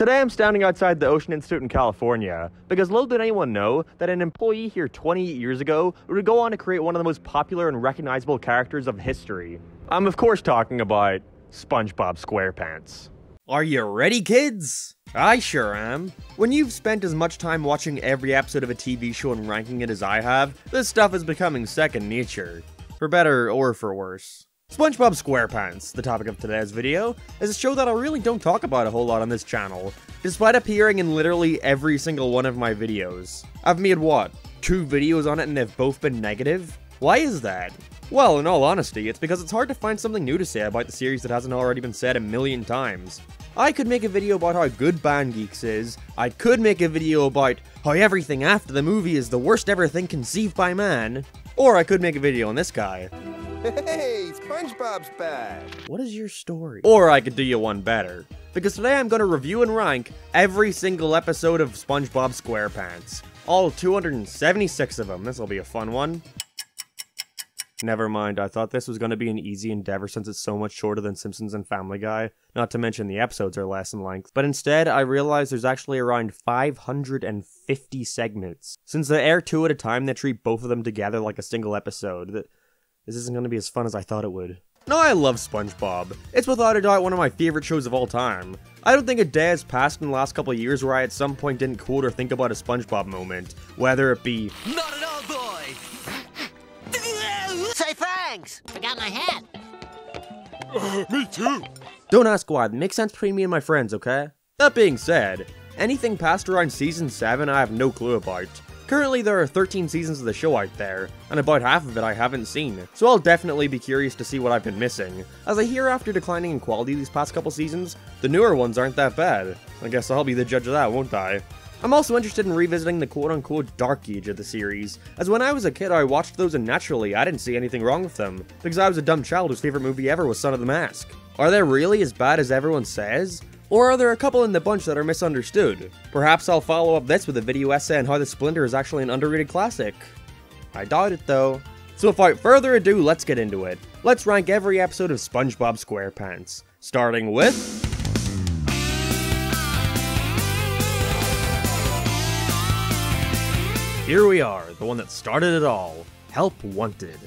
Today I'm standing outside the Ocean Institute in California, because little did anyone know that an employee here 28 years ago would go on to create one of the most popular and recognizable characters of history. I'm of course talking about Spongebob Squarepants. Are you ready, kids? I sure am. When you've spent as much time watching every episode of a TV show and ranking it as I have, this stuff is becoming second nature. For better or for worse. Spongebob Squarepants, the topic of today's video, is a show that I really don't talk about a whole lot on this channel, despite appearing in literally every single one of my videos. I've made what, 2 videos on it and they've both been negative? Why is that? Well, in all honesty, it's because it's hard to find something new to say about the series that hasn't already been said a million times. I could make a video about how good Band Geeks is, I could make a video about how everything after the movie is the worst ever thing conceived by man, or I could make a video on this guy. Hey, SpongeBob's back! What is your story? Or I could do you one better, because today I'm going to review and rank every single episode of SpongeBob Squarepants. All 276 of them, this'll be a fun one. Never mind, I thought this was going to be an easy endeavor since it's so much shorter than Simpsons and Family Guy, not to mention the episodes are less in length, but instead I realized there's actually around 550 segments. Since they air 2 at a time, they treat both of them together like a single episode. This isn't going to be as fun as I thought it would. No, I love SpongeBob. It's without a doubt one of my favorite shows of all time. I don't think a day has passed in the last couple of years where I at some point didn't quote or think about a SpongeBob moment, whether it be Not at all, boy! Say thanks! Forgot my hat. Me too! Don't ask why, it makes sense between me and my friends, okay? That being said, anything past around season 7 I have no clue about. Currently there are 13 seasons of the show out there, and about half of it I haven't seen, so I'll definitely be curious to see what I've been missing. As I hear after declining in quality these past couple seasons, the newer ones aren't that bad. I guess I'll be the judge of that, won't I? I'm also interested in revisiting the quote-unquote dark age of the series, as when I was a kid I watched those and naturally I didn't see anything wrong with them, because I was a dumb child whose favorite movie ever was Son of the Mask. Are they really as bad as everyone says? Or are there a couple in the bunch that are misunderstood? Perhaps I'll follow up this with a video essay on how The Splinter is actually an underrated classic. I doubt it though. So without further ado, let's get into it. Let's rank every episode of SpongeBob SquarePants, starting with... Here we are, the one that started it all, Help Wanted.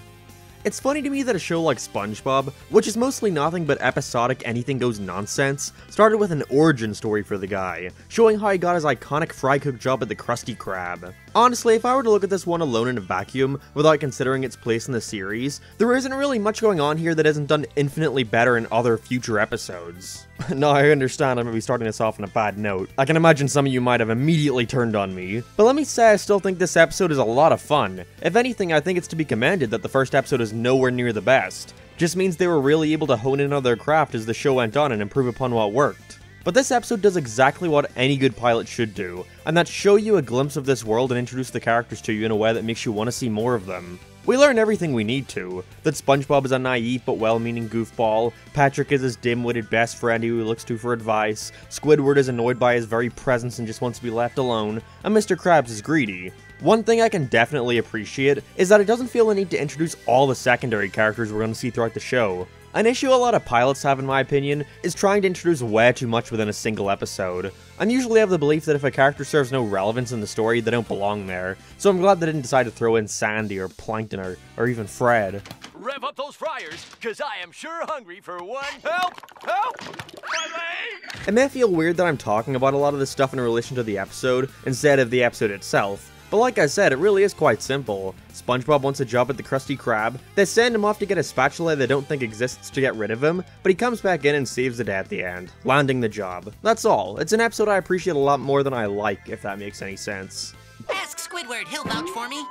It's funny to me that a show like SpongeBob, which is mostly nothing but episodic anything goes nonsense, started with an origin story for the guy, showing how he got his iconic fry cook job at the Krusty Krab. Honestly, if I were to look at this one alone in a vacuum, without considering its place in the series, there isn't really much going on here that isn't done infinitely better in other future episodes. Now, I understand I'm going to be starting this off on a bad note. I can imagine some of you might have immediately turned on me, but let me say I still think this episode is a lot of fun. If anything, I think it's to be commended that the first episode is nowhere near the best. Just means they were really able to hone in on their craft as the show went on and improve upon what worked. But this episode does exactly what any good pilot should do, and that's show you a glimpse of this world and introduce the characters to you in a way that makes you want to see more of them. We learn everything we need to, that SpongeBob is a naive but well-meaning goofball, Patrick is his dim-witted best friend who he looks to for advice, Squidward is annoyed by his very presence and just wants to be left alone, and Mr. Krabs is greedy. One thing I can definitely appreciate is that it doesn't feel the need to introduce all the secondary characters we're going to see throughout the show. An issue a lot of pilots have, in my opinion, is trying to introduce way too much within a single episode. I'm usually of the belief that if a character serves no relevance in the story, they don't belong there, so I'm glad they didn't decide to throw in Sandy or Plankton or even Fred. Rev up those fryers, cause I am sure hungry for one. Help! Help! My leg! It may feel weird that I'm talking about a lot of this stuff in relation to the episode, instead of the episode itself. But like I said, it really is quite simple. SpongeBob wants a job at the Krusty Krab, they send him off to get a spatula they don't think exists to get rid of him, but he comes back in and saves the day at the end, landing the job. That's all. It's an episode I appreciate a lot more than I like, if that makes any sense. Ask Squidward, he'll vouch for me.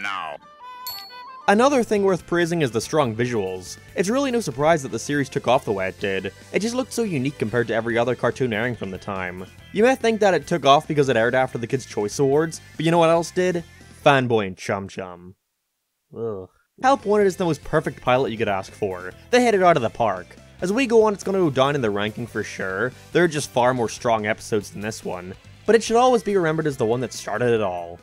No. Another thing worth praising is the strong visuals. It's really no surprise that the series took off the way it did. It just looked so unique compared to every other cartoon airing from the time. You may think that it took off because it aired after the Kids' Choice Awards, but you know what else did? Fanboy and Chum Chum. Ugh. Help Wanted is the most perfect pilot you could ask for. They hit it out of the park. As we go on, it's going to go down in the ranking for sure. There are just far more strong episodes than this one. But it should always be remembered as the one that started it all.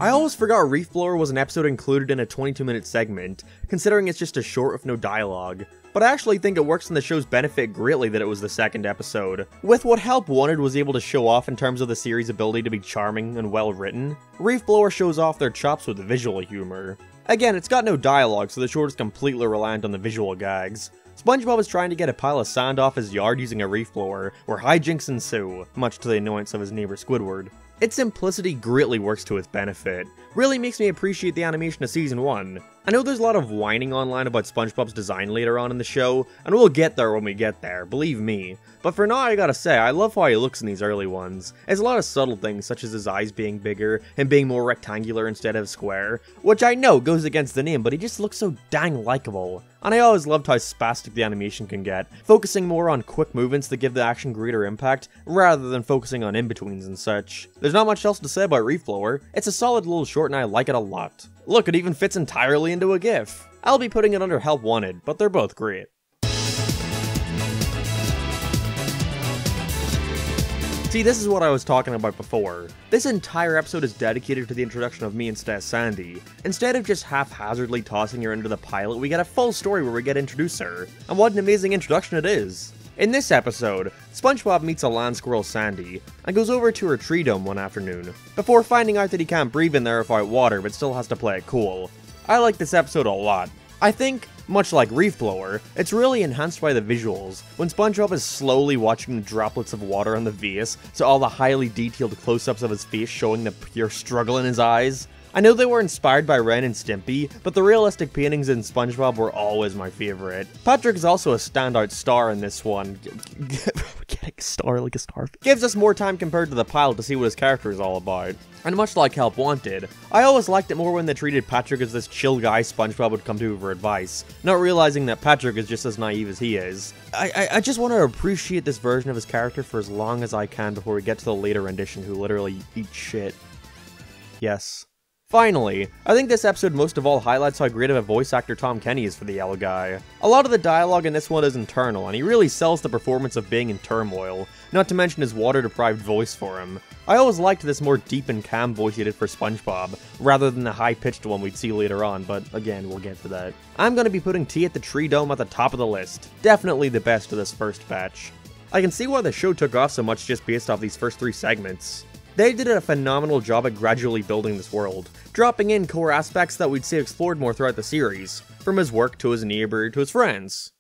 I always forgot Reef Blower was an episode included in a 22-minute segment, considering it's just a short with no dialogue. But I actually think it works in the show's benefit greatly that it was the second episode. With what Help Wanted was able to show off in terms of the series' ability to be charming and well written, Reef Blower shows off their chops with visual humor. Again, it's got no dialogue, so the short is completely reliant on the visual gags. SpongeBob is trying to get a pile of sand off his yard using a reef blower, where hijinks ensue, much to the annoyance of his neighbor Squidward. Its simplicity greatly works to its benefit. Really makes me appreciate the animation of Season 1. I know there's a lot of whining online about SpongeBob's design later on in the show, and we'll get there when we get there, believe me. But for now, I gotta say, I love how he looks in these early ones. There's a lot of subtle things, such as his eyes being bigger, him being more rectangular instead of square, which I know goes against the name, but he just looks so dang likable. And I always loved how spastic the animation can get, focusing more on quick movements that give the action greater impact, rather than focusing on in-betweens and such. There's not much else to say about Reef Blower. It's a solid little short and I like it a lot. Look, it even fits entirely into a GIF. I'll be putting it under Help Wanted, but they're both great. See, this is what I was talking about before. This entire episode is dedicated to the introduction of me instead of Sandy. Instead of just haphazardly tossing her into the pilot, we get a full story where we get introduced to her. And what an amazing introduction it is. In this episode, SpongeBob meets a land squirrel, Sandy, and goes over to her tree dome one afternoon, before finding out that he can't breathe in there without water but still has to play it cool. I like this episode a lot. I think, much like Reef Blower, it's really enhanced by the visuals, when SpongeBob is slowly watching the droplets of water on the vase, so all the highly detailed close-ups of his face showing the pure struggle in his eyes. I know they were inspired by Ren and Stimpy, but the realistic paintings in SpongeBob were always my favorite. Patrick is also a standout star in this one. Getting a star like a star. Gives us more time compared to the pilot to see what his character is all about. And much like Help Wanted, I always liked it more when they treated Patrick as this chill guy SpongeBob would come to for advice, not realizing that Patrick is just as naive as he is. I just want to appreciate this version of his character for as long as I can before we get to the later rendition who literally eats shit. Yes. Finally, I think this episode most of all highlights how great of a voice actor Tom Kenny is for the yellow guy. A lot of the dialogue in this one is internal, and he really sells the performance of being in turmoil, not to mention his water-deprived voice for him. I always liked this more deep and calm voice he did for SpongeBob, rather than the high-pitched one we'd see later on, but again, we'll get to that. I'm gonna be putting Tea at the Tree Dome at the top of the list. Definitely the best of this first batch. I can see why the show took off so much just based off these first 3 segments. They did a phenomenal job at gradually building this world, dropping in core aspects that we'd see explored more throughout the series, from his work to his neighbor to his friends.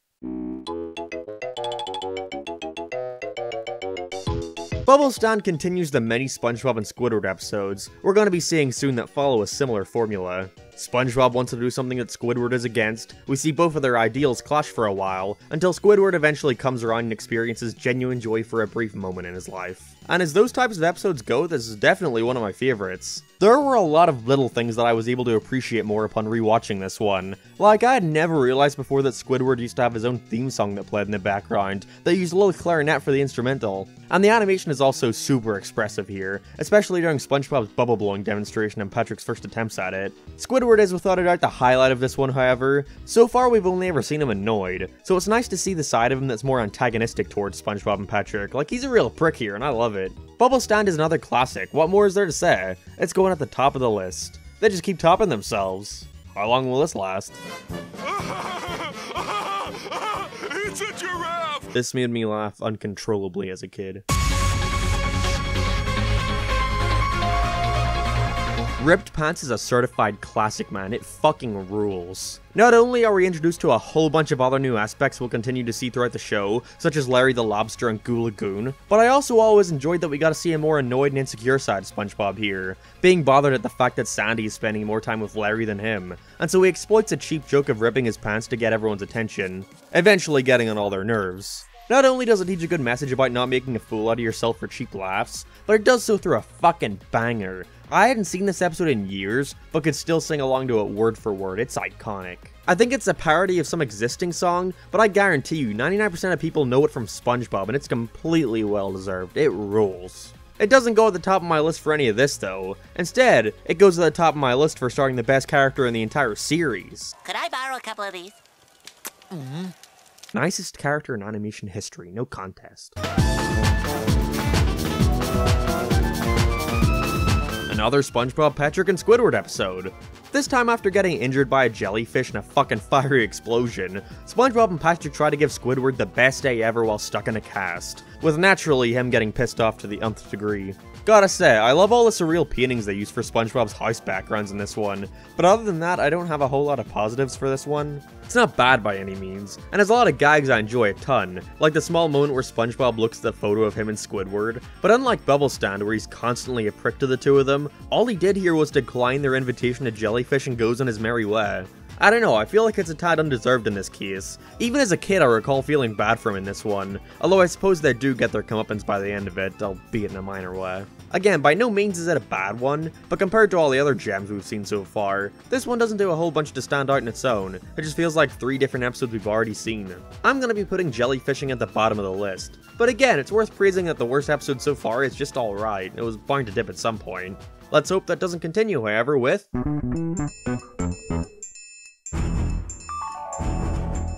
Bubble Stand continues the many SpongeBob and Squidward episodes we're going to be seeing soon that follow a similar formula. SpongeBob wants to do something that Squidward is against, we see both of their ideals clash for a while, until Squidward eventually comes around and experiences genuine joy for a brief moment in his life. And as those types of episodes go, this is definitely one of my favorites. There were a lot of little things that I was able to appreciate more upon rewatching this one. Like, I had never realized before that Squidward used to have his own theme song that played in the background, that used a little clarinet for the instrumental. And the animation is also super expressive here, especially during SpongeBob's bubble blowing demonstration and Patrick's first attempts at it. Squidward is without a doubt the highlight of this one, however. So far we've only ever seen him annoyed, so it's nice to see the side of him that's more antagonistic towards SpongeBob and Patrick. Like, he's a real prick here and I love it. Bubble Stand is another classic, what more is there to say? It's going at the top of the list. They just keep topping themselves. How long will this last? It's a giraffe! This made me laugh uncontrollably as a kid. Ripped Pants is a certified classic, man. It fucking rules. Not only are we introduced to a whole bunch of other new aspects we'll continue to see throughout the show, such as Larry the Lobster and Goo Lagoon, but I also always enjoyed that we got to see a more annoyed and insecure side of SpongeBob here, being bothered at the fact that Sandy is spending more time with Larry than him, and so he exploits a cheap joke of ripping his pants to get everyone's attention, eventually getting on all their nerves. Not only does it teach a good message about not making a fool out of yourself for cheap laughs, but it does so through a fucking banger. I hadn't seen this episode in years, but could still sing along to it word for word. It's iconic. I think it's a parody of some existing song, but I guarantee you 99% of people know it from SpongeBob, and it's completely well deserved. It rules. It doesn't go at the top of my list for any of this though. Instead, it goes to the top of my list for starting the best character in the entire series. Could I borrow a couple of these? Nicest character in animation history, no contest. And another SpongeBob, Patrick, and Squidward episode. This time after getting injured by a jellyfish in a fucking fiery explosion, SpongeBob and Patrick try to give Squidward the best day ever while stuck in a cast, with naturally him getting pissed off to the nth degree. Gotta say, I love all the surreal paintings they use for SpongeBob's house backgrounds in this one, but other than that, I don't have a whole lot of positives for this one. It's not bad by any means, and has a lot of gags I enjoy a ton, like the small moment where SpongeBob looks at the photo of him and Squidward, but unlike Bubble Stand where he's constantly a prick to the two of them, all he did here was decline their invitation to Jellyfish and goes on his merry way. I don't know, I feel like it's a tad undeserved in this case. Even as a kid I recall feeling bad for him in this one, although I suppose they do get their comeuppance by the end of it, albeit in a minor way. Again, by no means is it a bad one, but compared to all the other gems we've seen so far, this one doesn't do a whole bunch to stand out on its own. It just feels like 3 different episodes we've already seen. I'm gonna be putting Jellyfishing at the bottom of the list. But again, it's worth praising that the worst episode so far is just alright. It was bound to dip at some point. Let's hope that doesn't continue, however, with...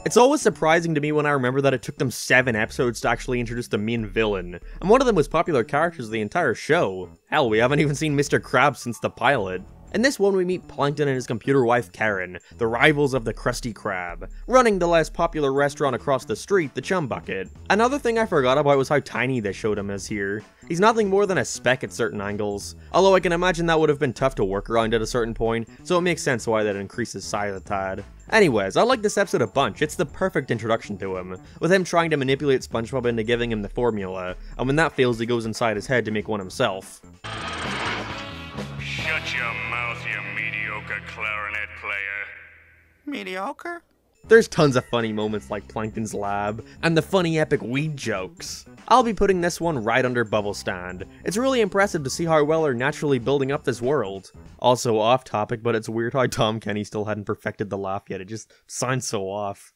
It's always surprising to me when I remember that it took them 7 episodes to actually introduce the main villain, and one of the most popular characters of the entire show. Hell, we haven't even seen Mr. Krabs since the pilot. In this one we meet Plankton and his computer wife Karen, the rivals of the Krusty Krab, running the less popular restaurant across the street, the Chum Bucket. Another thing I forgot about was how tiny they showed him as here. He's nothing more than a speck at certain angles, although I can imagine that would have been tough to work around at a certain point, so it makes sense why they'd increase his size a tad. Anyways, I like this episode a bunch. It's the perfect introduction to him, with him trying to manipulate SpongeBob into giving him the formula, and when that fails he goes inside his head to make one himself. Shut your mouth, you mediocre clarinet player. Mediocre? There's tons of funny moments like Plankton's lab, and the funny epic weed jokes. I'll be putting this one right under Bubble Stand. It's really impressive to see how well they're naturally building up this world. Also off topic, but it's weird how Tom Kenny still hadn't perfected the laugh yet, it just sounds so off.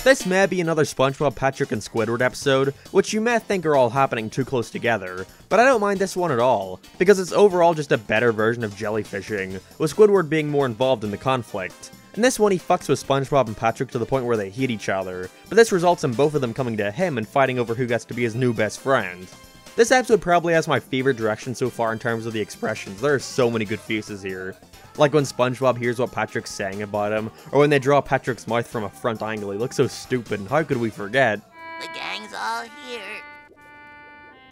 This may be another SpongeBob, Patrick, and Squidward episode, which you may think are all happening too close together, but I don't mind this one at all, because it's overall just a better version of jellyfishing, with Squidward being more involved in the conflict. In this one he fucks with SpongeBob and Patrick to the point where they hate each other, but this results in both of them coming to him and fighting over who gets to be his new best friend. This episode probably has my favorite direction so far in terms of the expressions. There are so many good faces here. Like when SpongeBob hears what Patrick's saying about him, or when they draw Patrick's mouth from a front angle, he looks so stupid, and how could we forget? The gang's all here.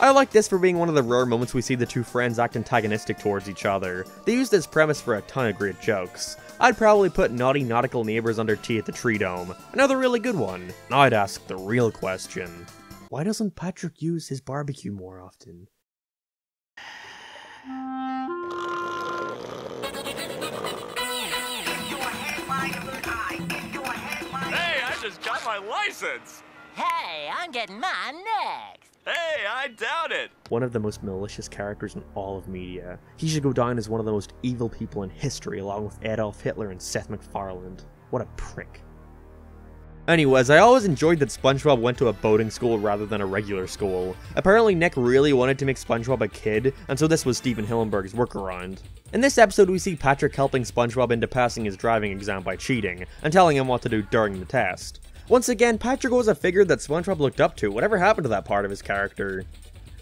I like this for being one of the rare moments we see the two friends act antagonistic towards each other. They use this premise for a ton of great jokes. I'd probably put Naughty Nautical Neighbors under Tea at the Tree Dome, another really good one. Now I'd ask the real question. Why doesn't Patrick use his barbecue more often? Hey, I just got my license! Hey, I'm getting mine next. Hey, I doubt it! One of the most malicious characters in all of media. He should go down as one of the most evil people in history, along with Adolf Hitler and Seth MacFarlane. What a prick. Anyways, I always enjoyed that SpongeBob went to a boating school rather than a regular school. Apparently Nick really wanted to make SpongeBob a kid, and so this was Stephen Hillenburg's workaround. In this episode we see Patrick helping SpongeBob into passing his driving exam by cheating, and telling him what to do during the test. Once again, Patrick was a figure that SpongeBob looked up to. Whatever happened to that part of his character?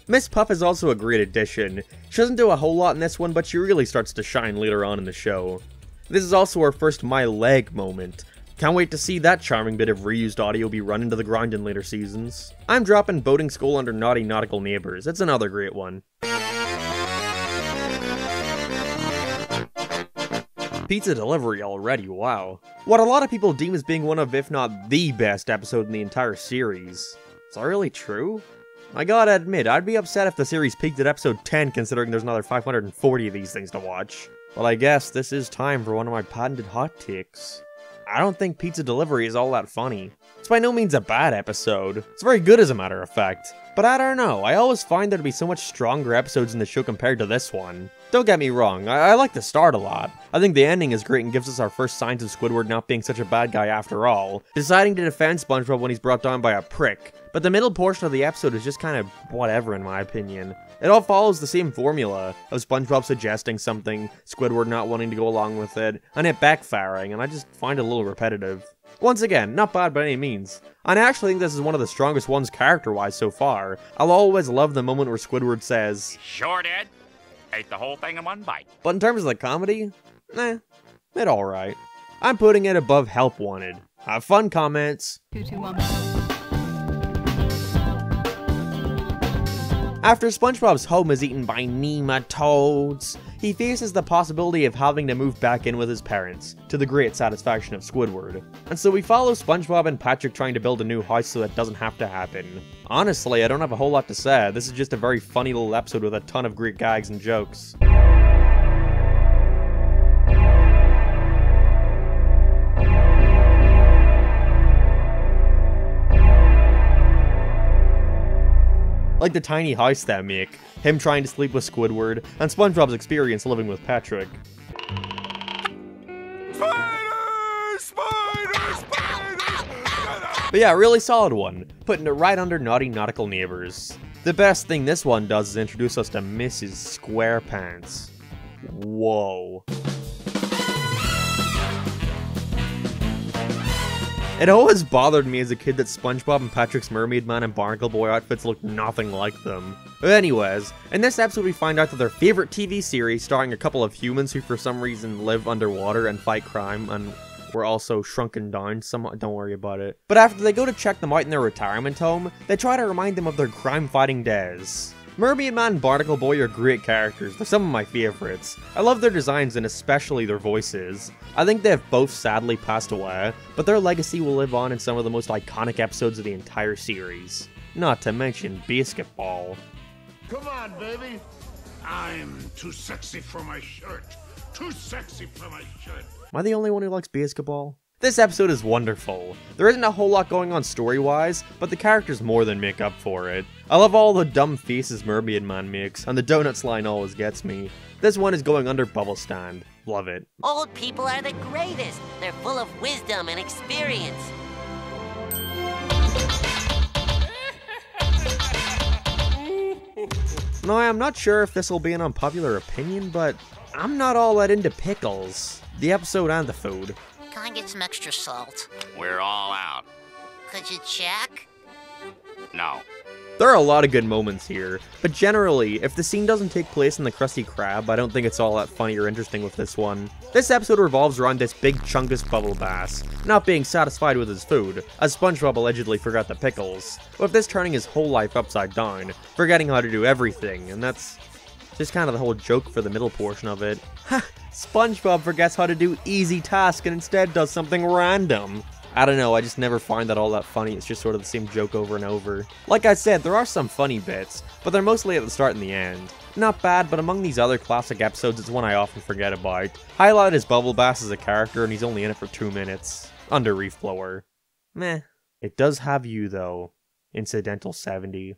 Miss Puff is also a great addition. She doesn't do a whole lot in this one, but she really starts to shine later on in the show. This is also our first My Leg moment. Can't wait to see that charming bit of reused audio be run into the ground in later seasons. I'm dropping Boating School under Naughty Nautical Neighbors. It's another great one. Pizza delivery already, wow. What a lot of people deem as being one of, if not the best episode in the entire series. Is that really true? I gotta admit, I'd be upset if the series peaked at episode 10 considering there's another 540 of these things to watch. But I guess this is time for one of my patented hot takes. I don't think Pizza Delivery is all that funny. It's by no means a bad episode. It's very good as a matter of fact. But I don't know, I always find there to be so much stronger episodes in the show compared to this one. Don't get me wrong, I like the start a lot. I think the ending is great and gives us our first signs of Squidward not being such a bad guy after all, deciding to defend SpongeBob when he's brought down by a prick. But the middle portion of the episode is just kind of whatever in my opinion. It all follows the same formula of SpongeBob suggesting something, Squidward not wanting to go along with it, and it backfiring, and I just find it a little repetitive. Once again, not bad by any means. And I actually think this is one of the strongest ones character-wise so far. I'll always love the moment where Squidward says, Sure did. Ate the whole thing in one bite. but in terms of the comedy, it alright. I'm putting it above Help Wanted. Have fun, comments. 2, 2, 1. After SpongeBob's home is eaten by nematodes, he faces the possibility of having to move back in with his parents, to the great satisfaction of Squidward. And so we follow SpongeBob and Patrick trying to build a new house so that doesn't have to happen. Honestly, I don't have a whole lot to say. This is just a very funny little episode with a ton of great gags and jokes. Like the tiny house they make, him trying to sleep with Squidward, and SpongeBob's experience living with Patrick. But yeah, really solid one, putting it right under Naughty Nautical Neighbors. The best thing this one does is introduce us to Mrs. Squarepants. Whoa. It always bothered me as a kid that SpongeBob and Patrick's Mermaid Man and Barnacle Boy outfits looked nothing like them. But anyways, in this episode we find out that their favorite TV series starring a couple of humans who for some reason live underwater and fight crime and were also shrunken down somewhat, don't worry about it. But after they go to check them out in their retirement home, they try to remind them of their crime-fighting days. Mermaid Man and Barnacle Boy are great characters, they're some of my favorites. I love their designs and especially their voices. I think they have both sadly passed away, but their legacy will live on in some of the most iconic episodes of the entire series. Not to mention basketball. Come on, baby. I'm too sexy for my shirt. Too sexy for my shirt. Am I the only one who likes basketball? This episode is wonderful. There isn't a whole lot going on story-wise, but the characters more than make up for it. I love all the dumb faces Mermaid Man makes, and the donuts line always gets me. This one is going under Bubble Stand. Love it. Old people are the greatest. They're full of wisdom and experience. Now, I'm not sure if this will be an unpopular opinion, but I'm not all that into pickles. The episode and the food. Can I get some extra salt? We're all out. Could you check? No. There are a lot of good moments here, but generally, if the scene doesn't take place in the Krusty Krab, I don't think it's all that funny or interesting with this one. This episode revolves around this big chungus Bubble Bass, not being satisfied with his food, as SpongeBob allegedly forgot the pickles, with this turning his whole life upside down, forgetting how to do everything, and that's just kind of the whole joke for the middle portion of it. Ha! SpongeBob forgets how to do easy tasks and instead does something random. I don't know, I just never find that all that funny, it's just sort of the same joke over and over. Like I said, there are some funny bits, but they're mostly at the start and the end. Not bad, but among these other classic episodes, it's one I often forget about. Highlight is Bubble Bass as a character, and he's only in it for 2 minutes. Under Reef Blower. Meh. It does have you, though. Incidental 70.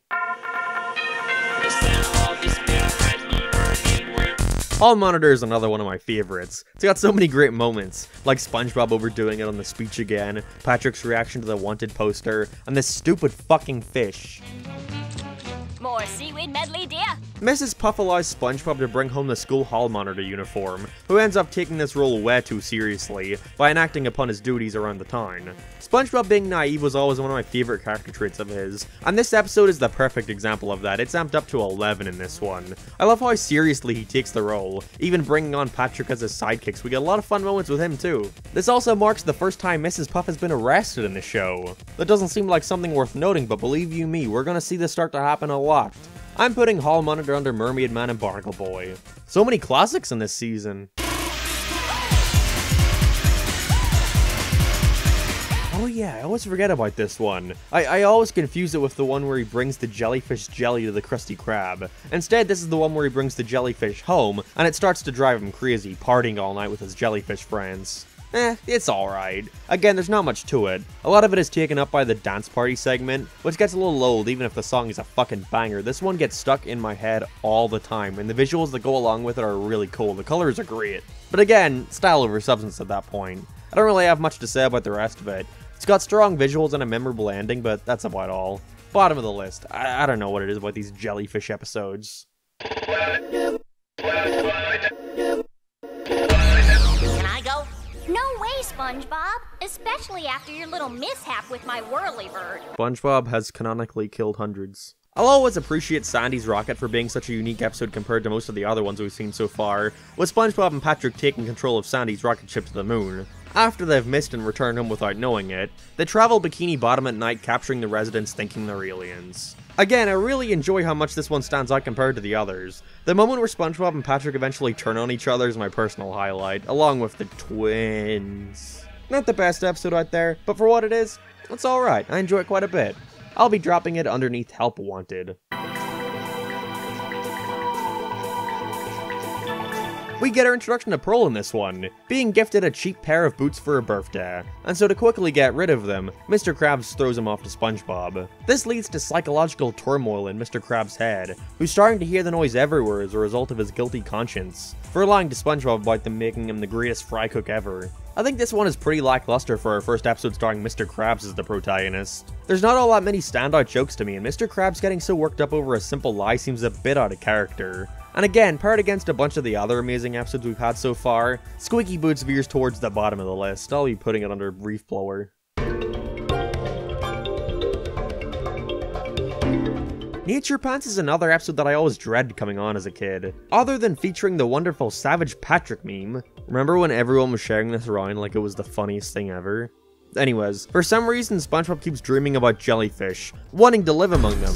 Hall Monitor is another one of my favorites. It's got so many great moments, like SpongeBob overdoing it on the speech again, Patrick's reaction to the wanted poster, and this stupid fucking fish. More seaweed medley, dear? Mrs. Puff allows SpongeBob to bring home the school hall monitor uniform, who ends up taking this role way too seriously by enacting upon his duties around the town. SpongeBob being naive was always one of my favorite character traits of his, and this episode is the perfect example of that. It's amped up to 11 in this one. I love how seriously he takes the role, even bringing on Patrick as his sidekicks. We get a lot of fun moments with him too. This also marks the first time Mrs. Puff has been arrested in the show. That doesn't seem like something worth noting, but believe you me, we're gonna see this start to happen a lot. I'm putting Hall Monitor under Mermaid Man and Barnacle Boy. So many classics in this season. Oh yeah, I always forget about this one. I always confuse it with the one where he brings the jellyfish jelly to the Krusty Krab. Instead, this is the one where he brings the jellyfish home, and it starts to drive him crazy, partying all night with his jellyfish friends. It's alright. Again, there's not much to it. A lot of it is taken up by the dance party segment, which gets a little old even if the song is a fucking banger. This one gets stuck in my head all the time, and the visuals that go along with it are really cool. The colors are great. But again, style over substance at that point. I don't really have much to say about the rest of it. It's got strong visuals and a memorable ending, but that's about all. Bottom of the list. I don't know what it is about these jellyfish episodes. Can I go? No way, SpongeBob, especially after your little mishap with my whirlybird. SpongeBob has canonically killed hundreds. I'll always appreciate Sandy's rocket for being such a unique episode compared to most of the other ones we've seen so far, with SpongeBob and Patrick taking control of Sandy's rocket ship to the moon. After they've missed and returned home without knowing it, they travel Bikini Bottom at night, capturing the residents thinking they're aliens. Again, I really enjoy how much this one stands out compared to the others. The moment where SpongeBob and Patrick eventually turn on each other is my personal highlight, along with the twins. Not the best episode out there, but for what it is, it's alright. I enjoy it quite a bit. I'll be dropping it underneath Help Wanted. We get our introduction to Pearl in this one, being gifted a cheap pair of boots for her birthday, and so to quickly get rid of them, Mr. Krabs throws them off to SpongeBob. This leads to psychological turmoil in Mr. Krabs' head, who's starting to hear the noise everywhere as a result of his guilty conscience, for lying to SpongeBob about them making him the greatest fry cook ever. I think this one is pretty lackluster for our first episode starring Mr. Krabs as the protagonist. There's not all that many standout jokes to me, and Mr. Krabs getting so worked up over a simple lie seems a bit out of character. And again, paired against a bunch of the other amazing episodes we've had so far, Squeaky Boots veers towards the bottom of the list. I'll be putting it under Reef Blower. Nature Pants is another episode that I always dreaded coming on as a kid. Other than featuring the wonderful Savage Patrick meme. Remember when everyone was sharing this around like it was the funniest thing ever? Anyways, for some reason SpongeBob keeps dreaming about jellyfish, wanting to live among them.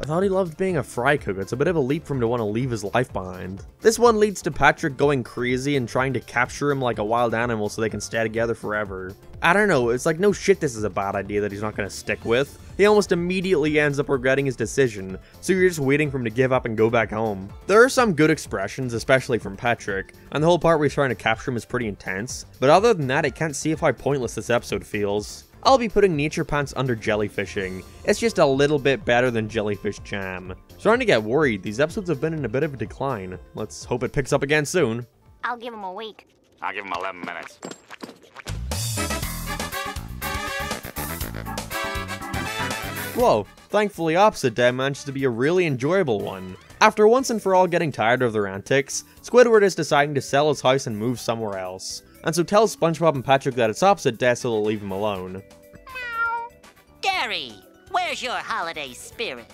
I thought he loved being a fry cook. It's a bit of a leap for him to want to leave his life behind. This one leads to Patrick going crazy and trying to capture him like a wild animal so they can stay together forever. I don't know, it's like no shit this is a bad idea that he's not going to stick with. He almost immediately ends up regretting his decision, so you're just waiting for him to give up and go back home. There are some good expressions, especially from Patrick, and the whole part where he's trying to capture him is pretty intense, but other than that I can't see how pointless this episode feels. I'll be putting Nature Pants under Jellyfishing. It's just a little bit better than Jellyfish Jam. Starting to get worried, these episodes have been in a bit of a decline. Let's hope it picks up again soon. I'll give him a week. I'll give him 11 minutes. Whoa, thankfully Opposite Day managed to be a really enjoyable one. After once and for all getting tired of their antics, Squidward is deciding to sell his house and move somewhere else, and so tells SpongeBob and Patrick that it's Opposite Day so they'll leave him alone. Gary, where's your holiday spirit?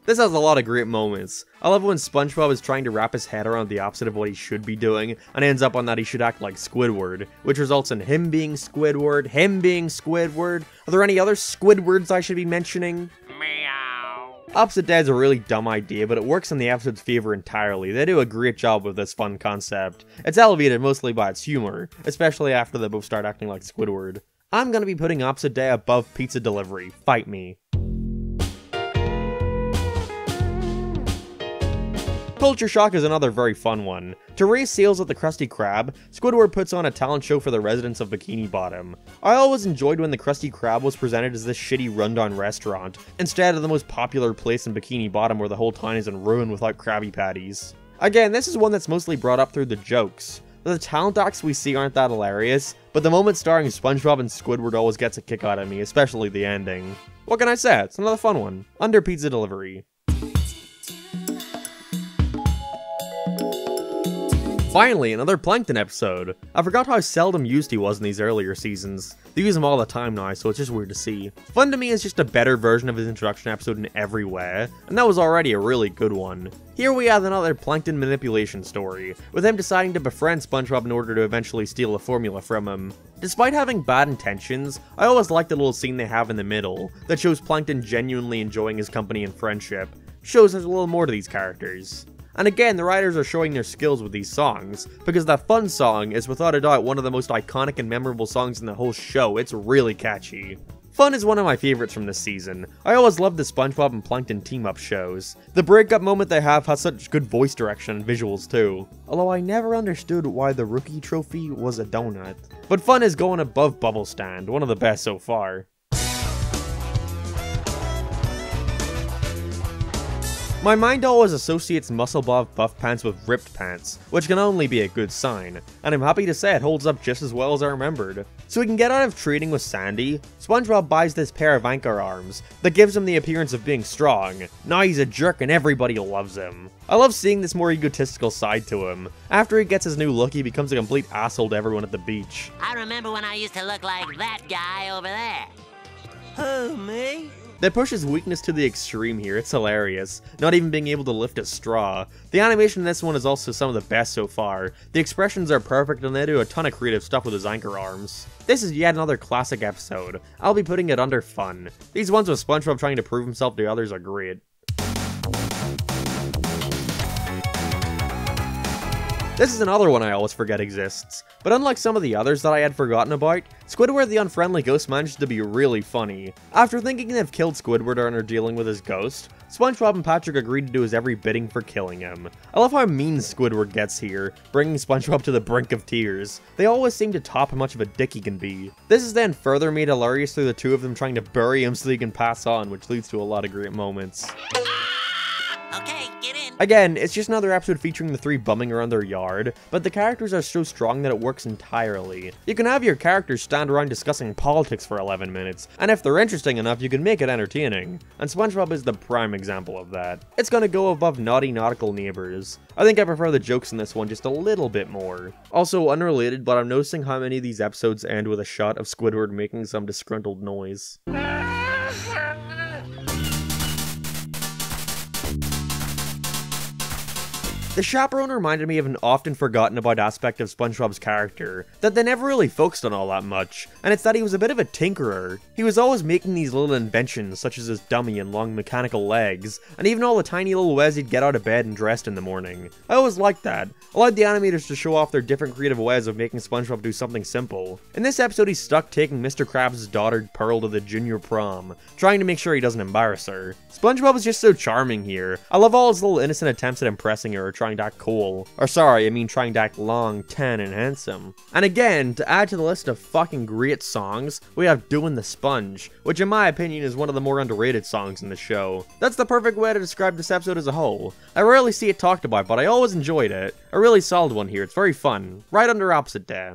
This has a lot of great moments. I love when SpongeBob is trying to wrap his head around the opposite of what he should be doing, and ends up on that he should act like Squidward, which results in him being Squidward, him being Squidward. Are there any other Squidwards I should be mentioning? Meow. Opposite Day is a really dumb idea, but it works in the episode's favor entirely. They do a great job with this fun concept. It's elevated mostly by its humor, especially after they both start acting like Squidward. I'm gonna be putting Opposite Day above Pizza Delivery. Fight me. Culture Shock is another very fun one. To raise sales at the Krusty Krab, Squidward puts on a talent show for the residents of Bikini Bottom. I always enjoyed when the Krusty Krab was presented as this shitty rundown restaurant, instead of the most popular place in Bikini Bottom where the whole town is in ruin without Krabby Patties. Again, this is one that's mostly brought up through the jokes. The talent acts we see aren't that hilarious, but the moment starring SpongeBob and Squidward always gets a kick out of me, especially the ending. What can I say? It's another fun one. Under Pizza Delivery. Finally, another Plankton episode. I forgot how seldom used he was in these earlier seasons. They use him all the time now, so it's just weird to see. Fun to Me is just a better version of his introduction episode in every way, and that was already a really good one. Here we have another Plankton manipulation story, with him deciding to befriend SpongeBob in order to eventually steal a formula from him. Despite having bad intentions, I always like the little scene they have in the middle, that shows Plankton genuinely enjoying his company and friendship. Shows there's a little more to these characters. And again, the writers are showing their skills with these songs, because that fun song is without a doubt one of the most iconic and memorable songs in the whole show. It's really catchy. Fun is one of my favorites from this season. I always love the SpongeBob and Plankton team-up shows. The breakup moment they have has such good voice direction and visuals too. Although I never understood why the rookie trophy was a donut. But Fun is going above Bubble Stand, one of the best so far. My mind always associates Muscle-Bob buff pants with ripped pants, which can only be a good sign, and I'm happy to say it holds up just as well as I remembered. So he can get out of trading with Sandy, SpongeBob buys this pair of anchor arms that gives him the appearance of being strong. Now he's a jerk and everybody loves him. I love seeing this more egotistical side to him. After he gets his new look, he becomes a complete asshole to everyone at the beach. I remember when I used to look like that guy over there. Who, me? They push his weakness to the extreme here, it's hilarious, not even being able to lift a straw. The animation in this one is also some of the best so far. The expressions are perfect and they do a ton of creative stuff with his anchor arms. This is yet another classic episode. I'll be putting it under fun. These ones with SpongeBob trying to prove himself to others are great. This is another one I always forget exists, but unlike some of the others that I had forgotten about, Squidward the Unfriendly Ghost managed to be really funny. After thinking they've killed Squidward and are dealing with his ghost, SpongeBob and Patrick agreed to do his every bidding for killing him. I love how mean Squidward gets here, bringing SpongeBob to the brink of tears. They always seem to top how much of a dick he can be. This is then further made hilarious through the two of them trying to bury him so he can pass on, which leads to a lot of great moments. Okay, get in. Again, it's just another episode featuring the three bumming around their yard, but the characters are so strong that it works entirely. You can have your characters stand around discussing politics for 11 minutes, and if they're interesting enough, you can make it entertaining. And SpongeBob is the prime example of that. It's gonna go above Naughty Nautical Neighbors. I think I prefer the jokes in this one just a little bit more. Also, unrelated, but I'm noticing how many of these episodes end with a shot of Squidward making some disgruntled noise. The chaperone reminded me of an often forgotten about aspect of SpongeBob's character that they never really focused on all that much, and it's that he was a bit of a tinkerer. He was always making these little inventions such as his dummy and long mechanical legs, and even all the tiny little ways he'd get out of bed and dressed in the morning. I always liked that. Allowed the animators to show off their different creative ways of making SpongeBob do something simple. In this episode he's stuck taking Mr. Krabs' daughter Pearl to the junior prom, trying to make sure he doesn't embarrass her. SpongeBob is just so charming here. I love all his little innocent attempts at impressing her or trying to act cool. Or sorry, I mean trying to act long, tan, and handsome. And again, to add to the list of fucking great songs, we have Doin' the Sponge, which in my opinion is one of the more underrated songs in the show. That's the perfect way to describe this episode as a whole. I rarely see it talked about, but I always enjoyed it. A really solid one here, it's very fun. Right under Opposite Day.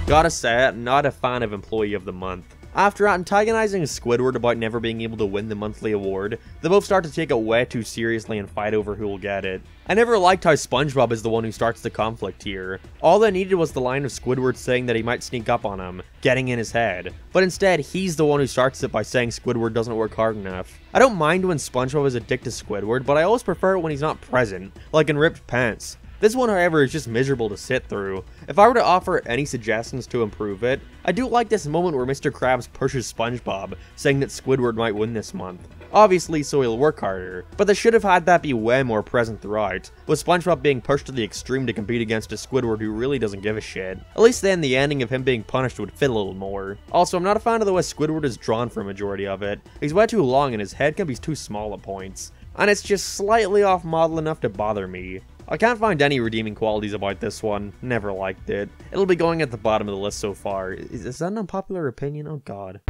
Gotta say, not a fan of Employee of the Month. After antagonizing Squidward about never being able to win the monthly award, they both start to take it way too seriously and fight over who will get it. I never liked how SpongeBob is the one who starts the conflict here. All they needed was the line of Squidward saying that he might sneak up on him, getting in his head. But instead, he's the one who starts it by saying Squidward doesn't work hard enough. I don't mind when SpongeBob is a dick to Squidward, but I always prefer it when he's not present, like in Ripped Pants. This one, however, is just miserable to sit through. If I were to offer any suggestions to improve it, I do like this moment where Mr. Krabs pushes SpongeBob, saying that Squidward might win this month. Obviously, so he'll work harder, but they should have had that be way more present throughout, with SpongeBob being pushed to the extreme to compete against a Squidward who really doesn't give a shit. At least then the ending of him being punished would fit a little more. Also, I'm not a fan of the way Squidward is drawn for a majority of it. He's way too long and his head can be too small at points, and it's just slightly off model enough to bother me. I can't find any redeeming qualities about this one, never liked it. It'll be going at the bottom of the list so far. Is that an unpopular opinion? Oh god.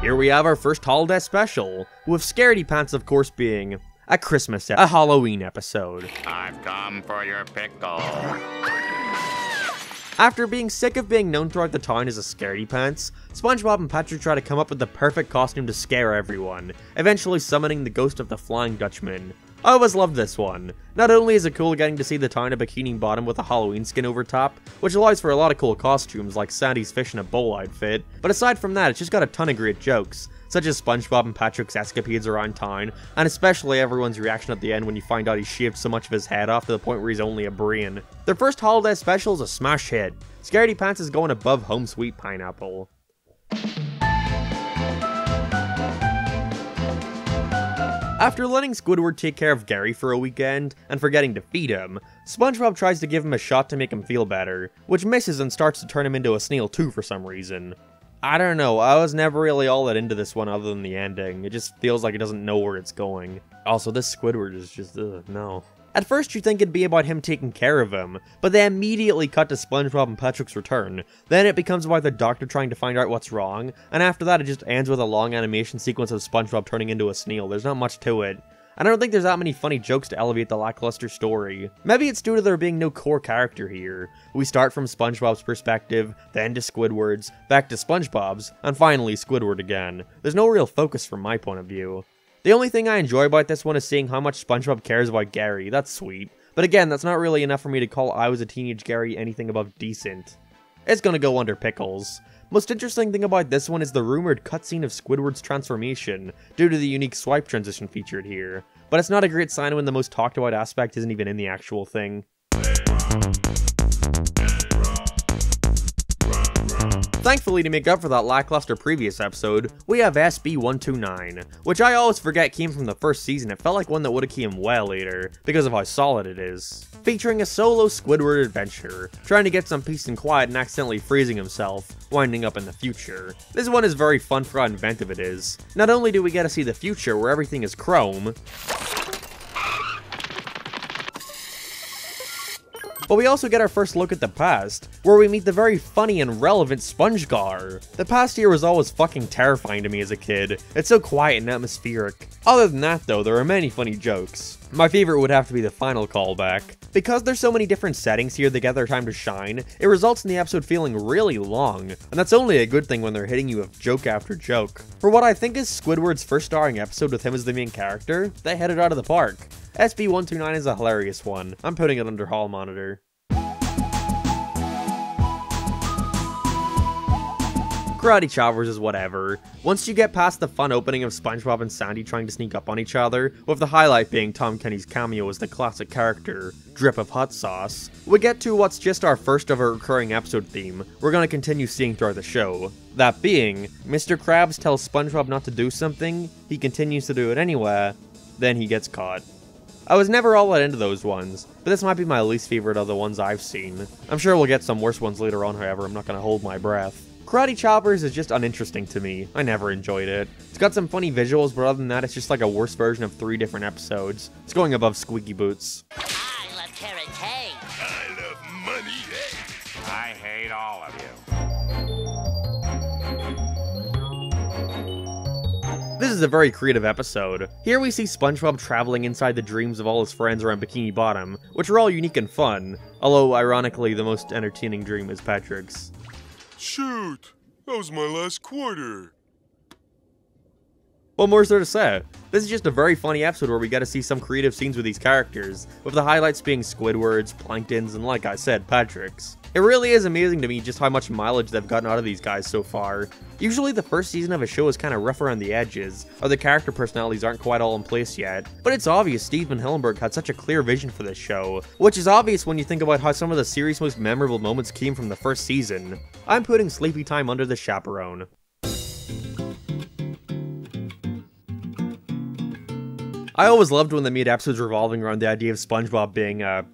Here we have our first holiday special, with Scaredy Pants of course being a Halloween episode. I've come for your pickle. After being sick of being known throughout the town as a Scaredy Pants, SpongeBob and Patrick try to come up with the perfect costume to scare everyone, eventually summoning the ghost of the Flying Dutchman. I always loved this one. Not only is it cool getting to see the town a bikini bottom with a Halloween skin over top, which allows for a lot of cool costumes like Sandy's fish in a bowl outfit, but aside from that, it's just got a ton of great jokes, such as SpongeBob and Patrick's escapades around town, and especially everyone's reaction at the end when you find out he shaved so much of his head off to the point where he's only a brain. Their first holiday special is a smash hit. Scaredy Pants is going above Home Sweet Pineapple. After letting Squidward take care of Gary for a weekend, and forgetting to feed him, SpongeBob tries to give him a shot to make him feel better, which misses and starts to turn him into a snail too for some reason. I don't know, I was never really all that into this one other than the ending. It just feels like it doesn't know where it's going. Also, this Squidward is just, no. At first you think it'd be about him taking care of him, but they immediately cut to SpongeBob and Patrick's return. Then it becomes about the doctor trying to find out what's wrong, and after that it just ends with a long animation sequence of SpongeBob turning into a snail. There's not much to it. I don't think there's that many funny jokes to elevate the lackluster story. Maybe it's due to there being no core character here. We start from SpongeBob's perspective, then to Squidward's, back to SpongeBob's, and finally Squidward again. There's no real focus from my point of view. The only thing I enjoy about this one is seeing how much SpongeBob cares about Gary. That's sweet. But again, that's not really enough for me to call I Was a Teenage Gary anything above decent. It's gonna go under pickles. Most interesting thing about this one is the rumored cutscene of Squidward's transformation, due to the unique swipe transition featured here. But it's not a great sign when the most talked about aspect isn't even in the actual thing. Thankfully, to make up for that lackluster previous episode, we have SB129, which I always forget came from the first season. It felt like one that would've came well later, because of how solid it is. Featuring a solo Squidward adventure, trying to get some peace and quiet and accidentally freezing himself, winding up in the future. This one is very fun for how inventive it is. Not only do we get to see the future where everything is chrome, but we also get our first look at the past, where we meet the very funny and relevant SpongeGar. The past here was always fucking terrifying to me as a kid. It's so quiet and atmospheric. Other than that though, there are many funny jokes. My favorite would have to be the final callback. Because there's so many different settings here that get their time to shine, it results in the episode feeling really long, and that's only a good thing when they're hitting you with joke after joke. For what I think is Squidward's first starring episode with him as the main character, they hit it out of the park. SB129 is a hilarious one. I'm putting it under Hall Monitor. Karate Choppers is whatever. Once you get past the fun opening of SpongeBob and Sandy trying to sneak up on each other, with the highlight being Tom Kenny's cameo as the classic character, Drip of Hot Sauce, we get to what's just our first ever recurring episode theme we're gonna continue seeing throughout the show. That being, Mr. Krabs tells SpongeBob not to do something, he continues to do it anyway, then he gets caught. I was never all that into those ones, but this might be my least favorite of the ones I've seen. I'm sure we'll get some worse ones later on, however, I'm not gonna hold my breath. Karate Choppers is just uninteresting to me. I never enjoyed it. It's got some funny visuals, but other than that, it's just like a worse version of 3 different episodes. It's going above Squeaky Boots. I love carrot cake. I love money. I hate all of you. This is a very creative episode. Here we see SpongeBob traveling inside the dreams of all his friends around Bikini Bottom, which are all unique and fun, although ironically the most entertaining dream is Patrick's. Shoot, that was my last quarter. What more is there to say? This is just a very funny episode where we get to see some creative scenes with these characters, with the highlights being Squidward's, Plankton's, and like I said, Patrick's. It really is amazing to me just how much mileage they've gotten out of these guys so far. Usually the first season of a show is kind of rough around the edges, or the character personalities aren't quite all in place yet, but it's obvious Steven Hillenburg had such a clear vision for this show, which is obvious when you think about how some of the series' most memorable moments came from the first season. I'm putting Sleepy Time under the chaperone. I always loved when they made episodes revolving around the idea of SpongeBob being a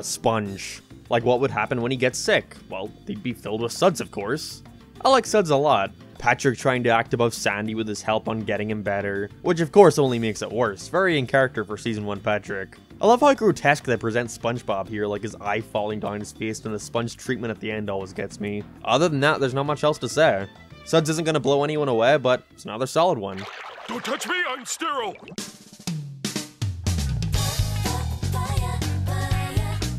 sponge. Like, what would happen when he gets sick? Well, they'd be filled with suds, of course. I like suds a lot. Patrick trying to act above Sandy with his help on getting him better, which of course only makes it worse. Very in character for Season 1 Patrick. I love how grotesque they present SpongeBob here, like his eye falling down his face, and the sponge treatment at the end always gets me. Other than that, there's not much else to say. Suds isn't gonna blow anyone away, but it's another solid one. Don't touch me, I'm sterile.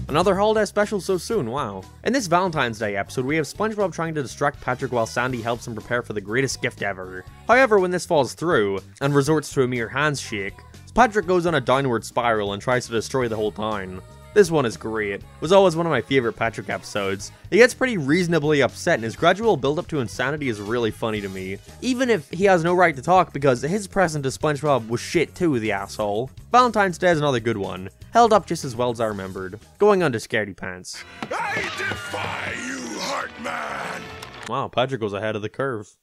Another holiday special so soon, wow. In this Valentine's Day episode, we have SpongeBob trying to distract Patrick while Sandy helps him prepare for the greatest gift ever. However, when this falls through, and resorts to a mere handshake, Patrick goes on a downward spiral and tries to destroy the whole town. This one is great. It was always one of my favorite Patrick episodes. He gets pretty reasonably upset and his gradual build up to insanity is really funny to me. Even if he has no right to talk because his present to SpongeBob was shit too, the asshole. Valentine's Day is another good one. Held up just as well as I remembered. Going on to Scaredy Pants. I defy you, Heartman. Wow, Patrick goes ahead of the curve.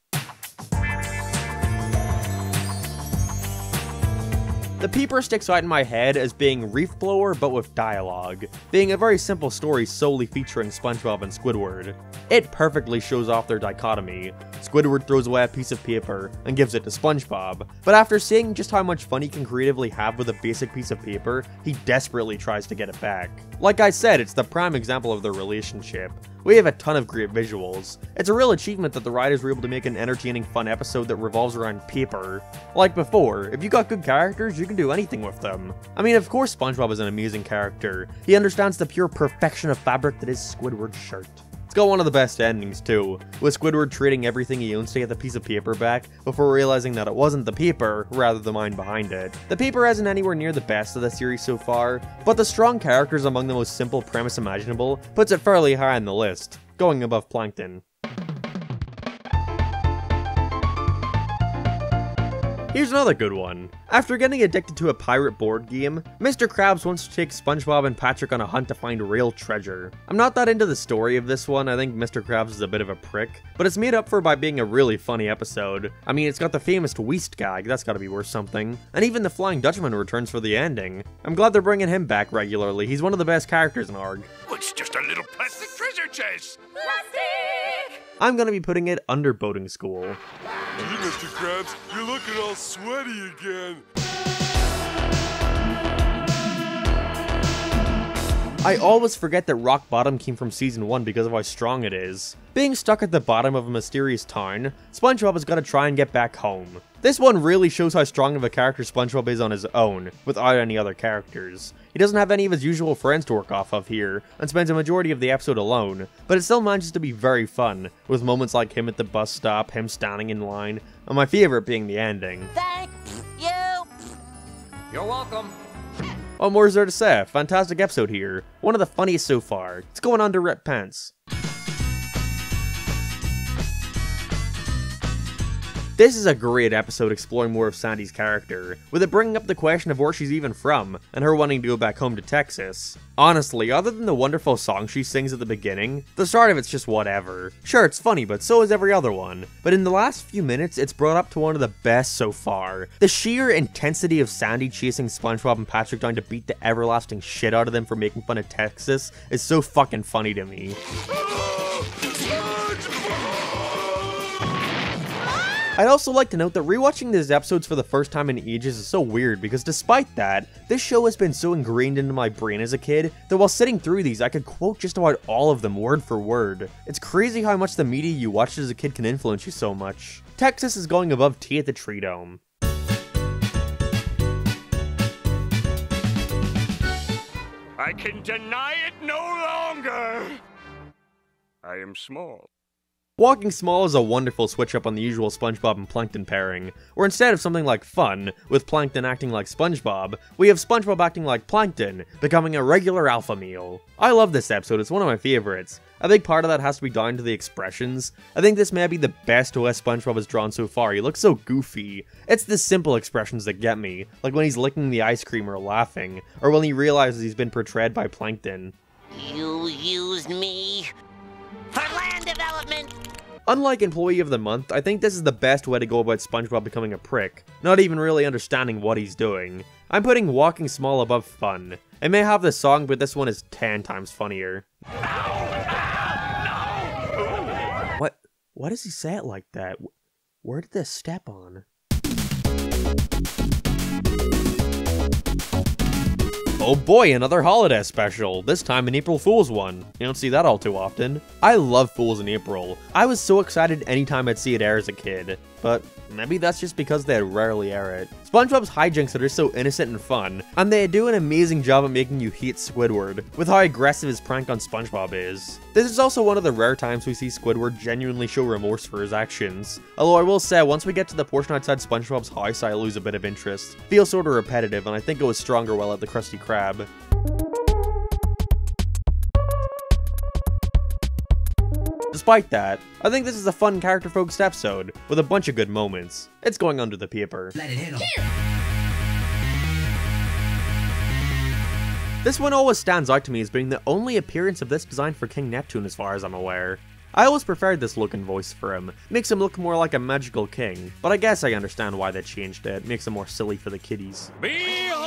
The peeper sticks out in my head as being Reef Blower but with dialogue, being a very simple story solely featuring SpongeBob and Squidward. It perfectly shows off their dichotomy. Squidward throws away a piece of paper and gives it to SpongeBob, but after seeing just how much fun he can creatively have with a basic piece of paper, he desperately tries to get it back. Like I said, it's the prime example of their relationship. We have a ton of great visuals. It's a real achievement that the writers were able to make an entertaining, fun episode that revolves around paper. Like before, if you got good characters, you can do anything with them. I mean, of course SpongeBob is an amazing character. He understands the pure perfection of fabric that is Squidward's shirt. It's got one of the best endings too, with Squidward trading everything he owns to get the piece of paper back before realizing that it wasn't the paper, rather the mind behind it. The paper isn't anywhere near the best of the series so far, but the strong characters among the most simple premise imaginable puts it fairly high on the list, going above Plankton. Here's another good one. After getting addicted to a pirate board game, Mr. Krabs wants to take SpongeBob and Patrick on a hunt to find real treasure. I'm not that into the story of this one, I think Mr. Krabs is a bit of a prick, but it's made up for by being a really funny episode. I mean, it's got the famous Weast gag, that's gotta be worth something, and even the Flying Dutchman returns for the ending. I'm glad they're bringing him back regularly, he's one of the best characters in ARG. It's just a little plastic treasure chest. Plastic! I'm gonna be putting it under boating school. Hey, Mr. Krabs, you're looking all sweaty again. I always forget that rock bottom came from season 1 because of how strong it is. Being stuck at the bottom of a mysterious town, SpongeBob has got to try and get back home. This one really shows how strong of a character SpongeBob is on his own, without any other characters. He doesn't have any of his usual friends to work off of here, and spends a majority of the episode alone, but it still manages to be very fun, with moments like him at the bus stop, him standing in line, and my favorite being the ending. Thank you. You're welcome. What more is there to say? Fantastic episode here. One of the funniest so far. It's going under Rip Pants. This is a great episode exploring more of Sandy's character, with it bringing up the question of where she's even from, and her wanting to go back home to Texas. Honestly, other than the wonderful song she sings at the beginning, the start of it's just whatever. Sure, it's funny, but so is every other one. But in the last few minutes, it's brought up to one of the best so far. The sheer intensity of Sandy chasing SpongeBob and Patrick down to beat the everlasting shit out of them for making fun of Texas is so fucking funny to me. I'd also like to note that rewatching these episodes for the first time in ages is so weird because despite that, this show has been so ingrained into my brain as a kid that while sitting through these I could quote just about all of them word for word. It's crazy how much the media you watched as a kid can influence you so much. Texas is going above tea at the Tree Dome. I can deny it no longer. I am small. Walking Small is a wonderful switch up on the usual SpongeBob and Plankton pairing, where instead of something like fun, with Plankton acting like SpongeBob, we have SpongeBob acting like Plankton, becoming a regular alpha meal. I love this episode, it's one of my favorites. A big part of that has to be down to the expressions. I think this may be the best OS SpongeBob has drawn so far, he looks so goofy. It's the simple expressions that get me, like when he's licking the ice cream or laughing, or when he realizes he's been portrayed by Plankton. You used me for land development. Unlike Employee of the Month, I think this is the best way to go about SpongeBob becoming a prick, not even really understanding what he's doing. I'm putting Walking Small above fun. It may have the song, but this one is 10 times funnier. Why does he say it like that? Where did this step on? Oh boy, another holiday special, this time an April Fool's one. You don't see that all too often. I love Fools in April. I was so excited anytime I'd see it air as a kid, but maybe that's just because they rarely air it. SpongeBob's hijinks are so innocent and fun, and they do an amazing job at making you hate Squidward, with how aggressive his prank on SpongeBob is. This is also one of the rare times we see Squidward genuinely show remorse for his actions. Although I will say, once we get to the portion outside SpongeBob's house, I lose a bit of interest. Feels sort of repetitive, and I think it was stronger while at the Krusty Krab. Despite that, I think this is a fun character-focused episode, with a bunch of good moments. It's going under the paper. Let it hit 'em. This one always stands out to me as being the only appearance of this design for King Neptune as far as I'm aware. I always preferred this look and voice for him, makes him look more like a magical king, but I guess I understand why they changed it, makes him more silly for the kiddies. Behold!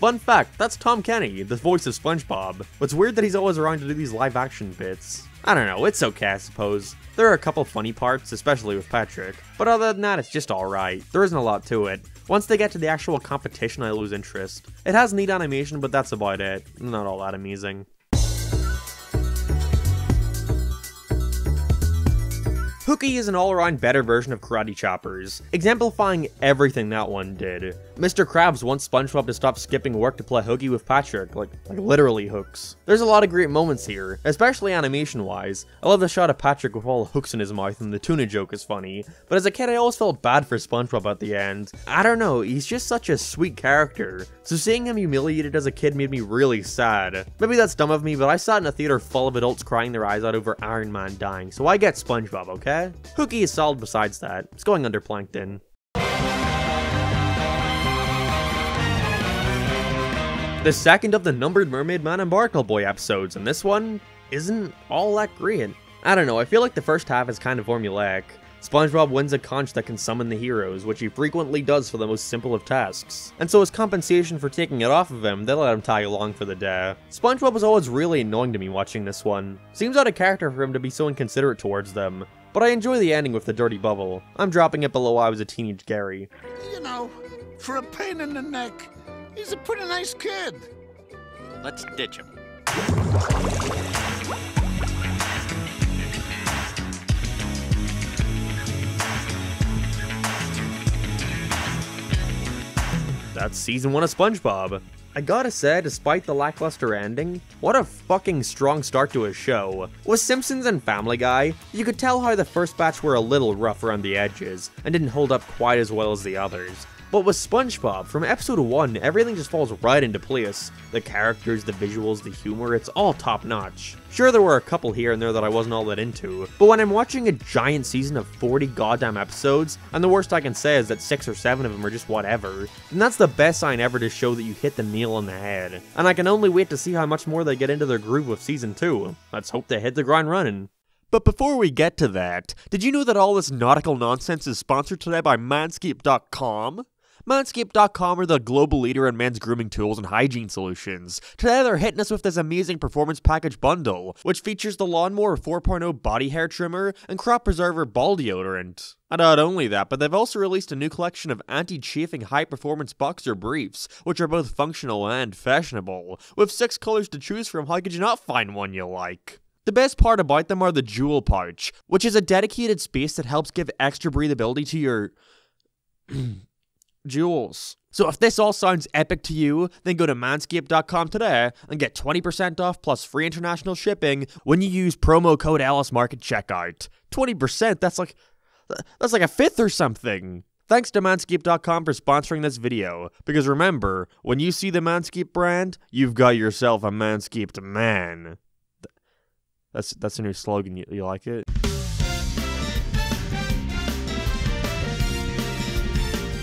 Fun fact, that's Tom Kenny, the voice of SpongeBob. What's weird that he's always around to do these live action bits. I don't know, it's okay I suppose. There are a couple funny parts, especially with Patrick, but other than that it's just alright. There isn't a lot to it. Once they get to the actual competition I lose interest. It has neat animation, but that's about it. Not all that amazing. Hooky is an all-around better version of Karate Choppers, exemplifying everything that one did. Mr. Krabs wants SpongeBob to stop skipping work to play hooky with Patrick, like literally hooks. There's a lot of great moments here, especially animation-wise. I love the shot of Patrick with all the hooks in his mouth, and the tuna joke is funny, but as a kid I always felt bad for SpongeBob at the end. I don't know, he's just such a sweet character, so seeing him humiliated as a kid made me really sad. Maybe that's dumb of me, but I sat in a theater full of adults crying their eyes out over Iron Man dying, so I get SpongeBob, okay? Hooky is solid besides that. It's going under Plankton. The second of the numbered Mermaid Man and Barnacle Boy episodes, and this one isn't all that great. I don't know, I feel like the first half is kind of formulaic. SpongeBob wins a conch that can summon the heroes, which he frequently does for the most simple of tasks. And so as compensation for taking it off of him, they let him tag along for the day. SpongeBob was always really annoying to me watching this one. Seems out of character for him to be so inconsiderate towards them. But I enjoy the ending with the dirty bubble. I'm dropping it below I was a teenage Gary. You know, for a pain in the neck, he's a pretty nice kid. Let's ditch him. That's season 1 of SpongeBob. I gotta say, despite the lackluster ending, what a fucking strong start to a show. With Simpsons and Family Guy, you could tell how the first batch were a little rough around the edges, and didn't hold up quite as well as the others. But with SpongeBob, from episode 1, everything just falls right into place. The characters, the visuals, the humor, it's all top notch. Sure, there were a couple here and there that I wasn't all that into, but when I'm watching a giant season of 40 goddamn episodes, and the worst I can say is that 6 or 7 of them are just whatever, then that's the best sign ever to show that you hit the nail on the head. And I can only wait to see how much more they get into their groove with season 2. Let's hope they hit the ground running. But before we get to that, did you know that all this nautical nonsense is sponsored today by Manscaped.com? Manscaped.com are the global leader in men's grooming tools and hygiene solutions. Today they're hitting us with this amazing performance package bundle, which features the Lawnmower 4.0 body hair trimmer and Crop Preserver ball deodorant. And not only that, but they've also released a new collection of anti-chafing high-performance boxer briefs, which are both functional and fashionable. With 6 colors to choose from, how could you not find one you like? The best part about them are the Jewel Pouch, which is a dedicated space that helps give extra breathability to your jewels. So if this all sounds epic to you, then go to manscaped.com today and get 20% off plus free international shipping when you use promo code ALICEMARK at checkout. 20%? That's like a fifth or something. Thanks to manscaped.com for sponsoring this video, because remember, when you see the Manscaped brand, you've got yourself a Manscaped man. That's a new slogan, you like it?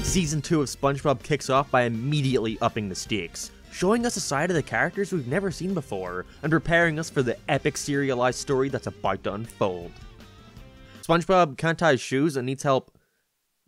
Season 2 of SpongeBob kicks off by immediately upping the stakes, showing us a side of the characters we've never seen before, and preparing us for the epic serialized story that's about to unfold. SpongeBob can't tie his shoes and needs help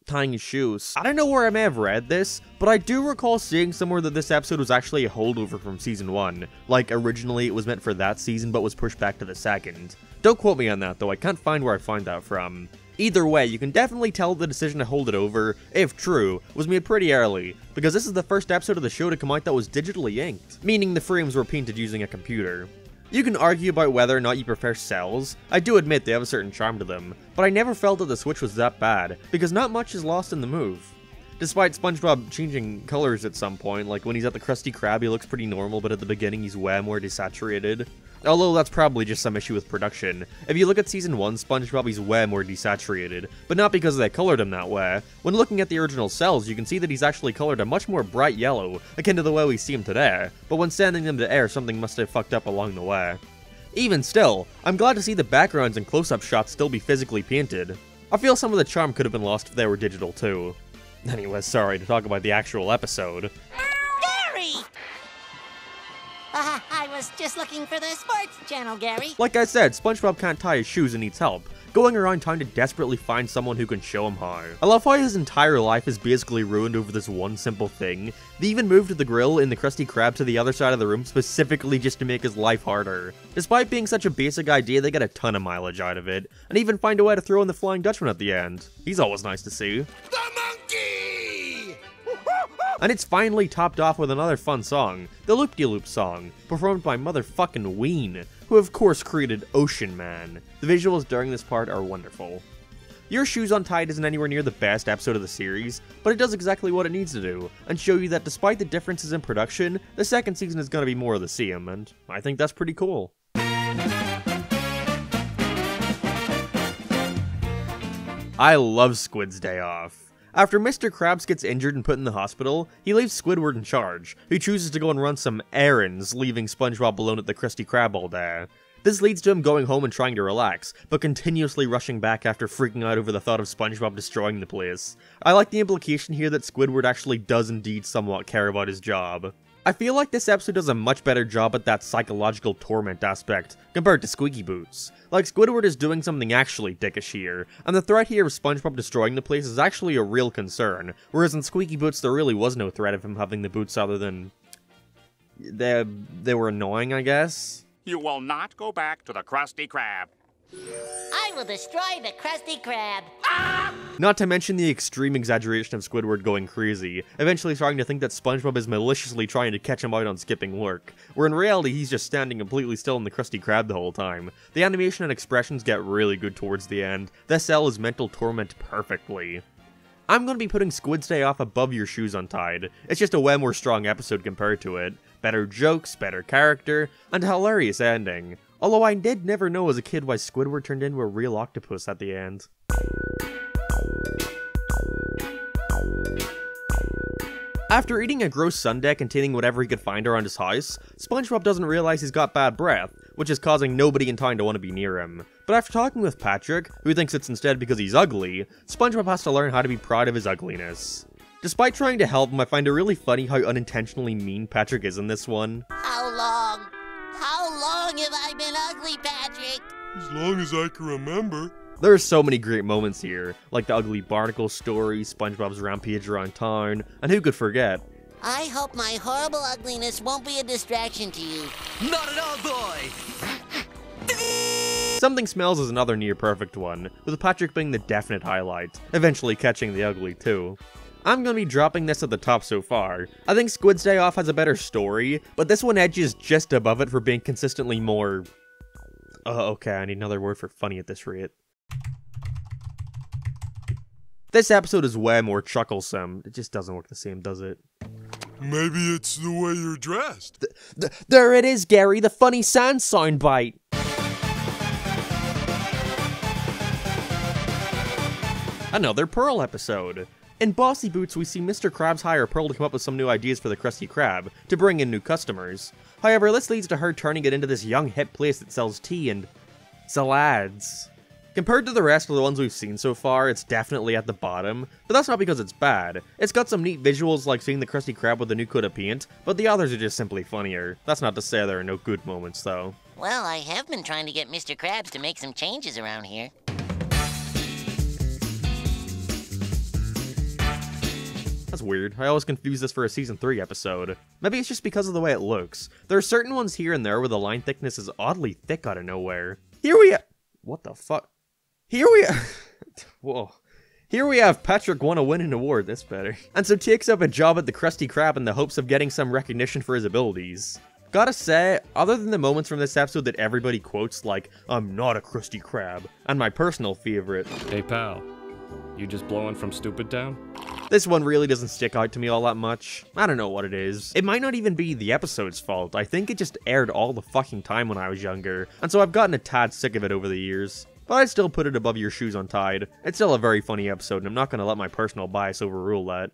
tying his shoes. I don't know where I may have read this, but I do recall seeing somewhere that this episode was actually a holdover from season 1. Like, originally it was meant for that season, but was pushed back to the second. Don't quote me on that though, I can't find where I find that from. Either way, you can definitely tell the decision to hold it over, if true, was made pretty early, because this is the first episode of the show to come out that was digitally inked, meaning the frames were painted using a computer. You can argue about whether or not you prefer cells. I do admit they have a certain charm to them, but I never felt that the switch was that bad, because not much is lost in the move. Despite SpongeBob changing colors at some point, like when he's at the Krusty Krab he looks pretty normal, but at the beginning he's way more desaturated. Although that's probably just some issue with production. If you look at season 1, SpongeBob he's way more desaturated, but not because they colored him that way. When looking at the original cells, you can see that he's actually colored a much more bright yellow, akin to the way we see him today, but when sending them to air something must have fucked up along the way. Even still, I'm glad to see the backgrounds and close-up shots still be physically painted. I feel some of the charm could have been lost if they were digital too. Anyways, sorry to talk about the actual episode. Gary! I was just looking for the sports channel, Gary. Like I said, SpongeBob can't tie his shoes and needs help. going around trying to desperately find someone who can show him how. I love how his entire life is basically ruined over this one simple thing. They even moved the grill in the Krusty Krab to the other side of the room specifically just to make his life harder. Despite being such a basic idea, they get a ton of mileage out of it, and even find a way to throw in the Flying Dutchman at the end. He's always nice to see. The monkey! And it's finally topped off with another fun song, the Loop-de-Loop song, performed by motherfucking Ween, who of course created Ocean Man. The visuals during this part are wonderful. Your Shoes Untied isn't anywhere near the best episode of the series, but it does exactly what it needs to do, and show you that despite the differences in production, the second season is going to be more of the same, and I think that's pretty cool. I love Squid's day off. After Mr. Krabs gets injured and put in the hospital, he leaves Squidward in charge, who chooses to go and run some errands, leaving SpongeBob alone at the Krusty Krab all day. This leads to him going home and trying to relax, but continuously rushing back after freaking out over the thought of SpongeBob destroying the place. I like the implication here that Squidward actually does indeed somewhat care about his job. I feel like this episode does a much better job at that psychological torment aspect, compared to Squeaky Boots. Like, Squidward is doing something actually dickish here, and the threat here of SpongeBob destroying the place is actually a real concern, whereas in Squeaky Boots there really was no threat of him having the boots other than... They were annoying, I guess? You will not go back to the Krusty Krab. I will destroy the Krusty Krab. Not to mention the extreme exaggeration of Squidward going crazy, eventually starting to think that SpongeBob is maliciously trying to catch him out on skipping work, where in reality he's just standing completely still in the Krusty Krab the whole time. The animation and expressions get really good towards the end. This sell his mental torment perfectly. I'm going to be putting Squid's Day Off above Your Shoes Untied. It's just a way more strong episode compared to it. Better jokes, better character, and a hilarious ending. Although I did never know as a kid why Squidward turned into a real octopus at the end. After eating a gross sundae containing whatever he could find around his house, SpongeBob doesn't realize he's got bad breath, which is causing nobody in town to want to be near him. But after talking with Patrick, who thinks it's instead because he's ugly, SpongeBob has to learn how to be proud of his ugliness. Despite trying to help him, I find it really funny how unintentionally mean Patrick is in this one. How long? How long have I been ugly, Patrick? As long as I can remember. There are so many great moments here, like the ugly barnacle story, SpongeBob's rampage around town, and who could forget? I hope my horrible ugliness won't be a distraction to you. Not at all, boy! Something Smells is another near-perfect one, with Patrick being the definite highlight, eventually catching the ugly too. I'm gonna be dropping this at the top so far. I think Squid's Day Off has a better story, but this one edges just above it for being consistently more... okay, I need another word for funny at this rate. This episode is way more chucklesome. It just doesn't work the same, does it? Maybe it's the way you're dressed. There it is, Gary, the funny sans soundbite! Another Pearl episode. In Bossy Boots, we see Mr. Krabs hire Pearl to come up with some new ideas for the Krusty Krab, to bring in new customers. However, this leads to her turning it into this young hip place that sells tea and... salads. Compared to the rest of the ones we've seen so far, it's definitely at the bottom, but that's not because it's bad. It's got some neat visuals like seeing the Krusty Krab with a new coat of paint, but the others are just simply funnier. That's not to say there are no good moments, though. Well, I have been trying to get Mr. Krabs to make some changes around here. That's weird. I always confuse this for a Season 3 episode. Maybe it's just because of the way it looks. There are certain ones here and there where the line thickness is oddly thick out of nowhere. Here we what the fuck? Whoa. Here we have Patrick want to win an award, that's better. And so takes up a job at the Krusty Krab in the hopes of getting some recognition for his abilities. Gotta say, other than the moments from this episode that everybody quotes like, "I'm not a Krusty Krab," and my personal favorite, "Hey pal, you just blowing from Stupid Town?" This one really doesn't stick out to me all that much. I don't know what it is. It might not even be the episode's fault. I think it just aired all the fucking time when I was younger, and so I've gotten a tad sick of it over the years. But I'd still put it above Your Shoes Untied. It's still a very funny episode, and I'm not gonna let my personal bias overrule that.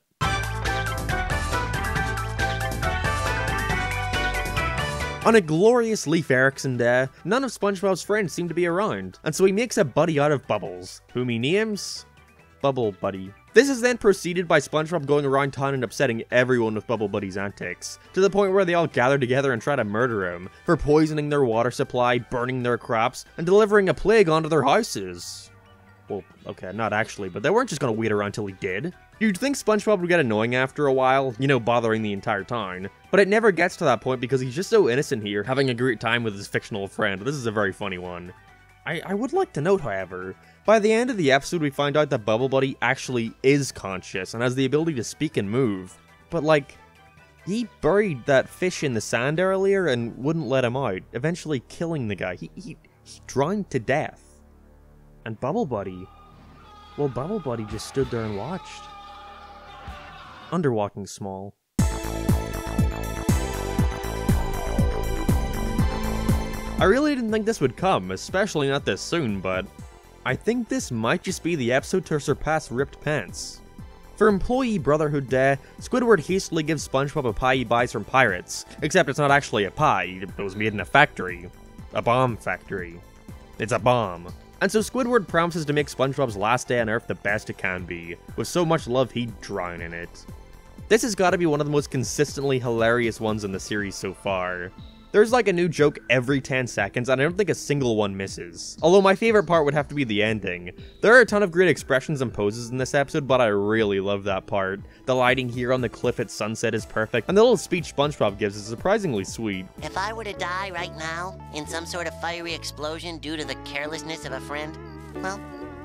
On a glorious Leif Erikson day, none of SpongeBob's friends seem to be around, and so he makes a buddy out of Bubbles, whom he names... Bubble Buddy. This is then preceded by SpongeBob going around town and upsetting everyone with Bubble Buddy's antics, to the point where they all gather together and try to murder him, for poisoning their water supply, burning their crops, and delivering a plague onto their houses. Well, okay, not actually, but they weren't just gonna wait around till he did. You'd think SpongeBob would get annoying after a while, you know, bothering the entire town, but it never gets to that point because he's just so innocent here, having a great time with his fictional friend. This is a very funny one. I would like to note, however, by the end of the episode we find out that Bubble Buddy actually is conscious and has the ability to speak and move. But like, he buried that fish in the sand earlier and wouldn't let him out, eventually killing the guy. He drowned to death. And Bubble Buddy, well, Bubble Buddy just stood there and watched. Underwalking small. I really didn't think this would come, especially not this soon, but I think this might just be the episode to surpass Ripped Pants. For Employee Brotherhood Day, Squidward hastily gives SpongeBob a pie he buys from pirates, except it's not actually a pie, it was made in a factory. A bomb factory. It's a bomb. And so Squidward promises to make SpongeBob's last day on Earth the best it can be, with so much love he'd drown in it. This has got to be one of the most consistently hilarious ones in the series so far. There's like a new joke every 10 seconds, and I don't think a single one misses. Although my favorite part would have to be the ending. There are a ton of great expressions and poses in this episode, but I really love that part. The lighting here on the cliff at sunset is perfect, and the little speech SpongeBob gives is surprisingly sweet. If I were to die right now, in some sort of fiery explosion due to the carelessness of a friend, well,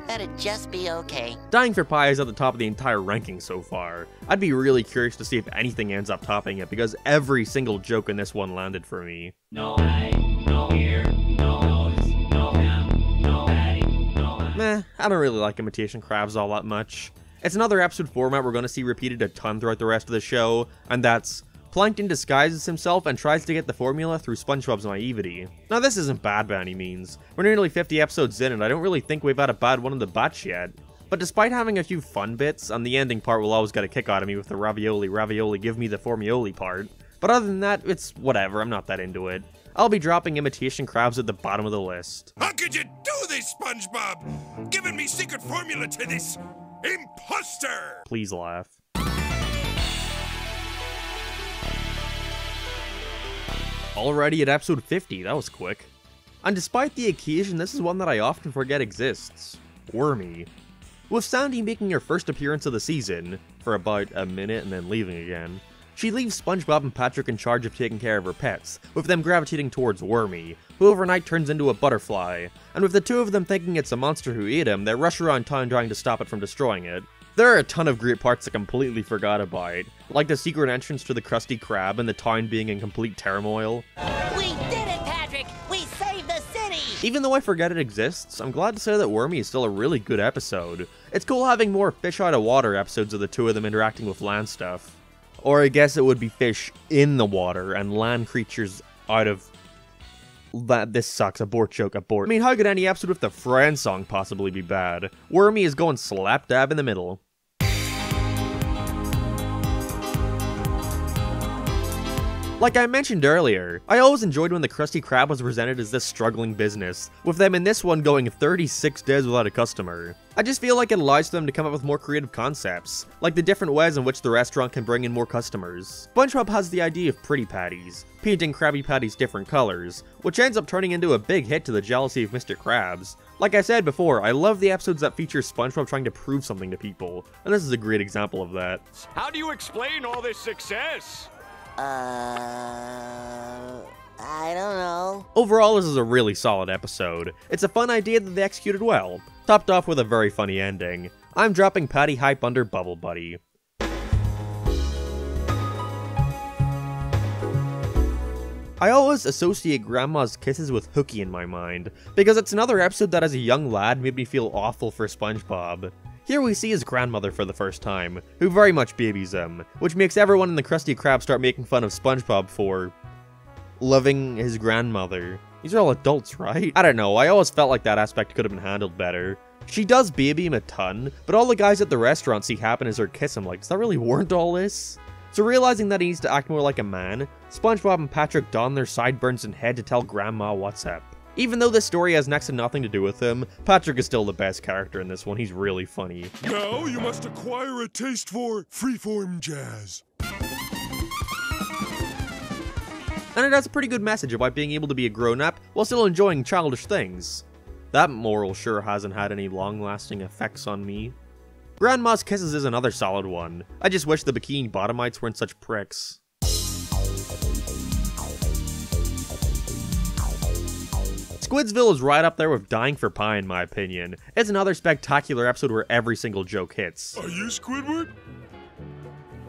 that'd just be okay. Dying for Pie is at the top of the entire ranking so far. I'd be really curious to see if anything ends up topping it, because every single joke in this one landed for me. No eye, no ear, no nose, no ham, no patty, no eye. Meh, I don't really like Imitation Crabs all that much. It's another episode format we're going to see repeated a ton throughout the rest of the show, and that's Plankton disguises himself and tries to get the formula through SpongeBob's naivety. Now this isn't bad by any means. We're nearly 50 episodes in and I don't really think we've had a bad one in the batch yet. But despite having a few fun bits, and the ending part will always get a kick out of me with the ravioli give me the formioli part. But other than that, it's whatever, I'm not that into it. I'll be dropping Imitation Crabs at the bottom of the list. How could you do this, SpongeBob? Giving me secret formula to this imposter! Please laugh. Already at episode 50, that was quick. And despite the occasion, this is one that I often forget exists. Wormy. With Sandy making her first appearance of the season, for about a minute and then leaving again, she leaves SpongeBob and Patrick in charge of taking care of her pets, with them gravitating towards Wormy, who overnight turns into a butterfly, and with the two of them thinking it's a monster who ate him, they rush around town trying to stop it from destroying it. There are a ton of great parts I completely forgot about, like the secret entrance to the Krusty Krab and the town being in complete turmoil. We did it, Patrick! We saved the city! Even though I forget it exists, I'm glad to say that Wormy is still a really good episode. It's cool having more fish out of water episodes of the two of them interacting with land stuff. Or I guess it would be fish in the water and land creatures out of... This sucks. Abort joke, abort. I mean, how could any episode with the Friends song possibly be bad? Wormy is going slap dab in the middle. Like I mentioned earlier, I always enjoyed when the Krusty Krab was presented as this struggling business, with them in this one going 36 days without a customer. I just feel like it allows them to come up with more creative concepts, like the different ways in which the restaurant can bring in more customers. SpongeBob has the idea of pretty patties, painting Krabby Patties different colors, which ends up turning into a big hit to the jealousy of Mr. Krabs. Like I said before, I love the episodes that feature SpongeBob trying to prove something to people, and this is a great example of that. How do you explain all this success? I don't know. Overall, this is a really solid episode. It's a fun idea that they executed well, topped off with a very funny ending. I'm dropping Patty hype under Bubble Buddy. I always associate Grandma's Kisses with Hooky in my mind, because it's another episode that as a young lad made me feel awful for SpongeBob. Here we see his grandmother for the first time, who very much babies him, which makes everyone in the Krusty Krab start making fun of SpongeBob for loving his grandmother. These are all adults, right? I don't know, I always felt like that aspect could have been handled better. She does baby him a ton, but all the guys at the restaurant see happen is her kiss him. Like, does that really warrant all this? So realizing that he needs to act more like a man, SpongeBob and Patrick don their sideburns and head to tell Grandma what's up. Even though this story has next to nothing to do with him, Patrick is still the best character in this one. He's really funny. Now you must acquire a taste for freeform jazz. And it has a pretty good message about being able to be a grown-up while still enjoying childish things. That moral sure hasn't had any long-lasting effects on me. Grandma's Kisses is another solid one. I just wish the Bikini Bottomites weren't such pricks. Squidsville is right up there with Dying for Pie in my opinion. It's another spectacular episode where every single joke hits. Are you Squidward?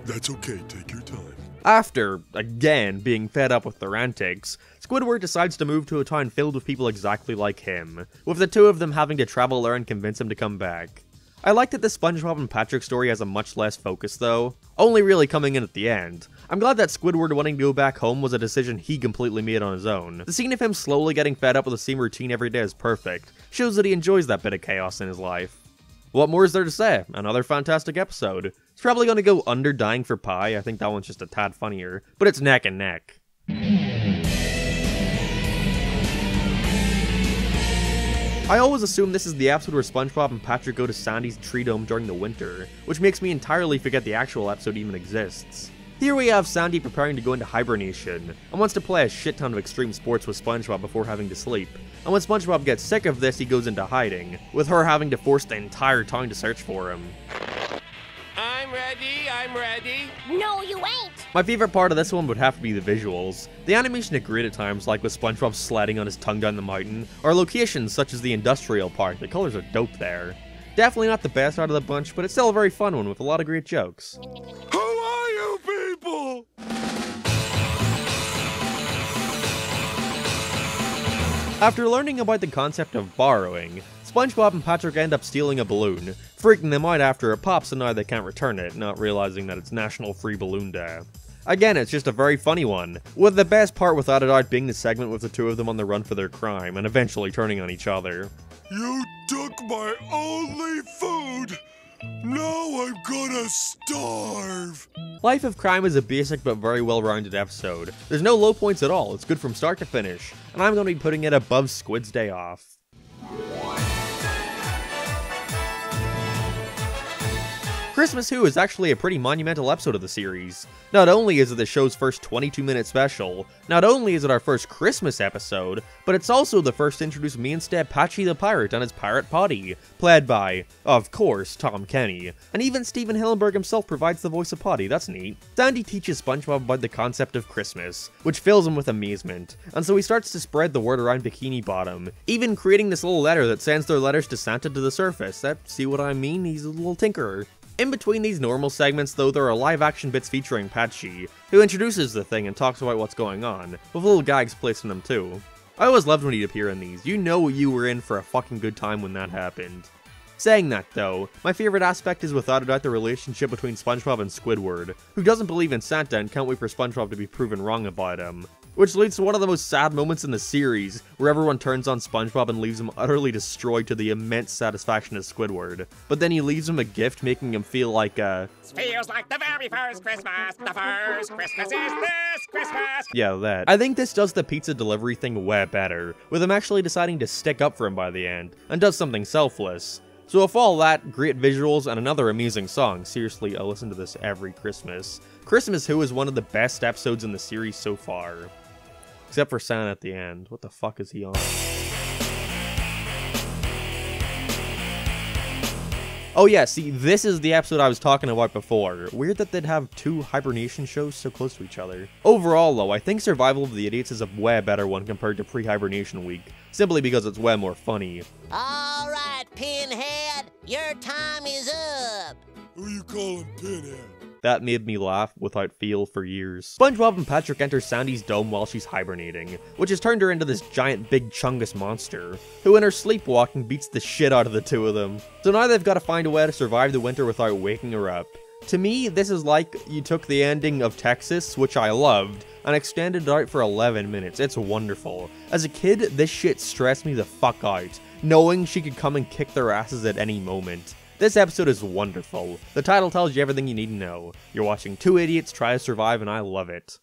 That's okay, take your time. After, again, being fed up with their antics, Squidward decides to move to a town filled with people exactly like him, with the two of them having to travel there and convince him to come back. I like that the Spongebob and Patrick story has a much less focus though, only really coming in at the end. I'm glad that Squidward wanting to go back home was a decision he completely made on his own. The scene of him slowly getting fed up with the same routine every day is perfect, shows that he enjoys that bit of chaos in his life. What more is there to say? Another fantastic episode. It's probably going to go under Dying for Pie, I think that one's just a tad funnier, but it's neck and neck. I always assume this is the episode where SpongeBob and Patrick go to Sandy's tree dome during the winter, which makes me entirely forget the actual episode even exists. Here we have Sandy preparing to go into hibernation, and wants to play a shit ton of extreme sports with SpongeBob before having to sleep. And when SpongeBob gets sick of this, he goes into hiding, with her having to force the entire town to search for him. I'm ready. No, you ain't. My favorite part of this one would have to be the visuals. The animation is great at times, like with SpongeBob sliding on his tongue down the mountain, or locations such as the industrial park. The colors are dope there. Definitely not the best out of the bunch, but it's still a very fun one with a lot of great jokes. Who are you people? After learning about the concept of borrowing, SpongeBob and Patrick end up stealing a balloon, freaking them out after it pops and now they can't return it, not realizing that it's National Free Balloon Day. Again, it's just a very funny one, with the best part without a doubt being the segment with the two of them on the run for their crime, and eventually turning on each other. You took my only food! Now I'm gonna starve! Life of Crime is a basic but very well-rounded episode. There's no low points at all, it's good from start to finish, and I'm going to be putting it above Squid's Day Off. Christmas Who is actually a pretty monumental episode of the series. Not only is it the show's first 22-minute special, not only is it our first Christmas episode, but it's also the first to introduce mainstay Patchy the Pirate and his pirate potty, played by, of course, Tom Kenny. And even Stephen Hillenburg himself provides the voice of Potty, that's neat. Sandy teaches SpongeBob about the concept of Christmas, which fills him with amazement, and so he starts to spread the word around Bikini Bottom, even creating this little letter that sends their letters to Santa to the surface. See what I mean? He's a little tinkerer. In between these normal segments though, there are live action bits featuring Patchy, who introduces the thing and talks about what's going on, with little gags placed in them too. I always loved when he'd appear in these, you know you were in for a fucking good time when that happened. Saying that though, my favorite aspect is without a doubt the relationship between SpongeBob and Squidward, who doesn't believe in Santa and can't wait for SpongeBob to be proven wrong about him. Which leads to one of the most sad moments in the series, where everyone turns on SpongeBob and leaves him utterly destroyed to the immense satisfaction of Squidward. But then he leaves him a gift, making him feel like Feels like the very first Christmas. The first Christmas is this Christmas. Yeah, that. I think this does the pizza delivery thing way better, with him actually deciding to stick up for him by the end, and does something selfless. So with all that, great visuals, and another amazing song, seriously, I listen to this every Christmas. Christmas Who is one of the best episodes in the series so far. Except for Santa at the end. What the fuck is he on? Oh yeah, see, this is the episode I was talking about before. Weird that they'd have two hibernation shows so close to each other. Overall though, I think Survival of the Idiots is a way better one compared to Pre-Hibernation Week, simply because it's way more funny. Alright, Pinhead, your time is up. Who you calling Pinhead? That made me laugh without feel for years. SpongeBob and Patrick enter Sandy's dome while she's hibernating, which has turned her into this giant big chungus monster, who in her sleepwalking beats the shit out of the two of them. So now they've got to find a way to survive the winter without waking her up. To me, this is like you took the ending of Texas, which I loved, and extended it out for 11 minutes. It's wonderful. As a kid, this shit stressed me the fuck out, knowing she could come and kick their asses at any moment. This episode is wonderful. The title tells you everything you need to know. You're watching two idiots try to survive and I love it.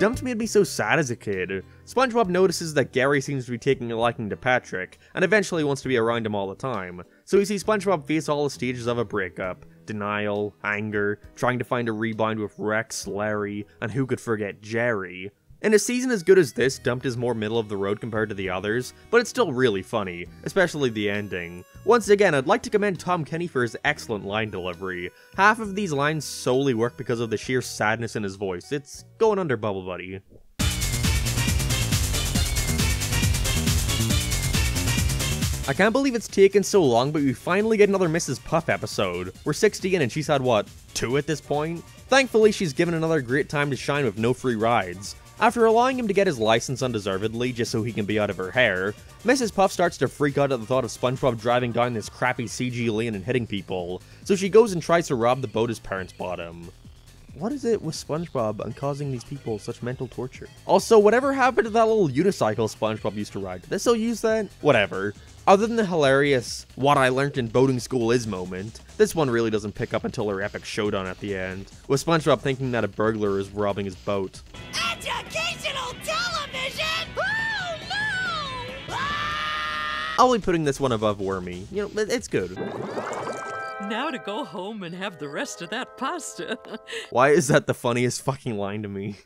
dumped made me so sad as a kid. SpongeBob notices that Gary seems to be taking a liking to Patrick, and eventually wants to be around him all the time. So we see SpongeBob face all the stages of a breakup: denial, anger, trying to find a rebound with Rex, Larry, and who could forget Jerry. In a season as good as this, Dumped is more middle of the road compared to the others, but it's still really funny, especially the ending. Once again, I'd like to commend Tom Kenny for his excellent line delivery. Half of these lines solely work because of the sheer sadness in his voice. It's going under Bubble Buddy. I can't believe it's taken so long, but we finally get another Mrs. Puff episode. We're 60 in and she's had, what, 2 at this point? Thankfully, she's given another great time to shine with no free rides. After allowing him to get his license undeservedly just so he can be out of her hair, Mrs. Puff starts to freak out at the thought of SpongeBob driving down this crappy CG lane and hitting people, so she goes and tries to rob the boat his parents bought him. What is it with SpongeBob and causing these people such mental torture? Also, whatever happened to that little unicycle SpongeBob used to ride? Do they still use that? Whatever. Other than the hilarious "what I learned in boating school is" moment, this one really doesn't pick up until their epic showdown at the end, with SpongeBob thinking that a burglar is robbing his boat. Educational television! Oh no! Ah! I'll be putting this one above Wormy. You know, it's good. Now to go home and have the rest of that pasta. Why is that the funniest fucking line to me?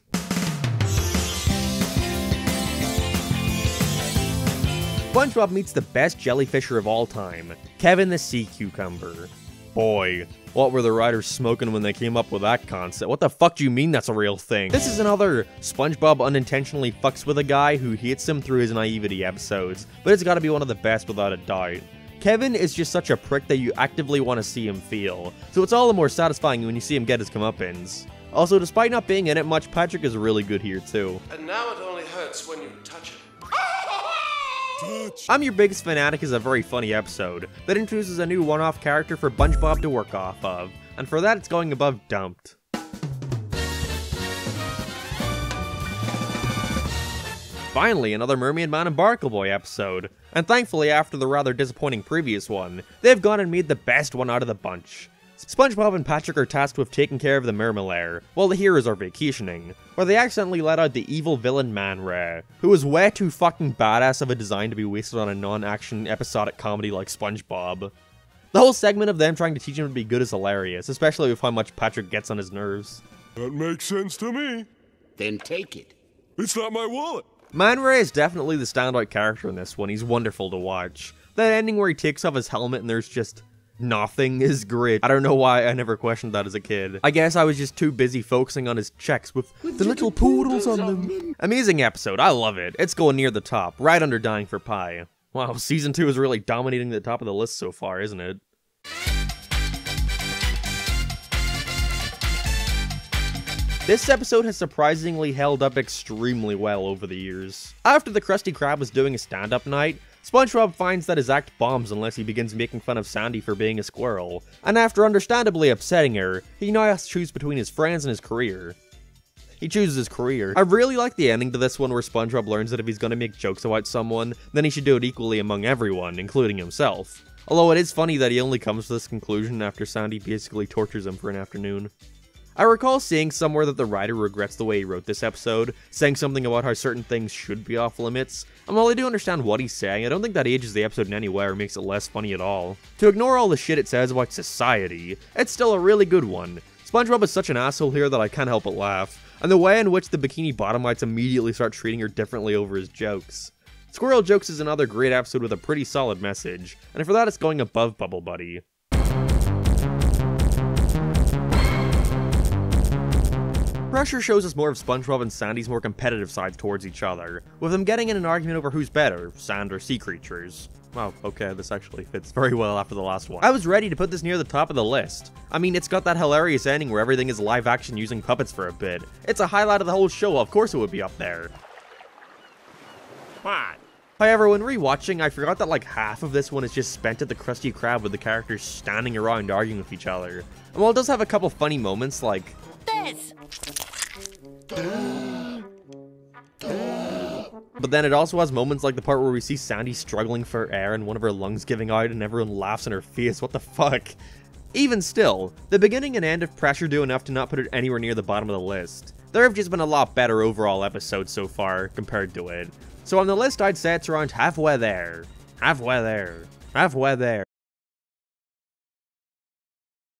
SpongeBob meets the best jellyfisher of all time, Kevin the Sea Cucumber. Boy, what were the writers smoking when they came up with that concept? What the fuck do you mean that's a real thing? This is another SpongeBob unintentionally fucks with a guy who hates him through his naivety episodes, but it's gotta be one of the best without a doubt. Kevin is just such a prick that you actively want to see him feel, so it's all the more satisfying when you see him get his comeuppance. Also, despite not being in it much, Patrick is really good here too. And now it only hurts when you touch it. I'm Your Biggest Fanatic is a very funny episode that introduces a new one-off character for SpongeBob to work off of, and for that it's going above Dumped. Finally, another Mermaid Man and Barnacle Boy episode, and thankfully after the rather disappointing previous one, they've gone and made the best one out of the bunch. SpongeBob and Patrick are tasked with taking care of the Mermalair, while the heroes are vacationing, where they accidentally let out the evil villain Man Ray, who is way too fucking badass of a design to be wasted on a non-action episodic comedy like SpongeBob. The whole segment of them trying to teach him to be good is hilarious, especially with how much Patrick gets on his nerves. That makes sense to me. Then take it. It's not my wallet. Man Ray is definitely the standout character in this one. He's wonderful to watch. That ending where he takes off his helmet and there's just nothing is great. I don't know why I never questioned that as a kid. I guess I was just too busy focusing on his checks with the little poodles on them. Amazing episode, I love it. It's going near the top, right under Dying for Pie. Wow, season 2 is really dominating the top of the list so far, isn't it? This episode has surprisingly held up extremely well over the years. After the Krusty Krab was doing a stand-up night, SpongeBob finds that his act bombs unless he begins making fun of Sandy for being a squirrel, and after understandably upsetting her, he now has to choose between his friends and his career. He chooses his career. I really like the ending to this one where SpongeBob learns that if he's gonna make jokes about someone, then he should do it equally among everyone, including himself. Although it is funny that he only comes to this conclusion after Sandy basically tortures him for an afternoon. I recall seeing somewhere that the writer regrets the way he wrote this episode, saying something about how certain things should be off limits, and while I do understand what he's saying, I don't think that ages the episode in any way or makes it less funny at all. To ignore all the shit it says about society, it's still a really good one. SpongeBob is such an asshole here that I can't help but laugh, and the way in which the Bikini Bottomites immediately start treating her differently over his jokes. Squirrel Jokes is another great episode with a pretty solid message, and for that it's going above Bubble Buddy. Pressure shows us more of SpongeBob and Sandy's more competitive sides towards each other, with them getting in an argument over who's better, sand or sea creatures. Wow, okay, this actually fits very well after the last one. I was ready to put this near the top of the list. I mean, it's got that hilarious ending where everything is live action using puppets for a bit. It's a highlight of the whole show, of course it would be up there. What? However, when rewatching, I forgot that like half of this one is just spent at the Krusty Krab with the characters standing around arguing with each other. And while it does have a couple funny moments like this, but then it also has moments like the part where we see Sandy struggling for air and one of her lungs giving out and everyone laughs in her face. What the fuck? Even still, the beginning and end of Pressure do enough to not put it anywhere near the bottom of the list. There have just been a lot better overall episodes so far compared to it. So on the list, I'd say it's around halfway there. Halfway there. Halfway there.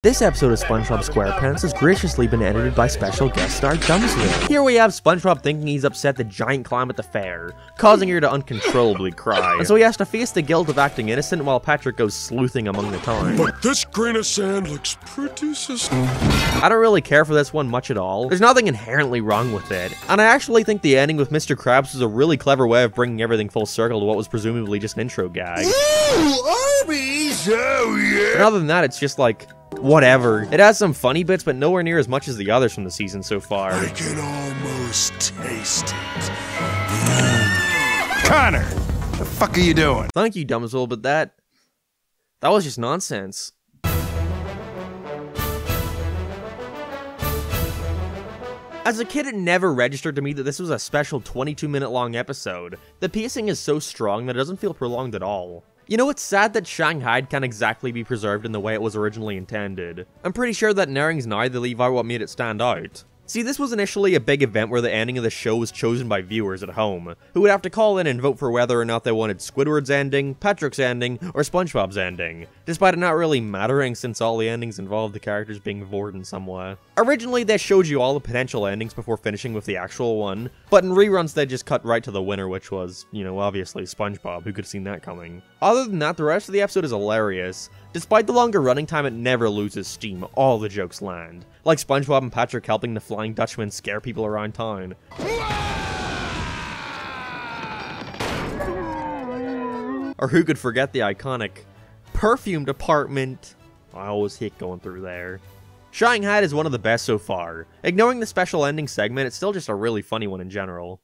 This episode of Spongebob Squarepants has graciously been edited by special guest star Dumsville. Here we have SpongeBob thinking he's upset the giant clown at the fair, causing her to uncontrollably cry, and so he has to face the guilt of acting innocent while Patrick goes sleuthing among the thyme. But this grain of sand looks pretty suspicious. I don't really care for this one much at all. There's nothing inherently wrong with it, and I actually think the ending with Mr. Krabs was a really clever way of bringing everything full circle to what was presumably just an intro gag. Ooh, Arby's! Oh, yeah! And other than that, it's just like, whatever. It has some funny bits, but nowhere near as much as the others from the season so far. I can almost taste it. Connor, the fuck are you doing? Thank you, Dumsville, but that was just nonsense. As a kid, it never registered to me that this was a special 22-minute long episode. The pacing is so strong that it doesn't feel prolonged at all. You know, it's sad that Shanghai can't exactly be preserved in the way it was originally intended. I'm pretty sure that narrowings now they leave out what made it stand out. See, this was initially a big event where the ending of the show was chosen by viewers at home, who would have to call in and vote for whether or not they wanted Squidward's ending, Patrick's ending, or SpongeBob's ending, despite it not really mattering since all the endings involved the characters being vored in some way. Originally, they showed you all the potential endings before finishing with the actual one, but in reruns they just cut right to the winner, which was, you know, obviously SpongeBob. Who could have seen that coming? Other than that, the rest of the episode is hilarious. Despite the longer running time, it never loses steam. All the jokes land. Like SpongeBob and Patrick helping the Flying Dutchman scare people around town. Or who could forget the iconic perfume department? I always hate going through there. Shanghai is one of the best so far. Ignoring the special ending segment, it's still just a really funny one in general.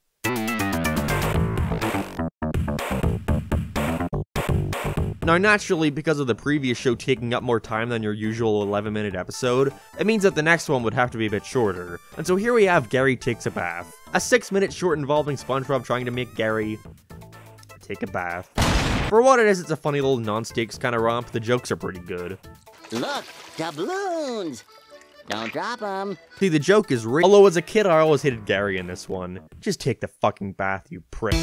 Now naturally, because of the previous show taking up more time than your usual 11-minute episode, it means that the next one would have to be a bit shorter. And so here we have Gary Takes a Bath. A 6-minute short involving SpongeBob trying to make Gary take a bath. For what it is, it's a funny little non-stakes kind of romp. The jokes are pretty good. Look, doubloons! Don't drop them. See, the joke is real. Although as a kid, I always hated Gary in this one. Just take the fucking bath, you prick.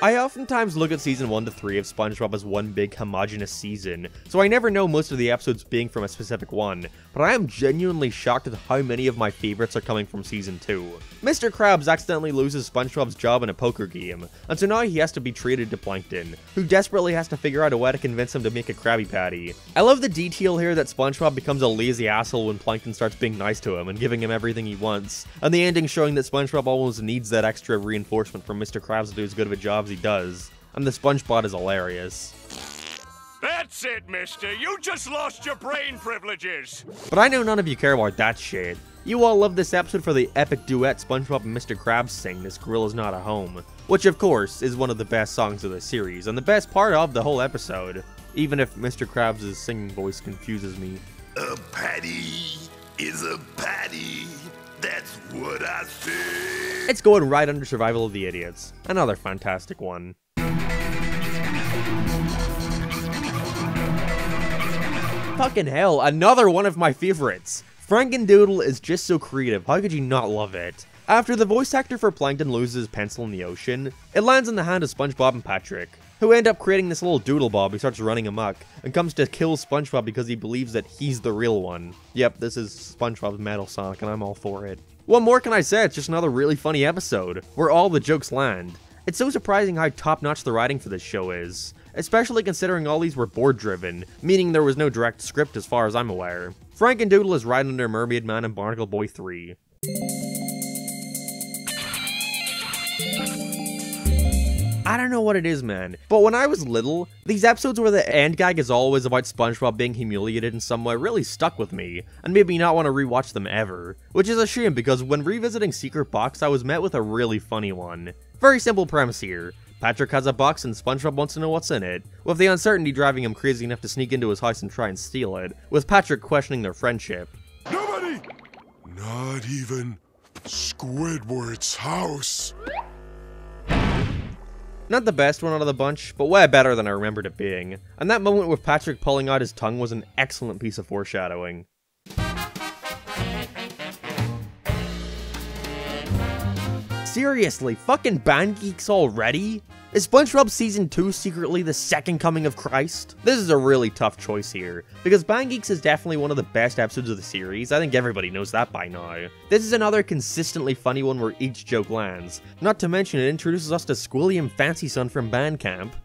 I oftentimes look at season 1 to 3 of SpongeBob as one big homogenous season, so I never know most of the episodes being from a specific one, but I am genuinely shocked at how many of my favorites are coming from season 2. Mr. Krabs accidentally loses SpongeBob's job in a poker game, and so now he has to be traded to Plankton, who desperately has to figure out a way to convince him to make a Krabby Patty. I love the detail here that SpongeBob becomes a lazy asshole when Plankton starts being nice to him and giving him everything he wants, and the ending showing that SpongeBob almost needs that extra reinforcement from Mr. Krabs to do as good of a job as he does, and the SpongeBot is hilarious. That's it, mister. You just lost your brain privileges. But I know none of you care about that shit. You all love this episode for the epic duet SpongeBob and Mr. Krabs sing, This Gorilla's Not a Home, which of course is one of the best songs of the series, and the best part of the whole episode, even if Mr. Krabs' singing voice confuses me. A patty is a patty. That's what I said. It's going right under Survival of the Idiots. Another fantastic one. Fucking hell, another one of my favorites. Frankendoodle is just so creative, how could you not love it? After the voice actor for Plankton loses his pencil in the ocean, it lands in the hand of SpongeBob and Patrick, who end up creating this little doodle bob who starts running amok, and comes to kill SpongeBob because he believes that he's the real one. Yep, this is SpongeBob's Metal Sonic, and I'm all for it. What more can I say? It's just another really funny episode, where all the jokes land. It's so surprising how top-notch the writing for this show is, especially considering all these were board-driven, meaning there was no direct script as far as I'm aware. Frankendoodle is right under Mermaid Man and Barnacle Boy 3. I don't know what it is, man, but when I was little, these episodes where the end gag is always about SpongeBob being humiliated in some way really stuck with me, and made me not want to rewatch them ever. Which is a shame, because when revisiting Secret Box, I was met with a really funny one. Very simple premise here. Patrick has a box and SpongeBob wants to know what's in it, with the uncertainty driving him crazy enough to sneak into his house and try and steal it, with Patrick questioning their friendship. Nobody! Not even Squidward's house. Not the best one out of the bunch, but way better than I remembered it being. And that moment with Patrick pulling out his tongue was an excellent piece of foreshadowing. Seriously, fucking Band Geeks already? Is SpongeBob Season 2 secretly the second coming of Christ? This is a really tough choice here, because Band Geeks is definitely one of the best episodes of the series. I think everybody knows that by now. This is another consistently funny one where each joke lands. Not to mention it introduces us to Squilliam Fancy Son from Band Camp.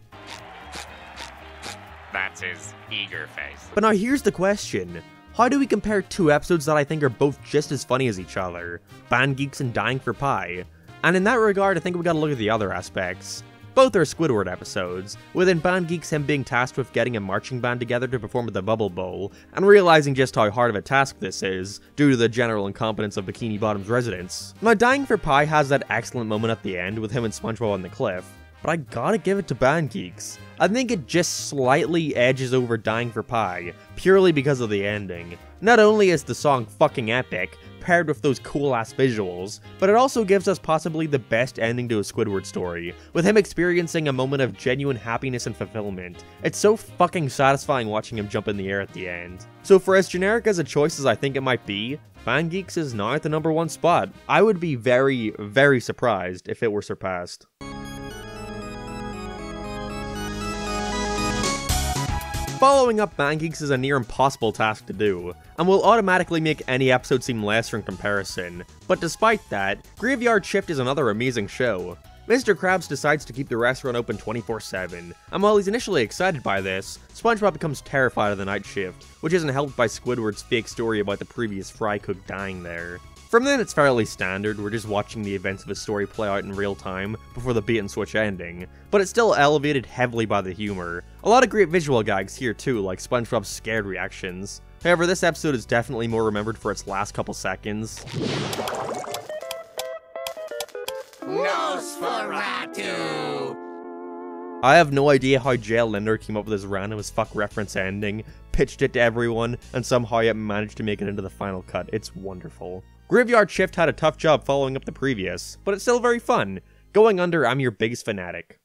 That's his eager face. But now here's the question. How do we compare two episodes that I think are both just as funny as each other? Band Geeks and Dying for Pie. And in that regard, I think we gotta look at the other aspects. Both are Squidward episodes, within Band Geeks him being tasked with getting a marching band together to perform at the Bubble Bowl, and realizing just how hard of a task this is, due to the general incompetence of Bikini Bottom's residents. Now Dying for Pie has that excellent moment at the end with him and SpongeBob on the cliff, but I gotta give it to Band Geeks. I think it just slightly edges over Dying for Pie, purely because of the ending. Not only is the song fucking epic, paired with those cool ass visuals, but it also gives us possibly the best ending to a Squidward story, with him experiencing a moment of genuine happiness and fulfillment. It's so fucking satisfying watching him jump in the air at the end. So for as generic as a choice as I think it might be, Band Geeks is now at the #1 spot. I would be very, very surprised if it were surpassed. Following up Band Geeks is a near impossible task to do, and will automatically make any episode seem lesser in comparison, but despite that, Graveyard Shift is another amazing show. Mr. Krabs decides to keep the restaurant open 24/7, and while he's initially excited by this, SpongeBob becomes terrified of the night shift, which isn't helped by Squidward's fake story about the previous fry cook dying there. From then it's fairly standard, we're just watching the events of a story play out in real time before the bait and switch ending, but it's still elevated heavily by the humor. A lot of great visual gags here too, like SpongeBob's scared reactions. However, this episode is definitely more remembered for its last couple seconds. Nosferatu! I have no idea how Jail Linder came up with this random as fuck reference ending, pitched it to everyone, and somehow it managed to make it into the final cut. It's wonderful. Graveyard Shift had a tough job following up the previous, but it's still very fun. Going under, I'm your biggest fanatic.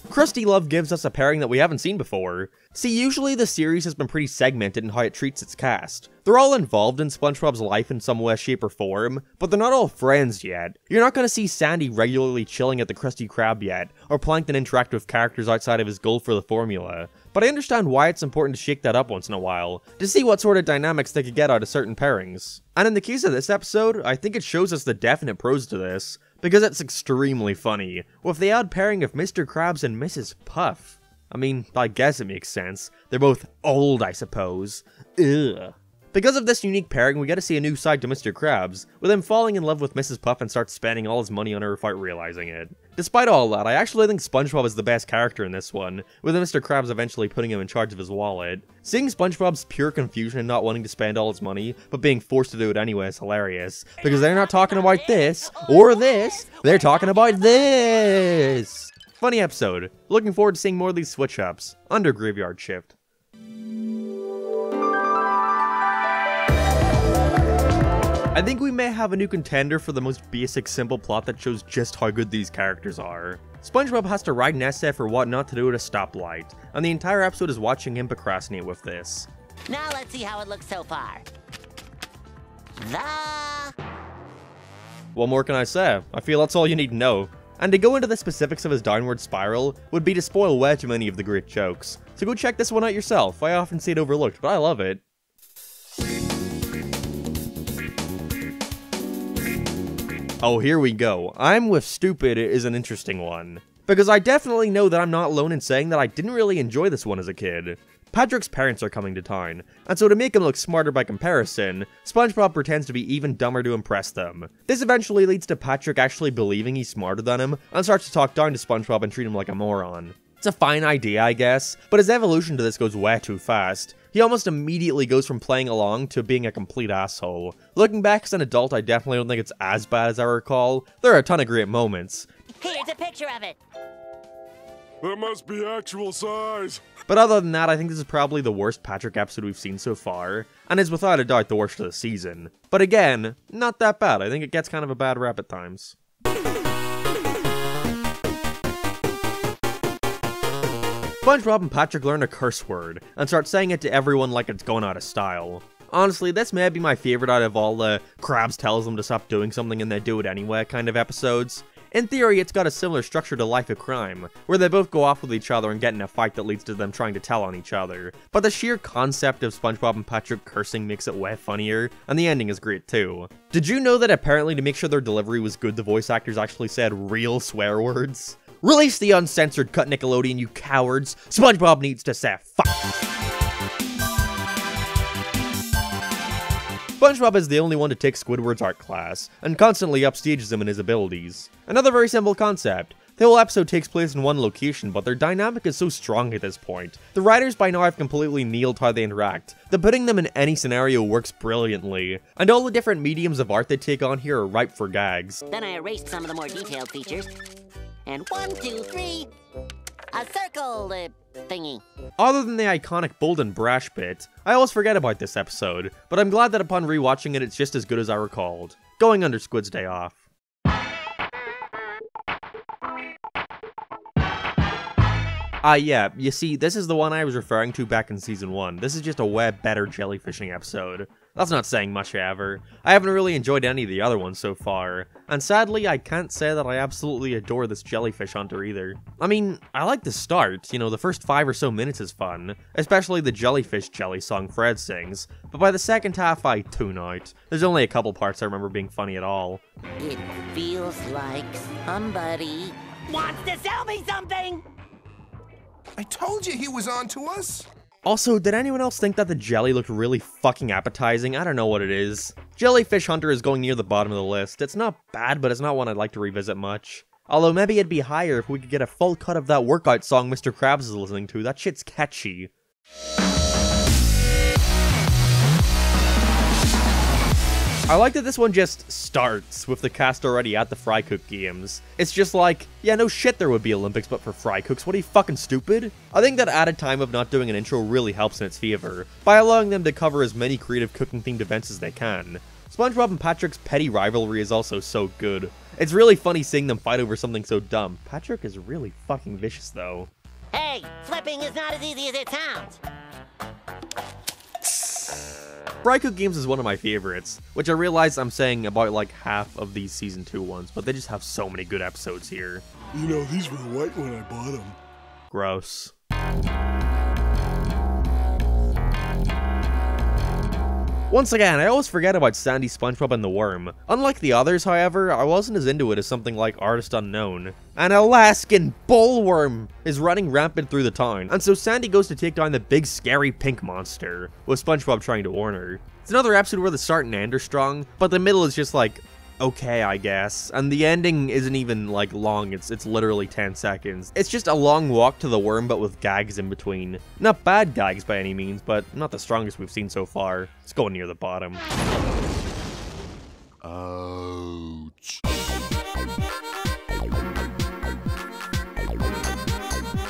Krusty Love gives us a pairing that we haven't seen before. See, usually the series has been pretty segmented in how it treats its cast. They're all involved in SpongeBob's life in some way, shape, or form, but they're not all friends yet. You're not gonna see Sandy regularly chilling at the Krusty Krab yet, or Plankton interact with characters outside of his goal for the formula. But I understand why it's important to shake that up once in a while, to see what sort of dynamics they could get out of certain pairings. And in the case of this episode, I think it shows us the definite pros to this, because it's extremely funny, with the odd pairing of Mr. Krabs and Mrs. Puff. I mean, I guess it makes sense. They're both old, I suppose. Ugh. Because of this unique pairing, we get to see a new side to Mr. Krabs, with him falling in love with Mrs. Puff and starts spending all his money on her without realizing it. Despite all that, I actually think SpongeBob is the best character in this one, with Mr. Krabs eventually putting him in charge of his wallet. Seeing SpongeBob's pure confusion and not wanting to spend all his money, but being forced to do it anyway is hilarious, because they're not talking about this, or this, they're talking about this! Funny episode. Looking forward to seeing more of these switch-ups, under Graveyard Shift. I think we may have a new contender for the most basic, simple plot that shows just how good these characters are. SpongeBob has to ride an essay for what not to do at a stoplight, and the entire episode is watching him procrastinate with this. Now let's see how it looks so far. What more can I say? I feel that's all you need to know. And to go into the specifics of his downward spiral would be to spoil way too many of the great jokes. So go check this one out yourself. I often see it overlooked, but I love it. Oh, here we go. I'm with stupid is an interesting one. Because I definitely know that I'm not alone in saying that I didn't really enjoy this one as a kid. Patrick's parents are coming to town, and so to make him look smarter by comparison, SpongeBob pretends to be even dumber to impress them. This eventually leads to Patrick actually believing he's smarter than him, and starts to talk down to SpongeBob and treat him like a moron. It's a fine idea, I guess, but his evolution to this goes way too fast. He almost immediately goes from playing along to being a complete asshole. Looking back as an adult, I definitely don't think it's as bad as I recall. There are a ton of great moments. Here's a picture of it. That must be actual size. But other than that, I think this is probably the worst Patrick episode we've seen so far, and is without a doubt the worst of the season. But again, not that bad. I think it gets kind of a bad rap at times. SpongeBob and Patrick learn a curse word, and start saying it to everyone like it's going out of style. Honestly, this may be my favorite out of all the Krabs tells them to stop doing something and they do it anyway kind of episodes. In theory, it's got a similar structure to Life of Crime, where they both go off with each other and get in a fight that leads to them trying to tell on each other. But the sheer concept of SpongeBob and Patrick cursing makes it way funnier, and the ending is great too. Did you know that apparently to make sure their delivery was good, the voice actors actually said real swear words? Release the uncensored cut, Nickelodeon, you cowards! SpongeBob needs to say fuck! SpongeBob is the only one to take Squidward's art class, and constantly upstages him in his abilities. Another very simple concept. The whole episode takes place in one location, but their dynamic is so strong at this point. The writers by now have completely nailed how they interact, that putting them in any scenario works brilliantly, and all the different mediums of art they take on here are ripe for gags. Then I erased some of the more detailed features. And 1, 2, 3, a circle thingy. Other than the iconic bold and brash bit, I always forget about this episode, but I'm glad that upon rewatching it, it's just as good as I recalled. Going under Squid's day off. Yeah, you see, this is the one I was referring to back in Season 1. This is just a way better jellyfishing episode. That's not saying much, however. I haven't really enjoyed any of the other ones so far, and sadly, I can't say that I absolutely adore this jellyfish hunter either. I mean, I like the start, you know, the first 5 or so minutes is fun, especially the jellyfish jelly song Fred sings, but by the second half I tune out. There's only a couple parts I remember being funny at all. It feels like somebody wants to sell me something! I told you he was on to us! Also, did anyone else think that the jelly looked really fucking appetizing? I don't know what it is. Jellyfish Hunter is going near the bottom of the list. It's not bad, but it's not one I'd like to revisit much. Although maybe it'd be higher if we could get a full cut of that workout song Mr. Krabs is listening to. That shit's catchy. I like that this one just starts with the cast already at the Fry Cook Games. It's just like, yeah, no shit there would be Olympics but for fry cooks, what are you fucking stupid? I think that added time of not doing an intro really helps in its favor, by allowing them to cover as many creative cooking themed events as they can. SpongeBob and Patrick's petty rivalry is also so good. It's really funny seeing them fight over something so dumb. Patrick is really fucking vicious though. Hey, flipping is not as easy as it sounds! Fry Cook Games is one of my favorites, which I realize I'm saying about like half of these Season 2 ones, but they just have so many good episodes here. You know, these were white when I bought them. Gross. Once again, I always forget about Sandy, SpongeBob, and the Worm. Unlike the others, however, I wasn't as into it as something like Artist Unknown. An Alaskan bullworm is running rampant through the town, and so Sandy goes to take down the big scary pink monster, with SpongeBob trying to warn her. It's another episode where the start and end are strong, but the middle is just like, okay, I guess. And the ending isn't even like long, it's literally 10 seconds. It's just a long walk to the worm but with gags in between. Not bad gags by any means, but not the strongest we've seen so far. It's going near the bottom. Ouch.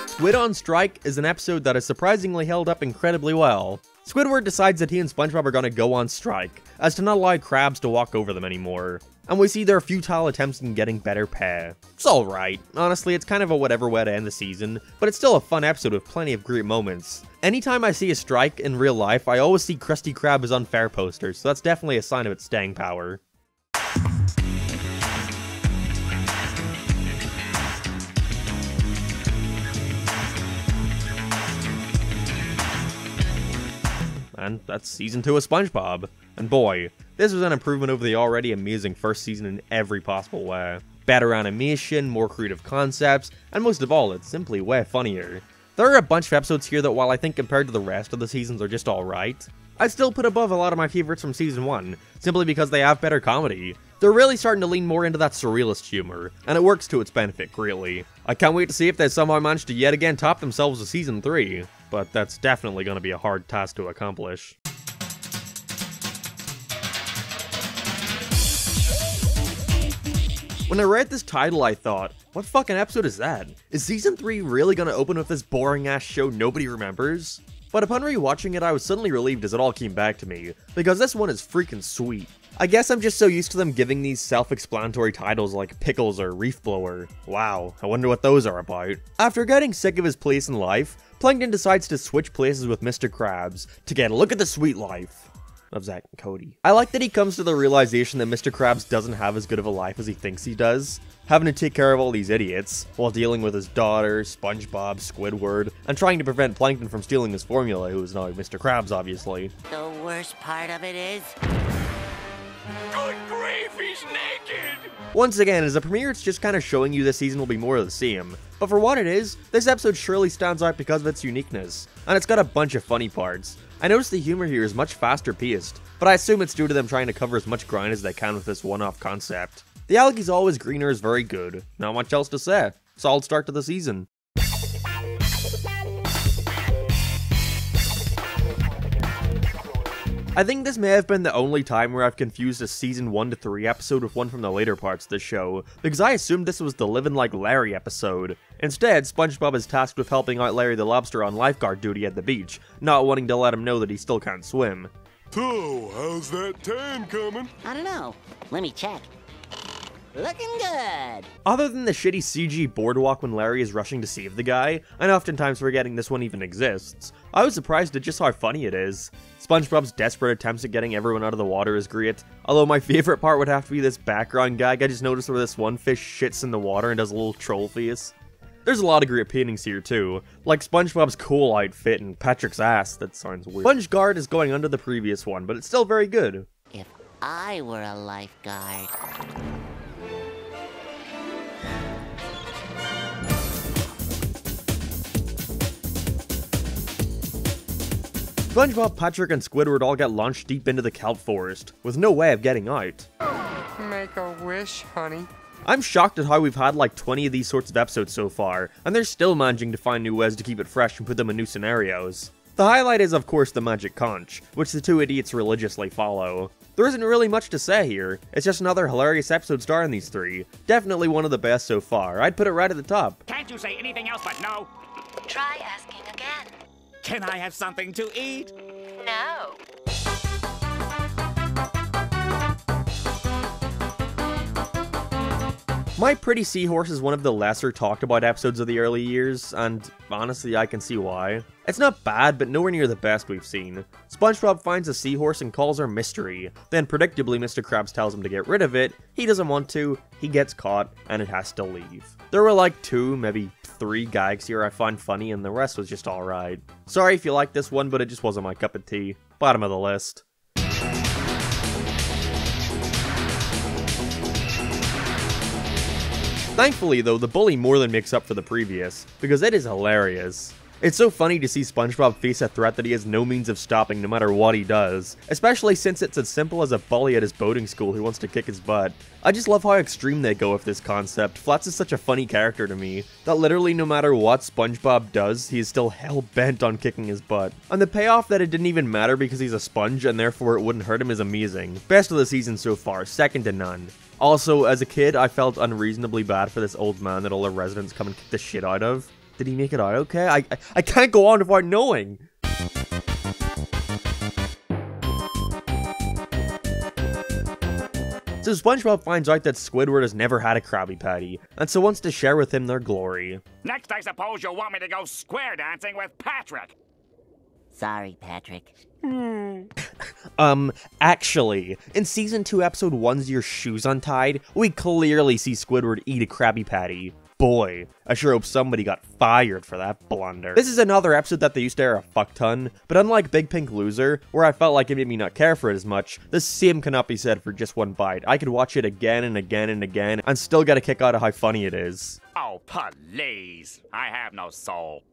Squid on Strike is an episode that has surprisingly held up incredibly well. Squidward decides that he and SpongeBob are gonna go on strike, as to not allow Krabs to walk over them anymore. And we see their futile attempts in getting better pay. It's alright. Honestly, it's kind of a whatever way to end the season, but it's still a fun episode with plenty of great moments. Anytime I see a strike in real life, I always see Krusty Krab as unfair posters, so that's definitely a sign of its staying power. And that's Season 2 of SpongeBob. And boy, this was an improvement over the already amazing first season in every possible way. Better animation, more creative concepts, and most of all, it's simply way funnier. There are a bunch of episodes here that while I think compared to the rest of the seasons are just alright, I'd still put above a lot of my favorites from Season 1, simply because they have better comedy. They're really starting to lean more into that surrealist humor, and it works to its benefit greatly. I can't wait to see if they somehow manage to yet again top themselves with Season 3, but that's definitely going to be a hard task to accomplish. When I read this title, I thought, What fucking episode is that? Is season 3 really gonna open with this boring ass show nobody remembers? But upon rewatching it, I was suddenly relieved as it all came back to me, because this one is freaking sweet. I guess I'm just so used to them giving these self-explanatory titles like Pickles or Reef Blower. Wow, I wonder what those are about. After getting sick of his place in life, Plankton decides to switch places with Mr. Krabs to get a look at the sweet life of Zach and Cody. I like that he comes to the realization that Mr. Krabs doesn't have as good of a life as he thinks he does, having to take care of all these idiots, while dealing with his daughter, SpongeBob, Squidward, and trying to prevent Plankton from stealing his formula, who is now Mr. Krabs, obviously. The worst part of it is... Good grief, he's naked! Once again, as a premiere, it's just kind of showing you this season will be more of the same. But for what it is, this episode surely stands out because of its uniqueness, and it's got a bunch of funny parts. I noticed the humor here is much faster paced, but I assume it's due to them trying to cover as much ground as they can with this one-off concept. The Algae's Always Greener is very good, not much else to say. Solid start to the season. I think this may have been the only time where I've confused a season 1 to 3 episode with one from the later parts of the show, because I assumed this was the Livin' Like Larry episode. Instead, SpongeBob is tasked with helping out Larry the Lobster on lifeguard duty at the beach, not wanting to let him know that he still can't swim. So, how's that tan coming? I don't know. Let me check. Looking good. Other than the shitty CG boardwalk when Larry is rushing to save the guy, and oftentimes forgetting this one even exists, I was surprised at just how funny it is. SpongeBob's desperate attempts at getting everyone out of the water is great, although my favorite part would have to be this background gag I just noticed where this one fish shits in the water and does a little troll face. There's a lot of great paintings here too, like SpongeBob's cool outfit and Patrick's ass. That sounds weird. SpongeGuard is going under the previous one, but it's still very good. If I were a lifeguard... SpongeBob, Patrick, and Squidward all get launched deep into the kelp forest, with no way of getting out. Make a wish, honey. I'm shocked at how we've had like 20 of these sorts of episodes so far, and they're still managing to find new ways to keep it fresh and put them in new scenarios. The highlight is of course the magic conch, which the two idiots religiously follow. There isn't really much to say here, it's just another hilarious episode starring these three. Definitely one of the best so far, I'd put it right at the top. Can't you say anything else but no? Try asking again. Can I have something to eat? No. My Pretty Seahorse is one of the lesser talked about episodes of the early years, and honestly I can see why. It's not bad, but nowhere near the best we've seen. SpongeBob finds a seahorse and calls her Mystery. Then predictably Mr. Krabs tells him to get rid of it, he doesn't want to, he gets caught, and it has to leave. There were like 2, maybe 3 gags here I find funny, and the rest was just alright. Sorry if you like this one, but it just wasn't my cup of tea. Bottom of the list. Thankfully though, the bully more than makes up for the previous, because it is hilarious. It's so funny to see SpongeBob face a threat that he has no means of stopping no matter what he does, especially since it's as simple as a bully at his boating school who wants to kick his butt. I just love how extreme they go with this concept. Flats is such a funny character to me, that literally no matter what SpongeBob does, he is still hell-bent on kicking his butt. And the payoff that it didn't even matter because he's a sponge and therefore it wouldn't hurt him is amazing. Best of the season so far, second to none. Also, as a kid, I felt unreasonably bad for this old man that all the residents come and kick the shit out of. Did he make it out okay? I can't go on without knowing! So SpongeBob finds out that Squidward has never had a Krabby Patty, and so wants to share with him their glory. Next, I suppose you'll want me to go square dancing with Patrick. Sorry, Patrick. Actually, in Season 2, Episode 1's Your Shoes Untied, we clearly see Squidward eat a Krabby Patty. Boy, I sure hope somebody got fired for that blunder. This is another episode that they used to air a fuck ton, but unlike Big Pink Loser, where I felt like it made me not care for it as much, the same cannot be said for just one bite. I could watch it again and again and again, and still get a kick out of how funny it is. Oh, please. I have no soul.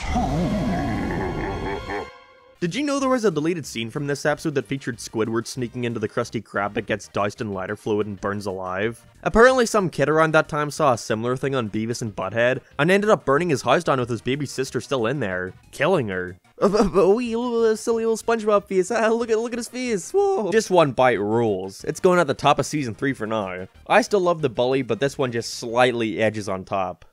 Did you know there was a deleted scene from this episode that featured Squidward sneaking into the Krusty Krab that gets doused in lighter fluid and burns alive? Apparently some kid around that time saw a similar thing on Beavis and Butthead, and ended up burning his house down with his baby sister still in there, killing her. Wee little silly little SpongeBob face, look at his face, whoa. Just one bite rules. It's going at the top of Season 3 for now. I still love the bully, but this one just slightly edges on top.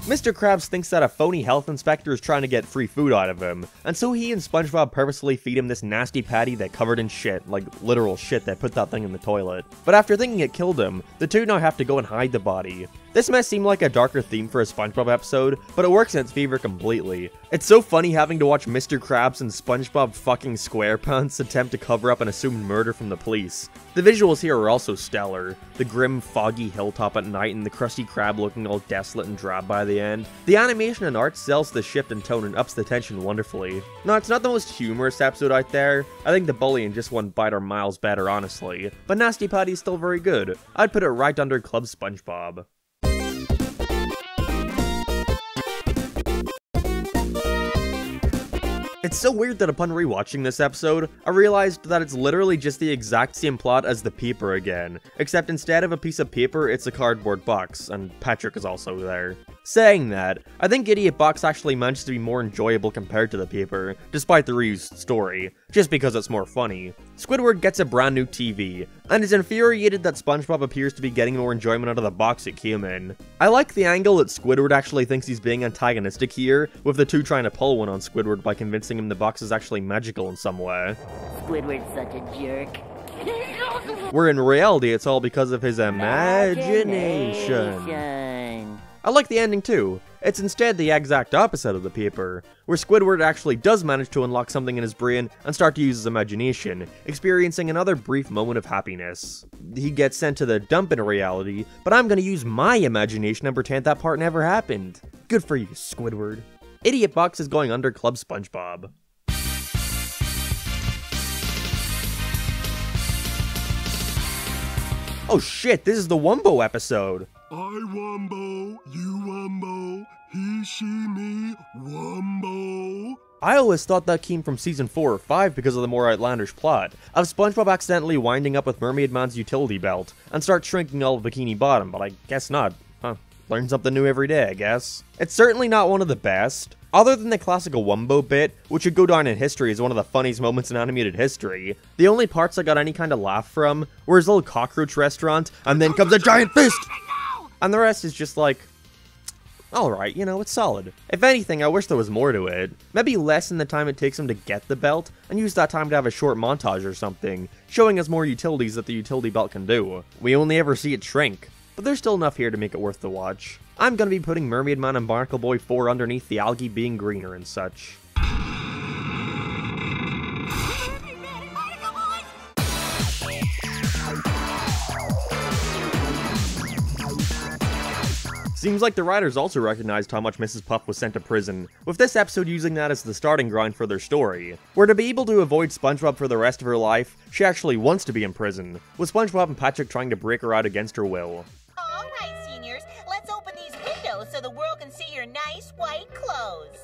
Mr. Krabs thinks that a phony health inspector is trying to get free food out of him, and so he and SpongeBob purposely feed him this nasty patty that covered in shit, like literal shit that put that thing in the toilet. But after thinking it killed him, the two now have to go and hide the body. This mess seemed like a darker theme for a SpongeBob episode, but it works in its favor completely. It's so funny having to watch Mr. Krabs and SpongeBob fucking Squarepants attempt to cover up an assumed murder from the police. The visuals here are also stellar. The grim, foggy hilltop at night and the Krusty Krab looking all desolate and drab by the end. The animation and art sells the shift in tone and ups the tension wonderfully. No, it's not the most humorous episode out there. I think the bully and Just One Bite are miles better, honestly. But Nasty Patty is still very good. I'd put it right under Club SpongeBob. It's so weird that upon rewatching this episode, I realized that it's literally just the exact same plot as the Peeper again, except instead of a piece of paper, it's a cardboard box, and Patrick is also there. Saying that, I think Idiot Box actually manages to be more enjoyable compared to the Peeper, despite the reused story, just because it's more funny. Squidward gets a brand new TV, and is infuriated that SpongeBob appears to be getting more enjoyment out of the box it came in. I like the angle that Squidward actually thinks he's being antagonistic here, with the two trying to pull one on Squidward by convincing him the box is actually magical in some way. Squidward's such a jerk. Where in reality it's all because of his imagination. I like the ending too. It's instead the exact opposite of the Peeper, where Squidward actually does manage to unlock something in his brain and start to use his imagination, experiencing another brief moment of happiness. He gets sent to the dump in reality, but I'm gonna use my imagination and pretend that part never happened. Good for you, Squidward. Idiot Box is going under Club SpongeBob. Oh shit, this is the Wumbo episode! I Wumbo, you Wumbo, he, she, me, Wumbo. I always thought that came from season 4 or 5 because of the more outlandish plot of SpongeBob accidentally winding up with Mermaid Man's utility belt and start shrinking all of Bikini Bottom, but I guess not. Huh. Learn something new every day, I guess. It's certainly not one of the best. Other than the classical Wumbo bit, which would go down in history as one of the funniest moments in animated history, the only parts I got any kind of laugh from were his little cockroach restaurant, and then comes a giant fist! And the rest is just like, alright, you know, it's solid. If anything, I wish there was more to it. Maybe less in the time it takes him to get the belt, and use that time to have a short montage or something, showing us more utilities that the utility belt can do. We only ever see it shrink, but there's still enough here to make it worth the watch. I'm gonna be putting Mermaid Man and Barnacle Boy 4 underneath the algae being greener and such. Seems like the writers also recognized how much Mrs. Puff was sent to prison, with this episode using that as the starting ground for their story. Where to be able to avoid SpongeBob for the rest of her life, she actually wants to be in prison, with SpongeBob and Patrick trying to break her out against her will. Alright, seniors, let's open these windows so the world can see your nice white clothes.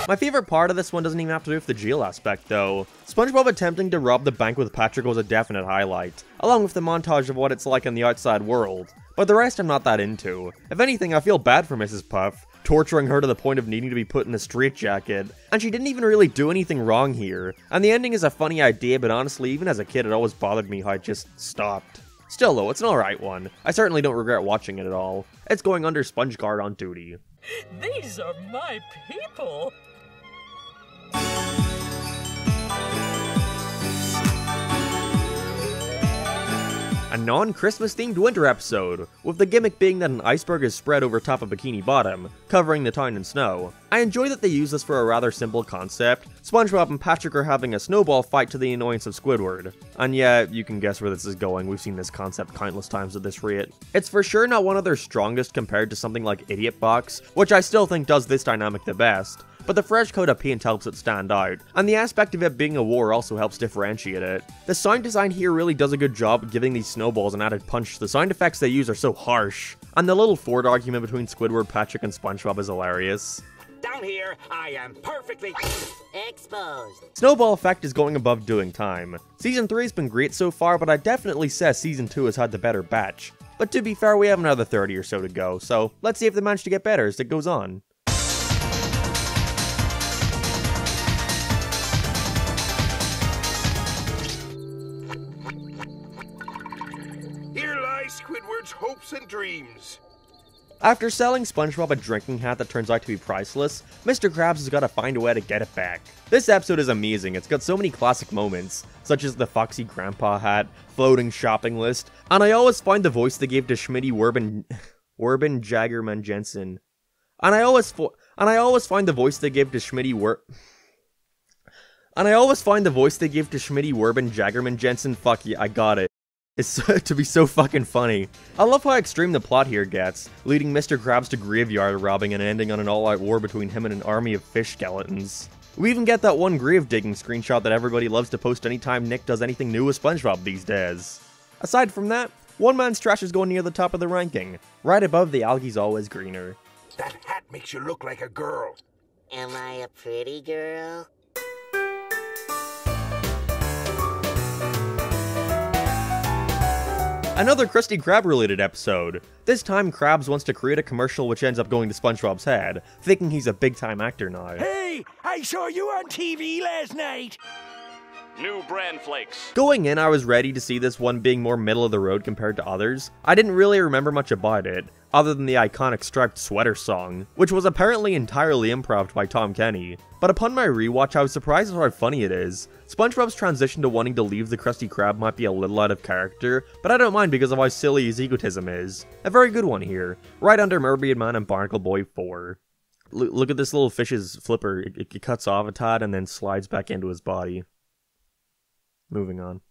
My favorite part of this one doesn't even have to do with the jail aspect though. SpongeBob attempting to rob the bank with Patrick was a definite highlight, along with the montage of what it's like in the outside world. But the rest I'm not that into. If anything, I feel bad for Mrs. Puff, torturing her to the point of needing to be put in a straitjacket. And she didn't even really do anything wrong here. And the ending is a funny idea, but honestly, even as a kid, it always bothered me how it just stopped. Still though, it's an alright one. I certainly don't regret watching it at all. It's going under SpongeGuard on duty. These are my people. A non-Christmas themed winter episode, with the gimmick being that an iceberg is spread over top of Bikini Bottom, covering the town in snow. I enjoy that they use this for a rather simple concept. SpongeBob and Patrick are having a snowball fight to the annoyance of Squidward. And yeah, you can guess where this is going, we've seen this concept countless times at this rate. It's for sure not one of their strongest compared to something like Idiot Box, which I still think does this dynamic the best. But the fresh coat of paint helps it stand out, and the aspect of it being a war also helps differentiate it. The sound design here really does a good job of giving these snowballs an added punch. The sound effects they use are so harsh, and the little Ford argument between Squidward, Patrick, and SpongeBob is hilarious. Down here, I am perfectly exposed. Snowball effect is going above doing time. Season 3 has been great so far, but I definitely say Season 2 has had the better batch. But to be fair, we have another 30 or so to go, so let's see if they manage to get better as it goes on. Here lie Squidward's hopes and dreams. After selling SpongeBob a drinking hat that turns out to be priceless, Mr. Krabs has got to find a way to get it back. This episode is amazing. It's got so many classic moments, such as the Foxy Grandpa hat, floating shopping list, and I always find the voice they gave to Schmitty Werben Jaggerman Jensen. And I always find the voice they gave to Schmitty Werben Jaggerman Jensen. Fuck yeah, I got it. It's to be so fucking funny. I love how extreme the plot here gets, leading Mr. Krabs to graveyard robbing and ending on an all-out war between him and an army of fish skeletons. We even get that one grave digging screenshot that everybody loves to post anytime Nick does anything new with SpongeBob these days. Aside from that, one man's trash is going near the top of the ranking, right above the algae's always greener. That hat makes you look like a girl. Am I a pretty girl? Another Krusty Krab related episode. This time Krabs wants to create a commercial which ends up going to SpongeBob's head, thinking he's a big time actor now. Hey, I saw you on TV last night. New brand flakes. Going in, I was ready to see this one being more middle of the road compared to others. I didn't really remember much about it, other than the iconic striped sweater song, which was apparently entirely improv by Tom Kenny. But upon my rewatch, I was surprised at how funny it is. SpongeBob's transition to wanting to leave the Krusty Krab might be a little out of character, but I don't mind because of how silly his egotism is. A very good one here, right under Mermaid Man and Barnacle Boy 4. Look at this little fish's flipper. It cuts off a tad and then slides back into his body. Moving on.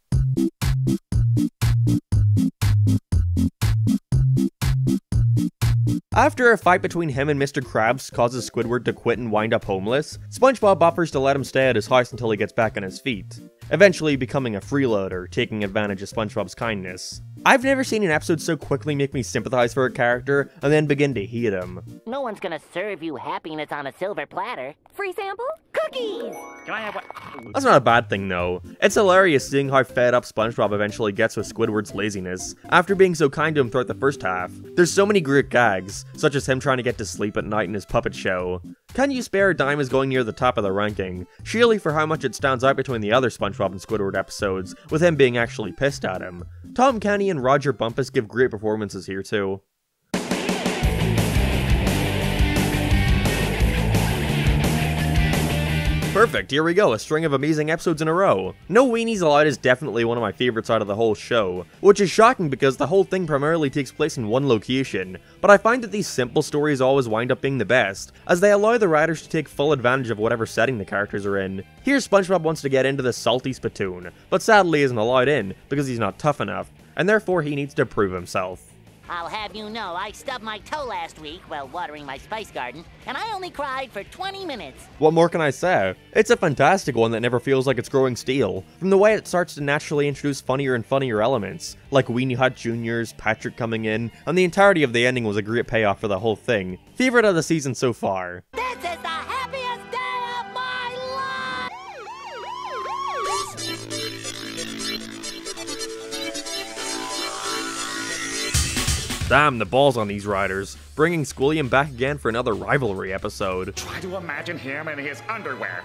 After a fight between him and Mr. Krabs causes Squidward to quit and wind up homeless, SpongeBob offers to let him stay at his house until he gets back on his feet, eventually becoming a freeloader, taking advantage of SpongeBob's kindness. I've never seen an episode so quickly make me sympathize for a character and then begin to hate him. No one's gonna serve you happiness on a silver platter. Free sample? Cookies! Can I have one? That's not a bad thing though. It's hilarious seeing how fed up SpongeBob eventually gets with Squidward's laziness, after being so kind to him throughout the first half. There's so many great gags, such as him trying to get to sleep at night in his puppet show. Can You Spare a Dime is going near the top of the ranking, sheerly for how much it stands out between the other SpongeBob and Squidward episodes, with him being actually pissed at him. Tom Kenny and Roger Bumpus give great performances here too. Perfect, here we go, a string of amazing episodes in a row. No Weenies Allowed is definitely one of my favorites out of the whole show, which is shocking because the whole thing primarily takes place in one location, but I find that these simple stories always wind up being the best, as they allow the writers to take full advantage of whatever setting the characters are in. Here SpongeBob wants to get into the salty spittoon, but sadly isn't allowed in because he's not tough enough, and therefore he needs to prove himself. I'll have you know I stubbed my toe last week while watering my spice garden, and I only cried for 20 minutes. What more can I say? It's a fantastic one that never feels like it's growing stale, from the way it starts to naturally introduce funnier and funnier elements, like Weenie Hut Jr.'s, Patrick coming in, and the entirety of the ending was a great payoff for the whole thing. Favorite of the season so far. This is the happiest day of my life! Damn, the balls on these riders, bringing Squilliam back again for another rivalry episode. Try to imagine him in his underwear.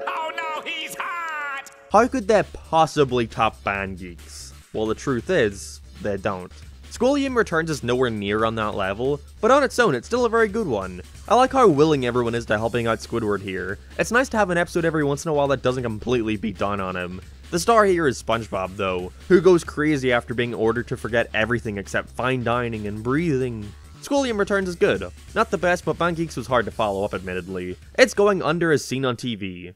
Oh no, he's hot! How could they possibly top Band Geeks? Well, the truth is, they don't. Squilliam Returns is nowhere near on that level, but on its own, it's still a very good one. I like how willing everyone is to helping out Squidward here. It's nice to have an episode every once in a while that doesn't completely beat down on him. The star here is SpongeBob, though, who goes crazy after being ordered to forget everything except fine dining and breathing. Squilliam Returns is good. Not the best, but Band Geeks was hard to follow up, admittedly. It's going under as seen on TV.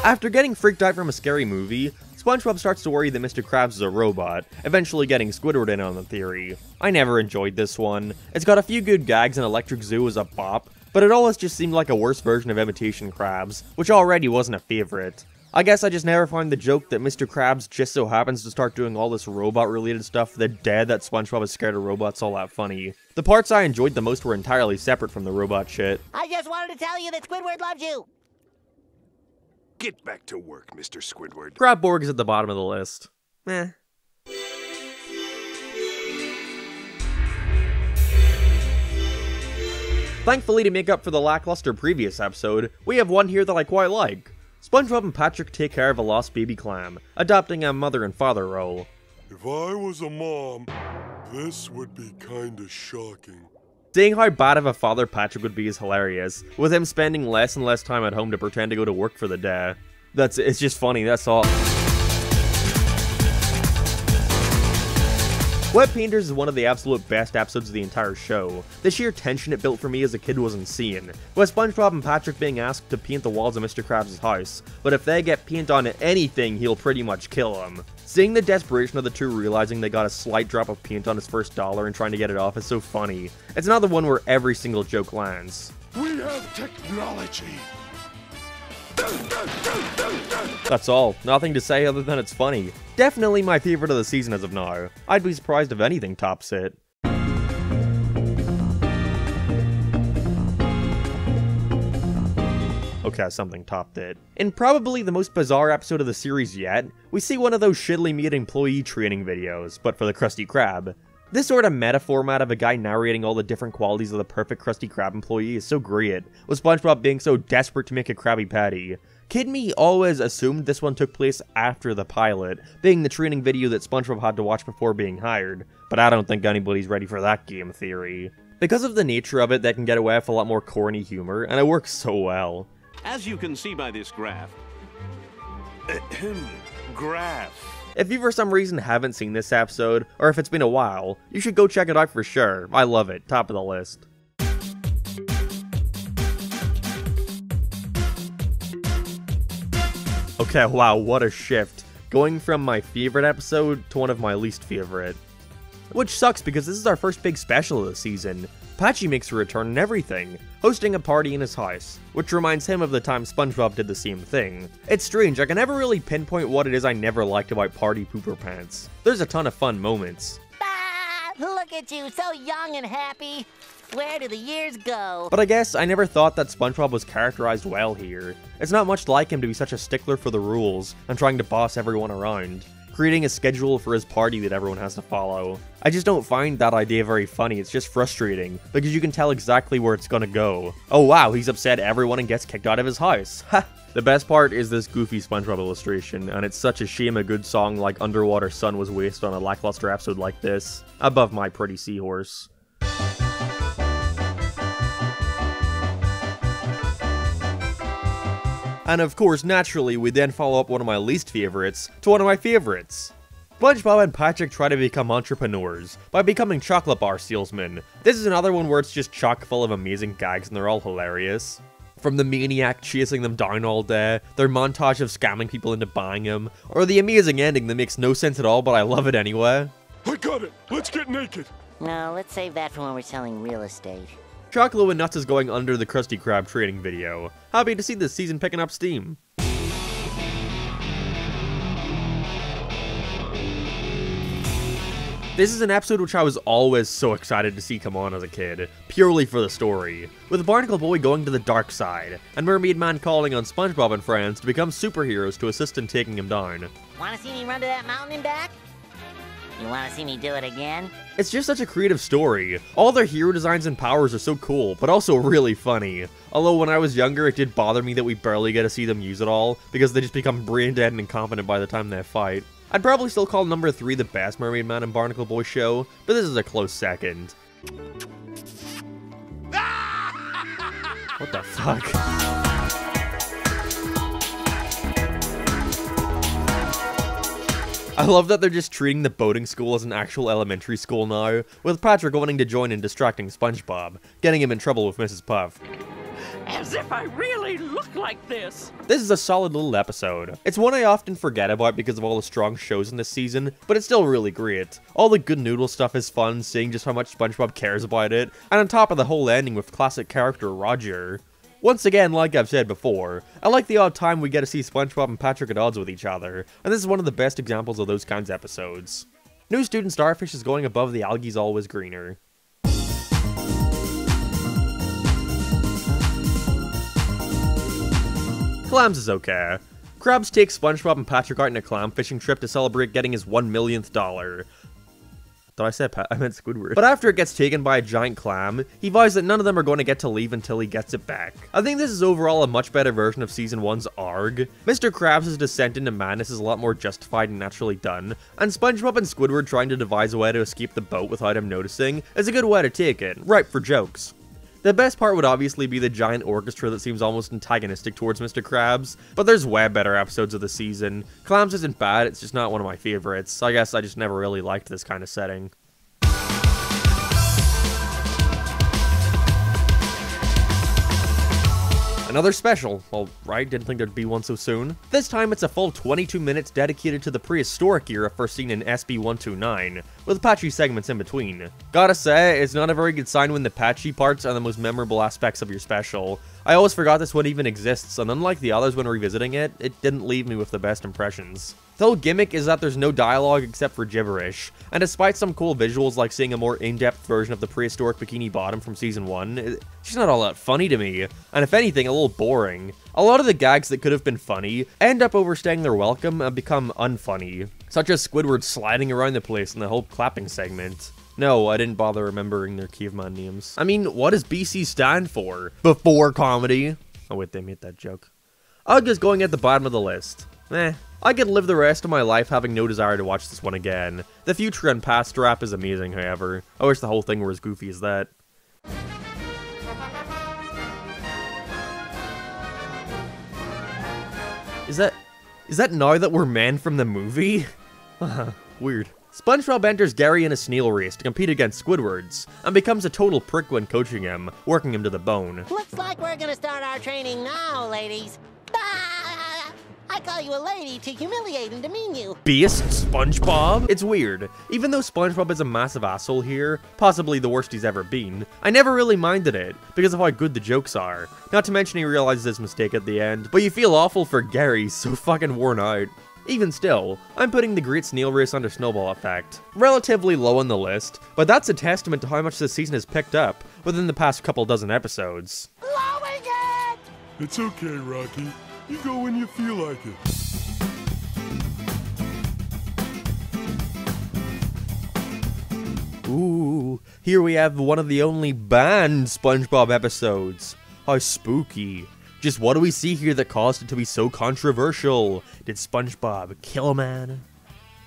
After getting freaked out from a scary movie, SpongeBob starts to worry that Mr. Krabs is a robot, eventually getting Squidward in on the theory. I never enjoyed this one. It's got a few good gags and Electric Zoo is a bop, but it always just seemed like a worse version of Imitation Krabs, which already wasn't a favorite. I guess I just never find the joke that Mr. Krabs just so happens to start doing all this robot-related stuff the dead that SpongeBob is scared of robots all that funny. The parts I enjoyed the most were entirely separate from the robot shit. I just wanted to tell you that Squidward loves you! Get back to work, Mr. Squidward. Crabborg is at the bottom of the list. Meh. Thankfully, to make up for the lackluster previous episode, we have one here that I quite like. SpongeBob and Patrick take care of a lost baby clam, adopting a mother and father role. If I was a mom, this would be kinda shocking. Seeing how bad of a father Patrick would be is hilarious, with him spending less and less time at home to pretend to go to work for the day. It's just funny, that's all. Wet Painters is one of the absolute best episodes of the entire show. The sheer tension it built for me as a kid was insane, with SpongeBob and Patrick being asked to paint the walls of Mr. Krabs' house, but if they get paint on anything, he'll pretty much kill them. Seeing the desperation of the two realizing they got a slight drop of paint on his first dollar and trying to get it off is so funny. It's another one where every single joke lands. We have technology. That's all. Nothing to say other than it's funny. Definitely my favorite of the season as of now. I'd be surprised if anything tops it. Okay, something topped it. In probably the most bizarre episode of the series yet, we see one of those shittily made employee training videos, but for the Krusty Krab. This sort of meta format of a guy narrating all the different qualities of the perfect Krusty Krab employee is so great, with SpongeBob being so desperate to make a Krabby Patty. Kid me always assumed this one took place after the pilot, being the training video that SpongeBob had to watch before being hired, but I don't think anybody's ready for that game theory. Because of the nature of it, they can get away with a lot more corny humor, and it works so well. As you can see by this graph... If you for some reason haven't seen this episode, or if it's been a while, you should go check it out for sure. I love it. Top of the list. Okay, wow, what a shift. Going from my favorite episode to one of my least favorite. Which sucks because this is our first big special of the season. Patchy makes a return and everything, hosting a party in his house, which reminds him of the time SpongeBob did the same thing. It's strange, I can never really pinpoint what it is I never liked about Party Pooper Pants. There's a ton of fun moments. Ah, look at you, so young and happy. Where do the years go? But I guess I never thought that SpongeBob was characterized well here. It's not much like him to be such a stickler for the rules and trying to boss everyone around, creating a schedule for his party that everyone has to follow. I just don't find that idea very funny, it's just frustrating, because you can tell exactly where it's gonna go. Oh wow, he's upset everyone and gets kicked out of his house. Ha! The best part is this goofy SpongeBob illustration, and it's such a shame a good song like Underwater Sun was wasted on a lackluster episode like this. Above my pretty seahorse. And of course, naturally, we then follow up one of my least favorites to one of my favorites. SpongeBob and Patrick try to become entrepreneurs by becoming chocolate bar salesmen. This is another one where it's just chock full of amazing gags and they're all hilarious. From the maniac chasing them down all day, their montage of scamming people into buying them, or the amazing ending that makes no sense at all but I love it anyway. I got it! Let's get naked! No, let's save that for when we're selling real estate. Chocolate and Nuts is going under the Krusty Krab training video. Happy to see this season picking up steam. This is an episode which I was always so excited to see come on as a kid, purely for the story, with Barnacle Boy going to the dark side, and Mermaid Man calling on SpongeBob and friends to become superheroes to assist in taking him down. Wanna see me run to that mountain and back? You wanna see me do it again? It's just such a creative story. All their hero designs and powers are so cool, but also really funny. Although when I was younger, it did bother me that we barely get to see them use it all, because they just become brain dead and incompetent by the time they fight. I'd probably still call number 3 the best Mermaid Man and Barnacle Boy show, but this is a close second. What the fuck? I love that they're just treating the boating school as an actual elementary school now, with Patrick wanting to join in distracting SpongeBob, getting him in trouble with Mrs. Puff. As if I really look like this! This is a solid little episode. It's one I often forget about because of all the strong shows in this season, but it's still really great. All the good noodle stuff is fun, seeing just how much SpongeBob cares about it, and on top of the whole ending with classic character Roger. Once again, like I've said before, I like the odd time we get to see SpongeBob and Patrick at odds with each other, and this is one of the best examples of those kinds of episodes. New Student Starfish is going above the algae's always greener. Clams is okay. Krabs takes SpongeBob and Patrick out on a clam fishing trip to celebrate getting his $1 millionth dollar. Did I say I meant Squidward. But after it gets taken by a giant clam, he vows that none of them are going to get to leave until he gets it back. I think this is overall a much better version of Season 1's ARG. Mr. Krabs' descent into madness is a lot more justified and naturally done, and SpongeBob and Squidward trying to devise a way to escape the boat without him noticing is a good way to take it, ripe for jokes. The best part would obviously be the giant orchestra that seems almost antagonistic towards Mr. Krabs, but there's way better episodes of the season. Clams isn't bad, it's just not one of my favorites. I guess I just never really liked this kind of setting. Another special. Well, right, didn't think there'd be one so soon. This time it's a full 22 minutes dedicated to the prehistoric era first seen in SB129, with patchy segments in between. Gotta say, it's not a very good sign when the patchy parts are the most memorable aspects of your special. I always forgot this one even exists, and unlike the others when revisiting it, it didn't leave me with the best impressions. The whole gimmick is that there's no dialogue except for gibberish, and despite some cool visuals like seeing a more in-depth version of the prehistoric Bikini Bottom from Season 1, it's just not all that funny to me, and if anything, a little boring. A lot of the gags that could have been funny end up overstaying their welcome and become unfunny, such as Squidward sliding around the place in the whole clapping segment. No, I didn't bother remembering their caveman names. I mean, what does BC stand for? Before comedy? Oh wait, they made that joke. UGG is going at the bottom of the list. I could live the rest of my life having no desire to watch this one again. The future and past rap is amazing, however. I wish the whole thing were as goofy as that. Is that now that we're men from the movie? Weird. SpongeBob enters Gary in a snail race to compete against Squidward's, and becomes a total prick when coaching him, working him to the bone. Looks like we're gonna start our training now, ladies. I call you a lady to humiliate and demean you. Beast SpongeBob? It's weird. Even though SpongeBob is a massive asshole here, possibly the worst he's ever been, I never really minded it, because of how good the jokes are. Not to mention he realizes his mistake at the end, but you feel awful for Gary, so fucking worn out. Even still, I'm putting the Great Snail Race under Snowball Effect. Relatively low on the list, but that's a testament to how much this season has picked up within the past couple dozen episodes. Blowing it! It's okay, Rocky. You go when you feel like it. Ooh, here we have one of the only banned SpongeBob episodes. How spooky. Just what do we see here that caused it to be so controversial? Did SpongeBob kill a man?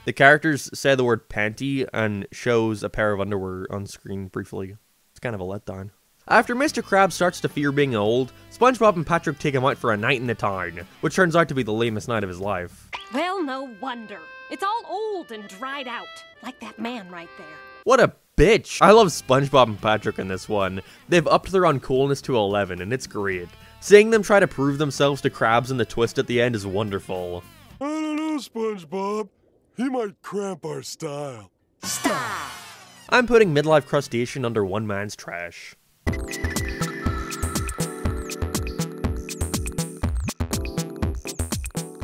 The characters say the word panty and shows a pair of underwear on screen briefly. It's kind of a letdown. After Mr. Krabs starts to fear being old, SpongeBob and Patrick take him out for a night in the town, which turns out to be the lamest night of his life. Well, no wonder. It's all old and dried out, like that man right there. What a bitch! I love SpongeBob and Patrick in this one. They've upped their uncoolness to 11, and it's great. Seeing them try to prove themselves to Krabs and the twist at the end is wonderful. I don't know, SpongeBob. He might cramp our style. Stop! I'm putting Midlife Crustacean under one man's trash.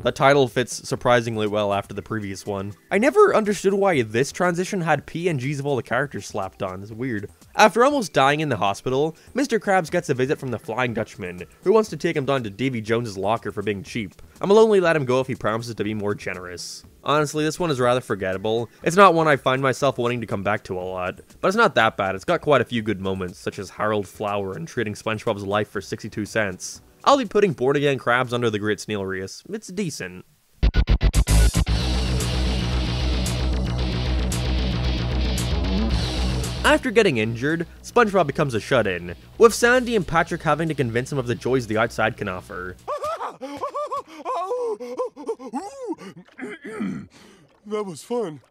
The title fits surprisingly well after the previous one. I never understood why this transition had PNGs of all the characters slapped on. It's weird. After almost dying in the hospital, Mr. Krabs gets a visit from the Flying Dutchman, who wants to take him down to Davy Jones's locker for being cheap. And will only let him go if he promises to be more generous. Honestly, this one is rather forgettable. It's not one I find myself wanting to come back to a lot, but it's not that bad. It's got quite a few good moments, such as Harold Flower and trading SpongeBob's life for 62 cents. I'll be putting Born Again Krabs under the Great Snail Race. It's decent. After getting injured, SpongeBob becomes a shut-in, with Sandy and Patrick having to convince him of the joys the outside can offer. That was fun.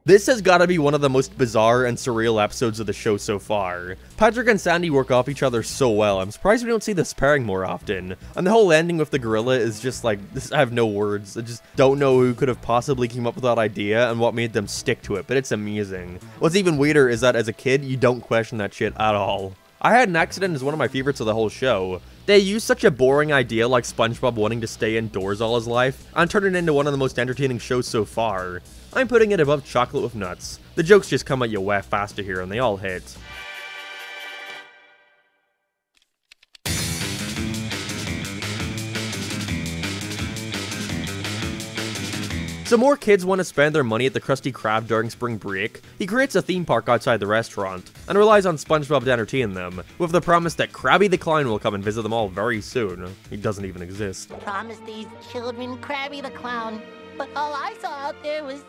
This has got to be one of the most bizarre and surreal episodes of the show so far. Patrick and Sandy work off each other so well, I'm surprised we don't see this pairing more often. And the whole ending with the gorilla is just like, I have no words. I just don't know who could have possibly came up with that idea and what made them stick to it, but it's amazing. What's even weirder is that as a kid, you don't question that shit at all. I Had an Accident is one of my favorites of the whole show. They use such a boring idea like SpongeBob wanting to stay indoors all his life, and turn it into one of the most entertaining shows so far. I'm putting it above Chocolate with Nuts. The jokes just come at you way faster here, and they all hit. So more kids want to spend their money at the Krusty Krab during spring break, he creates a theme park outside the restaurant, and relies on SpongeBob to entertain them, with the promise that Krabby the Clown will come and visit them all very soon. He doesn't even exist. Promise these children Krabby the Clown, but all I saw out there was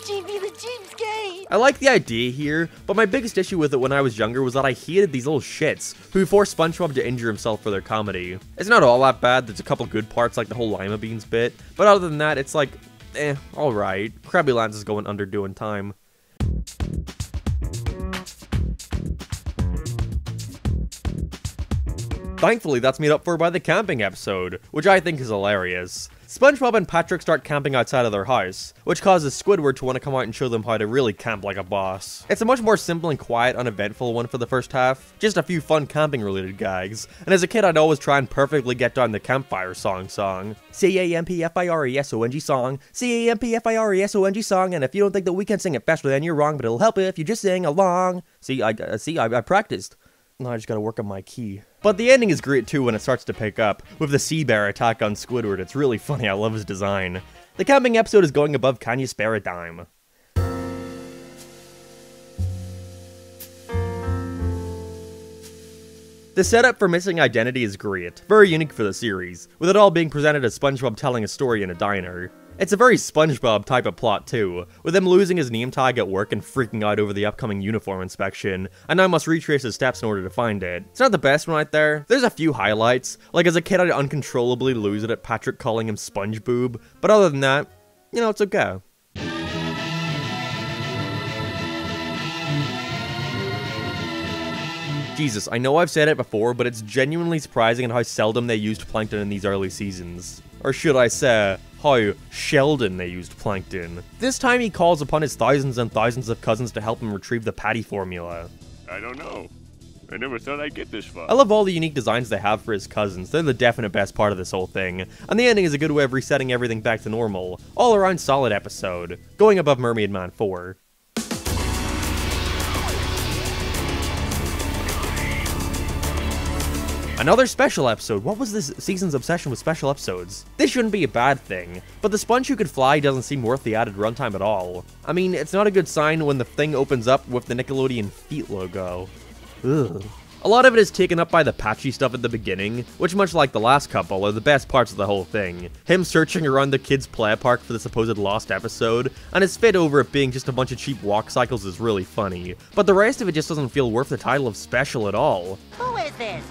Chippy the Cheapskate. I like the idea here, but my biggest issue with it when I was younger was that I hated these little shits who force SpongeBob to injure himself for their comedy. It's not all that bad, there's a couple good parts like the whole Lima Beans bit, but other than that, it's like, alright. Krabby Lands is going under doing time. Thankfully, that's made up for by the camping episode, which I think is hilarious. SpongeBob and Patrick start camping outside of their house, which causes Squidward to want to come out and show them how to really camp like a boss. It's a much more simple and quiet, uneventful one for the first half, just a few fun camping related gags, and as a kid I'd always try and perfectly get down the campfire song. C-A-M-P-F-I-R-E-S-O-N-G song, C-A-M-P-F-I-R-E-S-O-N-G song, and if you don't think that we can sing it faster then you're wrong, but it'll help if you just sing along. I practiced. Now I just gotta work on my key. But the ending is great too when it starts to pick up, with the sea bear attack on Squidward. It's really funny, I love his design. The camping episode is going above Can You Spare a Dime? The setup for Missing Identity is great, very unique for the series, with it all being presented as SpongeBob telling a story in a diner. It's a very SpongeBob type of plot too, with him losing his name tag at work and freaking out over the upcoming uniform inspection, and now must retrace his steps in order to find it. It's not the best one right there. There's a few highlights, like as a kid I'd uncontrollably lose it at Patrick calling him SpongeBoob, but other than that, you know, it's okay. Jesus, I know I've said it before, but it's genuinely surprising at how seldom they used Plankton in these early seasons. Or should I say, how Sheldon they used Plankton. This time he calls upon his thousands and thousands of cousins to help him retrieve the patty formula. I don't know. I never thought I'd get this far. I love all the unique designs they have for his cousins. They're the definite best part of this whole thing. And the ending is a good way of resetting everything back to normal. All around solid episode. Going above Mermaid Man 4. Another special episode. What was this season's obsession with special episodes? This shouldn't be a bad thing, but the sponge who could fly doesn't seem worth the added runtime at all. I mean, it's not a good sign when the thing opens up with the Nickelodeon feet logo. Ugh. A lot of it is taken up by the patchy stuff at the beginning, which much like the last couple, are the best parts of the whole thing. Him searching around the kids' play park for the supposed lost episode, and his fit over it being just a bunch of cheap walk cycles is really funny, but the rest of it just doesn't feel worth the title of special at all. Who is this?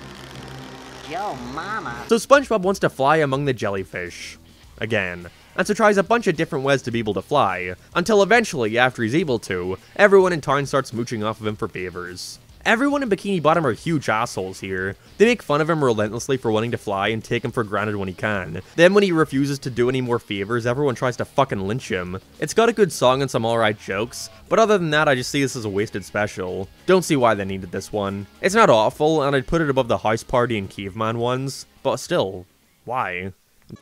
Yo mama. So SpongeBob wants to fly among the jellyfish. Again. And so tries a bunch of different ways to be able to fly, until eventually, after he's able to, everyone in town starts mooching off of him for favors. Everyone in Bikini Bottom are huge assholes here. They make fun of him relentlessly for wanting to fly and take him for granted when he can. Then when he refuses to do any more favors, everyone tries to fucking lynch him. It's got a good song and some alright jokes, but other than that I just see this as a wasted special. Don't see why they needed this one. It's not awful, and I'd put it above the House Party and Caveman ones, but still, why?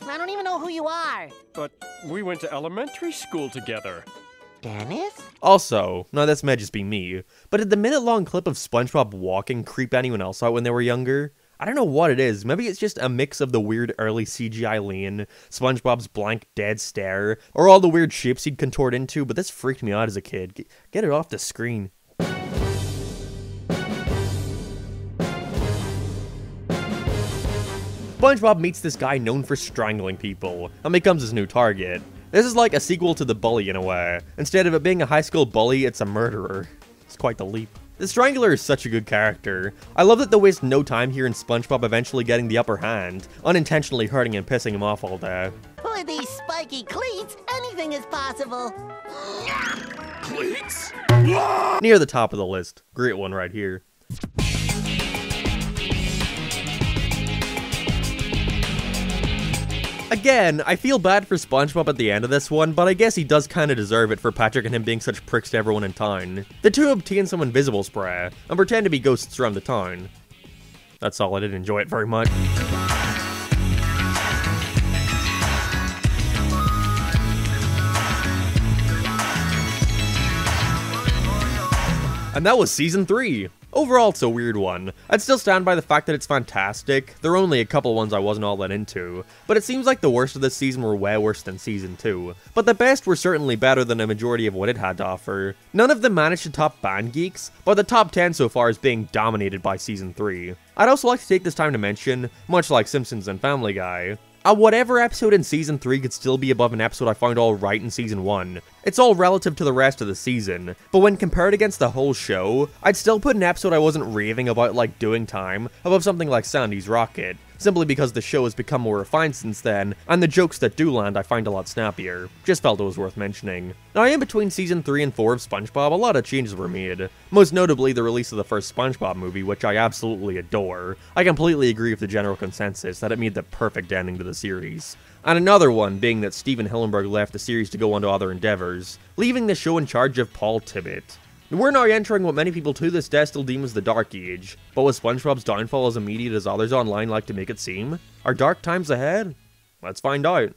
I don't even know who you are. But we went to elementary school together. Dennis? Also, now this may just be me, but did the minute-long clip of SpongeBob walking creep anyone else out when they were younger? I don't know what it is, maybe it's just a mix of the weird early CGI lean, SpongeBob's blank dead stare, or all the weird shapes he'd contort into, but this freaked me out as a kid. Get it off the screen. SpongeBob meets this guy known for strangling people, and becomes his new target. This is like a sequel to The Bully in a way. Instead of it being a high school bully, it's a murderer. It's quite the leap. The Strangler is such a good character. I love that they waste no time here in SpongeBob eventually getting the upper hand, unintentionally hurting and pissing him off all day. With these spiky cleats, anything is possible. Cleats? Near the top of the list. Great one right here. Again, I feel bad for SpongeBob at the end of this one, but I guess he does kinda deserve it for Patrick and him being such pricks to everyone in town. The two obtain some invisible spray, and pretend to be ghosts around the town. That's all, I didn't enjoy it very much. And that was Season 3! Overall, it's a weird one. I'd still stand by the fact that it's fantastic. There are only a couple ones I wasn't all that into, but it seems like the worst of this season were way worse than season 2. But the best were certainly better than a majority of what it had to offer. None of them managed to top Band Geeks, but the top 10 so far is being dominated by season 3. I'd also like to take this time to mention, much like Simpsons and Family Guy, whatever episode in season 3 could still be above an episode I found alright in season 1. It's all relative to the rest of the season, but when compared against the whole show, I'd still put an episode I wasn't raving about like Doing Time above something like Sandy's Rocket, simply because the show has become more refined since then, and the jokes that do land I find a lot snappier. Just felt it was worth mentioning. Now, in between season 3 and 4 of SpongeBob, a lot of changes were made. Most notably the release of the first SpongeBob movie, which I absolutely adore. I completely agree with the general consensus that it made the perfect ending to the series. And another one being that Steven Hillenburg left the series to go on to other endeavors, leaving the show in charge of Paul Tibbitt. We're now entering what many people to this day still deem as the Dark Age, but was SpongeBob's downfall as immediate as others online like to make it seem? Are dark times ahead? Let's find out.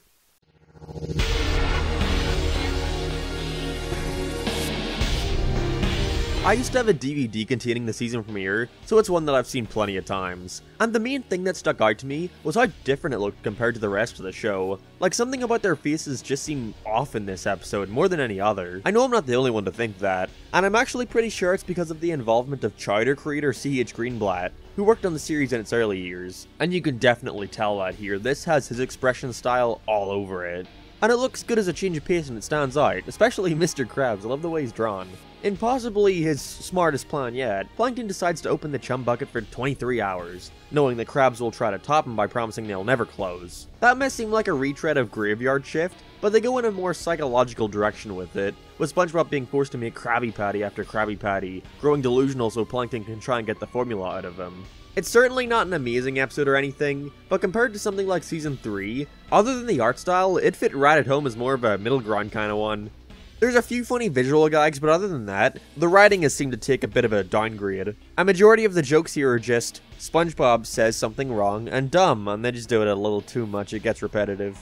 I used to have a DVD containing the season premiere, so it's one that I've seen plenty of times. And the main thing that stuck out to me was how different it looked compared to the rest of the show. Like, something about their faces just seemed off in this episode more than any other. I know I'm not the only one to think that, and I'm actually pretty sure it's because of the involvement of Chowder creator C.H. Greenblatt, who worked on the series in its early years. And you can definitely tell that here, this has his expression style all over it. And it looks good as a change of pace and it stands out, especially Mr. Krabs. I love the way he's drawn. In possibly his smartest plan yet, Plankton decides to open the chum bucket for 23 hours, knowing that Krabs will try to top him by promising they'll never close. That may seem like a retread of Graveyard Shift, but they go in a more psychological direction with it, with SpongeBob being forced to make Krabby Patty after Krabby Patty, growing delusional so Plankton can try and get the formula out of him. It's certainly not an amazing episode or anything, but compared to something like Season 3, other than the art style, it fit right at home as more of a middle ground kind of one. There's a few funny visual gags, but other than that, the writing has seemed to take a bit of a downgrade. A majority of the jokes here are just, SpongeBob says something wrong and dumb, and they just do it a little too much, it gets repetitive.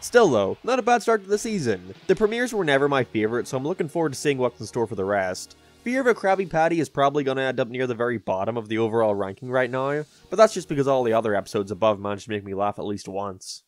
Still though, not a bad start to the season. The premieres were never my favorite, so I'm looking forward to seeing what's in store for the rest. Fear of a Krabby Patty is probably going to end up near the very bottom of the overall ranking right now, but that's just because all the other episodes above managed to make me laugh at least once.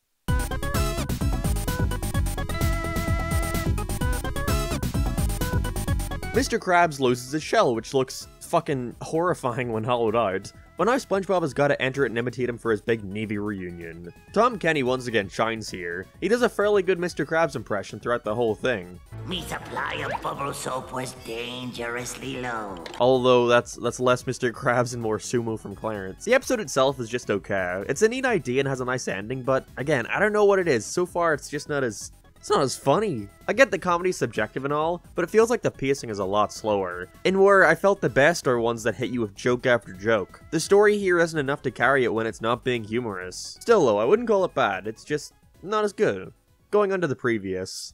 Mr. Krabs loses his shell, which looks fucking horrifying when hollowed out, but now SpongeBob has got to enter it and imitate him for his big Navy reunion. Tom Kenny once again shines here. He does a fairly good Mr. Krabs impression throughout the whole thing. Me supply of bubble soap was dangerously low. Although that's less Mr. Krabs and more Sumo from Clarence. The episode itself is just okay. It's a neat idea and has a nice ending, but again, I don't know what it is. So far, it's just not as... It's not as funny. I get the comedy's subjective and all, but it feels like the pacing is a lot slower. And where I felt the best are ones that hit you with joke after joke. The story here isn't enough to carry it when it's not being humorous. Still though, I wouldn't call it bad, it's just not as good. Going on to the previous.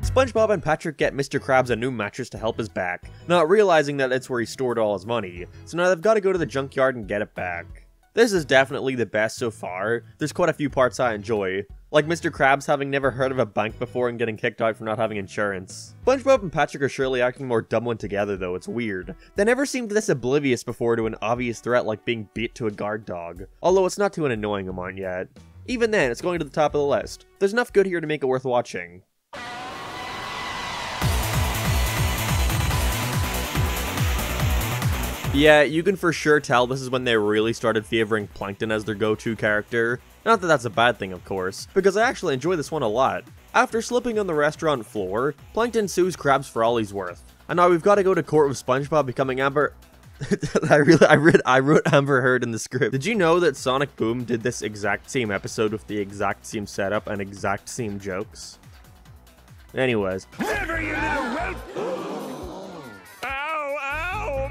SpongeBob and Patrick get Mr. Krabs a new mattress to help his back, not realizing that it's where he stored all his money, so now they've got to go to the junkyard and get it back. This is definitely the best so far. There's quite a few parts I enjoy, like Mr. Krabs having never heard of a bank before and getting kicked out for not having insurance. SpongeBob and Patrick are surely acting more dumb when together though, it's weird. They never seemed this oblivious before to an obvious threat like being beat to a guard dog, although it's not to an annoying amount yet. Even then, it's going to the top of the list. There's enough good here to make it worth watching. Yeah, you can for sure tell this is when they really started favoring Plankton as their go-to character. Not that that's a bad thing, of course, because I actually enjoy this one a lot. After slipping on the restaurant floor, Plankton sues Krabs for all he's worth. And now we've got to go to court with SpongeBob becoming Amber... I wrote Amber Heard in the script. Did you know that Sonic Boom did this exact same episode with the exact same setup and exact same jokes? Anyways. Never, you little whelp!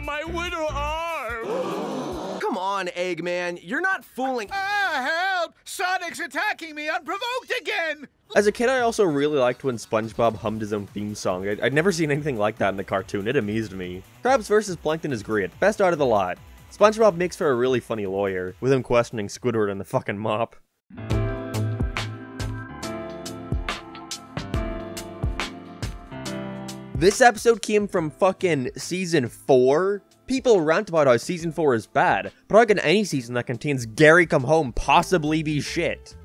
My little arm! Come on, Eggman, you're not fooling— help! Sonic's attacking me unprovoked again! As a kid, I also really liked when SpongeBob hummed his own theme song. I'd never seen anything like that in the cartoon, it amused me. Krabs vs. Plankton is great, best out of the lot. SpongeBob makes for a really funny lawyer, with him questioning Squidward and the fucking mop. This episode came from fucking season 4? People rant about how season 4 is bad, but how can any season that contains Gary Come Home possibly be shit?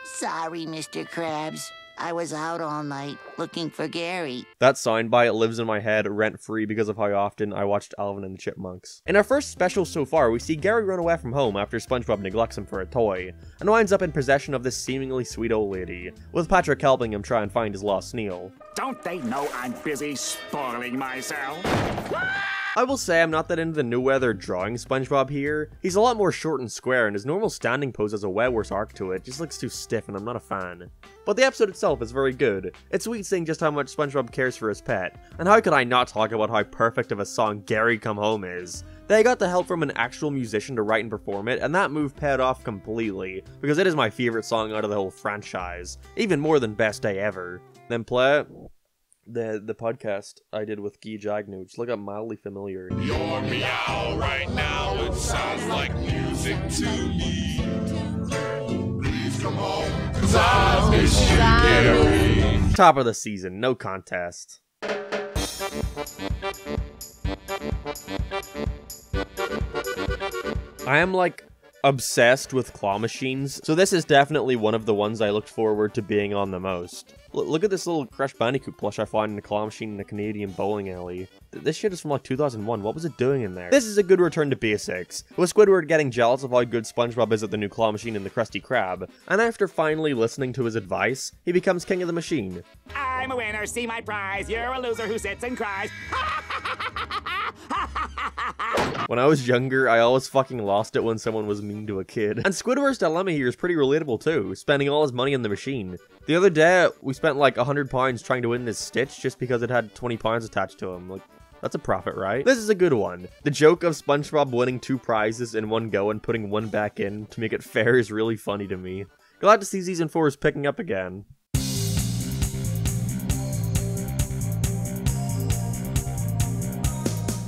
Sorry, Mr. Krabs. I was out all night looking for Gary. That soundbite lives in my head rent-free because of how often I watched Alvin and the Chipmunks. In our first special so far, we see Gary run away from home after SpongeBob neglects him for a toy, and winds up in possession of this seemingly sweet old lady, with Patrick helping him try and find his lost Neil. Don't they know I'm busy spoiling myself? I will say I'm not that into the new way they're drawing SpongeBob here. He's a lot more short and square, and his normal standing pose has a way worse arc to it. Just looks too stiff, and I'm not a fan. But the episode itself is very good. It's sweet seeing just how much SpongeBob cares for his pet. And how could I not talk about how perfect of a song Gary Come Home is? They got the help from an actual musician to write and perform it, and that move paid off completely, because it is my favorite song out of the whole franchise. Even more than Best Day Ever. Then play the podcast I did with Guy Jagnu. Just look up Mildly Familiar. Your meow right now, it sounds like music to me. Please come home, 'cause I miss you, Gary. Top of the season, no contest. I am like obsessed with claw machines, so this is definitely one of the ones I looked forward to being on the most. Look at this little Crash Bandicoot plush I found in a claw machine in a Canadian bowling alley. This shit is from like 2001, what was it doing in there? This is a good return to basics, with Squidward getting jealous of how good SpongeBob is at the new claw machine and the Krusty Krab, and after finally listening to his advice, he becomes king of the machine. I'm a winner, see my prize. You're a loser who sits and cries. When I was younger, I always fucking lost it when someone was mean to a kid. And Squidward's dilemma here is pretty relatable too, spending all his money on the machine. The other day, we spent like £100 trying to win this Stitch just because it had £20 attached to him. Like, that's a profit, right? This is a good one. The joke of SpongeBob winning 2 prizes in one go and putting 1 back in to make it fair is really funny to me. Glad to see season 4 is picking up again.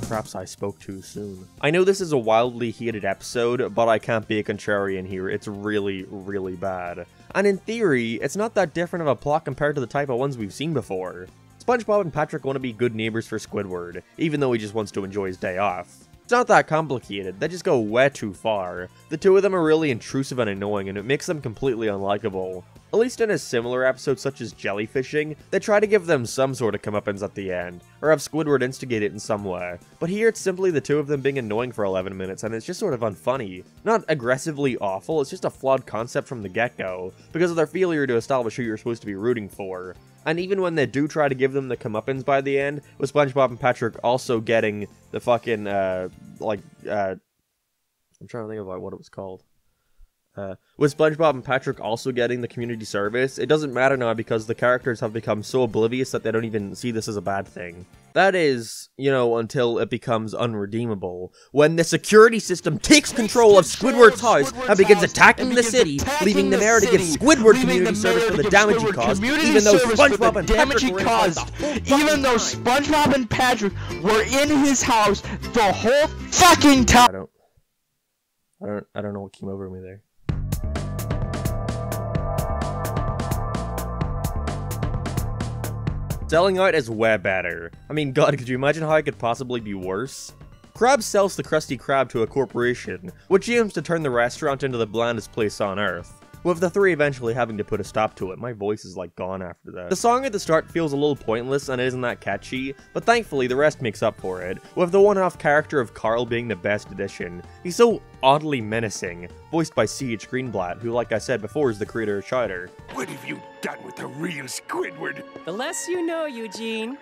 Perhaps I spoke too soon. I know this is a wildly hated episode, but I can't be a contrarian here. It's really, really bad. And in theory, it's not that different of a plot compared to the type of ones we've seen before. SpongeBob and Patrick want to be good neighbors for Squidward, even though he just wants to enjoy his day off. It's not that complicated, they just go way too far. The two of them are really intrusive and annoying, and it makes them completely unlikable. At least in a similar episode such as jellyfishing, they try to give them some sort of comeuppance at the end, or have Squidward instigate it in some way. But here it's simply the two of them being annoying for 11 minutes, and it's just sort of unfunny. Not aggressively awful, it's just a flawed concept from the get-go, because of their failure to establish who you're supposed to be rooting for. And even when they do try to give them the comeuppance by the end, with SpongeBob and Patrick also getting the fucking, I'm trying to think about what it was called. With SpongeBob and Patrick also getting the community service, it doesn't matter now because the characters have become so oblivious that they don't even see this as a bad thing. That is, you know, until it becomes unredeemable. When the security system takes control of Squidward's house and begins attacking the city, leaving the mayor to give Squidward community service for the damage he caused, even though SpongeBob and Patrick were even though SpongeBob and Patrick were in his house the whole fucking time. I don't know what came over me there. Selling out is way better. I mean, God, could you imagine how it could possibly be worse? Krabs sells the Krusty Krab to a corporation, which aims to turn the restaurant into the blandest place on Earth, with the three eventually having to put a stop to it. My voice is like gone after that. The song at the start feels a little pointless and it isn't that catchy, but thankfully the rest makes up for it, with the one-off character of Carl being the best addition. He's so oddly menacing, voiced by C.H. Greenblatt, who, like I said before, is the creator of Chowder. What have you done with the real Squidward? The less you know, Eugene,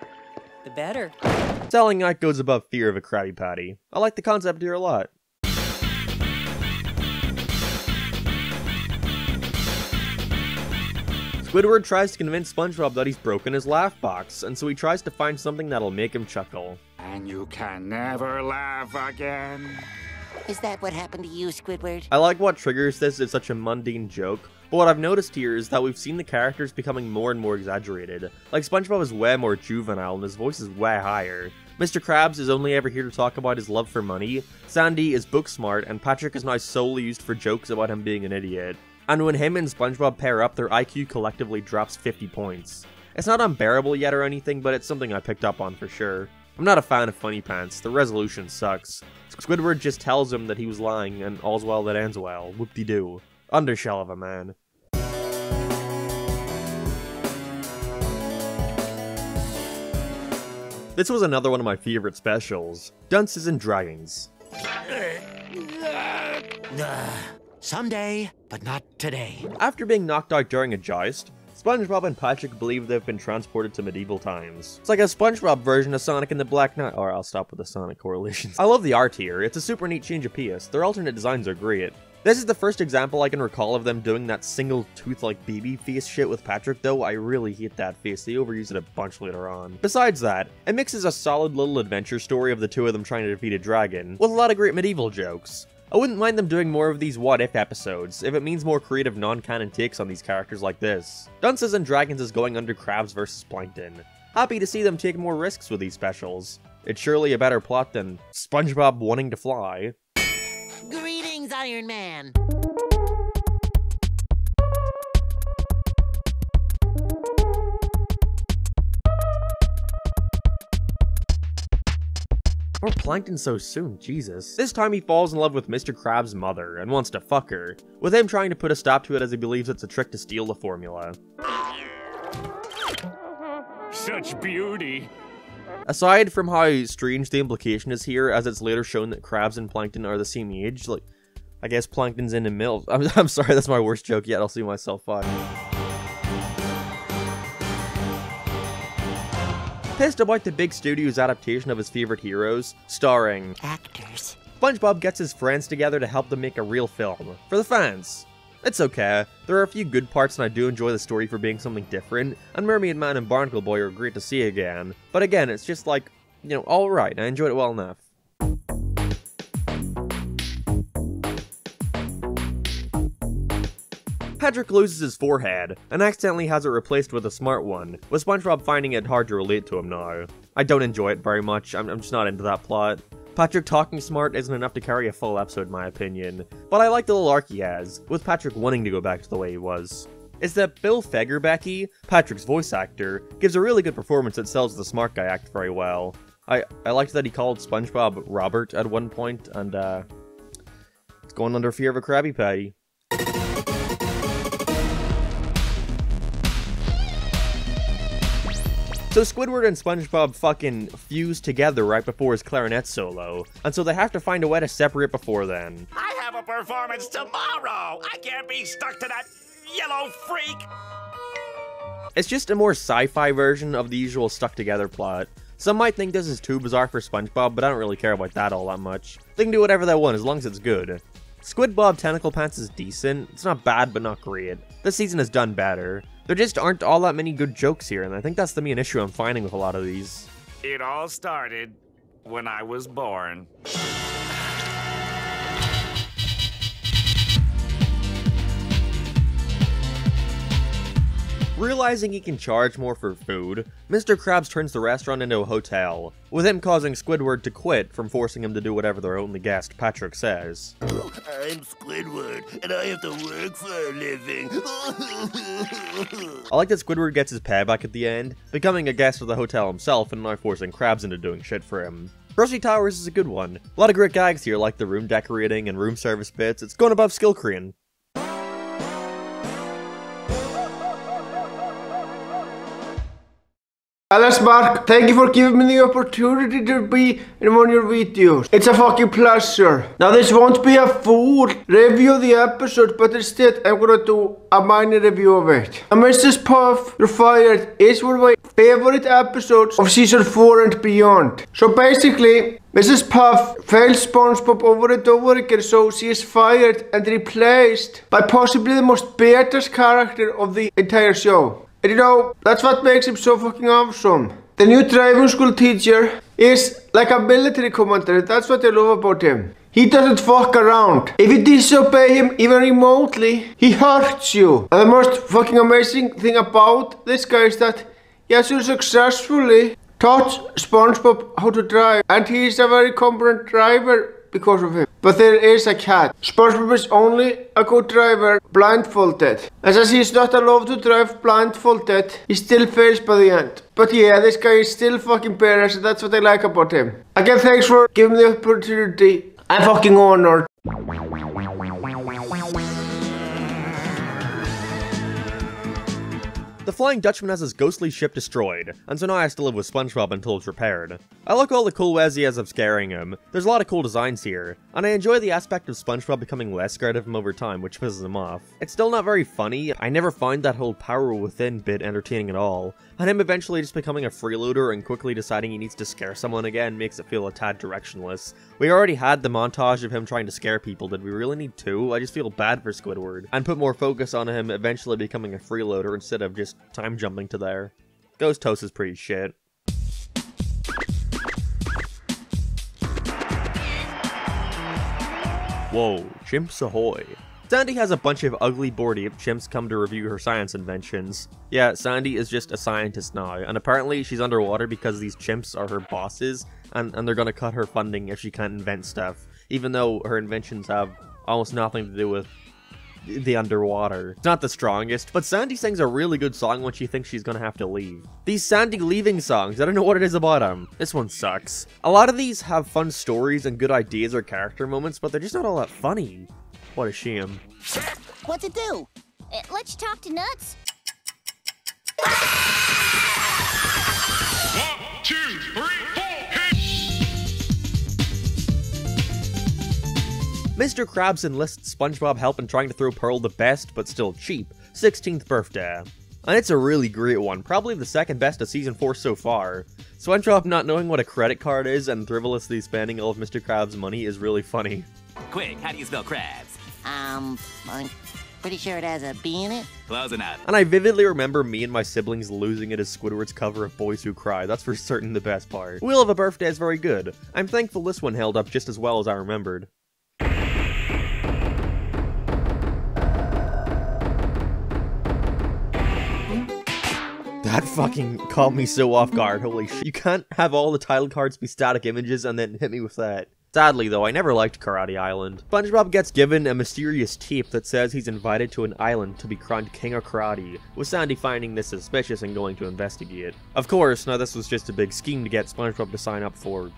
the better. Selling out goes above fear of a Krabby Patty. I like the concept here a lot. Squidward tries to convince SpongeBob that he's broken his laugh box, and so he tries to find something that'll make him chuckle. And you can never laugh again. Is that what happened to you, Squidward? I like what triggers this as such a mundane joke, but what I've noticed here is that we've seen the characters becoming more and more exaggerated. Like, SpongeBob is way more juvenile and his voice is way higher. Mr. Krabs is only ever here to talk about his love for money, Sandy is book smart, and Patrick is now solely used for jokes about him being an idiot. And when him and SpongeBob pair up, their IQ collectively drops 50 points. It's not unbearable yet or anything, but it's something I picked up on for sure. I'm not a fan of Funny Pants, the resolution sucks. Squidward just tells him that he was lying, and all's well that ends well. Whoop-de-doo. Undershell of a man. This was another one of my favorite specials, Dunces and Dragons. Someday, but not today. After being knocked out during a joust, SpongeBob and Patrick believe they've been transported to medieval times. It's like a SpongeBob version of Sonic and the Black Knight. Or I'll stop with the Sonic correlations. I love the art here, it's a super neat change of pace. Their alternate designs are great. This is the first example I can recall of them doing that single tooth like BB face shit with Patrick though. I really hate that face, they overuse it a bunch later on. Besides that, it mixes a solid little adventure story of the two of them trying to defeat a dragon, with a lot of great medieval jokes. I wouldn't mind them doing more of these what if episodes, if it means more creative non-canon takes on these characters like this. Dunces and Dragons is going under Krabs vs. Plankton. Happy to see them take more risks with these specials. It's surely a better plot than SpongeBob wanting to fly. Greetings, Iron Man. Or Plankton so soon, Jesus. This time he falls in love with Mr. Krabs' mother and wants to fuck her, with him trying to put a stop to it as he believes it's a trick to steal the formula. Such beauty. Aside from how strange the implication is here, as it's later shown that Krabs and Plankton are the same age, like, I guess Plankton's into MILF. I'm sorry, that's my worst joke yet, I'll see myself fuck. Pissed about the big studio's adaptation of his favorite heroes, starring actors. SpongeBob gets his friends together to help them make a real film, for the fans. It's okay, there are a few good parts and I do enjoy the story for being something different, and Mermaid Man and Barnacle Boy are great to see again, but again, it's just like, you know, alright, I enjoyed it well enough. Patrick loses his forehead, and accidentally has it replaced with a smart one, with SpongeBob finding it hard to relate to him now. I don't enjoy it very much, I'm just not into that plot. Patrick talking smart isn't enough to carry a full episode in my opinion, but I like the little arc he has, with Patrick wanting to go back to the way he was. Is that Bill Fagerbecky, Patrick's voice actor, gives a really good performance that sells the smart guy act very well. I liked that he called SpongeBob Robert at one point, and it's going under fear of a Krabby Patty. So Squidward and SpongeBob fucking fuse together right before his clarinet solo, and so they have to find a way to separate before then. I have a performance tomorrow! I can't be stuck to that yellow freak! It's just a more sci-fi version of the usual stuck-together plot. Some might think this is too bizarre for SpongeBob, but I don't really care about that all that much. They can do whatever they want as long as it's good. SquidBob Tentacle Pants is decent. It's not bad, but not great. This season has done better. There just aren't all that many good jokes here, and I think that's the main issue I'm finding with a lot of these. It all started when I was born. Realizing he can charge more for food, Mr. Krabs turns the restaurant into a hotel, with him causing Squidward to quit from forcing him to do whatever their only guest, Patrick, says. I'm Squidward, and I have to work for a living. I like that Squidward gets his pay back at the end, becoming a guest of the hotel himself and now forcing Krabs into doing shit for him. Krusty Towers is a good one. A lot of great gags here like the room decorating and room service bits. It's going above skill Korean. Alice Mark, thank you for giving me the opportunity to be in one of your videos. It's a fucking pleasure. Now this won't be a full review of the episode, but instead I'm gonna do a minor review of it. Now Mrs. Puff, You're Fired is one of my favorite episodes of season 4 and beyond. So basically, Mrs. Puff fails SpongeBob over and over again, so she is fired and replaced by possibly the most badass character of the entire show. And you know, that's what makes him so fucking awesome. The new driving school teacher is like a military commander, that's what I love about him. He doesn't fuck around. If you disobey him even remotely, he hurts you. And the most fucking amazing thing about this guy is that he has successfully taught SpongeBob how to drive. And he is a very competent driver because of him. But there is a cat. SpongeBob is only a good driver blindfolded. And as he's not allowed to drive blindfolded, he still fails by the end. But yeah, this guy is still fucking badass, and that's what I like about him. Again, thanks for giving me the opportunity. I'm fucking honored. The Flying Dutchman has his ghostly ship destroyed, and so now I have to live with SpongeBob until it's repaired. I like all the cool ways he has of scaring him. There's a lot of cool designs here, and I enjoy the aspect of SpongeBob becoming less scared of him over time, which pisses him off. It's still not very funny. I never find that whole power within bit entertaining at all, and him eventually just becoming a freeloader and quickly deciding he needs to scare someone again makes it feel a tad directionless. We already had the montage of him trying to scare people, did we really need two? I just feel bad for Squidward, and put more focus on him eventually becoming a freeloader instead of just time jumping to there. Ghost Toast is pretty shit. Whoa, chimps ahoy. Sandy has a bunch of ugly bored ape chimps come to review her science inventions. Yeah, Sandy is just a scientist now, and apparently she's underwater because these chimps are her bosses, and they're gonna cut her funding if she can't invent stuff, even though her inventions have almost nothing to do with the underwater. It's not the strongest, but Sandy sings a really good song when she thinks she's gonna have to leave. These Sandy leaving songs, I don't know what it is about them. This one sucks. A lot of these have fun stories and good ideas or character moments, but they're just not all that funny. What a shame. What's it do? Let's talk to Nuts. 1, 2, 3, 4, hit! Mr. Krabs enlists SpongeBob help in trying to throw Pearl the best, but still cheap, 16th birthday. And it's a really great one, probably the second best of Season 4 so far. SpongeBob not knowing what a credit card is and frivolously spending all of Mr. Krabs' money is really funny. Quick, how do you spell crabs? I'm pretty sure it has a B in it. Close enough. And I vividly remember me and my siblings losing it as Squidward's cover of Boys Who Cry. That's for certain the best part. Wheel of a Birthday is very good. I'm thankful this one held up just as well as I remembered. That fucking caught me so off guard, holy shit. You can't have all the title cards be static images and then hit me with that. Sadly though, I never liked Karate Island. SpongeBob gets given a mysterious tape that says he's invited to an island to be crowned King of Karate, with Sandy finding this suspicious and going to investigate. Of course, now this was just a big scheme to get SpongeBob to sign up for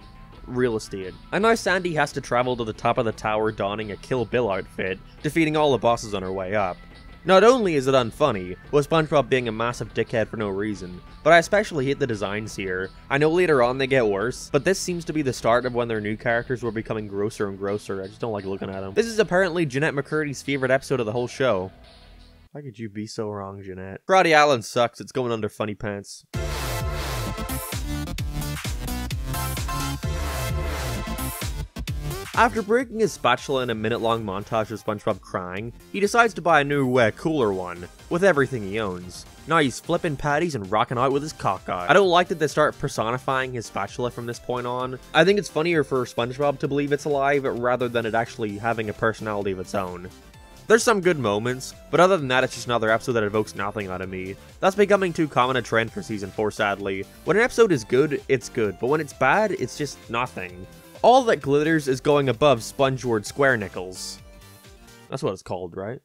real estate. And now Sandy has to travel to the top of the tower donning a Kill Bill outfit, defeating all the bosses on her way up. Not only is it unfunny, with SpongeBob being a massive dickhead for no reason, but I especially hate the designs here. I know later on they get worse, but this seems to be the start of when their new characters were becoming grosser and grosser. I just don't like looking at them. This is apparently Jeanette McCurdy's favorite episode of the whole show. Why could you be so wrong, Jeanette? Karate Island sucks, it's going under funny pants. After breaking his spatula in a minute-long montage of SpongeBob crying, he decides to buy a new, cooler one, with everything he owns. Now he's flipping patties and rocking out with his cock out. I don't like that they start personifying his spatula from this point on. I think it's funnier for SpongeBob to believe it's alive, rather than it actually having a personality of its own. There's some good moments, but other than that, it's just another episode that evokes nothing out of me. That's becoming too common a trend for Season 4, sadly. When an episode is good, it's good, but when it's bad, it's just nothing. All that glitters is going above Spongebob Squarepants. That's what it's called, right?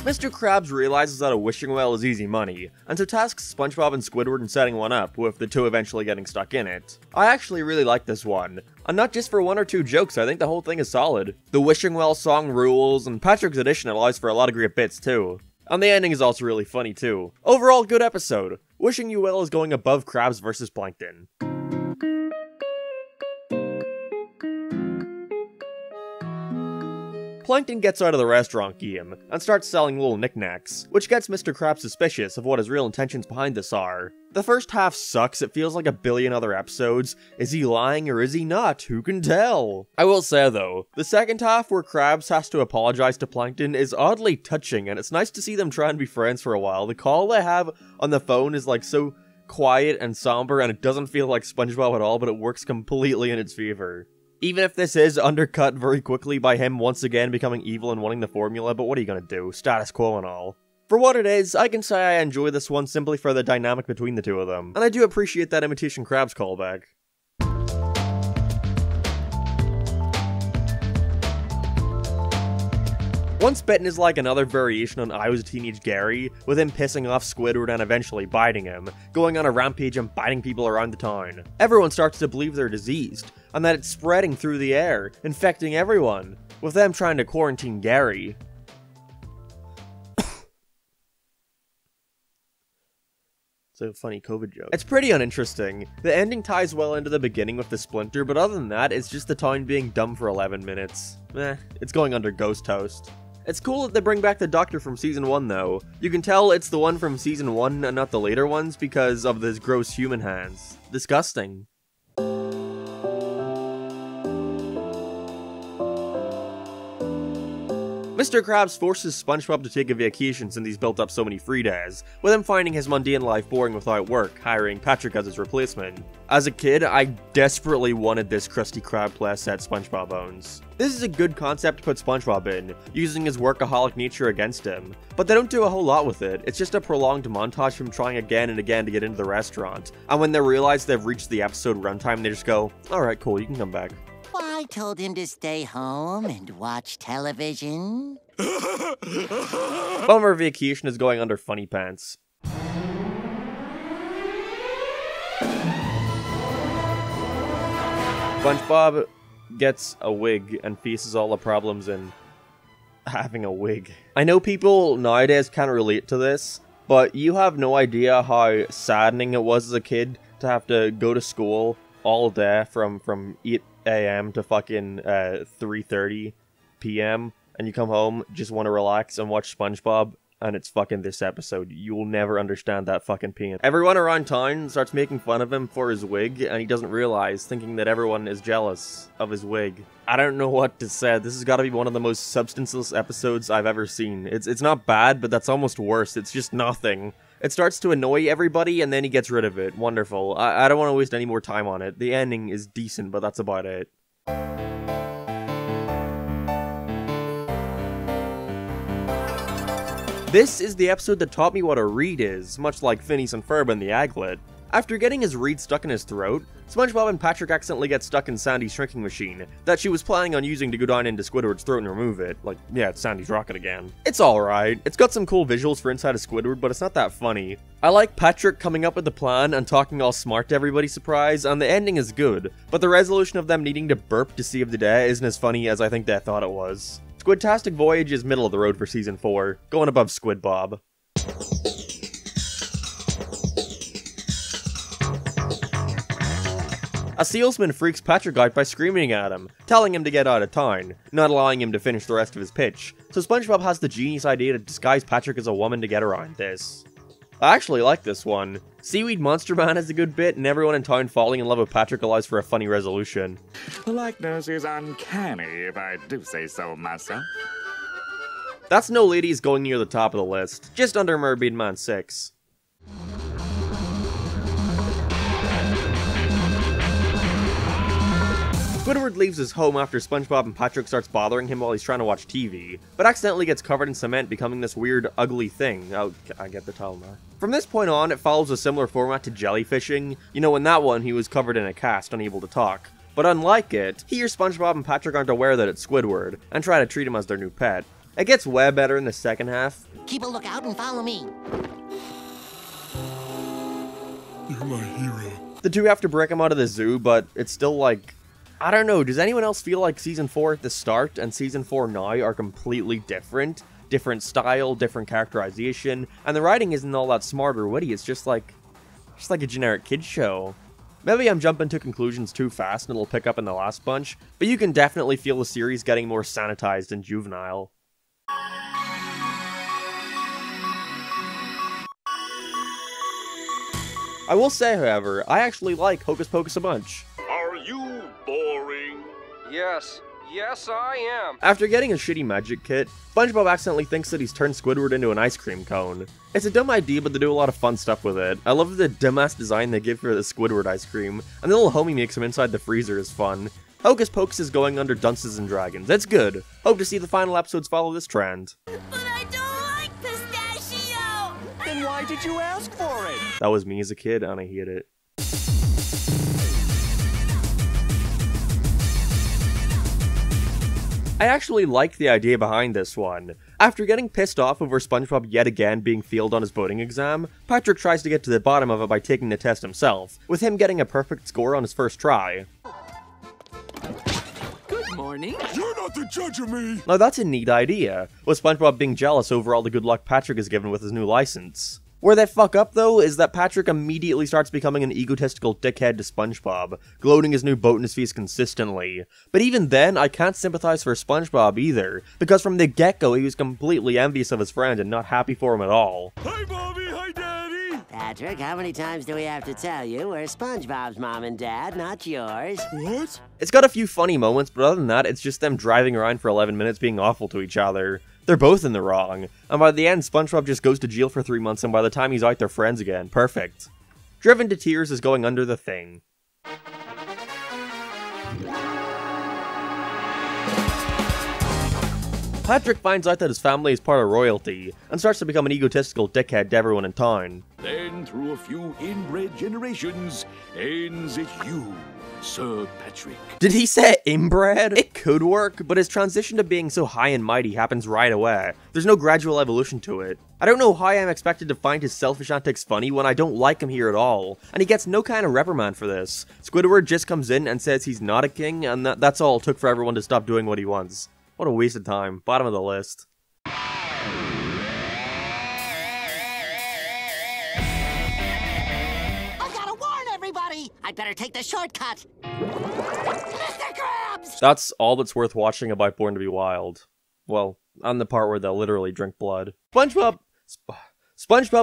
Mr. Krabs realizes that a wishing well is easy money, and so tasks SpongeBob and Squidward in setting one up, with the two eventually getting stuck in it. I actually really like this one, and not just for one or two jokes, I think the whole thing is solid. The wishing well song rules, and Patrick's addition allows for a lot of great bits too. And the ending is also really funny too. Overall, good episode. Wishing you well is going above Krabs vs. Plankton. Plankton gets out of the restaurant game, and starts selling little knickknacks, which gets Mr. Krabs suspicious of what his real intentions behind this are. The first half sucks, it feels like a billion other episodes. Is he lying or is he not? Who can tell? I will say though, the second half where Krabs has to apologize to Plankton is oddly touching, and it's nice to see them try and be friends for a while. The call they have on the phone is like so quiet and somber, and it doesn't feel like SpongeBob at all, but it works completely in its favor. Even if this is undercut very quickly by him once again becoming evil and wanting the formula, but what are you gonna do? Status quo and all. For what it is, I can say I enjoy this one simply for the dynamic between the two of them, and I do appreciate that Imitation Crabs callback. Once Bitten is like another variation on I Was a Teenage Gary, with him pissing off Squidward and eventually biting him, going on a rampage and biting people around the town. Everyone starts to believe they're diseased, and that it's spreading through the air, infecting everyone, with them trying to quarantine Gary. It's a funny COVID joke. It's pretty uninteresting. The ending ties well into the beginning with the splinter, but other than that, it's just the town being dumb for 11 minutes. It's going under Ghost Toast. It's cool that they bring back the Doctor from Season 1 though. You can tell it's the one from Season 1 and not the later ones because of his gross human hands. Disgusting. Mr. Krabs forces SpongeBob to take a vacation since he's built up so many free days, with him finding his mundane life boring without work, hiring Patrick as his replacement. As a kid, I desperately wanted this Krusty Krab playset SpongeBob owns. This is a good concept to put SpongeBob in, using his workaholic nature against him, but they don't do a whole lot with it. It's just a prolonged montage from trying again and again to get into the restaurant, and when they realize they've reached the episode runtime, they just go, alright cool, you can come back. I told him to stay home and watch television. Bummer Vacation is going under Funny Pants. SpongeBob gets a wig and faces all the problems in having a wig. I know people nowadays can't relate to this, but you have no idea how saddening it was as a kid to have to go to school all day from 8 AM to fucking 3:30 PM, and you come home, just want to relax and watch SpongeBob, and it's fucking this episode. You will never understand that fucking pain. Everyone around town starts making fun of him for his wig, and he doesn't realize, thinking that everyone is jealous of his wig. I don't know what to say. This has got to be one of the most substanceless episodes I've ever seen. It's not bad, but that's almost worse. It's just nothing. It starts to annoy everybody, and then he gets rid of it. Wonderful. I don't want to waste any more time on it. The ending is decent, but that's about it. This is the episode that taught me what a reed is, much like Phineas and Ferb and the Aglet. After getting his reed stuck in his throat, SpongeBob and Patrick accidentally get stuck in Sandy's shrinking machine that she was planning on using to go down into Squidward's throat and remove it. Like, yeah, it's Sandy's rocket again. It's alright. It's got some cool visuals for inside of Squidward, but it's not that funny. I like Patrick coming up with the plan and talking all smart to everybody's surprise, and the ending is good, but the resolution of them needing to burp to save the day isn't as funny as I think they thought it was. Squidtastic Voyage is middle of the road for Season 4, going above Squid Bob. A salesman freaks Patrick out by screaming at him, telling him to get out of town, not allowing him to finish the rest of his pitch, so SpongeBob has the genius idea to disguise Patrick as a woman to get around this. I actually like this one. Seaweed Monster Man has a good bit, and everyone in town falling in love with Patrick allows for a funny resolution. The likeness is uncanny, if I do say so myself. That's No Ladies going near the top of the list, just under Mermaid Man 6. Squidward leaves his home after SpongeBob and Patrick starts bothering him while he's trying to watch TV, but accidentally gets covered in cement, becoming this weird, ugly thing. Oh, I get the towel now. From this point on, it follows a similar format to jellyfishing. You know, in that one, he was covered in a cast, unable to talk. But unlike it, here SpongeBob and Patrick aren't aware that it's Squidward, and try to treat him as their new pet. It gets way better in the second half. Keep a lookout and follow me. You're my hero. The two have to break him out of the zoo, but it's still like... I don't know, does anyone else feel like Season 4 at the start and Season 4 now are completely different? Different style, different characterization, and the writing isn't all that smart or witty, it's just like a generic kids show. Maybe I'm jumping to conclusions too fast and it'll pick up in the last bunch, but you can definitely feel the series getting more sanitized and juvenile. I will say, however, I actually like Hocus Pocus a bunch. Are you boring? Yes, I am. After getting a shitty magic kit, SpongeBob accidentally thinks that he's turned Squidward into an ice cream cone. It's a dumb idea, but they do a lot of fun stuff with it. I love the dumbass design they give for the Squidward ice cream, and the little homie makes him inside the freezer is fun. Hocus Pocus is going under Dunces and Dragons. It's good. Hope to see the final episodes follow this trend. But I don't like pistachios! did you ask for it? That was me as a kid, and I hate it. I actually like the idea behind this one. After getting pissed off over SpongeBob yet again being failed on his boating exam, Patrick tries to get to the bottom of it by taking the test himself, with him getting a perfect score on his first try. Good morning. You're not the judge of me! Now that's a neat idea, with SpongeBob being jealous over all the good luck Patrick is given with his new license. Where they fuck up though is that Patrick immediately starts becoming an egotistical dickhead to SpongeBob, gloating his new boat in his face consistently. But even then, I can't sympathize for SpongeBob either, because from the get-go he was completely envious of his friend and not happy for him at all. Hi, Bobby! Hi, Daddy! Patrick, how many times do we have to tell you we're SpongeBob's mom and dad, not yours? What? It's got a few funny moments, but other than that, it's just them driving around for 11 minutes being awful to each other. They're both in the wrong, and by the end, SpongeBob just goes to jail for 3 months, and by the time he's out, they're friends again. Perfect. Driven to tears is going under the thing. Patrick finds out that his family is part of royalty, and starts to become an egotistical dickhead to everyone in town. Then, through a few inbred generations, ends it you, Sir Patrick. Did he say inbred? It could work, but his transition to being so high and mighty happens right away. There's no gradual evolution to it. I don't know how I'm expected to find his selfish antics funny when I don't like him here at all, and he gets no kind of reprimand for this. Squidward just comes in and says he's not a king, and that's all it took for everyone to stop doing what he wants. What a waste of time. Bottom of the list. I'd better take the shortcut. Mr. Krabs! That's all that's worth watching about Born to be Wild. Well, on the part where they'll literally drink blood. SpongeBob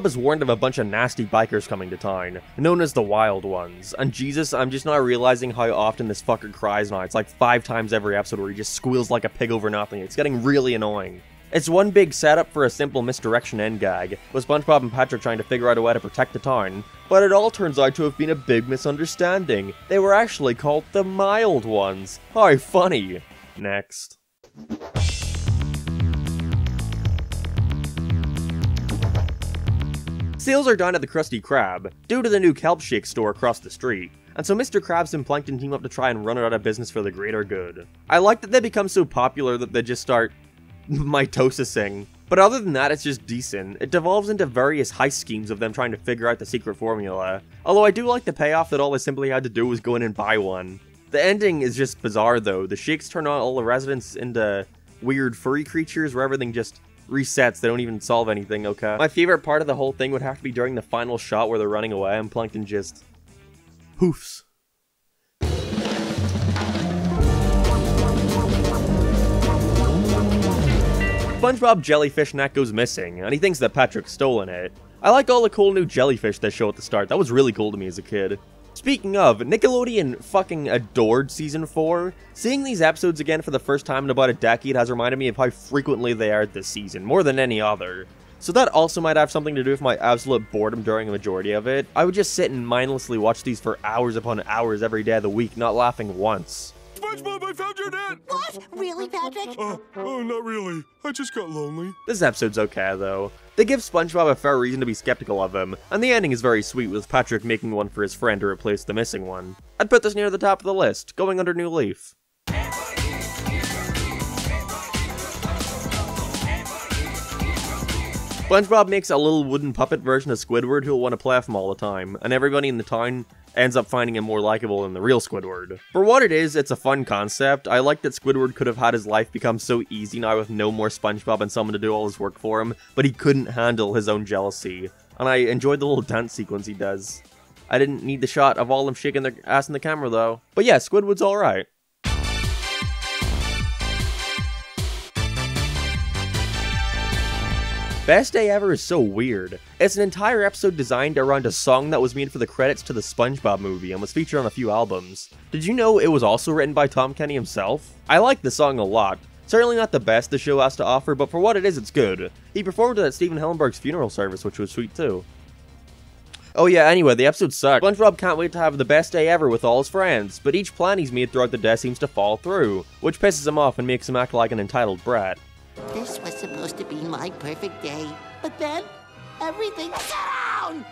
is warned of a bunch of nasty bikers coming to town, known as the Wild Ones. And Jesus, I'm just not realizing how often this fucker cries now. It's like 5 times every episode where he just squeals like a pig over nothing. It's getting really annoying. It's one big setup for a simple misdirection end gag, with SpongeBob and Patrick trying to figure out a way to protect the town, but it all turns out to have been a big misunderstanding. They were actually called the Mild Ones. How funny. Next. Sales are down at the Krusty Krab, due to the new kelp shake store across the street, and so Mr. Krabs and Plankton team up to try and run it out of business for the greater good. I like that they become so popular that they just start mitosising. But other than that, it's just decent. It devolves into various heist schemes of them trying to figure out the secret formula. Although I do like the payoff that all they simply had to do was go in and buy one. The ending is just bizarre though. The shakes turn out all the residents into weird furry creatures where everything just resets. They don't even solve anything, okay? My favorite part of the whole thing would have to be during the final shot where they're running away and Plankton just poofs. SpongeBob jellyfish net goes missing, and he thinks that Patrick's stolen it. I like all the cool new jellyfish they show at the start. That was really cool to me as a kid. Speaking of, Nickelodeon fucking adored Season 4. Seeing these episodes again for the first time in about a decade has reminded me of how frequently they aired this season, more than any other. So that also might have something to do with my absolute boredom during a majority of it. I would just sit and mindlessly watch these for hours upon hours every day of the week, not laughing once. SpongeBob, I found your net! What? Really, Patrick? Oh, not really. I just got lonely. This episode's okay, though. They give SpongeBob a fair reason to be skeptical of him, and the ending is very sweet with Patrick making one for his friend to replace the missing one. I'd put this near the top of the list, going under New Leaf. SpongeBob makes a little wooden puppet version of Squidward who'll want to play with him all the time, and everybody in the town ends up finding him more likable than the real Squidward. For what it is, it's a fun concept. I like that Squidward could have had his life become so easy now with no more SpongeBob and someone to do all his work for him, but he couldn't handle his own jealousy. And I enjoyed the little dance sequence he does. I didn't need the shot of all of them shaking their ass in the camera though. But yeah, Squidward's alright. Best Day Ever is so weird. It's an entire episode designed around a song that was made for the credits to the SpongeBob movie and was featured on a few albums. Did you know it was also written by Tom Kenny himself? I like the song a lot. Certainly not the best the show has to offer, but for what it is, it's good. He performed it at Stephen Hillenburg's funeral service, which was sweet too. Oh yeah, anyway, the episode sucked. SpongeBob can't wait to have the best day ever with all his friends, but each plan he's made throughout the day seems to fall through, which pisses him off and makes him act like an entitled brat. This was supposed to be my perfect day, but then everything... down!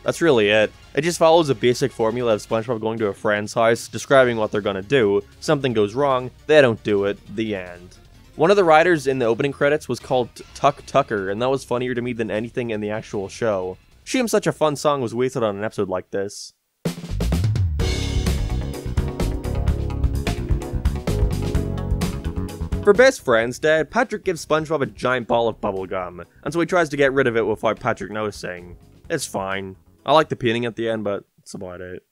That's really it. It just follows a basic formula of SpongeBob going to a friend's house, describing what they're gonna do, something goes wrong, they don't do it, the end. One of the writers in the opening credits was called Tuck Tucker, and that was funnier to me than anything in the actual show. Sheem Such a Fun Song was wasted on an episode like this. For Best Friends Day, Patrick gives SpongeBob a giant ball of bubblegum, and so he tries to get rid of it without Patrick noticing. It's fine. I like the painting at the end, but that's about it.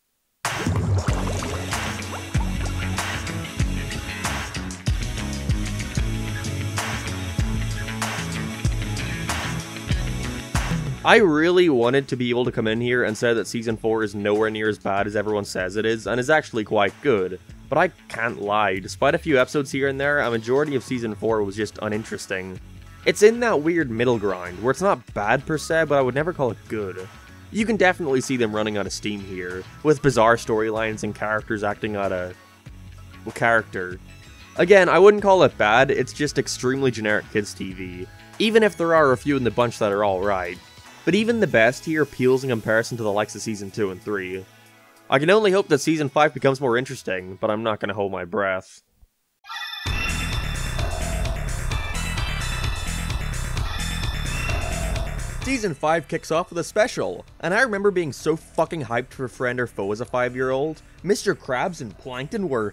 I really wanted to be able to come in here and say that Season 4 is nowhere near as bad as everyone says it is, and is actually quite good. But I can't lie, despite a few episodes here and there, a majority of Season 4 was just uninteresting. It's in that weird middle ground, where it's not bad per se, but I would never call it good. You can definitely see them running out of steam here, with bizarre storylines and characters acting out of character. Again, I wouldn't call it bad, it's just extremely generic kids TV, even if there are a few in the bunch that are alright. But even the best here pales in comparison to the likes of Season 2 and 3. I can only hope that Season 5 becomes more interesting, but I'm not gonna hold my breath. Season 5 kicks off with a special, and I remember being so fucking hyped for Friend or Foe as a 5-year-old. Mr. Krabs and Plankton were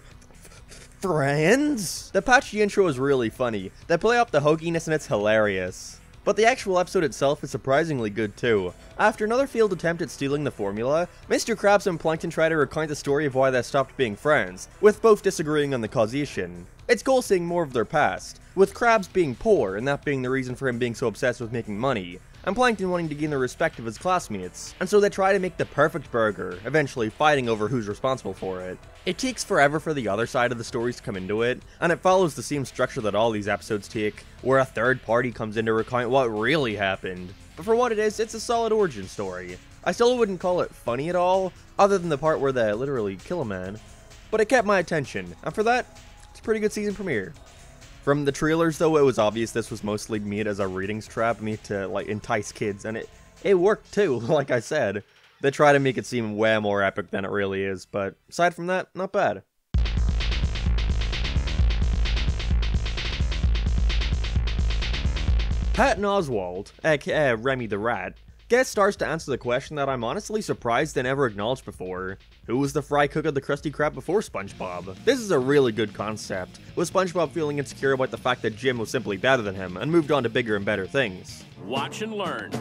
friends? The patchy intro is really funny. They play up the hokiness and it's hilarious. But the actual episode itself is surprisingly good too. After another failed attempt at stealing the formula, Mr. Krabs and Plankton try to recount the story of why they stopped being friends, with both disagreeing on the causation. It's cool seeing more of their past, with Krabs being poor and that being the reason for him being so obsessed with making money, and Plankton wanting to gain the respect of his classmates, and so they try to make the perfect burger, eventually fighting over who's responsible for it. It takes forever for the other side of the stories to come into it, and it follows the same structure that all these episodes take, where a third party comes in to recount what really happened. But for what it is, it's a solid origin story. I still wouldn't call it funny at all, other than the part where they literally kill a man. But it kept my attention, and for that, it's a pretty good season premiere. From the trailers though, it was obvious this was mostly made as a ratings trap, made to like entice kids, and it worked too, like I said. They try to make it seem way more epic than it really is, but aside from that, not bad. Patton Oswalt, aka Remy the Rat, guest stars to answer the question that I'm honestly surprised they never acknowledged before. Who was the fry cook of the Krusty Krab before SpongeBob? This is a really good concept, with SpongeBob feeling insecure about the fact that Jim was simply better than him and moved on to bigger and better things. Watch and learn.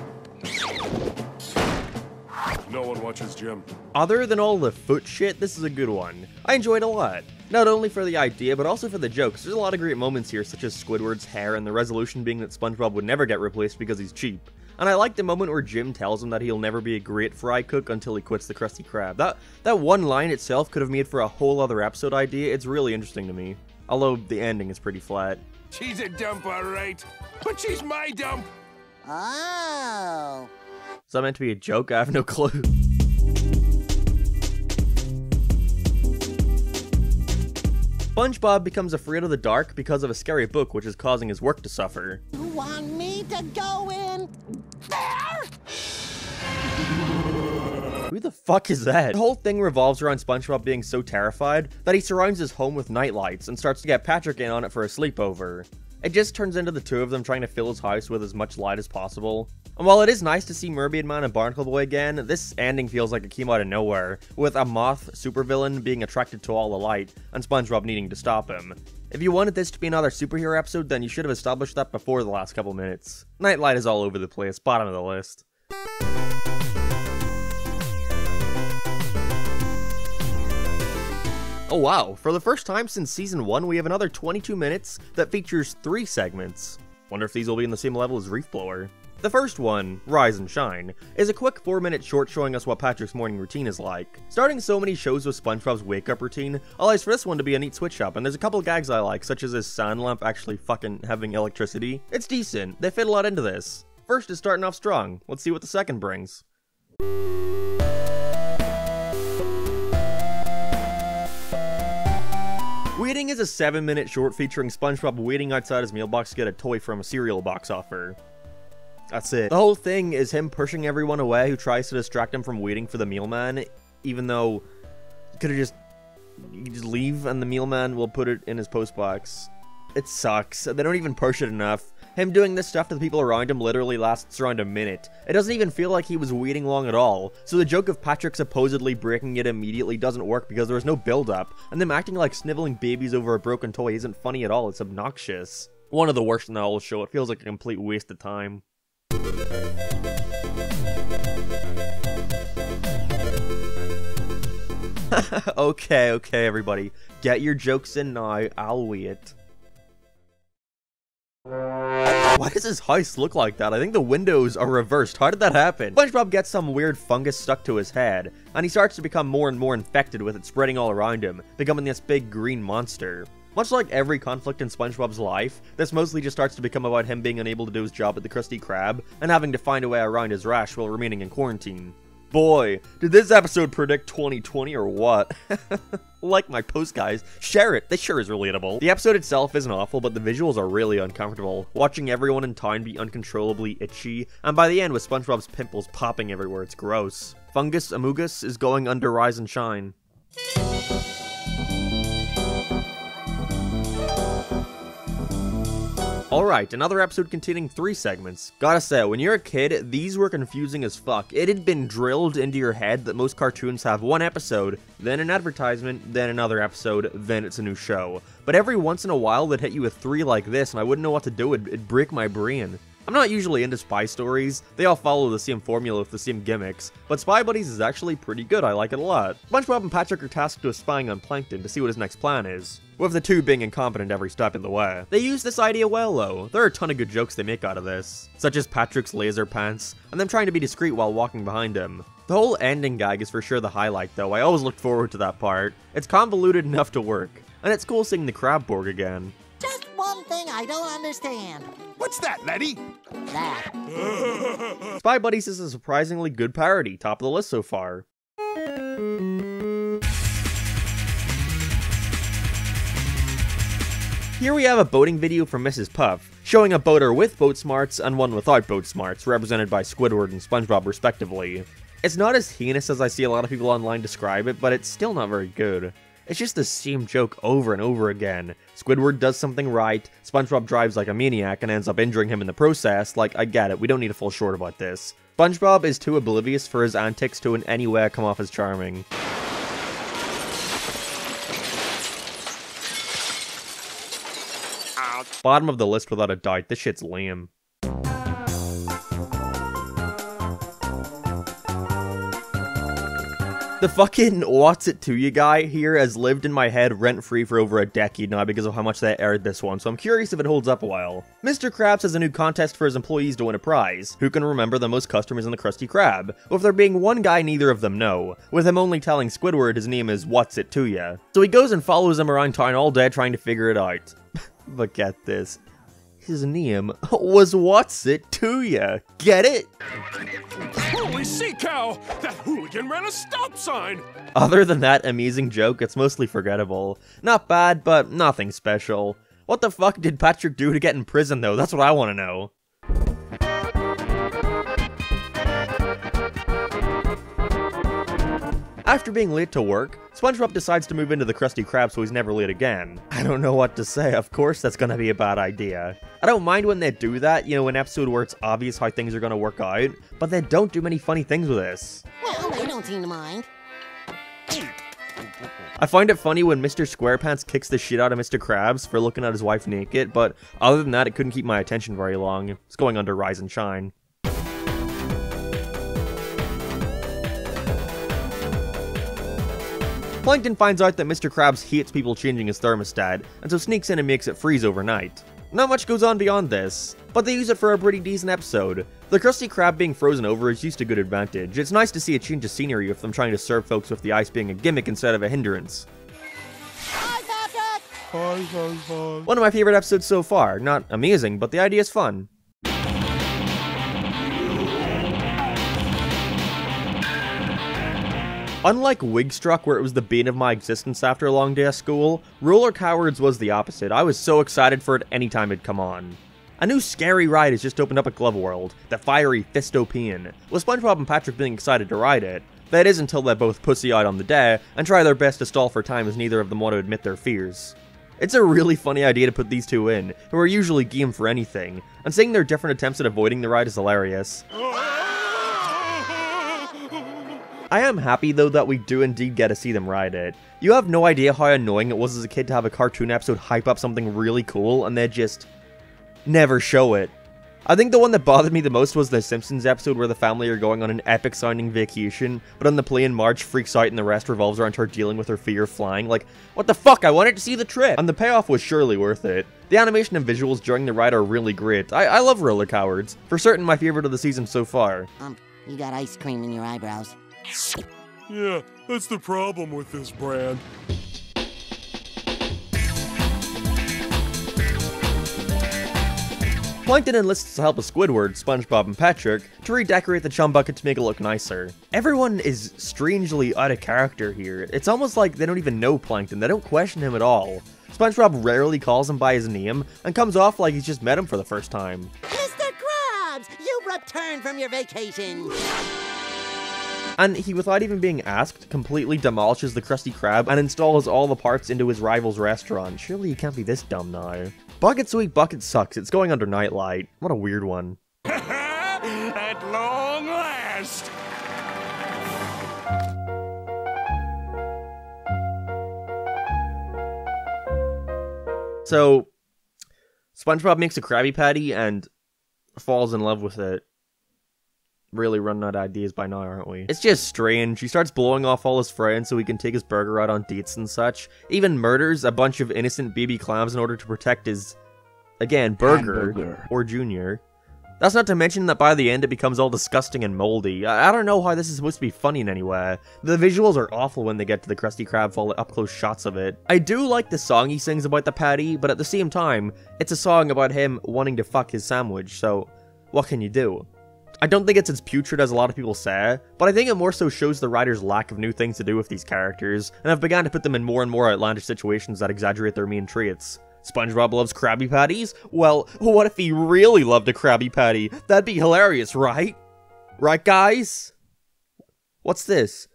No one watches Jim. Other than all the foot shit, this is a good one. I enjoyed it a lot. Not only for the idea, but also for the jokes. There's a lot of great moments here, such as Squidward's hair and the resolution being that SpongeBob would never get replaced because he's cheap. And I like the moment where Jim tells him that he'll never be a great fry cook until he quits the Krusty Krab. That one line itself could have made for a whole other episode idea. It's really interesting to me. Although the ending is pretty flat. She's a dump, alright. But she's my dump! Oh. Is that meant to be a joke? I have no clue. SpongeBob becomes afraid of the dark because of a scary book which is causing his work to suffer. You want me to go in there? Who the fuck is that? The whole thing revolves around SpongeBob being so terrified that he surrounds his home with nightlights and starts to get Patrick in on it for a sleepover. It just turns into the two of them trying to fill his house with as much light as possible. And while it is nice to see Mermaid Man and Barnacle Boy again, this ending feels like it came out of nowhere, with a moth supervillain being attracted to all the light, and SpongeBob needing to stop him. If you wanted this to be another superhero episode, then you should have established that before the last couple minutes. Nightlight is all over the place, bottom of the list. Oh wow, for the first time since Season 1, we have another 22 minutes that features 3 segments. Wonder if these will be in the same level as Reef Blower. The first one, Rise and Shine, is a quick 4-minute short showing us what Patrick's morning routine is like. Starting so many shows with SpongeBob's wake-up routine allows for this one to be a neat switch up, and there's a couple gags I like, such as his sand lamp actually fucking having electricity. It's decent, they fit a lot into this. First is starting off strong, let's see what the second brings. Waiting is a 7-minute short featuring SpongeBob waiting outside his mailbox to get a toy from a cereal box offer. That's it. The whole thing is him pushing everyone away who tries to distract him from waiting for the mealman, even though he could have just leave and the mealman will put it in his postbox. It sucks. They don't even push it enough. Him doing this stuff to the people around him literally lasts around a minute. It doesn't even feel like he was waiting long at all. So the joke of Patrick supposedly breaking it immediately doesn't work because there was no build-up, and them acting like sniveling babies over a broken toy isn't funny at all, it's obnoxious. One of the worst in the whole show, it feels like a complete waste of time. Okay, everybody. Get your jokes in now, I'll wait. Why does his house look like that? I think the windows are reversed. How did that happen? SpongeBob gets some weird fungus stuck to his head, and he starts to become more and more infected with it spreading all around him, becoming this big green monster. Much like every conflict in SpongeBob's life, this mostly just starts to become about him being unable to do his job at the Krusty Krab, and having to find a way around his rash while remaining in quarantine. Boy, did this episode predict 2020 or what? Like my post, guys. Share it. This sure is relatable. The episode itself isn't awful, but the visuals are really uncomfortable. Watching everyone in town be uncontrollably itchy, and by the end with SpongeBob's pimples popping everywhere, it's gross. Fungus Amogus is going under Rise and Shine. Alright, another episode containing 3 segments. Gotta say, when you're a kid, these were confusing as fuck. It had been drilled into your head that most cartoons have one episode, then an advertisement, then another episode, then it's a new show. But every once in a while, they'd hit you with 3 like this, and I wouldn't know what to do, it'd break my brain. I'm not usually into spy stories, they all follow the same formula with the same gimmicks, but Spy Buddies is actually pretty good, I like it a lot. SpongeBob and Patrick are tasked with spying on Plankton to see what his next plan is, with the two being incompetent every step of the way. They use this idea well though, there are a ton of good jokes they make out of this, such as Patrick's laser pants, and them trying to be discreet while walking behind him. The whole ending gag is for sure the highlight though, I always looked forward to that part. It's convoluted enough to work, and it's cool seeing the Crabborg again. Just one thing I don't understand. What's that, Letty? That. Spy Buddies is a surprisingly good parody, top of the list so far. Here we have a boating video from Mrs. Puff, showing a boater with boat smarts and one without boat smarts, represented by Squidward and SpongeBob respectively. It's not as heinous as I see a lot of people online describe it, but it's still not very good. It's just the same joke over and over again. Squidward does something right, SpongeBob drives like a maniac and ends up injuring him in the process. Like, I get it, we don't need to fall short about this. SpongeBob is too oblivious for his antics to in any way come off as charming. Bottom of the list without a doubt, this shit's lame. The fucking what's it to you guy here has lived in my head rent-free for over a decade now because of how much they aired this one, so I'm curious if it holds up a while. Mr. Krabs has a new contest for his employees to win a prize. Who can remember the most customers in the Krusty Krab? With there being one guy neither of them know, with him only telling Squidward his name is what's it to ya. So he goes and follows him around town all day trying to figure it out. But get this. His name was what's it to ya. Get it? Holy sea cow! That hooligan ran a stop sign! Other than that amazing joke, it's mostly forgettable. Not bad, but nothing special. What the fuck did Patrick do to get in prison though? That's what I want to know. After being late to work, SpongeBob decides to move into the Krusty Krab so he's never late again. I don't know what to say, of course that's gonna be a bad idea. I don't mind when they do that, you know, an episode where it's obvious how things are gonna work out, but they don't do many funny things with this. Well, they don't seem to mind. I find it funny when Mr. Squarepants kicks the shit out of Mr. Krabs for looking at his wife naked, but other than that it couldn't keep my attention very long. It's going under Rise and Shine. Plankton finds out that Mr. Krabs hates people changing his thermostat, and so sneaks in and makes it freeze overnight. Not much goes on beyond this, but they use it for a pretty decent episode. The Krusty Krab being frozen over is used to good advantage. It's nice to see a change of scenery with them trying to serve folks with the ice being a gimmick instead of a hindrance. One of my favorite episodes so far. Not amazing, but the idea is fun. Unlike Wigstruck, where it was the bane of my existence after a long day of school, Roller Cowards was the opposite. I was so excited for it anytime it'd come on. A new scary ride has just opened up at Glove World, the Fiery Fistopian, with SpongeBob and Patrick being excited to ride it. That is until they're both pussy-eyed on the day, and try their best to stall for time as neither of them want to admit their fears. It's a really funny idea to put these two in, who are usually game for anything, and seeing their different attempts at avoiding the ride is hilarious. I am happy though that we do indeed get to see them ride it. You have no idea how annoying it was as a kid to have a cartoon episode hype up something really cool and they just never show it. I think the one that bothered me the most was the Simpsons episode where the family are going on an epic sounding vacation, but on the plane Marge freaks out and the rest revolves around her dealing with her fear of flying. Like, what the fuck, I wanted to see the trip! And the payoff was surely worth it. The animation and visuals during the ride are really great. I love Roller Cowards. For certain my favorite of the season so far. You got ice cream in your eyebrows. Yeah, that's the problem with this brand. Plankton enlists the help of Squidward, SpongeBob, and Patrick to redecorate the chum bucket to make it look nicer. Everyone is strangely out of character here. It's almost like they don't even know Plankton, they don't question him at all. SpongeBob rarely calls him by his name, and comes off like he's just met him for the first time. Mr. Krabs, you returned from your vacation. And he, without even being asked, completely demolishes the Krusty Krab and installs all the parts into his rival's restaurant. Surely he can't be this dumb now. Bucket Sweet Bucket sucks, it's going under Nightlight. What a weird one. At long last! So, SpongeBob makes a Krabby Patty and falls in love with it. Really running out of ideas by now, aren't we? It's just strange. He starts blowing off all his friends so he can take his burger out on dates and such. Even murders a bunch of innocent baby clams in order to protect his, again, burger. Or Junior. That's not to mention that by the end it becomes all disgusting and moldy. I don't know how this is supposed to be funny in any way. The visuals are awful when they get to the Krusty Krab fall up close shots of it. I do like the song he sings about the patty, but at the same time, it's a song about him wanting to fuck his sandwich, so what can you do? I don't think it's as putrid as a lot of people say, but I think it more so shows the writer's lack of new things to do with these characters, and have begun to put them in more and more outlandish situations that exaggerate their main traits. SpongeBob loves Krabby Patties? Well, what if he really loved a Krabby Patty? That'd be hilarious, right? Right, guys? What's this?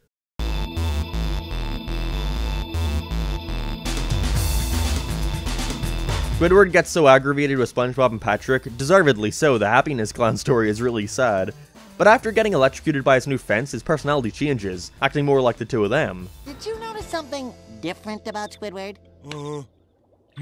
Squidward gets so aggravated with SpongeBob and Patrick, deservedly so, the happiness gland story is really sad. But after getting electrocuted by his new fence, his personality changes, acting more like the two of them. Did you notice something different about Squidward?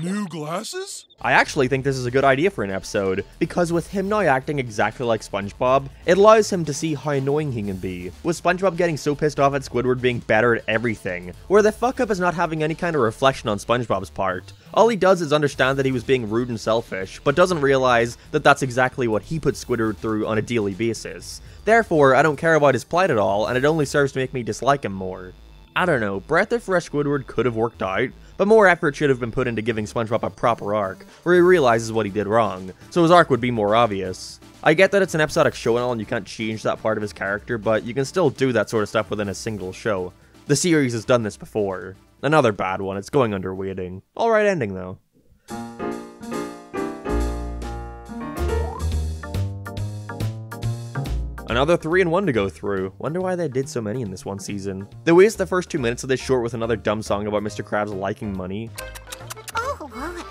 New glasses? I actually think this is a good idea for an episode, because with him now acting exactly like SpongeBob, it allows him to see how annoying he can be, with SpongeBob getting so pissed off at Squidward being better at everything, where the fuck up is not having any kind of reflection on SpongeBob's part. All he does is understand that he was being rude and selfish, but doesn't realize that that's exactly what he puts Squidward through on a daily basis. Therefore, I don't care about his plight at all, and it only serves to make me dislike him more. I don't know, Breath of Fresh Squidward could have worked out, but more effort should have been put into giving SpongeBob a proper arc, where he realizes what he did wrong, so his arc would be more obvious. I get that it's an episodic show and all and you can't change that part of his character, but you can still do that sort of stuff within a single show. The series has done this before. Another bad one, it's going under waiting. Alright ending though. Another 3-in-1 to go through. Wonder why they did so many in this one season. They waste the first 2 minutes of this short with another dumb song about Mr. Krabs liking money. Oh, why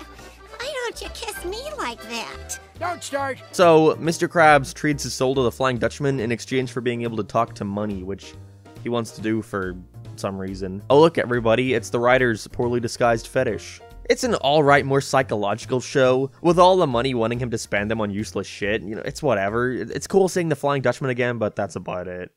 don't you kiss me like that? Don't start. So, Mr. Krabs treats his soul to the Flying Dutchman in exchange for being able to talk to money, which he wants to do for some reason. Oh look everybody, it's the writer's poorly disguised fetish. It's an alright, more psychological show, with all the money wanting him to spend them on useless shit. You know, it's whatever. It's cool seeing the Flying Dutchman again, but that's about it.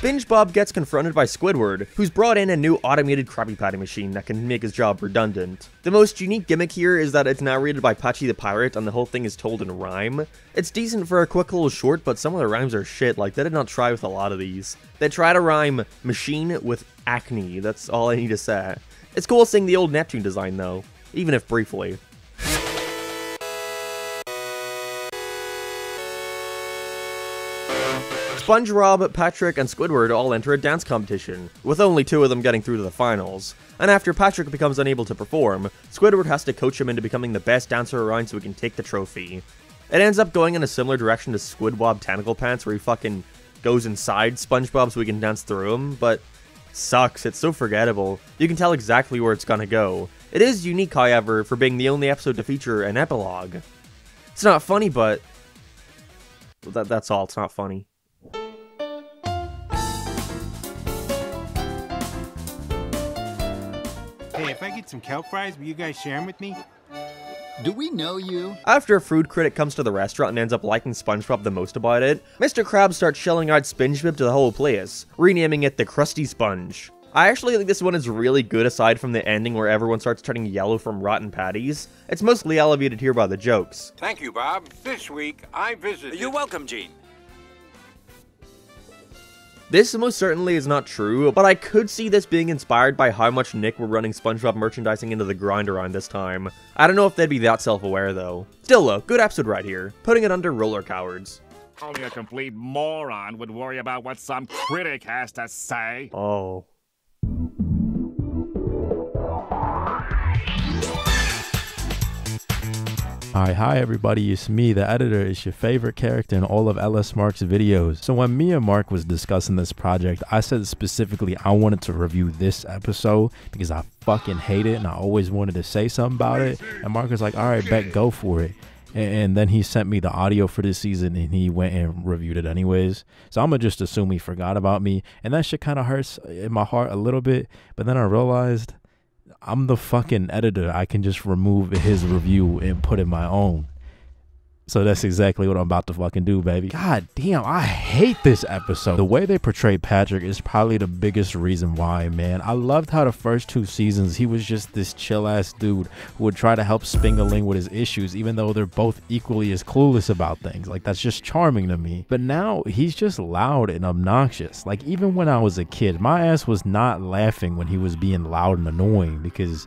Spongebob gets confronted by Squidward, who's brought in a new automated Krabby Patty machine that can make his job redundant. The most unique gimmick here is that it's narrated by Patchy the Pirate and the whole thing is told in rhyme. It's decent for a quick little short, but some of the rhymes are shit, like they did not try with a lot of these. They try to rhyme machine with acne, that's all I need to say. It's cool seeing the old Neptune design though, even if briefly. SpongeBob, Patrick, and Squidward all enter a dance competition, with only 2 of them getting through to the finals. And after Patrick becomes unable to perform, Squidward has to coach him into becoming the best dancer around so he can take the trophy. It ends up going in a similar direction to Squidward Tentacle Pants, where he fucking goes inside SpongeBob so he can dance through him, but sucks, it's so forgettable. You can tell exactly where it's gonna go. It is unique, however, for being the only episode to feature an epilogue. It's not funny, but that's all, it's not funny. Hey, if I get some kelp fries, will you guys share them with me? Do we know you? After a food critic comes to the restaurant and ends up liking SpongeBob the most about it, Mr. Krabs starts shelling out Spongebob to the whole place, renaming it the Krusty Sponge. I actually think this one is really good aside from the ending where everyone starts turning yellow from rotten patties. It's mostly elevated here by the jokes. Thank you, Bob. This week, I visited... You're welcome, Gene. This most certainly is not true, but I could see this being inspired by how much Nick were running SpongeBob merchandising into the grind around this time. I don't know if they'd be that self-aware though. Still though, good episode right here, putting it under Roller Cowards. Only a complete moron would worry about what some critic has to say. Oh. Hi everybody, it's me, the editor. It's your favorite character in all of LS Mark's videos. So when me and Mark was discussing this project, I said specifically I wanted to review this episode because I fucking hate it and I always wanted to say something about it. And Mark was like, alright, bet, go for it. And then he sent me the audio for this season and he went and reviewed it anyways. So I'm gonna just assume he forgot about me. And that shit kind of hurts in my heart a little bit. But then I realized I'm the fucking editor. I can just remove his review and put in my own. So that's exactly what I'm about to fucking do, baby. God damn, I hate this episode. The way they portray Patrick is probably the biggest reason why, man. I loved how the first 2 seasons, he was just this chill-ass dude who would try to help Spingaling with his issues, even though they're both equally as clueless about things. Like, that's just charming to me. But now, he's just loud and obnoxious. Like, even when I was a kid, my ass was not laughing when he was being loud and annoying because,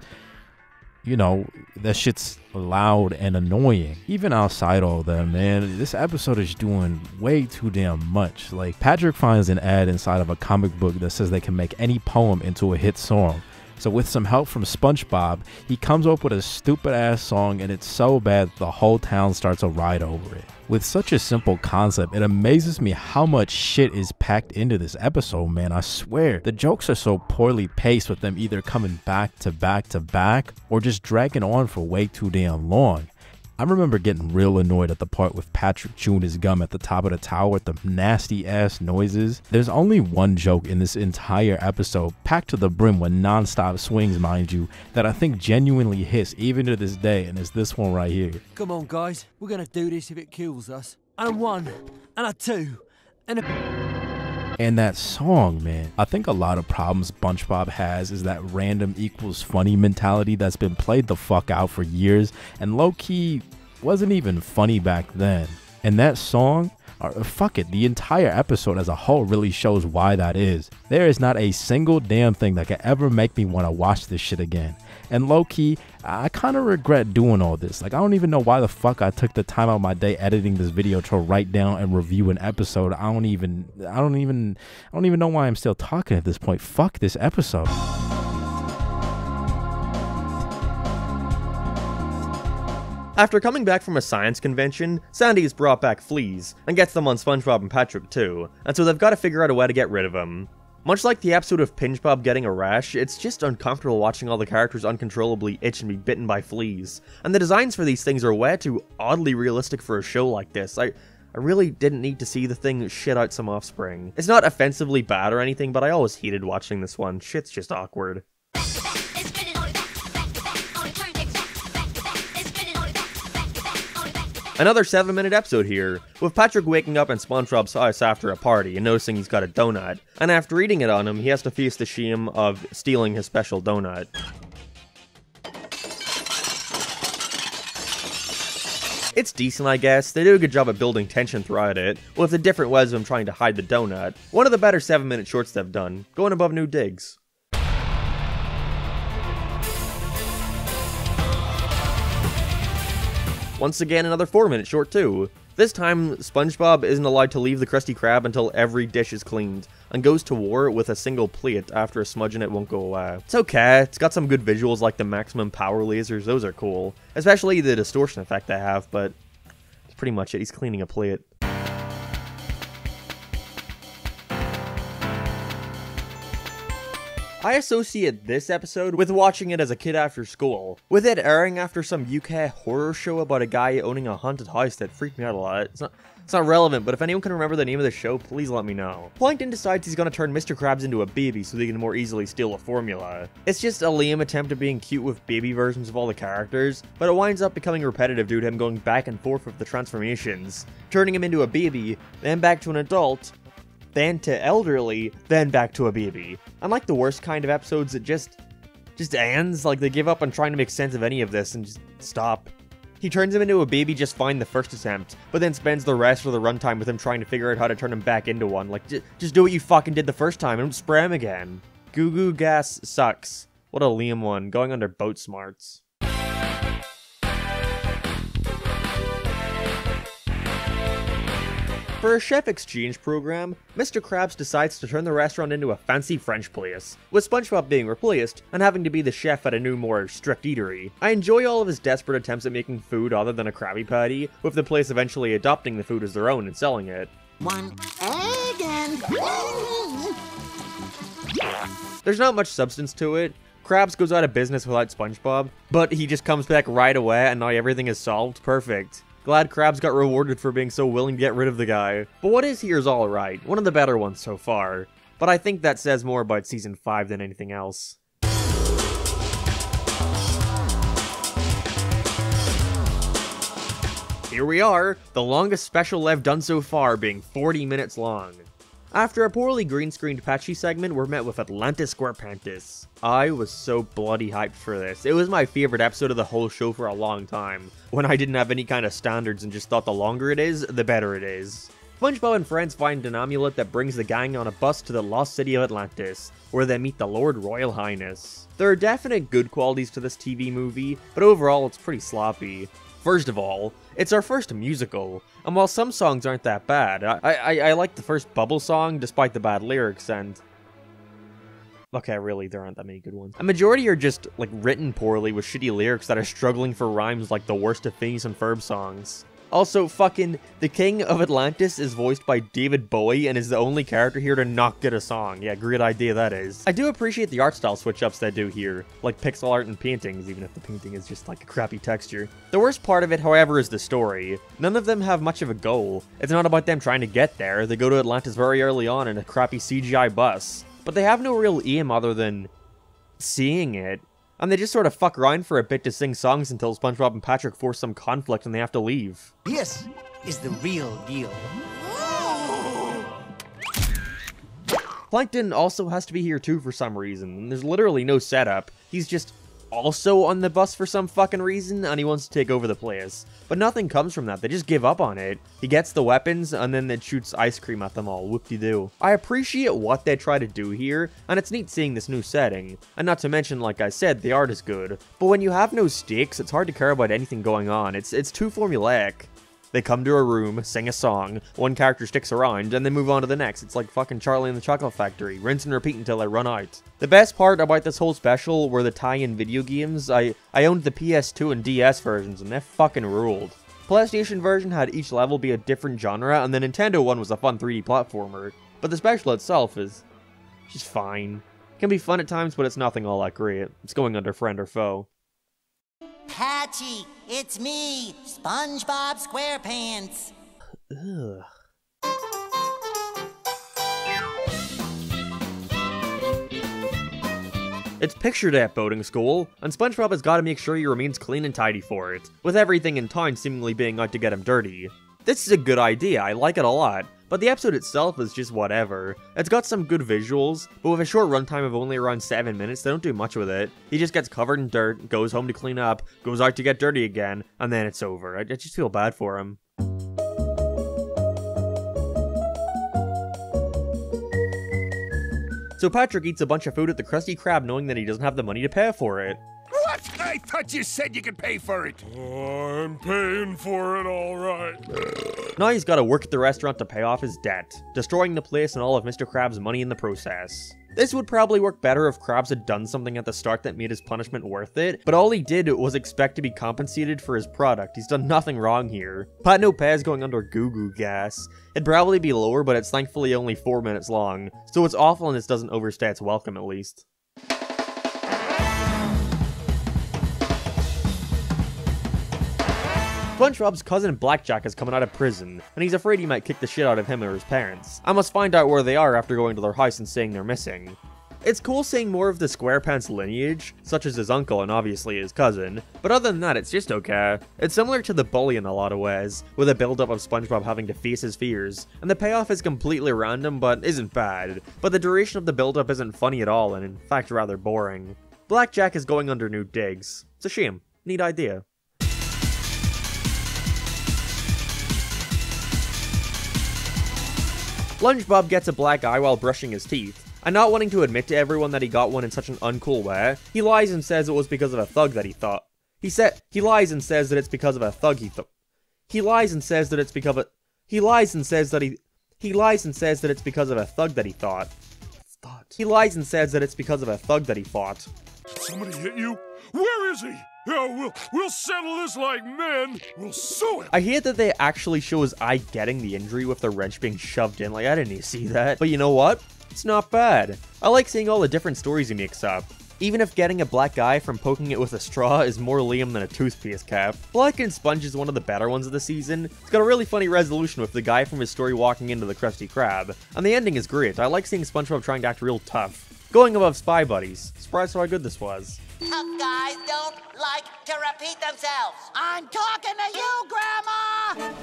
you know, that shit's loud and annoying. Even outside all that, man, this episode is doing way too damn much. Like, Patrick finds an ad inside of a comic book that says they can make any poem into a hit song. So with some help from SpongeBob, he comes up with a stupid ass song and it's so bad the whole town starts a ride over it. With such a simple concept, it amazes me how much shit is packed into this episode, man. I swear. The jokes are so poorly paced with them either coming back to back to back or just dragging on for way too damn long. I remember getting real annoyed at the part with Patrick chewing his gum at the top of the tower with the nasty ass noises. There's only one joke in this entire episode, packed to the brim with non-stop swings, mind you, that I think genuinely hits even to this day, and it's this one right here. Come on guys, we're gonna do this if it kills us. And a 1, and a 2, and a... And that song, man, I think a lot of problems SpongeBob has is that random equals funny mentality that's been played the fuck out for years and low-key wasn't even funny back then. And that song, or fuck it, the entire episode as a whole really shows why that is. There is not a single damn thing that could ever make me want to watch this shit again. And low-key, I kind of regret doing all this. Like, I don't even know why the fuck I took the time out of my day editing this video to write down and review an episode. I don't even know why I'm still talking at this point. Fuck this episode. After coming back from a science convention, Sandy has brought back fleas, and gets them on SpongeBob and Patrick too, and so they've got to figure out a way to get rid of them. Much like the episode of Spongebob getting a rash, it's just uncomfortable watching all the characters uncontrollably itch and be bitten by fleas. And the designs for these things are way too oddly realistic for a show like this. I really didn't need to see the thing shit out some offspring. It's not offensively bad or anything, but I always hated watching this one. Shit's just awkward. Another 7-minute episode here, with Patrick waking up in SpongeBob's house after a party and noticing he's got a donut, and after eating it on him, he has to face the shame of stealing his special donut. It's decent, I guess. They do a good job at building tension throughout it, with the different ways of him trying to hide the donut. One of the better 7-minute shorts they've done, going above new digs. Once again, another 4-minute short too. This time, SpongeBob isn't allowed to leave the Krusty Krab until every dish is cleaned, and goes to war with a single plate after a smudge in it won't go away. It's okay, it's got some good visuals like the maximum power lasers, those are cool. Especially the distortion effect they have, but that's pretty much it, he's cleaning a plate. I associate this episode with watching it as a kid after school, with it airing after some UK horror show about a guy owning a haunted house that freaked me out a lot. It's not relevant, but if anyone can remember the name of the show, please let me know. Plankton decides he's gonna turn Mr. Krabs into a baby so they can more easily steal a formula. It's just a lame attempt at being cute with baby versions of all the characters, but it winds up becoming repetitive due to him going back and forth with the transformations, turning him into a baby, then back to an adult, then to elderly, then back to a baby. Unlike the worst kind of episodes, it just ends, like they give up on trying to make sense of any of this and just stop. He turns him into a baby just fine the first attempt, but then spends the rest of the runtime with him trying to figure out how to turn him back into one. Like, just do what you fucking did the first time and don't spray him again. Goo Goo Gas sucks. What a lame one, going under boat smarts. For a chef exchange program, Mr. Krabs decides to turn the restaurant into a fancy French place, with SpongeBob being replaced and having to be the chef at a new, more strict eatery. I enjoy all of his desperate attempts at making food other than a Krabby Patty, with the place eventually adopting the food as their own and selling it. One egg and... There's not much substance to it. Krabs goes out of business without SpongeBob, but he just comes back right away and now everything is solved. Perfect. Glad Krabs got rewarded for being so willing to get rid of the guy. But what is here is alright, one of the better ones so far. But I think that says more about Season 5 than anything else. Here we are, the longest special I've done so far being 40 minutes long. After a poorly green-screened patchy segment, we're met with Atlantis Squarepants. I was so bloody hyped for this. It was my favorite episode of the whole show for a long time, when I didn't have any kind of standards and just thought the longer it is, the better it is. SpongeBob and friends find an amulet that brings the gang on a bus to the lost city of Atlantis, where they meet the Lord Royal Highness. There are definite good qualities to this TV movie, but overall it's pretty sloppy. First of all, it's our first musical, and while some songs aren't that bad, I like the first Bubble song despite the bad lyrics, and... Okay, really, there aren't that many good ones. A majority are just, like, written poorly with shitty lyrics that are struggling for rhymes like the worst of Phineas and Ferb songs. Also, fucking, the King of Atlantis is voiced by David Bowie and is the only character here to not get a song. Yeah, great idea that is. I do appreciate the art style switch-ups they do here, like pixel art and paintings, even if the painting is just like a crappy texture. The worst part of it, however, is the story. None of them have much of a goal. It's not about them trying to get there. They go to Atlantis very early on in a crappy CGI bus. But they have no real aim other than seeing it. And they just sort of fuck around for a bit to sing songs until SpongeBob and Patrick force some conflict and they have to leave. This is the real deal. Plankton also has to be here too for some reason, and there's literally no setup. He's just also on the bus for some fucking reason, and he wants to take over the place. But nothing comes from that, they just give up on it. He gets the weapons, and then it shoots ice cream at them all, whoop-de-doo. I appreciate what they try to do here, and it's neat seeing this new setting. And not to mention, like I said, the art is good. But when you have no stakes, it's hard to care about anything going on. It's too formulaic. They come to a room, sing a song, one character sticks around, and then move on to the next. It's like fucking Charlie and the Chocolate Factory. Rinse and repeat until they run out. The best part about this whole special were the tie-in video games. I owned the PS2 and DS versions, and they fucking ruled. PlayStation version had each level be a different genre, and the Nintendo one was a fun 3D platformer. But the special itself is just fine. It can be fun at times, but it's nothing all that great. It's going under friend or foe. Patchy, it's me, SpongeBob Squarepants. Ugh. It's picture day at boating school, and SpongeBob has got to make sure he remains clean and tidy for it, with everything in town seemingly being out to get him dirty. This is a good idea, I like it a lot, but the episode itself is just whatever. It's got some good visuals, but with a short runtime of only around 7 minutes, they don't do much with it. He just gets covered in dirt, goes home to clean up, goes out to get dirty again, and then it's over. I just feel bad for him. So Patrick eats a bunch of food at the Krusty Krab knowing that he doesn't have the money to pay for it. What? I thought you said you could pay for it. Oh, I'm paying for it all right. Now he's gotta work at the restaurant to pay off his debt, destroying the place and all of Mr. Krabs' money in the process. This would probably work better if Krabs had done something at the start that made his punishment worth it, but all he did was expect to be compensated for his product. He's done nothing wrong here. Pat No Pez going under goo goo gas. It'd probably be lower, but it's thankfully only 4 minutes long, so its awfulness doesn't overstay its welcome at least. SpongeBob's cousin Blackjack is coming out of prison, and he's afraid he might kick the shit out of him or his parents. I must find out where they are after going to their house and saying they're missing. It's cool seeing more of the Squarepants lineage, such as his uncle and obviously his cousin, but other than that it's just okay. It's similar to The Bully in a lot of ways, with a build-up of SpongeBob having to face his fears, and the payoff is completely random but isn't bad, but the duration of the build-up isn't funny at all and in fact rather boring. Blackjack is going under new digs. It's a shame. Neat idea. SpongeBob gets a black eye while brushing his teeth, and not wanting to admit to everyone that he got one in such an uncool way, he lies and says it was because of a thug that he thought. He lies and says that it's because of a thug he thought. He lies and says that it's because of He lies and says that it's because of a thug that he thought. He lies and says that it's because of a thug that he fought. Somebody hit you? Where is he? Yeah, we'll settle this like men. We'll sue him. I hate that they actually show his eye getting the injury with the wrench being shoved in. Like, I didn't even see that. But you know what? It's not bad. I like seeing all the different stories he makes up. Even if getting a black eye from poking it with a straw is more Liam than a toothpaste cap. Black and Sponge is one of the better ones of the season. It's got a really funny resolution with the guy from his story walking into the Krusty Krab. And the ending is great. I like seeing SpongeBob trying to act real tough. Going above Spy Buddies. Surprised how good this was. Tough guys don't like to repeat themselves. I'm talking to you, Grandma!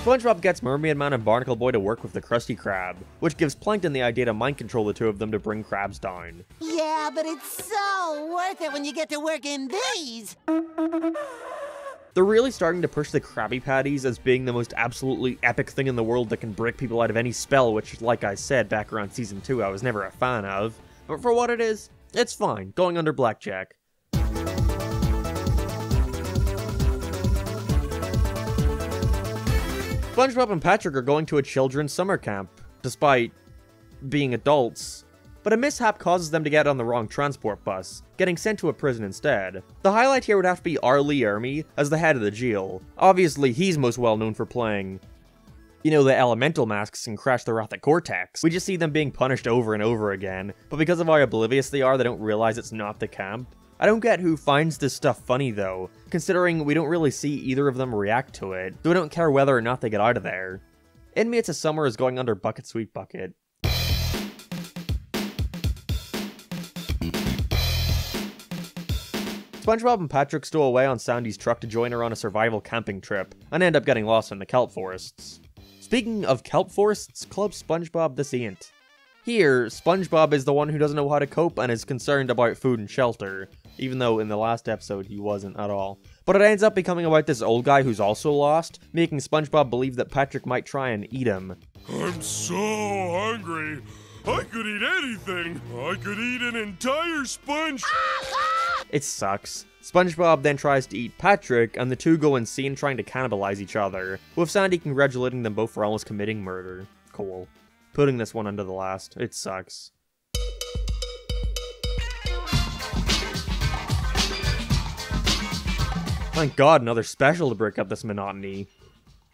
SpongeBob gets Mermaid Man and Barnacle Boy to work with the Krusty Krab, which gives Plankton the idea to mind control the two of them to bring Krabs down. Yeah, but it's so worth it when you get to work in these. They're really starting to push the Krabby Patties as being the most absolutely epic thing in the world that can break people out of any spell, which, like I said back around Season 2, I was never a fan of. But for what it is, it's fine, going under Blackjack. SpongeBob and Patrick are going to a children's summer camp, despite being adults. But a mishap causes them to get on the wrong transport bus, getting sent to a prison instead. The highlight here would have to be R. Lee Ermey as the head of the jail. Obviously, he's most well known for playing, you know, the elemental masks in Crash the Wrath at Cortex. We just see them being punished over and over again, but because of how oblivious they are, they don't realize it's not the camp. I don't get who finds this stuff funny though, considering we don't really see either of them react to it, so I don't care whether or not they get out of there. Inmates of Summer is going under Bucket Sweet Bucket. SpongeBob and Patrick stow away on Sandy's truck to join her on a survival camping trip, and end up getting lost in the kelp forests. Speaking of kelp forests, Club SpongeBob this ain't. Here, SpongeBob is the one who doesn't know how to cope and is concerned about food and shelter, even though in the last episode he wasn't at all. But it ends up becoming about this old guy who's also lost, making SpongeBob believe that Patrick might try and eat him. I'm so hungry. I could eat anything. I could eat an entire sponge. It sucks. SpongeBob then tries to eat Patrick, and the two go insane trying to cannibalize each other, with Sandy congratulating them both for almost committing murder. Cool. Putting this one under the last. It sucks. Thank God, another special to break up this monotony.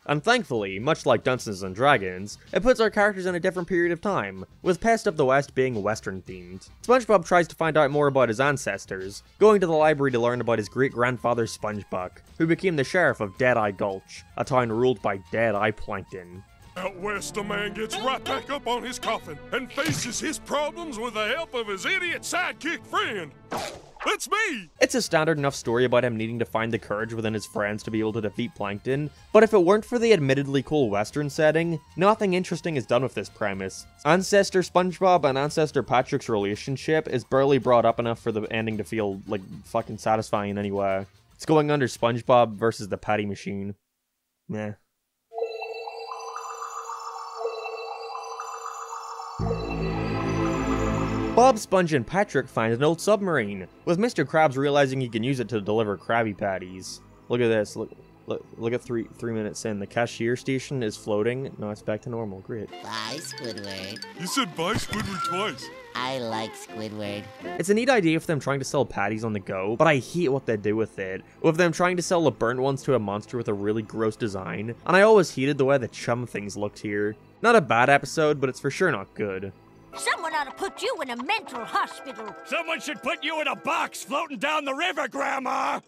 And thankfully, much like Dungeons & Dragons, it puts our characters in a different period of time, with Pest of the West being Western themed. SpongeBob tries to find out more about his ancestors, going to the library to learn about his great-grandfather Spongebuck, who became the sheriff of Deadeye Gulch, a town ruled by Deadeye Plankton. Out west, a man gets right back up on his coffin and faces his problems with the help of his idiot sidekick friend. That's me! It's a standard enough story about him needing to find the courage within his friends to be able to defeat Plankton, but if it weren't for the admittedly cool Western setting, nothing interesting is done with this premise. Ancestor SpongeBob and Ancestor Patrick's relationship is barely brought up enough for the ending to feel, like, fucking satisfying in any way. It's going under SpongeBob versus the Patty Machine. Meh. Bob, Sponge, and Patrick find an old submarine, with Mr. Krabs realizing he can use it to deliver Krabby Patties. Look at this, look at three minutes in. The cashier station is floating. No, it's back to normal. Great. Bye, Squidward. You said bye, Squidward, twice. I like Squidward. It's a neat idea for them trying to sell patties on the go, but I hate what they do with it. With them trying to sell the burnt ones to a monster with a really gross design, and I always hated the way the chum things looked here. Not a bad episode, but it's for sure not good. Someone ought to put you in a mental hospital. Someone should put you in a box floating down the river, Grandma!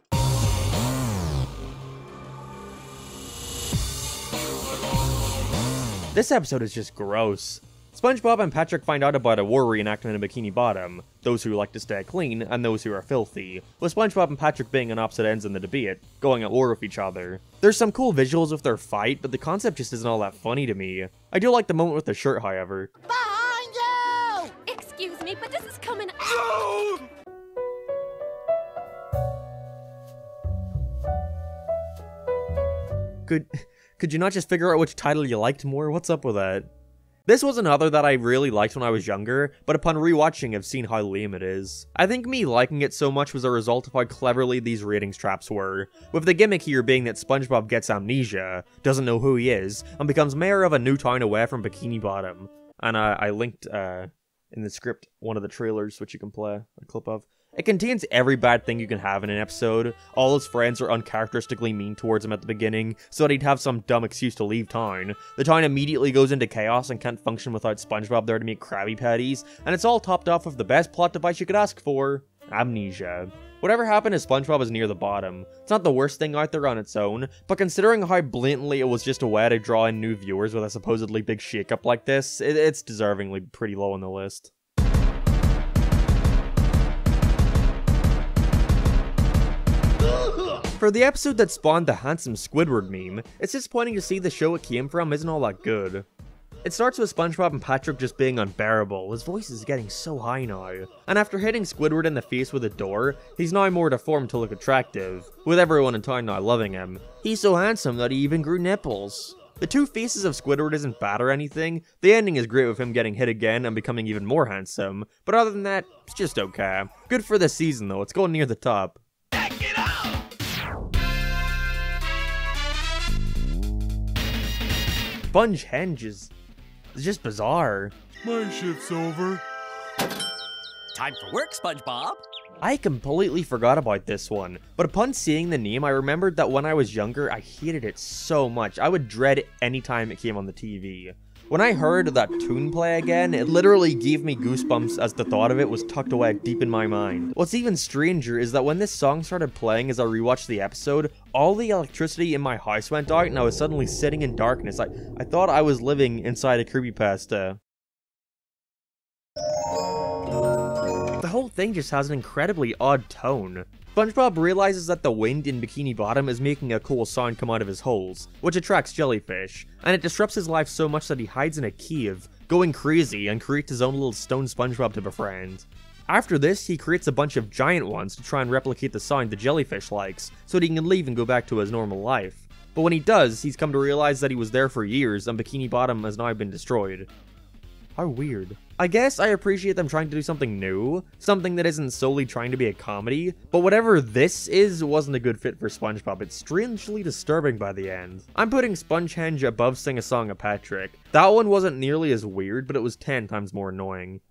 This episode is just gross. SpongeBob and Patrick find out about a war reenactment in Bikini Bottom, those who like to stay clean and those who are filthy, with SpongeBob and Patrick being on opposite ends in the debate, going at war with each other. There's some cool visuals with their fight, but the concept just isn't all that funny to me. I do like the moment with the shirt, however. Behind you! Excuse me, but this is coming. No! Could you not just figure out which title you liked more? What's up with that? This was another that I really liked when I was younger, but upon rewatching I've seen how lame it is. I think me liking it so much was a result of how cleverly these ratings traps were, with the gimmick here being that SpongeBob gets amnesia, doesn't know who he is, and becomes mayor of a new town away from Bikini Bottom. And I linked in the script one of the trailers which you can play a clip of. It contains every bad thing you can have in an episode. All his friends are uncharacteristically mean towards him at the beginning, so that he'd have some dumb excuse to leave town. The town immediately goes into chaos and can't function without SpongeBob there to make Krabby Patties, and it's all topped off with the best plot device you could ask for: amnesia. Whatever happened to SpongeBob is near the bottom. It's not the worst thing out there on its own, but considering how blatantly it was just a way to draw in new viewers with a supposedly big shakeup like this, it's deservingly pretty low on the list. For the episode that spawned the handsome Squidward meme, it's disappointing to see the show it came from isn't all that good. It starts with SpongeBob and Patrick just being unbearable. His voice is getting so high now. And after hitting Squidward in the face with a door, he's now more deformed to look attractive, with everyone in town now loving him. He's so handsome that he even grew nipples. The two faces of Squidward isn't bad or anything. The ending is great with him getting hit again and becoming even more handsome, but other than that, it's just okay. Good for this season though, it's going near the top. Spongehenge is just bizarre. My shift's over. Time for work, SpongeBob. I completely forgot about this one, but upon seeing the name, I remembered that when I was younger, I hated it so much. I would dread it any time it came on the TV. When I heard that tune play again, it literally gave me goosebumps as the thought of it was tucked away deep in my mind. What's even stranger is that when this song started playing as I rewatched the episode, all the electricity in my house went out and I was suddenly sitting in darkness. I thought I was living inside a creepypasta. The whole thing just has an incredibly odd tone. SpongeBob realizes that the wind in Bikini Bottom is making a cool sound come out of his holes, which attracts jellyfish, and it disrupts his life so much that he hides in a cave, going crazy and creates his own little stone SpongeBob to befriend. After this, he creates a bunch of giant ones to try and replicate the sound the jellyfish likes, so that he can leave and go back to his normal life. But when he does, he's come to realize that he was there for years and Bikini Bottom has now been destroyed. How weird. I guess I appreciate them trying to do something new, something that isn't solely trying to be a comedy, but whatever this is wasn't a good fit for SpongeBob. It's strangely disturbing by the end. I'm putting Spongehenge above Sing a Song of Patrick. That one wasn't nearly as weird, but it was 10 times more annoying.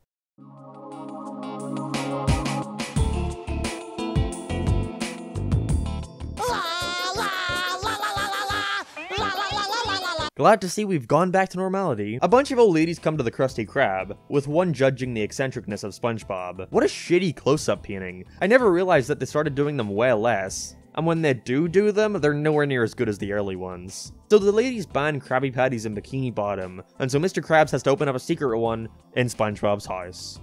Glad to see we've gone back to normality. A bunch of old ladies come to the Krusty Krab, with one judging the eccentricness of SpongeBob. What a shitty close-up painting. I never realized that they started doing them way less. And when they do them, they're nowhere near as good as the early ones. So the ladies ban Krabby Patties in Bikini Bottom, and so Mr. Krabs has to open up a secret one in SpongeBob's house.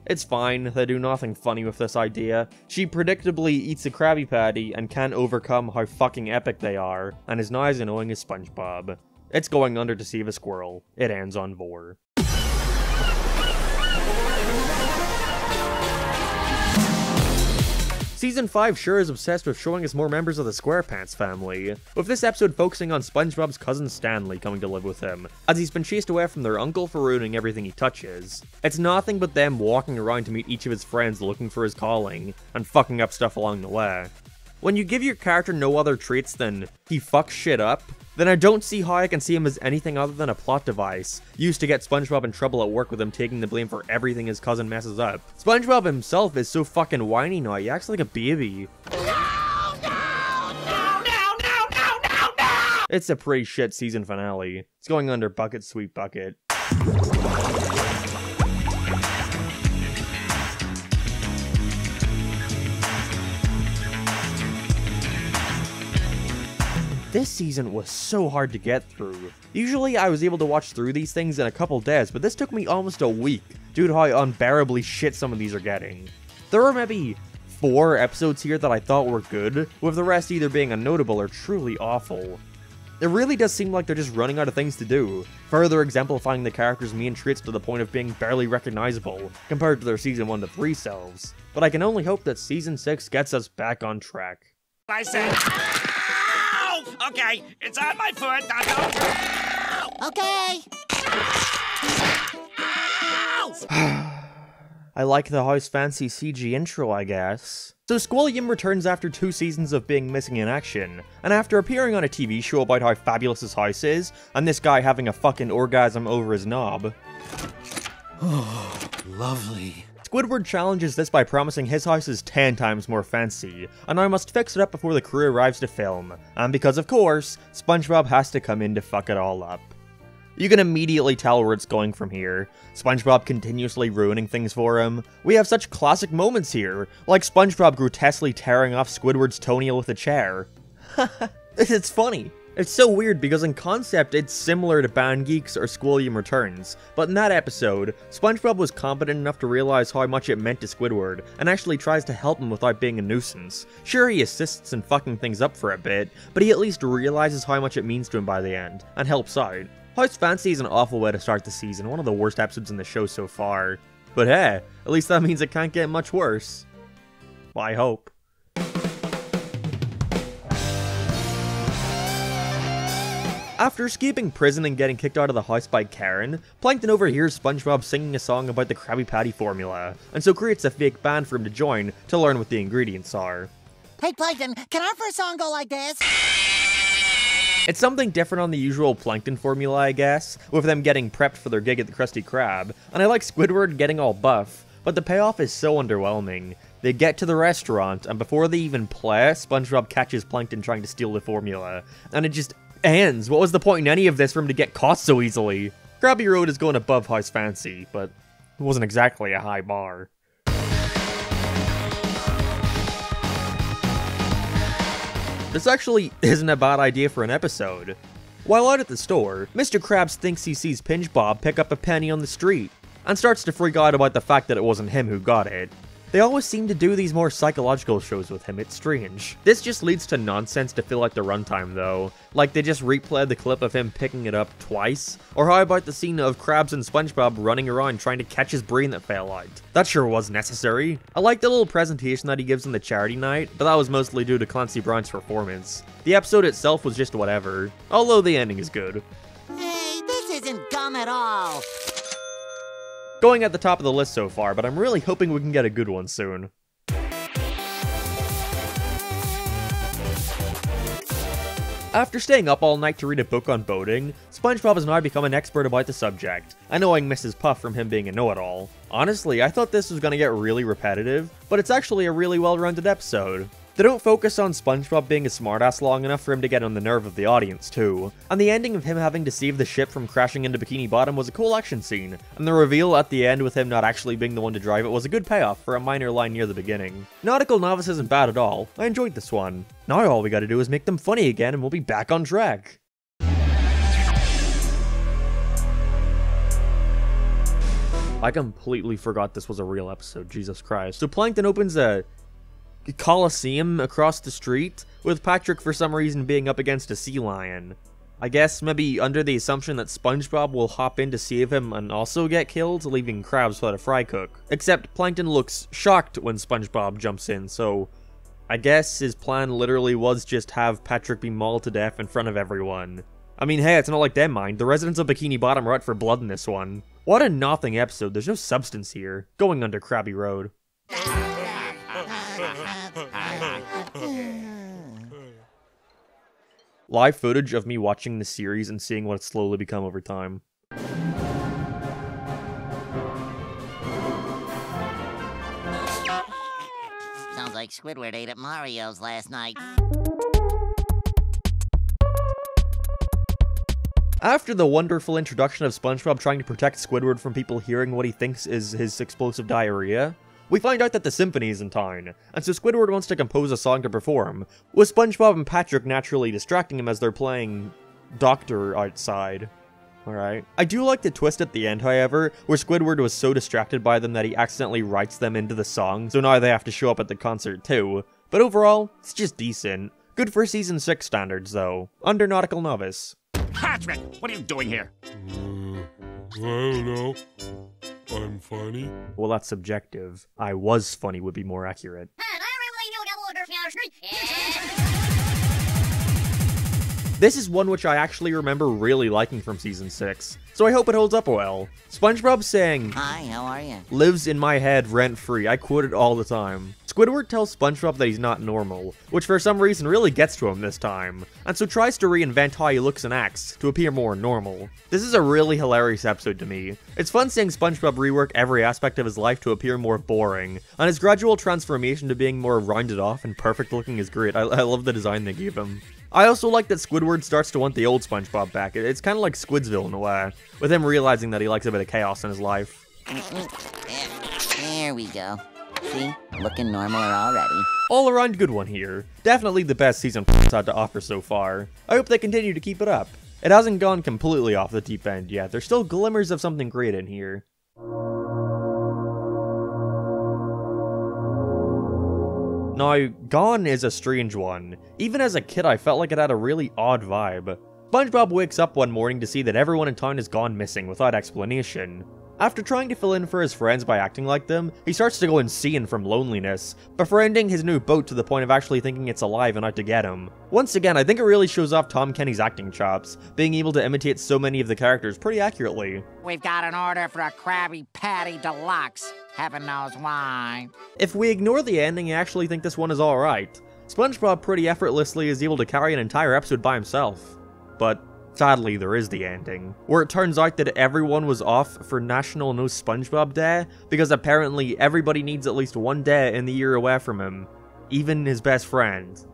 It's fine, they do nothing funny with this idea. She predictably eats a Krabby Patty and can't overcome how fucking epic they are, and is now as annoying as SpongeBob. It's going under to save a squirrel. It ends on Vor. Season 5 sure is obsessed with showing us more members of the Squarepants family, with this episode focusing on SpongeBob's cousin Stanley coming to live with him, as he's been chased away from their uncle for ruining everything he touches. It's nothing but them walking around to meet each of his friends looking for his calling, and fucking up stuff along the way. When you give your character no other traits than he fucks shit up, then I don't see how I can see him as anything other than a plot device, used to get SpongeBob in trouble at work with him taking the blame for everything his cousin messes up. SpongeBob himself is so fucking whiny now, he acts like a baby. It's a pretty shit season finale. It's going under Bucket Sweet Bucket. This season was so hard to get through. Usually I was able to watch through these things in a couple days, but this took me almost a week due to how unbearably shit some of these are getting. There were maybe 4 episodes here that I thought were good, with the rest either being unnotable or truly awful. It really does seem like they're just running out of things to do, further exemplifying the characters' main traits to the point of being barely recognizable, compared to their season 1 to 3 selves. But I can only hope that season 6 gets us back on track. I said, ow! Okay, it's on my foot. Now don't. Okay. I like the house fancy CG intro, I guess. So Squilliam returns after 2 seasons of being missing in action, and after appearing on a TV show about how fabulous his house is, and this guy having a fucking orgasm over his knob. Oh, lovely. Squidward challenges this by promising his house is 10 times more fancy, and I must fix it up before the crew arrives to film, and because of course, SpongeBob has to come in to fuck it all up. You can immediately tell where it's going from here. SpongeBob continuously ruining things for him. We have such classic moments here, like SpongeBob grotesquely tearing off Squidward's toenail with a chair. It's funny. It's so weird because in concept it's similar to Band Geeks or Squilliam Returns, but in that episode, SpongeBob was competent enough to realize how much it meant to Squidward, and actually tries to help him without being a nuisance. Sure, he assists in fucking things up for a bit, but he at least realizes how much it means to him by the end, and helps out. House Fancy is an awful way to start the season, one of the worst episodes in the show so far. But hey, at least that means it can't get much worse. Well, I hope. After escaping prison and getting kicked out of the house by Karen, Plankton overhears SpongeBob singing a song about the Krabby Patty formula, and so creates a fake band for him to join to learn what the ingredients are. Hey, Plankton, can our first song go like this? It's something different on the usual Plankton formula, I guess, with them getting prepped for their gig at the Krusty Krab, and I like Squidward getting all buff, but the payoff is so underwhelming. They get to the restaurant, and before they even play, SpongeBob catches Plankton trying to steal the formula, and it just ends. What was the point in any of this for him to get caught so easily? Krabby Road is going above House Fancy, but it wasn't exactly a high bar. This actually isn't a bad idea for an episode. While out at the store, Mr. Krabs thinks he sees Pinch Bob pick up a penny on the street, and starts to freak out about the fact that it wasn't him who got it. They always seem to do these more psychological shows with him, it's strange. This just leads to nonsense to fill out the runtime though. Like they just replay the clip of him picking it up twice? Or how about the scene of Krabs and SpongeBob running around trying to catch his brain that fell out? That sure was necessary. I like the little presentation that he gives in the charity night, but that was mostly due to Clancy Brown's performance. The episode itself was just whatever, although the ending is good. Hey, this isn't dumb at all. Going at the top of the list so far, but I'm really hoping we can get a good one soon. After staying up all night to read a book on boating, SpongeBob has now become an expert about the subject, annoying Mrs. Puff from him being a know-it-all. Honestly, I thought this was gonna get really repetitive, but it's actually a really well-rounded episode. They don't focus on SpongeBob being a smartass long enough for him to get on the nerve of the audience, too. And the ending of him having to save the ship from crashing into Bikini Bottom was a cool action scene, and the reveal at the end with him not actually being the one to drive it was a good payoff for a minor line near the beginning. Nautical Novice isn't bad at all. I enjoyed this one. Now all we gotta do is make them funny again and we'll be back on track. I completely forgot this was a real episode, Jesus Christ. So Plankton opens a Coliseum across the street, with Patrick for some reason being up against a sea lion. I guess maybe under the assumption that SpongeBob will hop in to save him and also get killed, leaving Krabs without a fry cook. Except Plankton looks shocked when SpongeBob jumps in, so I guess his plan literally was just have Patrick be mauled to death in front of everyone. I mean, hey, it's not like they mind. The residents of Bikini Bottom are out for blood in this one. What a nothing episode. There's no substance here. Going under Krabby Road. Live footage of me watching the series and seeing what it's slowly become over time. Sounds like Squidward ate at Mario's last night. After the wonderful introduction of SpongeBob trying to protect Squidward from people hearing what he thinks is his explosive diarrhea, we find out that the symphony is in town, and so Squidward wants to compose a song to perform, with SpongeBob and Patrick naturally distracting him as they're playing Doctor outside. Alright. I do like the twist at the end, however, where Squidward was so distracted by them that he accidentally writes them into the song, so now they have to show up at the concert too. But overall, it's just decent. Good for Season 6 standards, though. Under Nautical Novice. Patrick, what are you doing here? I don't know. I'm funny. Well, that's subjective. I was funny would be more accurate. This is one which I actually remember really liking from Season 6, so I hope it holds up well. SpongeBob saying, "Hi, how are you?" lives in my head rent-free. I quote it all the time. Squidward tells SpongeBob that he's not normal, which for some reason really gets to him this time, and so tries to reinvent how he looks and acts to appear more normal. This is a really hilarious episode to me. It's fun seeing SpongeBob rework every aspect of his life to appear more boring, and his gradual transformation to being more rounded off and perfect looking is great. I love the design they gave him. I also like that Squidward starts to want the old SpongeBob back. It's kind of like Squidsville in a way, with him realizing that he likes a bit of chaos in his life. There we go. See? Looking normaler already. All around good one here. Definitely the best season had to offer so far. I hope they continue to keep it up. It hasn't gone completely off the deep end yet. There's still glimmers of something great in here. Now, Gone is a strange one. Even as a kid, I felt like it had a really odd vibe. SpongeBob wakes up one morning to see that everyone in town has gone missing without explanation. After trying to fill in for his friends by acting like them, he starts to go insane from loneliness, befriending his new boat to the point of actually thinking it's alive and out to get him. Once again, I think it really shows off Tom Kenny's acting chops, being able to imitate so many of the characters pretty accurately. We've got an order for a Krabby Patty Deluxe. Heaven knows why. If we ignore the ending, I actually think this one is alright. SpongeBob pretty effortlessly is able to carry an entire episode by himself. But sadly, there is the ending, where it turns out that everyone was off for National No SpongeBob Day, because apparently everybody needs at least one day in the year away from him, even his best friend.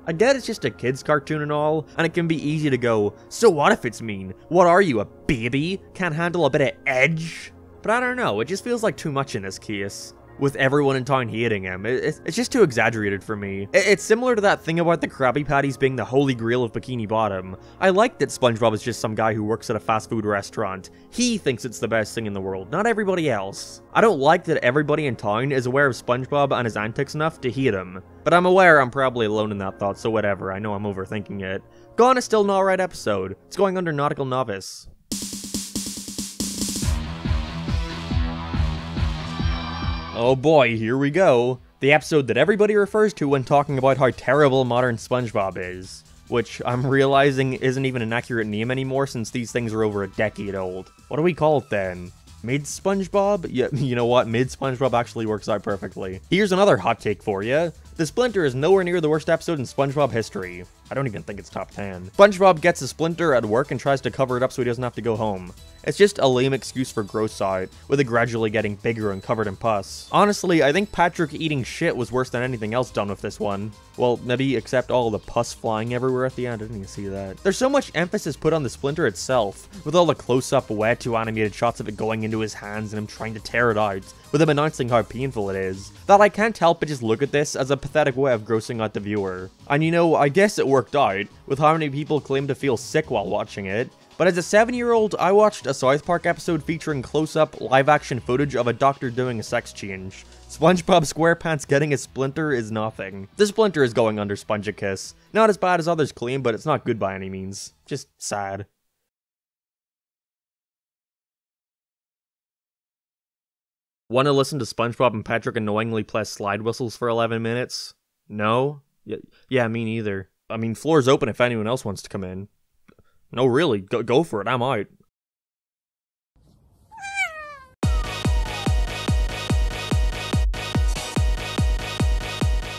I get it's just a kid's cartoon and all, and it can be easy to go, so what if it's mean? What are you, a baby? Can't handle a bit of edge? But I don't know, it just feels like too much in this case. With everyone in town hating him, it's just too exaggerated for me. It's similar to that thing about the Krabby Patties being the holy grail of Bikini Bottom. I like that SpongeBob is just some guy who works at a fast food restaurant. He thinks it's the best thing in the world, not everybody else. I don't like that everybody in town is aware of SpongeBob and his antics enough to hate him. But I'm aware I'm probably alone in that thought, so whatever, I know I'm overthinking it. Gone is still an alright episode. It's going under Nautical Novice. Oh boy, here we go. The episode that everybody refers to when talking about how terrible modern SpongeBob is. Which I'm realizing isn't even an accurate name anymore since these things are over a decade old. What do we call it then? Mid-SpongeBob? Yeah, you know what? Mid-SpongeBob actually works out perfectly. Here's another hot take for you. The Splinter is nowhere near the worst episode in SpongeBob history. I don't even think it's top 10. SpongeBob gets a splinter at work and tries to cover it up so he doesn't have to go home. It's just a lame excuse for gross out, with it gradually getting bigger and covered in pus. Honestly, I think Patrick eating shit was worse than anything else done with this one. Well, maybe except all the pus flying everywhere at the end. I didn't even see that. There's so much emphasis put on the splinter itself, with all the close-up, way too animated shots of it going into his hands and him trying to tear it out, with him announcing how painful it is, that I can't help but just look at this as a pathetic way of grossing out the viewer. And you know, I guess it worked out, with how many people claim to feel sick while watching it. But as a 7-year-old, I watched a South Park episode featuring close-up, live-action footage of a doctor doing a sex change. Spongebob Squarepants getting a splinter is nothing. The splinter is going under Spongekiss. Not as bad as others claim, but it's not good by any means. Just sad. Want to listen to SpongeBob and Patrick annoyingly play slide whistles for 11 minutes? No? Yeah, me neither. I mean, floor's open if anyone else wants to come in. No, really, go for it, I'm out.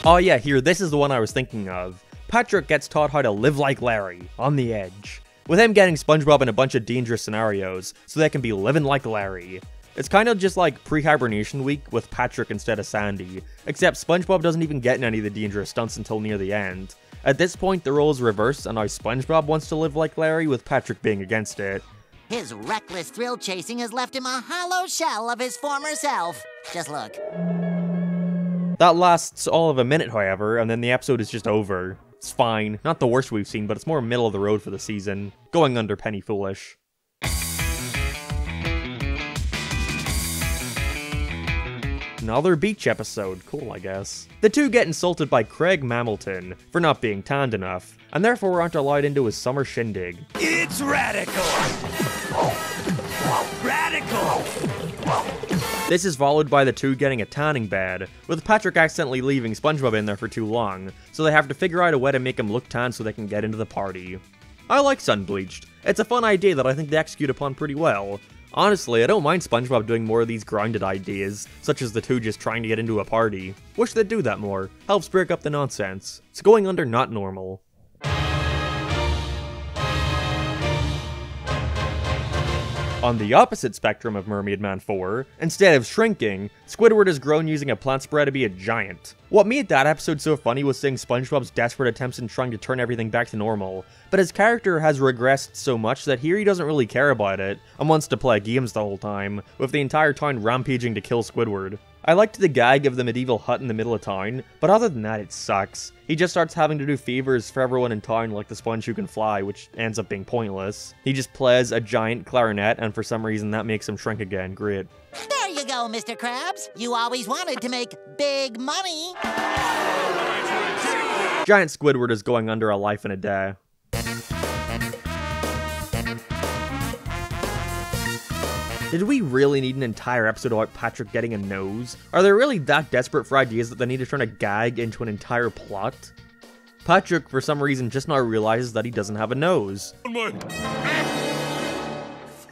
Oh yeah, here, this is the one I was thinking of. Patrick gets taught how to live like Larry, on the edge, with him getting SpongeBob in a bunch of dangerous scenarios, so they can be living like Larry. It's kind of just like pre-hibernation week with Patrick instead of Sandy, except SpongeBob doesn't even get in any of the dangerous stunts until near the end. At this point, the role is reversed, and now SpongeBob wants to live like Larry, with Patrick being against it. His reckless thrill chasing has left him a hollow shell of his former self. Just look. That lasts all of a minute, however, and then the episode is just over. It's fine, not the worst we've seen, but it's more middle of the road for the season, going under Penny Foolish. Another beach episode, cool I guess. The two get insulted by Craig Mamelton for not being tanned enough, and therefore aren't allowed into his summer shindig. It's radical! Radical! This is followed by the two getting a tanning bed, with Patrick accidentally leaving SpongeBob in there for too long, so they have to figure out a way to make him look tan so they can get into the party. I like Sunbleached. It's a fun idea that I think they execute upon pretty well. Honestly, I don't mind SpongeBob doing more of these grounded ideas, such as the two just trying to get into a party. Wish they'd do that more. Helps break up the nonsense. It's going under not normal. On the opposite spectrum of Mermaid Man 4, instead of shrinking, Squidward has grown using a plant spray to be a giant. What made that episode so funny was seeing SpongeBob's desperate attempts in trying to turn everything back to normal, but his character has regressed so much that here he doesn't really care about it, and wants to play games the whole time, with the entire town rampaging to kill Squidward. I liked the gag of the medieval hut in the middle of town, but other than that it sucks. He just starts having to do favors for everyone in town like the sponge who can fly, which ends up being pointless. He just plays a giant clarinet, and for some reason that makes him shrink again. Great. There you go, Mr. Krabs. You always wanted to make big money. Giant Squidward is going under a life in a day. Did we really need an entire episode about Patrick getting a nose? Are they really that desperate for ideas that they need to turn a gag into an entire plot? Patrick, for some reason, just now realizes that he doesn't have a nose.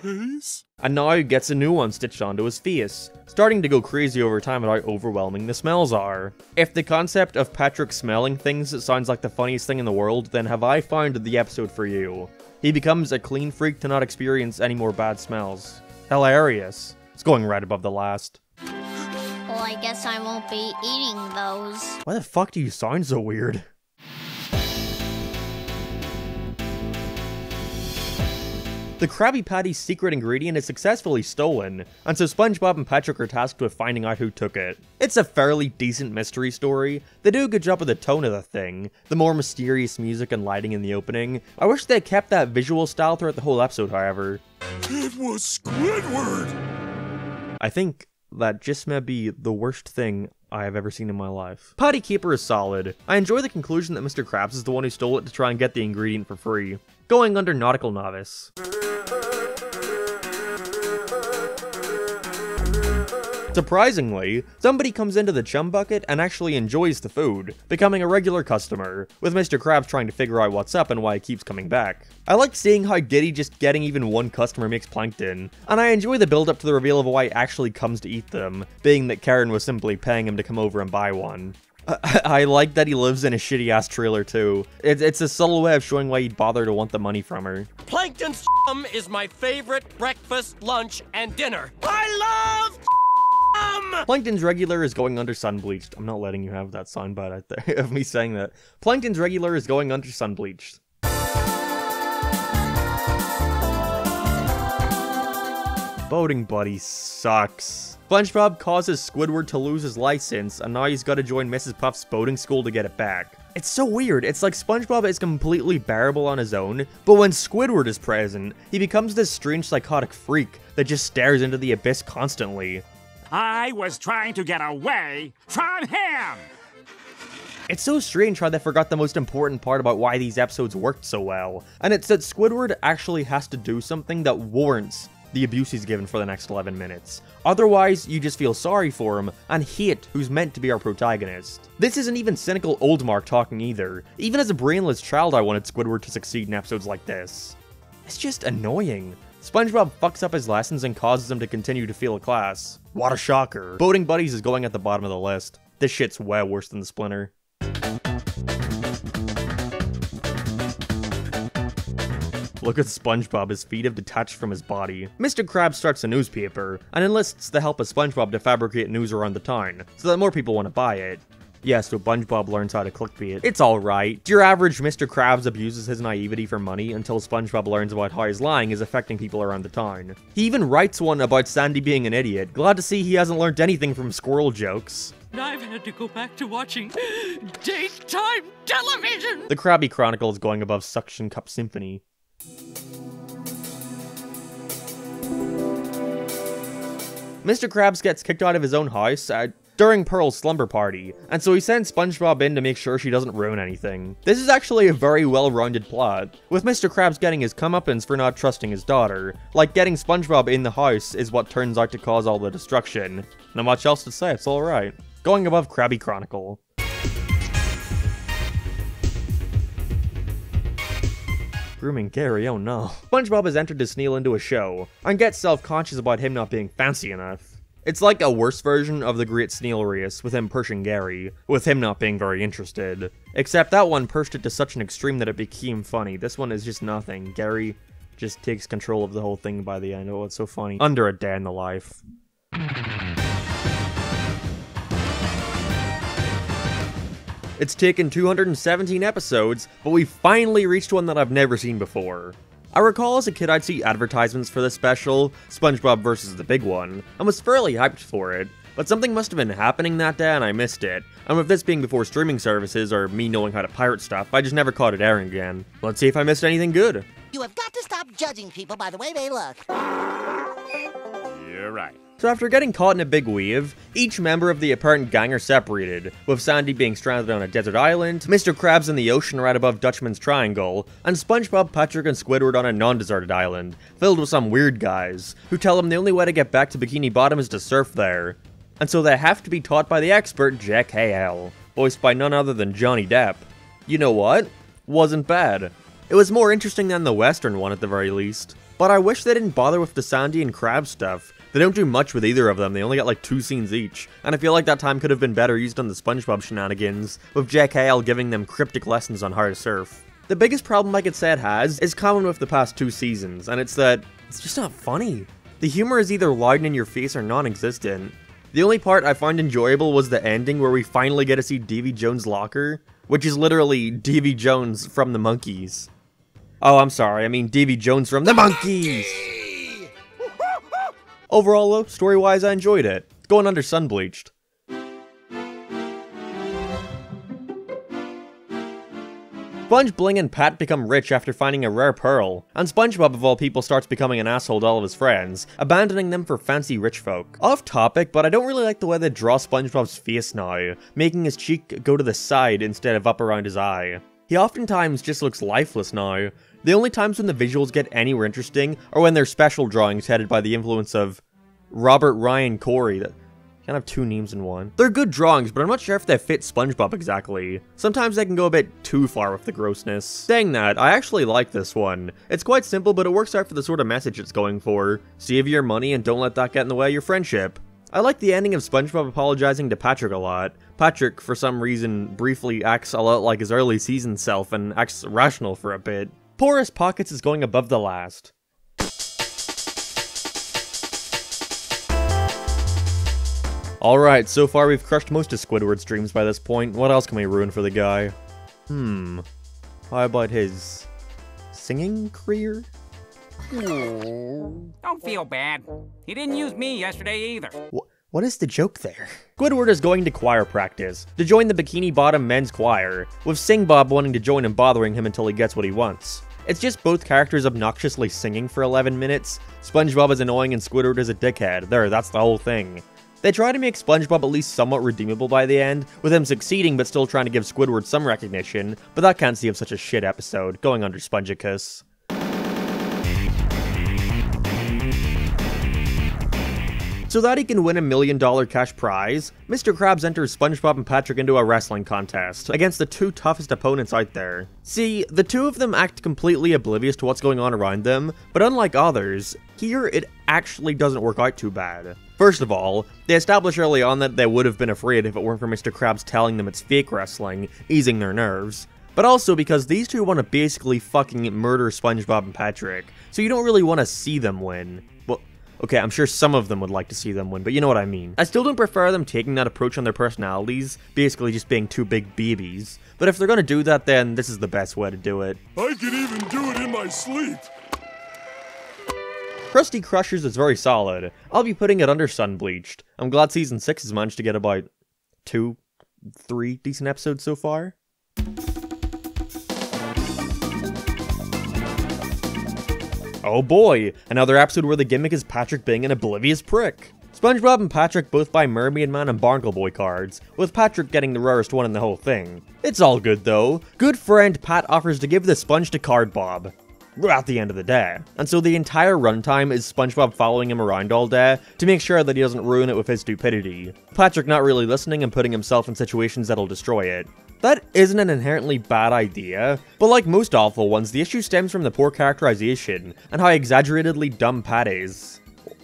Face? And now he gets a new one stitched onto his face, starting to go crazy over time about how overwhelming the smells are. If the concept of Patrick smelling things sounds like the funniest thing in the world, then have I found the episode for you. He becomes a clean freak to not experience any more bad smells. Hilarious. It's going right above the last. Well, I guess I won't be eating those. Why the fuck do you sound so weird? The Krabby Patty's secret ingredient is successfully stolen, and so SpongeBob and Patrick are tasked with finding out who took it. It's a fairly decent mystery story. They do a good job with the tone of the thing, the more mysterious music and lighting in the opening. I wish they kept that visual style throughout the whole episode, however. It was Squidward! I think that just may be the worst thing I have ever seen in my life. Patty Keeper is solid. I enjoy the conclusion that Mr. Krabs is the one who stole it to try and get the ingredient for free. Going under Nautical Novice. Surprisingly, somebody comes into the chum bucket and actually enjoys the food, becoming a regular customer, with Mr. Krabs trying to figure out what's up and why he keeps coming back. I like seeing how giddy just getting even one customer makes Plankton, and I enjoy the build up to the reveal of why he actually comes to eat them, being that Karen was simply paying him to come over and buy one. I like that he lives in a shitty-ass trailer, too. It's a subtle way of showing why he'd bother to want the money from her. Plankton's is my favorite breakfast, lunch, and dinner. I love Plankton's regular is going under Sunbleached. I'm not letting you have that soundbite out there of me saying that. Plankton's regular is going under Sunbleached. Boating Buddy sucks. SpongeBob causes Squidward to lose his license, and now he's gotta join Mrs. Puff's boating school to get it back. It's so weird, it's like SpongeBob is completely bearable on his own, but when Squidward is present, he becomes this strange psychotic freak that just stares into the abyss constantly. I was trying to get away from him! It's so strange how they forgot the most important part about why these episodes worked so well, and it's that Squidward actually has to do something that warrants the abuse he's given for the next 11 minutes. Otherwise, you just feel sorry for him and hate who's meant to be our protagonist. This isn't even cynical old Mark talking either. Even as a brainless child, I wanted Squidward to succeed in episodes like this. It's just annoying. SpongeBob fucks up his lessons and causes him to continue to fail a class. What a shocker. Boating Buddies is going at the bottom of the list. This shit's way worse than the Splinter. Look at SpongeBob, his feet have detached from his body. Mr. Krabs starts a newspaper, and enlists the help of SpongeBob to fabricate news around the town, so that more people want to buy it. Yeah, so SpongeBob learns how to clickbait. It's alright. Your average Mr. Krabs abuses his naivety for money until SpongeBob learns about how his lying is affecting people around the town. He even writes one about Sandy being an idiot. Glad to see he hasn't learned anything from squirrel jokes. I've had to go back to watching daytime television! The Krabby Chronicle is going above Suction Cup Symphony. Mr. Krabs gets kicked out of his own house during Pearl's slumber party, and so he sends SpongeBob in to make sure she doesn't ruin anything. This is actually a very well-rounded plot, with Mr. Krabs getting his comeuppance for not trusting his daughter. Like, getting SpongeBob in the house is what turns out to cause all the destruction. Not much else to say, it's alright. Going above Krabby Chronicle. Grooming Gary, oh no. SpongeBob has entered to Sneal into a show, and gets self-conscious about him not being fancy enough. It's like a worse version of the Great Sneal Race, with him pushing Gary, with him not being very interested. Except that one pushed it to such an extreme that it became funny. This one is just nothing. Gary just takes control of the whole thing by the end. Oh, it's so funny. Under a day in the life. It's taken 217 episodes, but we finally reached one that I've never seen before. I recall as a kid I'd see advertisements for this special, SpongeBob vs. the Big One, and was fairly hyped for it, but something must have been happening that day and I missed it, and with this being before streaming services or me knowing how to pirate stuff, I just never caught it airing again. Let's see if I missed anything good. You have got to stop judging people by the way they look. You're right. So after getting caught in a big wave, each member of the apparent gang are separated, with Sandy being stranded on a desert island, Mr. Krabs in the ocean right above Dutchman's Triangle, and SpongeBob, Patrick, and Squidward on a non-deserted island, filled with some weird guys, who tell them the only way to get back to Bikini Bottom is to surf there. And so they have to be taught by the expert Jack Hale, voiced by none other than Johnny Depp. You know what? Wasn't bad. It was more interesting than the Western one at the very least. But I wish they didn't bother with the Sandy and Krabs stuff. They don't do much with either of them, they only got like 2 scenes each, and I feel like that time could have been better used on the SpongeBob shenanigans, with Jack Hale giving them cryptic lessons on how to surf. The biggest problem I could say it has is common with the past 2 seasons, and it's that it's just not funny. The humor is either loud and in your face or non-existent. The only part I found enjoyable was the ending where we finally get to see Davy Jones' locker, which is literally Davy Jones from the Monkees. Oh, I'm sorry, I mean Davy Jones from the Monkees! Overall though, story-wise I enjoyed it. It's going under Sunbleached. Sponge, Bling, and Pat become rich after finding a rare pearl, and SpongeBob of all people starts becoming an asshole to all of his friends, abandoning them for fancy rich folk. Off topic, but I don't really like the way they draw SpongeBob's face now, making his cheek go to the side instead of up around his eye. He oftentimes just looks lifeless now. The only times when the visuals get anywhere interesting are when they're special drawings headed by the influence of Robert Ryan Corey. That kind of 2 names in one. They're good drawings, but I'm not sure if they fit SpongeBob exactly. Sometimes they can go a bit too far with the grossness. Saying that, I actually like this one. It's quite simple, but it works out for the sort of message it's going for. Save your money and don't let that get in the way of your friendship. I like the ending of SpongeBob apologizing to Patrick a lot. Patrick, for some reason, briefly acts a lot like his early season self and acts rational for a bit. Porous Pockets is going above the last. Alright, so far we've crushed most of Squidward's dreams by this point. What else can we ruin for the guy? How about his singing career? Don't feel bad. He didn't use me yesterday either. What is the joke there? Squidward is going to choir practice, to join the Bikini Bottom men's choir, with Singbob wanting to join and bothering him until he gets what he wants. It's just both characters obnoxiously singing for 11 minutes. SpongeBob is annoying and Squidward is a dickhead. There, that's the whole thing. They try to make SpongeBob at least somewhat redeemable by the end, with him succeeding but still trying to give Squidward some recognition, but that can't save such a shit episode, going under Spongicus. So that he can win $1 million cash prize, Mr. Krabs enters SpongeBob and Patrick into a wrestling contest against the two toughest opponents out there. See, the two of them act completely oblivious to what's going on around them, but unlike others, here it actually doesn't work out too bad. First of all, they establish early on that they would have been afraid if it weren't for Mr. Krabs telling them it's fake wrestling, easing their nerves. But also because these two want to basically fucking murder SpongeBob and Patrick, so you don't really want to see them win. Well, okay, I'm sure some of them would like to see them win, but you know what I mean. I still don't prefer them taking that approach on their personalities, basically just being two big babies. But if they're gonna do that, then this is the best way to do it. I can even do it in my sleep. Krusty Crushers is very solid. I'll be putting it under Sun Bleached. I'm glad Season 6 has managed to get about 2-3 decent episodes so far. Oh boy, another episode where the gimmick is Patrick being an oblivious prick. SpongeBob and Patrick both buy Mermaid Man and Barnacle Boy cards, with Patrick getting the rarest one in the whole thing. It's all good though. Good friend Pat offers to give the sponge to Card Bob at the end of the day. And so the entire runtime is SpongeBob following him around all day to make sure that he doesn't ruin it with his stupidity. Patrick not really listening and putting himself in situations that'll destroy it. That isn't an inherently bad idea, but like most awful ones, the issue stems from the poor characterization and how exaggeratedly dumb Pat is.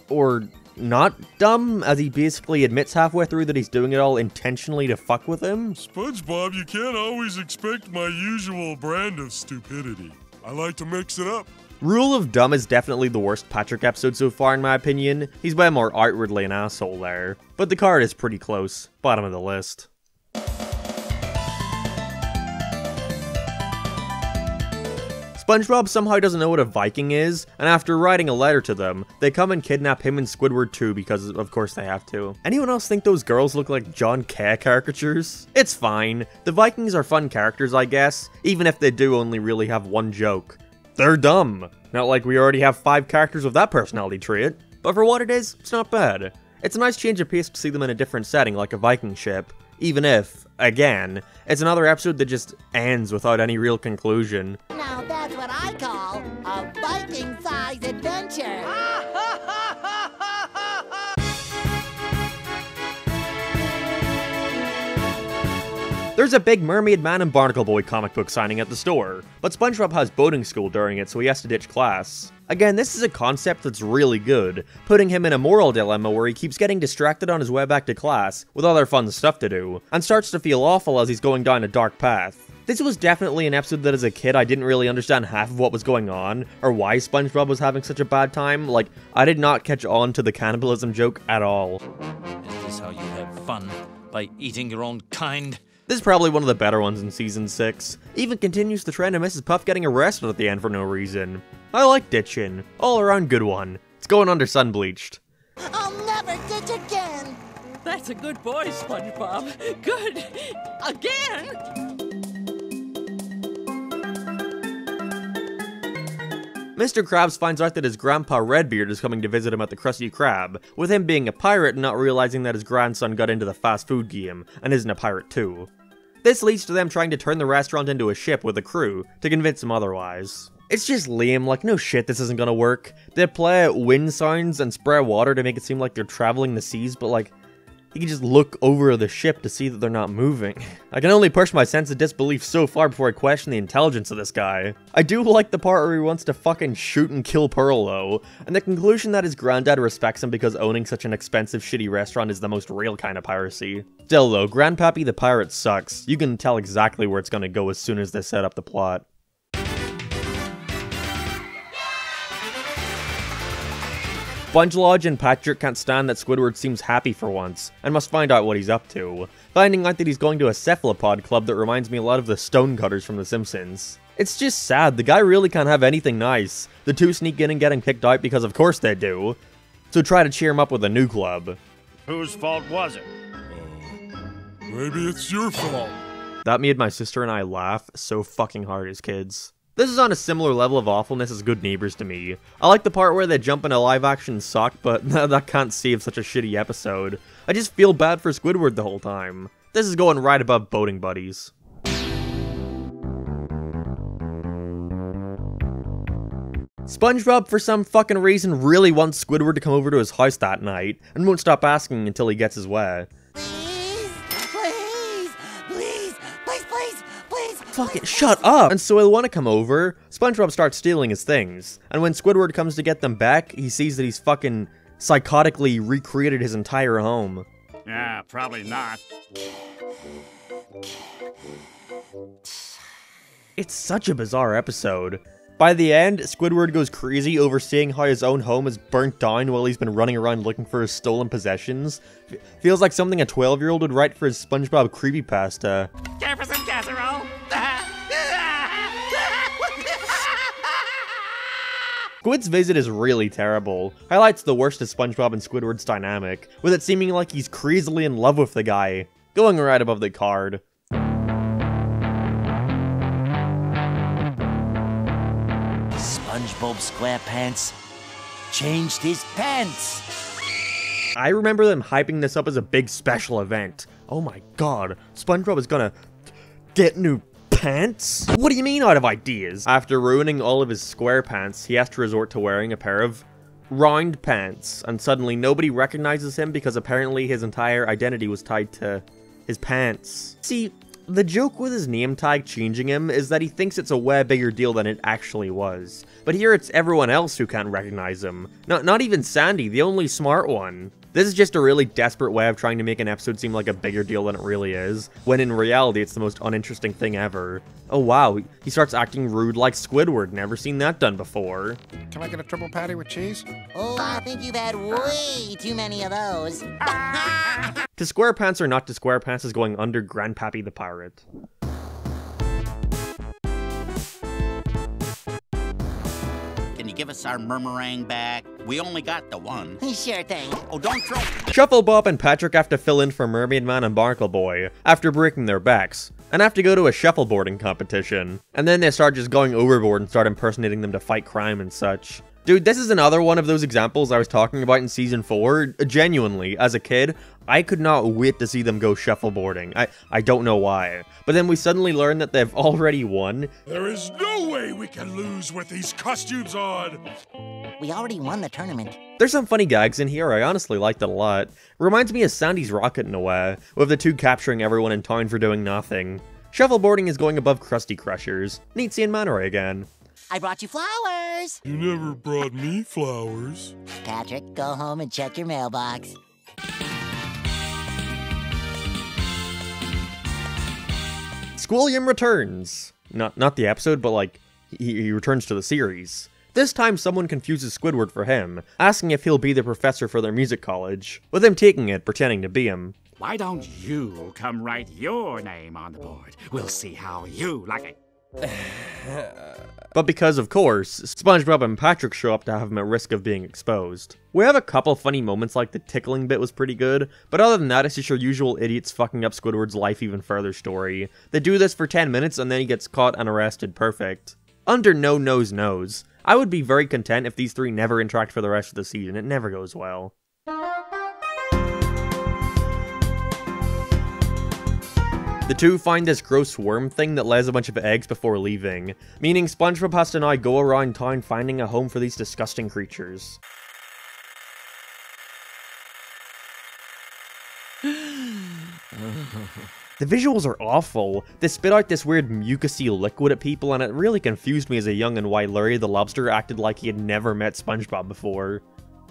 Or not dumb, as he basically admits halfway through that he's doing it all intentionally to fuck with him. SpongeBob, you can't always expect my usual brand of stupidity. I like to mix it up. Rule of Dumb is definitely the worst Patrick episode so far in my opinion. He's way more outwardly an asshole there. But the card is pretty close. Bottom of the list. SpongeBob somehow doesn't know what a Viking is, and after writing a letter to them, they come and kidnap him and Squidward too because of course they have to. Anyone else think those girls look like John K caricatures? It's fine. The Vikings are fun characters, I guess, even if they do only really have one joke. They're dumb. Not like we already have 5 characters with that personality trait. But for what it is, it's not bad. It's a nice change of pace to see them in a different setting like a Viking ship. Even if, again, it's another episode that just ends without any real conclusion. Now that's what I call a Viking-sized adventure. There's a big Mermaid Man and Barnacle Boy comic book signing at the store, but SpongeBob has boating school during it, so he has to ditch class. Again, this is a concept that's really good, putting him in a moral dilemma where he keeps getting distracted on his way back to class with other fun stuff to do, and starts to feel awful as he's going down a dark path. This was definitely an episode that as a kid I didn't really understand half of what was going on, or why SpongeBob was having such a bad time. Like, I did not catch on to the cannibalism joke at all. Is this how you have fun? By eating your own kind? This is probably one of the better ones in Season 6. Even continues the trend of Mrs. Puff getting arrested at the end for no reason. I like ditching. All around good one. It's going under Sun Bleached. I'll never ditch again. That's a good boy, SpongeBob. Good. Again? Mr. Krabs finds out that his grandpa Redbeard is coming to visit him at the Krusty Krab, with him being a pirate and not realizing that his grandson got into the fast food game and isn't a pirate too. This leads to them trying to turn the restaurant into a ship with a crew to convince him otherwise. It's just lame, like no shit this isn't gonna work. They play wind sounds and spray water to make it seem like they're traveling the seas, but like, you can just look over the ship to see that they're not moving. I can only push my sense of disbelief so far before I question the intelligence of this guy. I do like the part where he wants to fucking shoot and kill Pearl though, and the conclusion that his granddad respects him because owning such an expensive shitty restaurant is the most real kind of piracy. Still though, Grandpappy the pirate sucks. You can tell exactly where it's gonna go as soon as they set up the plot. SpongeLodge and Patrick can't stand that Squidward seems happy for once, and must find out what he's up to, finding out that he's going to a cephalopod club that reminds me a lot of the Stonecutters from The Simpsons. It's just sad, the guy really can't have anything nice. The two sneak in and get him kicked out because of course they do, so try to cheer him up with a new club. Whose fault was it? Maybe it's your fault. That made my sister and I laugh so fucking hard as kids. This is on a similar level of awfulness as Good Neighbors to me. I like the part where they jump in a live-action sock, but that can't save such a shitty episode. I just feel bad for Squidward the whole time. This is going right above Boating Buddies. SpongeBob, for some fucking reason, really wants Squidward to come over to his house that night, and won't stop asking until he gets his way. Fucking shut up! And so he'll want to come over. SpongeBob starts stealing his things, and when Squidward comes to get them back, he sees that he's fucking psychotically recreated his entire home. Yeah, probably not. It's such a bizarre episode. By the end, Squidward goes crazy over seeing how his own home is burnt down while he's been running around looking for his stolen possessions. Feels like something a 12-year-old would write for his SpongeBob creepypasta. Jefferson casserole. Squid's visit is really terrible. Highlights the worst of SpongeBob and Squidward's dynamic, with it seeming like he's crazily in love with the guy, going right above the card. SpongeBob Squarepants changed his pants. I remember them hyping this up as a big special event. Oh my god, SpongeBob is gonna get new pants? What do you mean out of ideas? After ruining all of his square pants, he has to resort to wearing a pair of round pants, and suddenly nobody recognizes him because apparently his entire identity was tied to his pants. See, the joke with his name tag changing him is that he thinks it's a way bigger deal than it actually was. But here it's everyone else who can't recognize him. Not even Sandy, the only smart one. This is just a really desperate way of trying to make an episode seem like a bigger deal than it really is, when in reality it's the most uninteresting thing ever. Oh wow, he starts acting rude like Squidward, never seen that done before. Can I get a triple patty with cheese? Oh, I think you've had way too many of those. To Squarepants or not to Squarepants is going under Grandpappy the Pirate. Can you give us our murmurang back? We only got the one. Sure thing. Oh, don't throw... Shufflebob and Patrick have to fill in for Mermaid Man and Barnacle Boy after breaking their backs, and have to go to a shuffleboarding competition. And then they start just going overboard and start impersonating them to fight crime and such. Dude, this is another one of those examples I was talking about in Season 4. Genuinely, as a kid, I could not wait to see them go shuffleboarding. I don't know why. But then we suddenly learn that they've already won. There is no way we can lose with these costumes on! We already won the tournament. There's some funny gags in here, I honestly liked it a lot. Reminds me of Sandy's Rocket in a way, with the two capturing everyone in town for doing nothing. Shuffleboarding is going above Krusty Crushers. Neat seeing Manoray again. I brought you flowers. You never brought me flowers. Patrick, go home and check your mailbox. Squilliam returns. Not the episode, but like, he returns to the series. This time someone confuses Squidward for him, asking if he'll be the professor for their music college, with him taking it, pretending to be him. Why don't you come write your name on the board? We'll see how you like it. But because, of course, SpongeBob and Patrick show up to have him at risk of being exposed. We have a couple funny moments, like the tickling bit was pretty good, but other than that, it's just your usual idiots fucking up Squidward's life even further story. They do this for 10 minutes and then he gets caught and arrested, perfect. Under No Nose Knows. I would be very content if these three never interact for the rest of the season, it never goes well. The two find this gross worm thing that lays a bunch of eggs before leaving, meaning SpongeBob has to now go around town finding a home for these disgusting creatures. The visuals are awful. They spit out this weird mucusy liquid at people, and it really confused me as a youngin' why Larry the Lobster acted like he had never met SpongeBob before.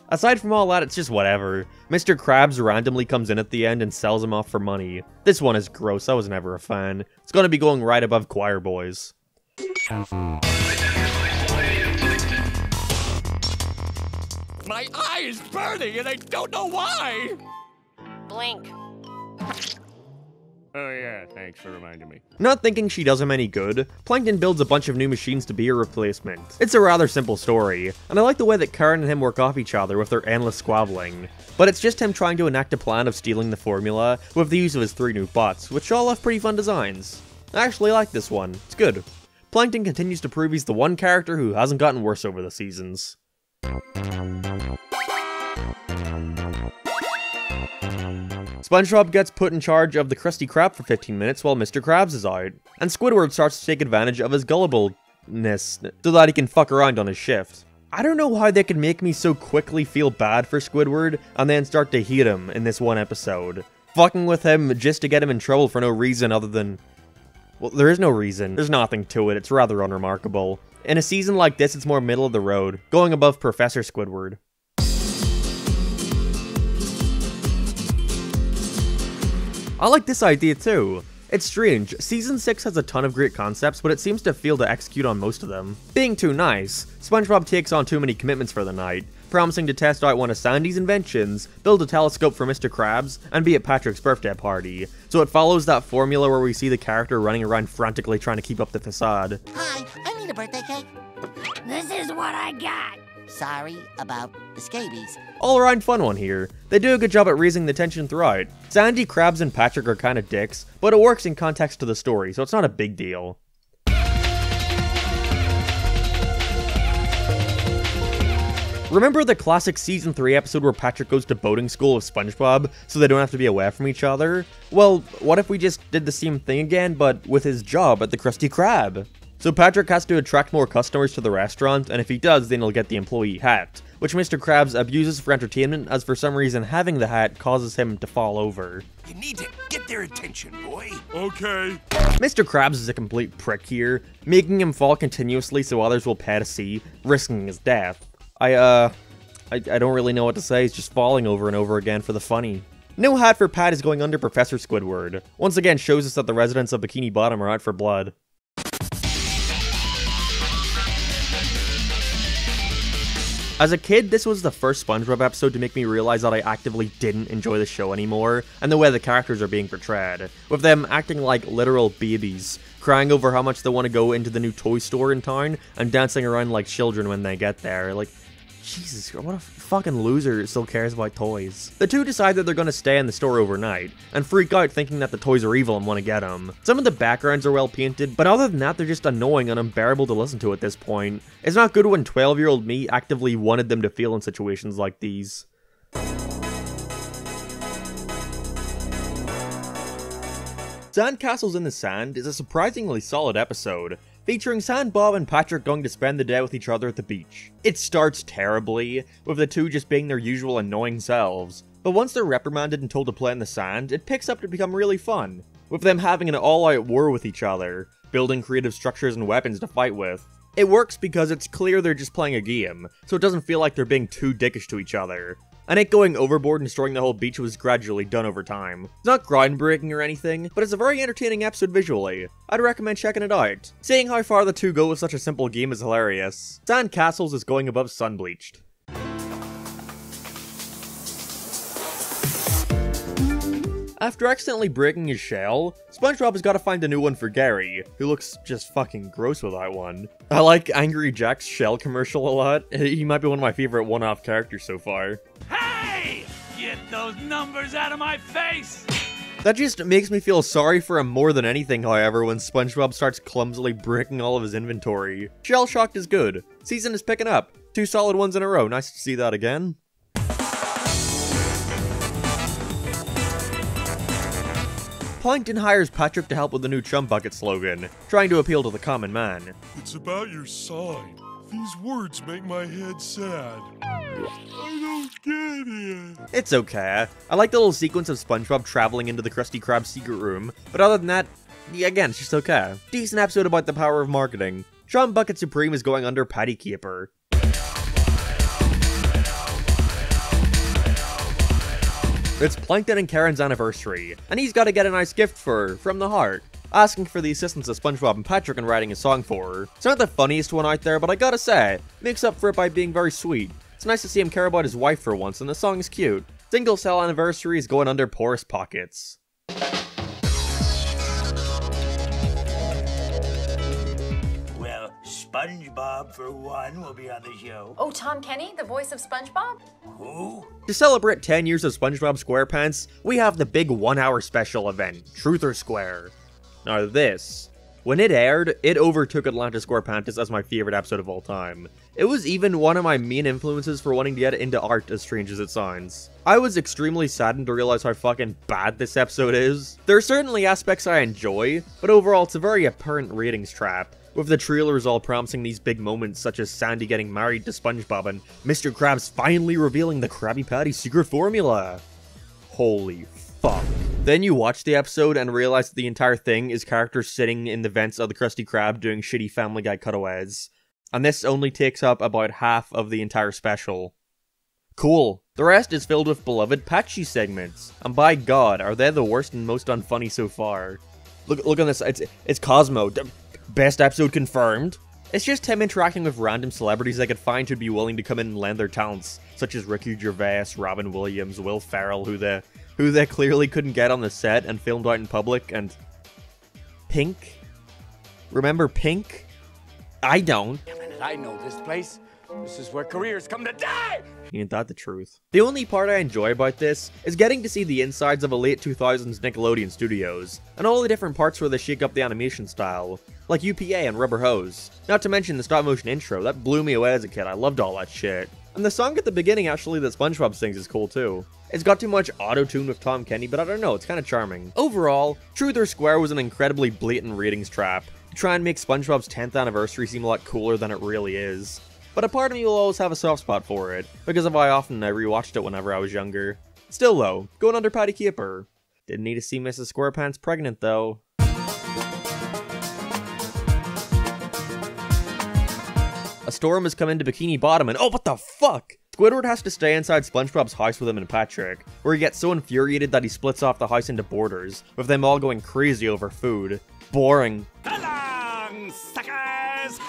Aside from all that, it's just whatever. Mr. Krabs randomly comes in at the end and sells him off for money. This one is gross, I was never a fan. It's gonna be going right above Choir Boys. My eye is burning and I don't know why! Blink. Oh yeah, thanks for reminding me. Not thinking she does him any good, Plankton builds a bunch of new machines to be a replacement. It's a rather simple story, and I like the way that Karen and him work off each other with their endless squabbling. But it's just him trying to enact a plan of stealing the formula with the use of his 3 new bots, which all have pretty fun designs. I actually like this one, it's good. Plankton continues to prove he's the one character who hasn't gotten worse over the seasons. SpongeBob gets put in charge of the Krusty Krab for 15 minutes while Mr. Krabs is out, and Squidward starts to take advantage of his gullible so that he can fuck around on his shift. I don't know how they could make me so quickly feel bad for Squidward and then start to hate him in this one episode. Fucking with him just to get him in trouble for no reason other than... well, there is no reason. There's nothing to it. It's rather unremarkable. In a season like this, it's more middle of the road, going above Professor Squidward. I like this idea too. It's strange, Season 6 has a ton of great concepts, but it seems to fail to execute on most of them. Being too nice, SpongeBob takes on too many commitments for the night, promising to test out one of Sandy's inventions, build a telescope for Mr. Krabs, and be at Patrick's birthday party. So it follows that formula where we see the character running around frantically trying to keep up the facade. Hi, I need a birthday cake. This is what I got. Sorry about the scabies. All around fun one here. They do a good job at raising the tension throughout. Sandy, Krabs, and Patrick are kinda dicks, but it works in context to the story, so it's not a big deal. Remember the classic Season 3 episode where Patrick goes to boating school with SpongeBob so they don't have to be away from each other? Well, what if we just did the same thing again, but with his job at the Krusty Krab? So Patrick has to attract more customers to the restaurant, and if he does, then he'll get the employee hat, which Mr. Krabs abuses for entertainment as for some reason having the hat causes him to fall over. You need to get their attention, boy. Okay. Mr. Krabs is a complete prick here, making him fall continuously so others will pay to see, risking his death. I don't really know what to say, he's just falling over and over again for the funny. No hat for Pat is going under Professor Squidward. Once again shows us that the residents of Bikini Bottom are out for blood. As a kid, this was the first SpongeBob episode to make me realize that I actively didn't enjoy the show anymore, and the way the characters are being portrayed, with them acting like literal babies, crying over how much they want to go into the new toy store in town, and dancing around like children when they get there. Like, Jesus, what a fucking loser still cares about toys. The two decide that they're going to stay in the store overnight, and freak out thinking that the toys are evil and want to get them. Some of the backgrounds are well painted, but other than that they're just annoying and unbearable to listen to at this point. It's not good when 12-year-old me actively wanted them to feel in situations like these. Sandcastles in the Sand is a surprisingly solid episode, featuring Sand Bob and Patrick going to spend the day with each other at the beach. It starts terribly, with the two just being their usual annoying selves, but once they're reprimanded and told to play in the sand, it picks up to become really fun, with them having an all-out war with each other, building creative structures and weapons to fight with. It works because it's clear they're just playing a game, so it doesn't feel like they're being too dickish to each other. And it going overboard and destroying the whole beach was gradually done over time. It's not groundbreaking or anything, but it's a very entertaining episode visually. I'd recommend checking it out. Seeing how far the two go with such a simple game is hilarious. Sandcastles is going above Sunbleached. After accidentally breaking his shell, SpongeBob has got to find a new one for Gary, who looks just fucking gross without one. I like Angry Jack's shell commercial a lot. He might be one of my favorite one-off characters so far. Hey! Get those numbers out of my face! That just makes me feel sorry for him more than anything, however, when SpongeBob starts clumsily breaking all of his inventory. Shell Shocked is good. Season is picking up. 2 solid ones in a row. Nice to see that again. Plankton hires Patrick to help with the new Chum Bucket slogan, trying to appeal to the common man. It's about your sign. These words make my head sad. I don't get it. It's okay. I like the little sequence of SpongeBob traveling into the Krusty Krab secret room, but other than that, yeah, again, it's just okay. Decent episode about the power of marketing. Chum Bucket Supreme is going under Patty Keeper. It's Plankton and Karen's anniversary, and he's got to get a nice gift for her, from the heart, asking for the assistance of SpongeBob and Patrick in writing a song for her. It's not the funniest one out there, but I gotta say, makes up for it by being very sweet. It's nice to see him care about his wife for once, and the song is cute. Single Cell Anniversary is going under Porous Pockets. Well, SpongeBob, for one, will be on the show. Oh, Tom Kenny, the voice of SpongeBob? Who? To celebrate 10 years of SpongeBob SquarePants, we have the big 1-hour special event, Truth or Square. Now this, when it aired, it overtook Atlanta SquarePants as my favorite episode of all time. It was even one of my main influences for wanting to get into art, as strange as it sounds. I was extremely saddened to realize how fucking bad this episode is. There are certainly aspects I enjoy, but overall it's a very apparent ratings trap. with the trailers all promising these big moments such as Sandy getting married to SpongeBob and Mr. Krabs finally revealing the Krabby Patty secret formula. Holy fuck. Then you watch the episode and realize that the entire thing is characters sitting in the vents of the Krusty Krab doing shitty Family Guy cutaways. And this only takes up about half of the entire special. Cool. The rest is filled with beloved Patchy segments. And by god, are they the worst and most unfunny so far. Look on this, it's Cosmo. Best episode confirmed. It's just him interacting with random celebrities I could find who'd be willing to come in and lend their talents, such as Ricky Gervais, Robin Williams, Will Ferrell, who they clearly couldn't get on the set and filmed out in public, and Pink? Remember Pink? I don't. I know this place. This is where careers come to die! Ain't that the truth? The only part I enjoy about this is getting to see the insides of a late 2000s Nickelodeon studios, and all the different parts where they shake up the animation style, like UPA and Rubber Hose. Not to mention the stop motion intro, that blew me away as a kid, I loved all that shit. And the song at the beginning actually that SpongeBob sings is cool too. It's got too much auto-tune with Tom Kenny, but I don't know, it's kinda charming. Overall, Truth or Square was an incredibly blatant ratings trap, to try and make SpongeBob's 10th anniversary seem a lot cooler than it really is. But a part of me will always have a soft spot for it, because of how often I rewatched it whenever I was younger. Still though, going under Patty Keeper. Didn't need to see Mrs. Squarepants pregnant though. A storm has come into Bikini Bottom and oh what the fuck! Squidward has to stay inside SpongeBob's house with him and Patrick, where he gets so infuriated that he splits off the house into borders, with them all going crazy over food. Boring. Along, suckers!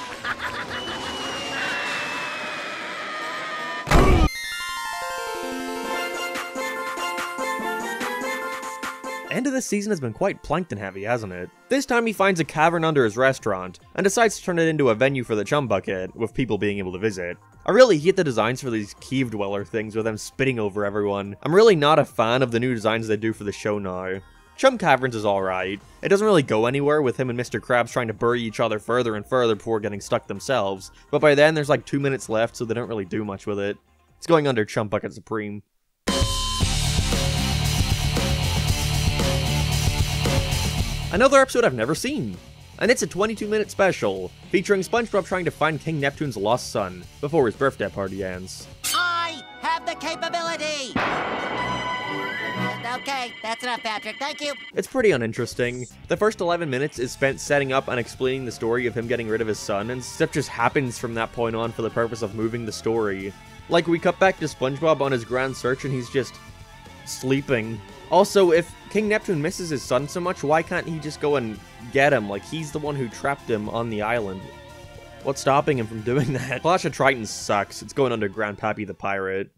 End of this season has been quite plankton heavy, hasn't it? This time he finds a cavern under his restaurant, and decides to turn it into a venue for the Chum Bucket, with people being able to visit. I really hate the designs for these cave dweller things with them spitting over everyone. I'm really not a fan of the new designs they do for the show now. Chum Caverns is alright. It doesn't really go anywhere with him and Mr. Krabs trying to bury each other further and further before getting stuck themselves, but by then there's like 2 minutes left so they don't really do much with it. It's going under Chum Bucket Supreme. Another episode I've never seen, and it's a 22-minute special, featuring SpongeBob trying to find King Neptune's lost son, before his birthday party ends. I have the capability! Okay, that's enough, Patrick, thank you! It's pretty uninteresting. The first 11 minutes is spent setting up and explaining the story of him getting rid of his son, and stuff just happens from that point on for the purpose of moving the story. Like, we cut back to SpongeBob on his grand search and he's just sleeping. Also, if King Neptune misses his son so much, why can't he just go and get him? Like, he's the one who trapped him on the island. What's stopping him from doing that? Clash of Tritons sucks. It's going under Grandpappy the Pirate.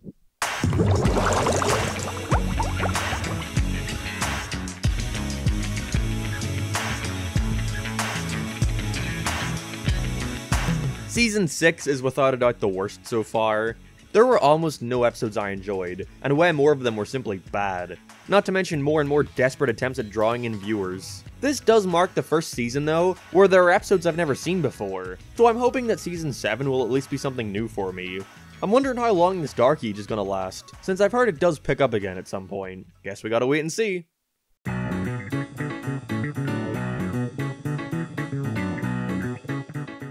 Season 6 is without a doubt the worst so far. There were almost no episodes I enjoyed, and way more of them were simply bad. Not to mention more and more desperate attempts at drawing in viewers. This does mark the first season though, where there are episodes I've never seen before, so I'm hoping that season 7 will at least be something new for me. I'm wondering how long this Dark Age is gonna last, since I've heard it does pick up again at some point. Guess we gotta wait and see.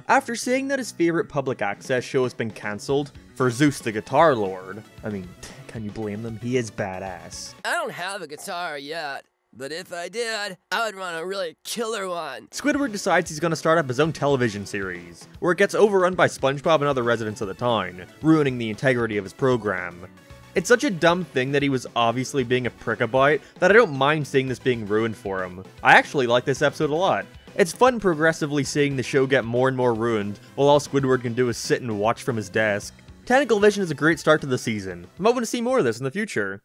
After seeing that his favorite public access show has been cancelled for Zeus the Guitar Lord, I mean, can you blame them? He is badass. I don't have a guitar yet, but if I did, I would run a really killer one. Squidward decides he's gonna start up his own television series, where it gets overrun by SpongeBob and other residents of the town, ruining the integrity of his program. It's such a dumb thing that he was obviously being a prick about that I don't mind seeing this being ruined for him. I actually like this episode a lot. It's fun progressively seeing the show get more and more ruined, while all Squidward can do is sit and watch from his desk. Technical Vision is a great start to the season. I'm hoping to see more of this in the future.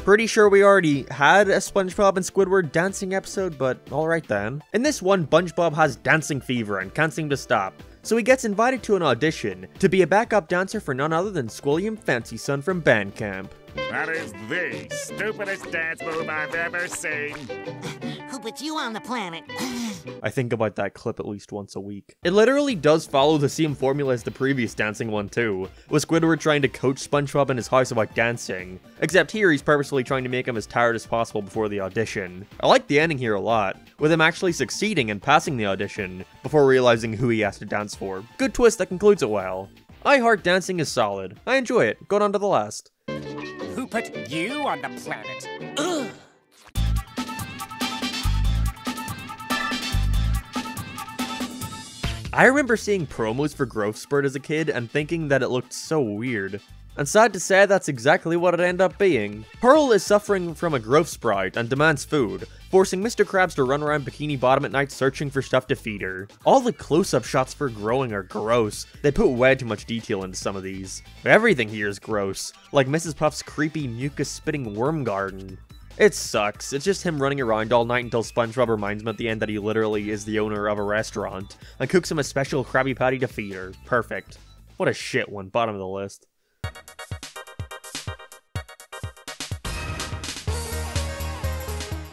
Pretty sure we already had a SpongeBob and Squidward dancing episode, but alright then. In this one, SpongeBob has dancing fever and can't seem to stop, so he gets invited to an audition to be a backup dancer for none other than Squilliam Fancy Son from band camp. That is the stupidest dance move I've ever seen. Hope it's you on the planet. I think about that clip at least once a week. It literally does follow the same formula as the previous dancing one too, with Squidward trying to coach SpongeBob in his house about dancing, except here he's purposefully trying to make him as tired as possible before the audition. I like the ending here a lot, with him actually succeeding and passing the audition, before realizing who he has to dance for. Good twist that concludes it well. I Heart Dancing is solid. I enjoy it. Going on to the last. Who put you on the planet? Ugh. I remember seeing promos for Growth Spurt as a kid and thinking that it looked so weird. And sad to say, that's exactly what it ended up being. Pearl is suffering from a growth sprite and demands food, forcing Mr. Krabs to run around Bikini Bottom at night searching for stuff to feed her. All the close-up shots for growing are gross. They put way too much detail into some of these. Everything here is gross, like Mrs. Puff's creepy mucus-spitting worm garden. It sucks. It's just him running around all night until SpongeBob reminds him at the end that he literally is the owner of a restaurant, and cooks him a special Krabby Patty to feed her. Perfect. What a shit one, bottom of the list.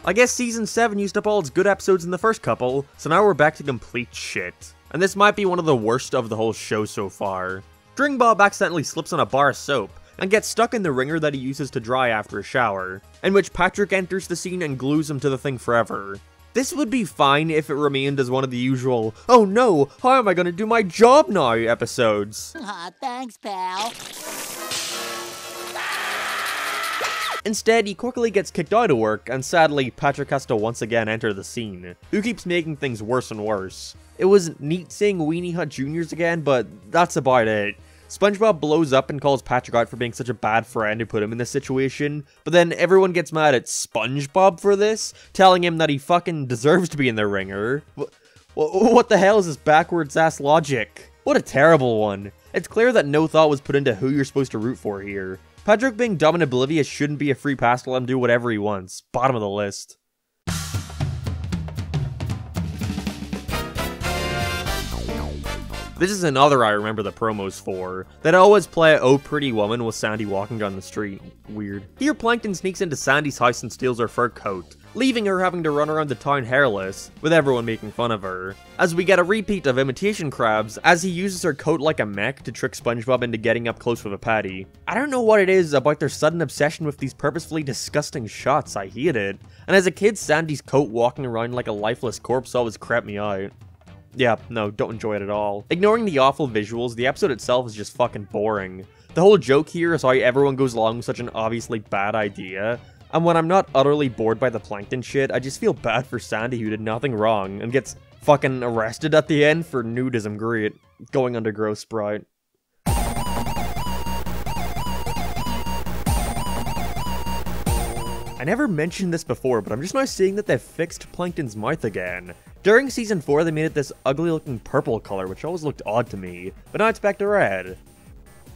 I guess Season 7 used up all its good episodes in the first couple, so now we're back to complete shit. And this might be one of the worst of the whole show so far. String Bob accidentally slips on a bar of soap, and gets stuck in the wringer that he uses to dry after a shower, in which Patrick enters the scene and glues him to the thing forever. This would be fine if it remained as one of the usual, "Oh no, how am I gonna do my job now" episodes. Aw, thanks, pal. Instead, he quickly gets kicked out of work, and sadly, Patrick has to once again enter the scene, who keeps making things worse and worse. It was neat seeing Weenie Hut Juniors again, but that's about it. SpongeBob blows up and calls Patrick out for being such a bad friend who put him in this situation, but then everyone gets mad at SpongeBob for this, telling him that he fucking deserves to be in the ringer. What the hell is this backwards ass logic? What a terrible one. It's clear that no thought was put into who you're supposed to root for here. Patrick being dumb and oblivious shouldn't be a free pass to let him do whatever he wants. Bottom of the list. This is another I remember the promos for. They'd always play "Oh Pretty Woman" with Sandy walking down the street. Weird. Here Plankton sneaks into Sandy's house and steals her fur coat, leaving her having to run around the town hairless, with everyone making fun of her. As we get a repeat of Imitation Krabs, as he uses her coat like a mech to trick SpongeBob into getting up close with a patty. I don't know what it is about their sudden obsession with these purposefully disgusting shots, I hate it. And as a kid, Sandy's coat walking around like a lifeless corpse always crept me out. Yeah, no, don't enjoy it at all. Ignoring the awful visuals, the episode itself is just fucking boring. The whole joke here is how everyone goes along with such an obviously bad idea, and when I'm not utterly bored by the Plankton shit, I just feel bad for Sandy who did nothing wrong, and gets fucking arrested at the end for nudism. Great. Going under Growth Sprite. I never mentioned this before, but I'm just now seeing that they've fixed Plankton's mouth again. During Season 4, they made it this ugly looking purple color, which always looked odd to me, but now it's back to red.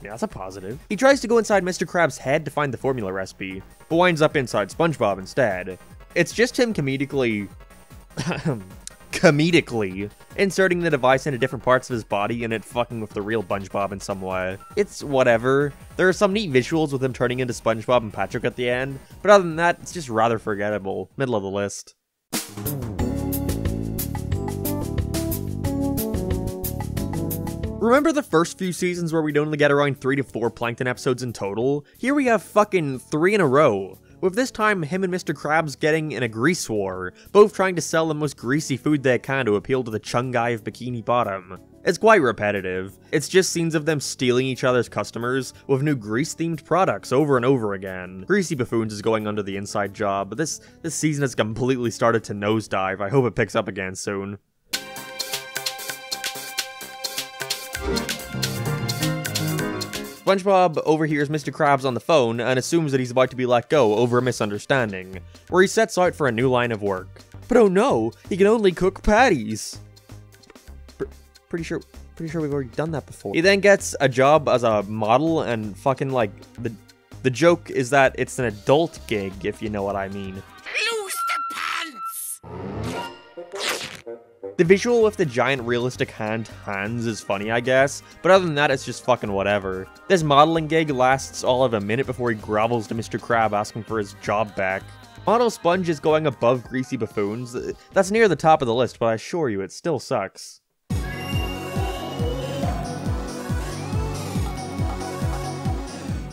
Yeah, that's a positive. He tries to go inside Mr. Krabs' head to find the formula recipe, but winds up inside SpongeBob instead. It's just him comedically inserting the device into different parts of his body and it fucking with the real SpongeBob in some way. It's whatever. There are some neat visuals with him turning into SpongeBob and Patrick at the end, but other than that, it's just rather forgettable. Middle of the list. Remember the first few seasons where we'd only get around 3 to 4 Plankton episodes in total? Here we have fucking 3 in a row. With this time, him and Mr. Krabs getting in a grease war, both trying to sell the most greasy food they can to appeal to the Chungai of Bikini Bottom. It's quite repetitive. It's just scenes of them stealing each other's customers with new grease-themed products over and over again. Greasy Buffoons is going under the inside job, but this season has completely started to nosedive. I hope it picks up again soon. SpongeBob overhears Mr. Krabs on the phone and assumes that he's about to be let go over a misunderstanding, where he sets out for a new line of work. But oh no, he can only cook patties! Pretty sure we've already done that before. He then gets a job as a model and fucking like, the joke is that it's an adult gig, if you know what I mean. Lose the pants! The visual with the giant realistic hands is funny, I guess, but other than that, it's just fucking whatever. This modeling gig lasts all of a minute before he grovels to Mr. Krab asking for his job back. Model Sponge is going above Greasy Buffoons. That's near the top of the list, but I assure you, it still sucks.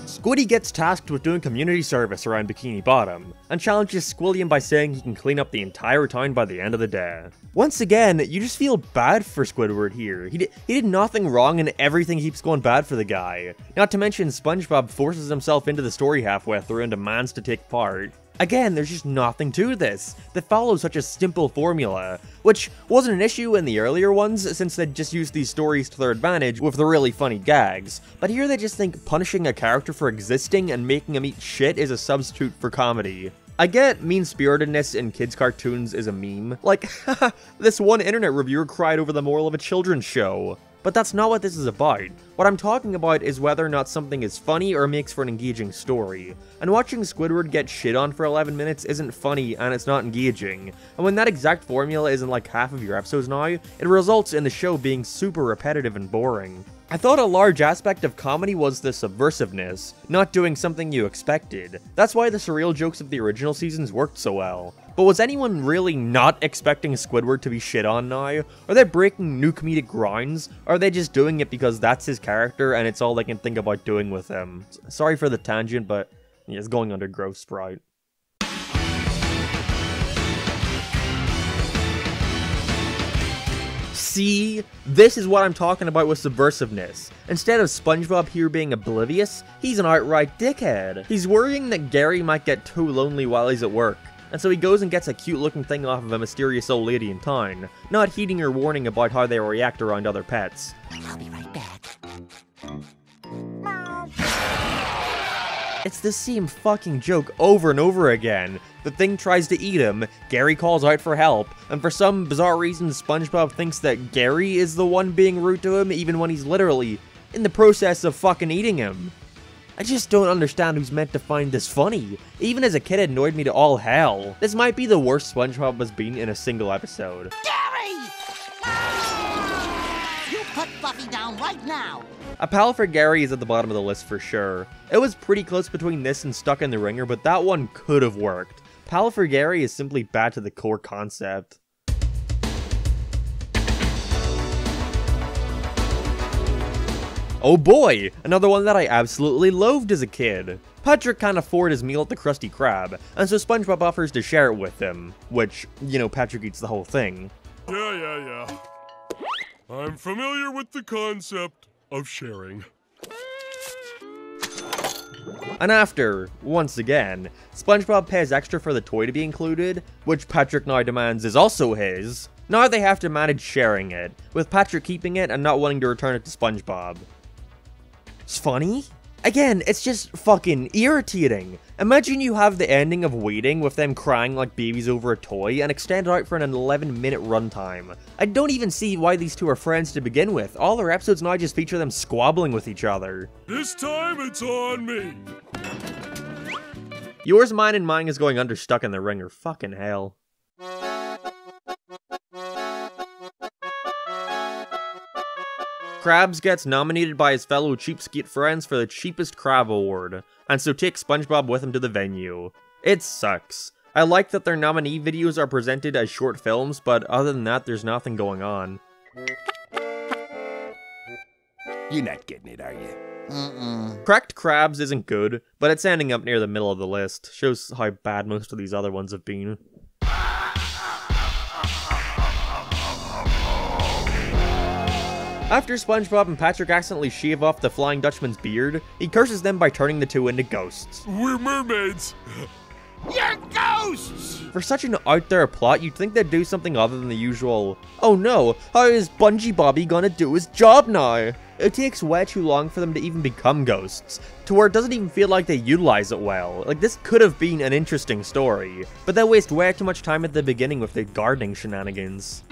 Squiddy gets tasked with doing community service around Bikini Bottom, and challenges Squilliam by saying he can clean up the entire town by the end of the day. Once again, you just feel bad for Squidward here. He did nothing wrong and everything keeps going bad for the guy. Not to mention SpongeBob forces himself into the story halfway through and demands to take part. Again, there's just nothing to this that follows such a simple formula, which wasn't an issue in the earlier ones since they'd just used these stories to their advantage with the really funny gags, but here they just think punishing a character for existing and making him eat shit is a substitute for comedy. I get mean-spiritedness in kids' cartoons is a meme, like, this one internet reviewer cried over the moral of a children's show. But that's not what this is about. What I'm talking about is whether or not something is funny or makes for an engaging story. And watching Squidward get shit on for 11 minutes isn't funny and it's not engaging. And when that exact formula is in like half of your episodes now, it results in the show being super repetitive and boring. I thought a large aspect of comedy was the subversiveness, not doing something you expected. That's why the surreal jokes of the original seasons worked so well. But was anyone really not expecting Squidward to be shit on now? Are they breaking new comedic grounds? Or are they just doing it because that's his character and it's all they can think about doing with him? Sorry for the tangent, but it's going under Growth Sprite. See? This is what I'm talking about with subversiveness. Instead of SpongeBob here being oblivious, he's an outright dickhead. He's worrying that Gary might get too lonely while he's at work, and so he goes and gets a cute looking thing off of a mysterious old lady in town, not heeding her warning about how they react around other pets. I'll be right back. It's the same fucking joke over and over again. The thing tries to eat him, Gary calls out for help, and for some bizarre reason SpongeBob thinks that Gary is the one being rude to him even when he's literally in the process of fucking eating him. I just don't understand who's meant to find this funny. Even as a kid it annoyed me to all hell. This might be the worst SpongeBob has been in a single episode. Gary! You put Fluffy down right now! A pal for Gary is at the bottom of the list for sure. It was pretty close between this and Stuck in the Ringer, but that one could have worked. Pal for Gary is simply bad to the core concept. Oh boy, another one that I absolutely loathed as a kid. Patrick can't afford his meal at the Krusty Krab, and so SpongeBob offers to share it with him, which, you know, Patrick eats the whole thing. Yeah. I'm familiar with the concept of sharing. And after, once again, SpongeBob pays extra for the toy to be included, which Patrick now demands is also his, now they have to manage sharing it, with Patrick keeping it and not wanting to return it to SpongeBob. It's funny? Again, it's just fucking irritating. Imagine you have the ending of Waiting with them crying like babies over a toy and extend it out for an 11-minute runtime. I don't even see why these two are friends to begin with. All their episodes now just feature them squabbling with each other. This time it's on me. Yours, Mine, and Mine is going under Stuck in the Ringer. Fucking hell. Krabs gets nominated by his fellow cheapskate friends for the Cheapest Crab Award, and so takes SpongeBob with him to the venue. It sucks. I like that their nominee videos are presented as short films, but other than that, there's nothing going on. You're not getting it, are you? Cracked Krabs isn't good, but it's ending up near the middle of the list. Shows how bad most of these other ones have been. After SpongeBob and Patrick accidentally shave off the Flying Dutchman's beard, he curses them by turning the two into ghosts. We're mermaids! You're ghosts! For such an out-there plot, you'd think they'd do something other than the usual, oh no, how is Spongy Bobby gonna do his job now? It takes way too long for them to even become ghosts, to where it doesn't even feel like they utilize it well. Like, this could have been an interesting story, but they waste way too much time at the beginning with the gardening shenanigans.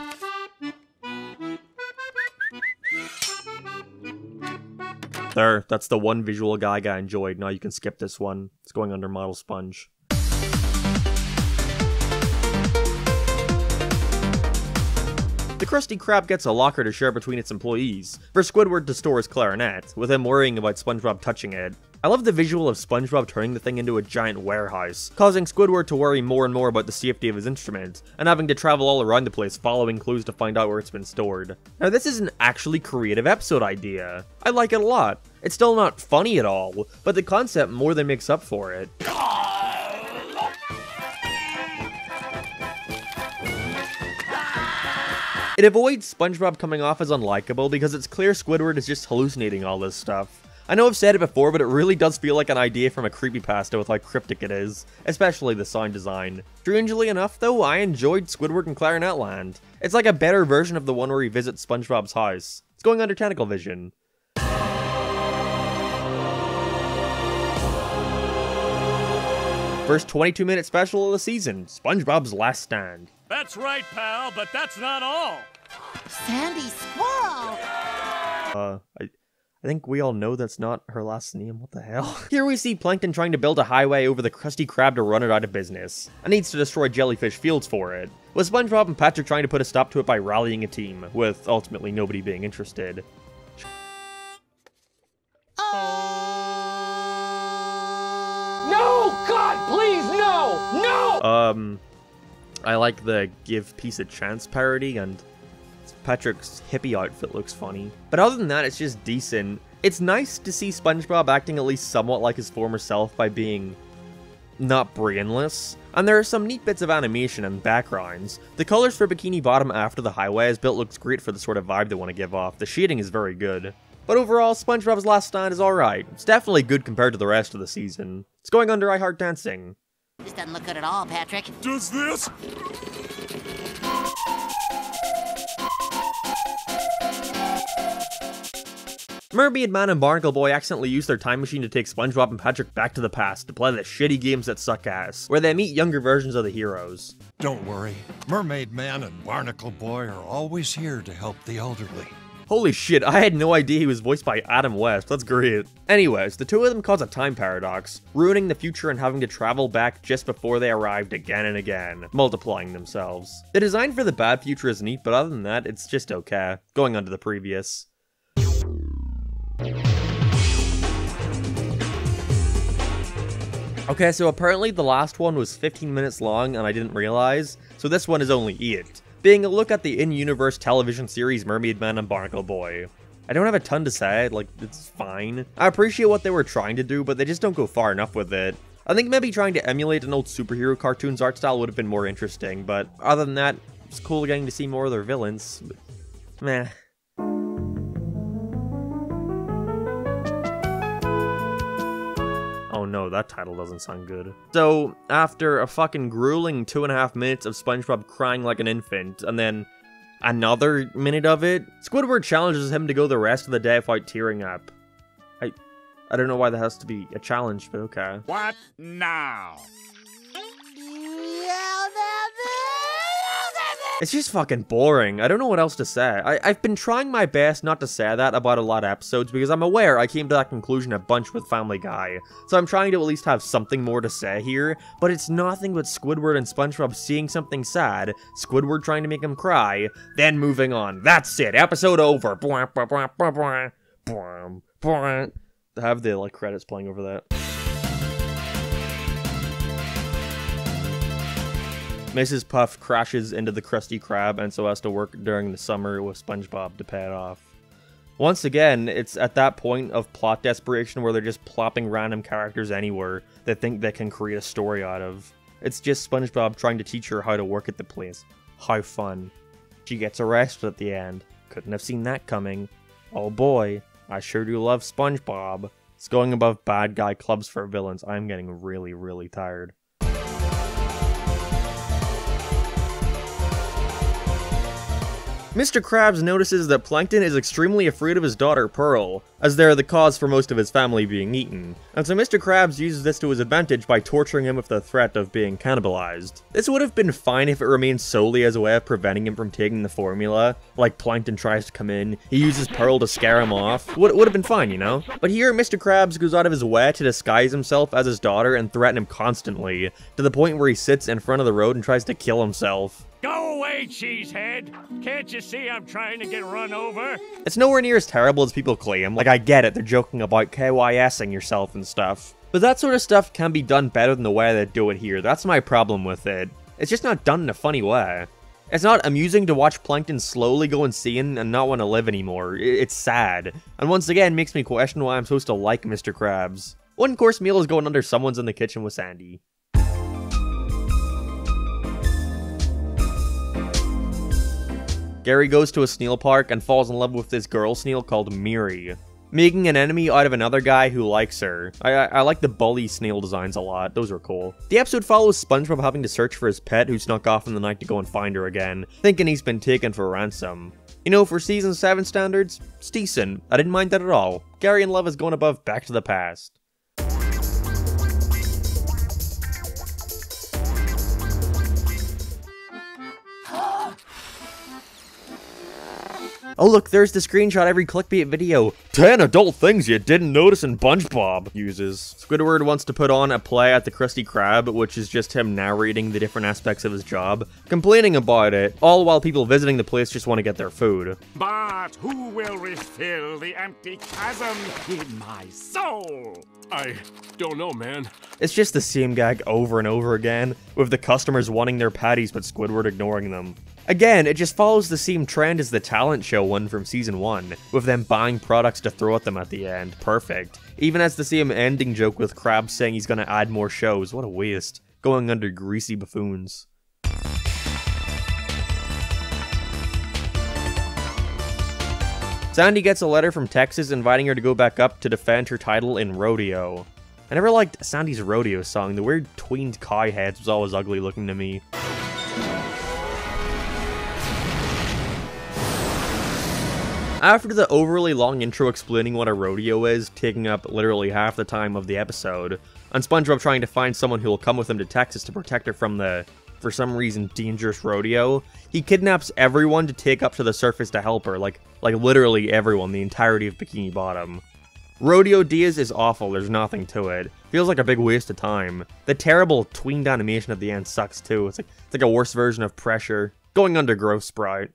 There, that's the one visual gag I enjoyed. Now you can skip this one. It's going under Model Sponge. The Krusty Krab gets a locker to share between its employees, for Squidward to store his clarinet, with him worrying about SpongeBob touching it. I love the visual of SpongeBob turning the thing into a giant warehouse, causing Squidward to worry more and more about the safety of his instrument, and having to travel all around the place following clues to find out where it's been stored. Now this is an actually creative episode idea. I like it a lot. It's still not funny at all, but the concept more than makes up for it. It avoids SpongeBob coming off as unlikable because it's clear Squidward is just hallucinating all this stuff. I know I've said it before, but it really does feel like an idea from a creepypasta with how cryptic it is, especially the sound design. Strangely enough though, I enjoyed Squidward in Clarinet Land. It's like a better version of the one where he visits SpongeBob's house. It's going under Tentacle Vision. First 22-minute special of the season, SpongeBob's Last Stand. That's right, pal, but that's not all. Sandy Squirrel! I think we all know that's not her last name, what the hell? Here we see Plankton trying to build a highway over the Krusty Krab to run it out of business, and needs to destroy jellyfish fields for it, with SpongeBob and Patrick trying to put a stop to it by rallying a team, with ultimately nobody being interested. No! God, please, no! No! I like the Give Peace a Chance parody, and Patrick's hippie outfit looks funny. But other than that, it's just decent. It's nice to see SpongeBob acting at least somewhat like his former self by being not brainless. And there are some neat bits of animation and backgrounds. The colors for Bikini Bottom after the highway is built looks great for the sort of vibe they want to give off. The shading is very good. But overall, SpongeBob's Last Stand is alright. It's definitely good compared to the rest of the season. It's going under I Heart Dancing. This doesn't look good at all, Patrick. Does this? Mermaid Man and Barnacle Boy accidentally use their time machine to take SpongeBob and Patrick back to the past to play the shitty games that suck ass, where they meet younger versions of the heroes. Don't worry, Mermaid Man and Barnacle Boy are always here to help the elderly. Holy shit, I had no idea he was voiced by Adam West, that's great. Anyways, the two of them cause a time paradox, ruining the future and having to travel back just before they arrived again and again, multiplying themselves. The design for the bad future is neat, but other than that, it's just okay, going under the previous. Okay, so apparently the last one was 15 minutes long and I didn't realize, so this one is only 8. Being a look at the in-universe television series Mermaid Man and Barnacle Boy. I don't have a ton to say, like, it's fine. I appreciate what they were trying to do, but they just don't go far enough with it. I think maybe trying to emulate an old superhero cartoon's art style would have been more interesting, but other than that, it's cool getting to see more of their villains. But, meh. Oh no, that title doesn't sound good. So, after a fucking grueling 2.5 minutes of SpongeBob crying like an infant, and then another minute of it, Squidward challenges him to go the rest of the day without tearing up. I don't know why that has to be a challenge, but okay. What now? It's just fucking boring. I don't know what else to say. I've been trying my best not to say that about a lot of episodes because I'm aware I came to that conclusion a bunch with Family Guy. So I'm trying to at least have something more to say here, but it's nothing but Squidward and SpongeBob seeing something sad, Squidward trying to make him cry, then moving on. That's it. Episode over. Have the like credits playing over that. Mrs. Puff crashes into the Krusty Krab and so has to work during the summer with SpongeBob to pay it off. Once again, it's at that point of plot desperation where they're just plopping random characters anywhere they think they can create a story out of. It's just SpongeBob trying to teach her how to work at the place. How fun. She gets arrested at the end. Couldn't have seen that coming. Oh boy, I sure do love SpongeBob. It's going above bad guy clubs for villains. I'm getting really, really tired. Mr. Krabs notices that Plankton is extremely afraid of his daughter Pearl, as they're the cause for most of his family being eaten, and so Mr. Krabs uses this to his advantage by torturing him with the threat of being cannibalized. This would have been fine if it remained solely as a way of preventing him from taking the formula, like Plankton tries to come in, he uses Pearl to scare him off, would have been fine, you know? But here Mr. Krabs goes out of his way to disguise himself as his daughter and threaten him constantly, to the point where he sits in front of the road and tries to kill himself. Go away, cheesehead! Can't you see I'm trying to get run over? It's nowhere near as terrible as people claim. Like, I get it, they're joking about KYSing yourself and stuff. But that sort of stuff can be done better than the way they do it here. That's my problem with it. It's just not done in a funny way. It's not amusing to watch Plankton slowly go insane and not want to live anymore. It's sad. And once again, makes me question why I'm supposed to like Mr. Krabs. One course meal is going under someone's in the kitchen with Sandy. Gary goes to a snail park and falls in love with this girl snail called Miri, making an enemy out of another guy who likes her. I like the bully snail designs a lot, those are cool. The episode follows SpongeBob having to search for his pet who snuck off in the night to go and find her again, thinking he's been taken for ransom. You know, for season 7 standards, it's decent. I didn't mind that at all. Gary in love is going above Back to the Past. Oh look, there's the screenshot every clickbait video. 10 adult things you didn't notice in SpongeBob uses. Squidward wants to put on a play at the Krusty Krab, which is just him narrating the different aspects of his job, complaining about it, all while people visiting the place just want to get their food. But who will refill the empty chasm in my soul? I don't know, man. It's just the same gag over and over again, with the customers wanting their patties but Squidward ignoring them. Again, it just follows the same trend as the talent show one from season 1, with them buying products to throw at them at the end. Perfect. Even has the same ending joke with Krabs saying he's gonna add more shows. What a waste. Going under greasy buffoons. Sandy gets a letter from Texas inviting her to go back up to defend her title in Rodeo. I never liked Sandy's Rodeo song. The weird tweened cow heads was always ugly looking to me. After the overly long intro explaining what a rodeo is, taking up literally half the time of the episode, and SpongeBob trying to find someone who will come with him to Texas to protect her from the, for some reason, dangerous rodeo, he kidnaps everyone to take up to the surface to help her, like literally everyone, the entirety of Bikini Bottom. Rodeo Diaz is awful, there's nothing to it. Feels like a big waste of time. The terrible tweened animation at the end sucks too, it's like a worse version of Pressure. Going under Growth Sprite.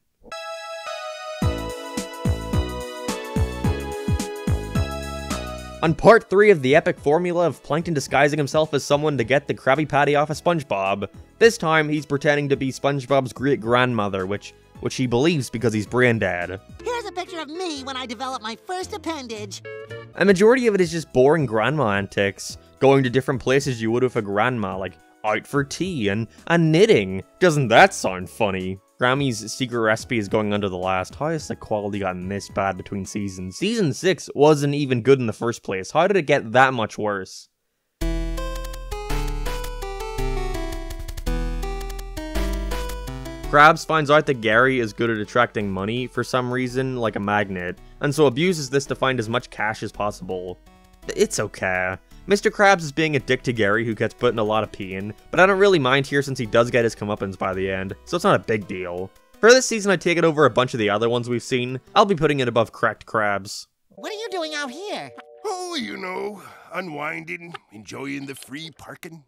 On part 3 of the epic formula of Plankton disguising himself as someone to get the Krabby Patty off of SpongeBob, this time he's pretending to be SpongeBob's great-grandmother, which he believes because he's brain dead. Here's a picture of me when I developed my first appendage. A majority of it is just boring grandma antics, going to different places you would with a grandma, like out for tea and knitting. Doesn't that sound funny? Grammy's secret recipe is going under the last. How has the quality gotten this bad between seasons? Season 6 wasn't even good in the first place. How did it get that much worse? Krabs finds out that Gary is good at attracting money for some reason, like a magnet, and so abuses this to find as much cash as possible. It's okay. Mr. Krabs is being a dick to Gary, who gets put in a lot of pain, but I don't really mind here since he does get his comeuppance by the end, so it's not a big deal. For this season, I take it over a bunch of the other ones we've seen. I'll be putting it above Cracked Krabs. What are you doing out here? Oh, you know, unwinding, enjoying the free parking.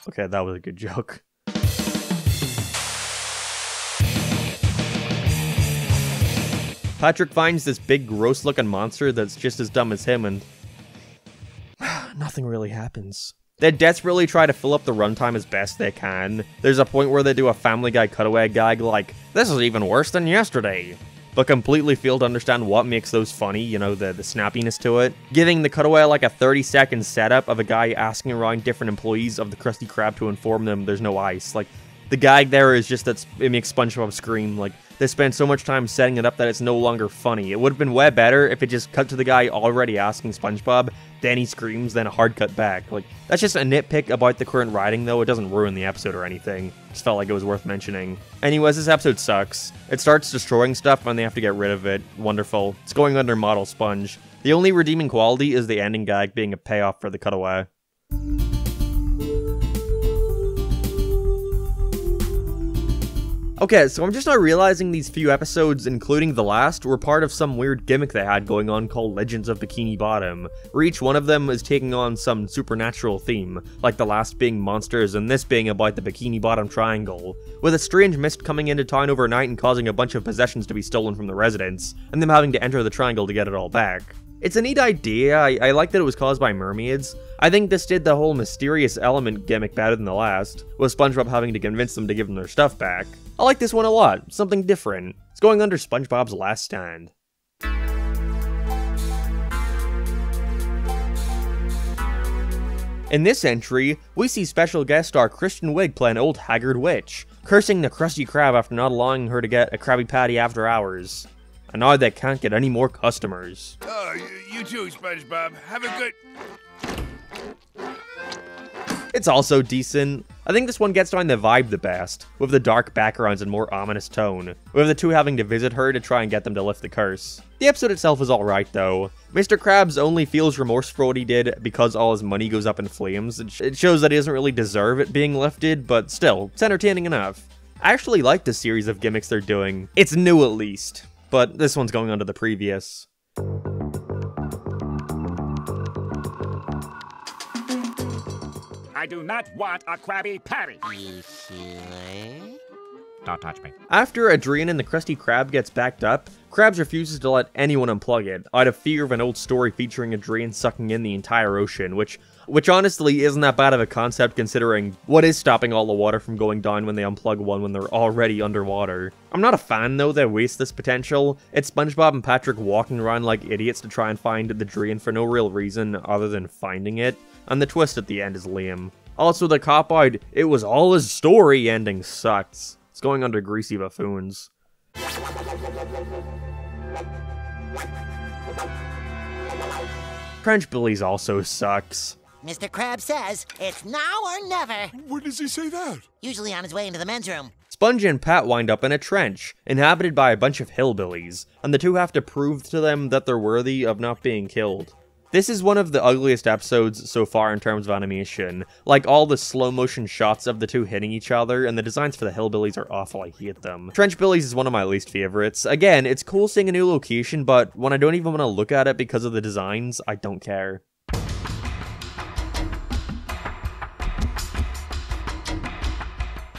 Okay, that was a good joke. Patrick finds this big, gross-looking monster that's just as dumb as him, and nothing really happens. They desperately try to fill up the runtime as best they can. There's a point where they do a Family Guy cutaway gag like, "This is even worse than yesterday," but completely fail to understand what makes those funny, you know, the snappiness to it. Giving the cutaway like a 30-second setup of a guy asking around different employees of the Krusty Krab to inform them there's no ice. Like, the gag there is just that it makes SpongeBob scream. Like, they spend so much time setting it up that it's no longer funny. It would have been way better if it just cut to the guy already asking SpongeBob, then he screams, then a hard cut back. Like, that's just a nitpick about the current writing, though. It doesn't ruin the episode or anything. Just felt like it was worth mentioning. Anyways, this episode sucks. It starts destroying stuff and they have to get rid of it. Wonderful. It's going under Model Sponge. The only redeeming quality is the ending gag being a payoff for the cutaway. Okay, so I'm just not realizing these few episodes, including the last, were part of some weird gimmick they had going on called Legends of Bikini Bottom, where each one of them is taking on some supernatural theme, like the last being monsters and this being about the Bikini Bottom Triangle, with a strange mist coming into town overnight and causing a bunch of possessions to be stolen from the residents, and them having to enter the triangle to get it all back. It's a neat idea. I like that it was caused by mermaids. I think this did the whole mysterious element gimmick better than the last, with SpongeBob having to convince them to give them their stuff back. I like this one a lot, something different. It's going under SpongeBob's Last Stand. In this entry, we see special guest star Kristen Wiig play an old haggard witch, cursing the Krusty Krab after not allowing her to get a Krabby Patty after hours. And now they can't get any more customers. Oh, you too, SpongeBob. Have a good... It's also decent. I think this one gets down the vibe the best, with the dark backgrounds and more ominous tone, with the two having to visit her to try and get them to lift the curse. The episode itself is alright though. Mr. Krabs only feels remorse for what he did because all his money goes up in flames. It shows that he doesn't really deserve it being lifted, but still, it's entertaining enough. I actually like the series of gimmicks they're doing. It's new at least, but this one's going under the previous. I do not want a Krabby Patty. You sure? Don't touch me. After Adrian and the Krusty Krab gets backed up, Krabs refuses to let anyone unplug it, out of fear of an old story featuring Adrian sucking in the entire ocean, which honestly isn't that bad of a concept considering what is stopping all the water from going down when they unplug one when they're already underwater. I'm not a fan though they waste this potential. It's SpongeBob and Patrick walking around like idiots to try and find Adrian for no real reason other than finding it, and the twist at the end is lame. Also, the cop-out, it was all his story ending sucks. It's going under Greasy Buffoons. French Billy's also sucks. Mr. Krabs says it's now or never. When does he say that? Usually on his way into the men's room. Sponge and Pat wind up in a trench, inhabited by a bunch of hillbillies, and the two have to prove to them that they're worthy of not being killed. This is one of the ugliest episodes so far in terms of animation. Like, all the slow-motion shots of the two hitting each other, and the designs for the hillbillies are awful, I hate them. Trench Billies is one of my least favorites. Again, it's cool seeing a new location, but when I don't even want to look at it because of the designs, I don't care.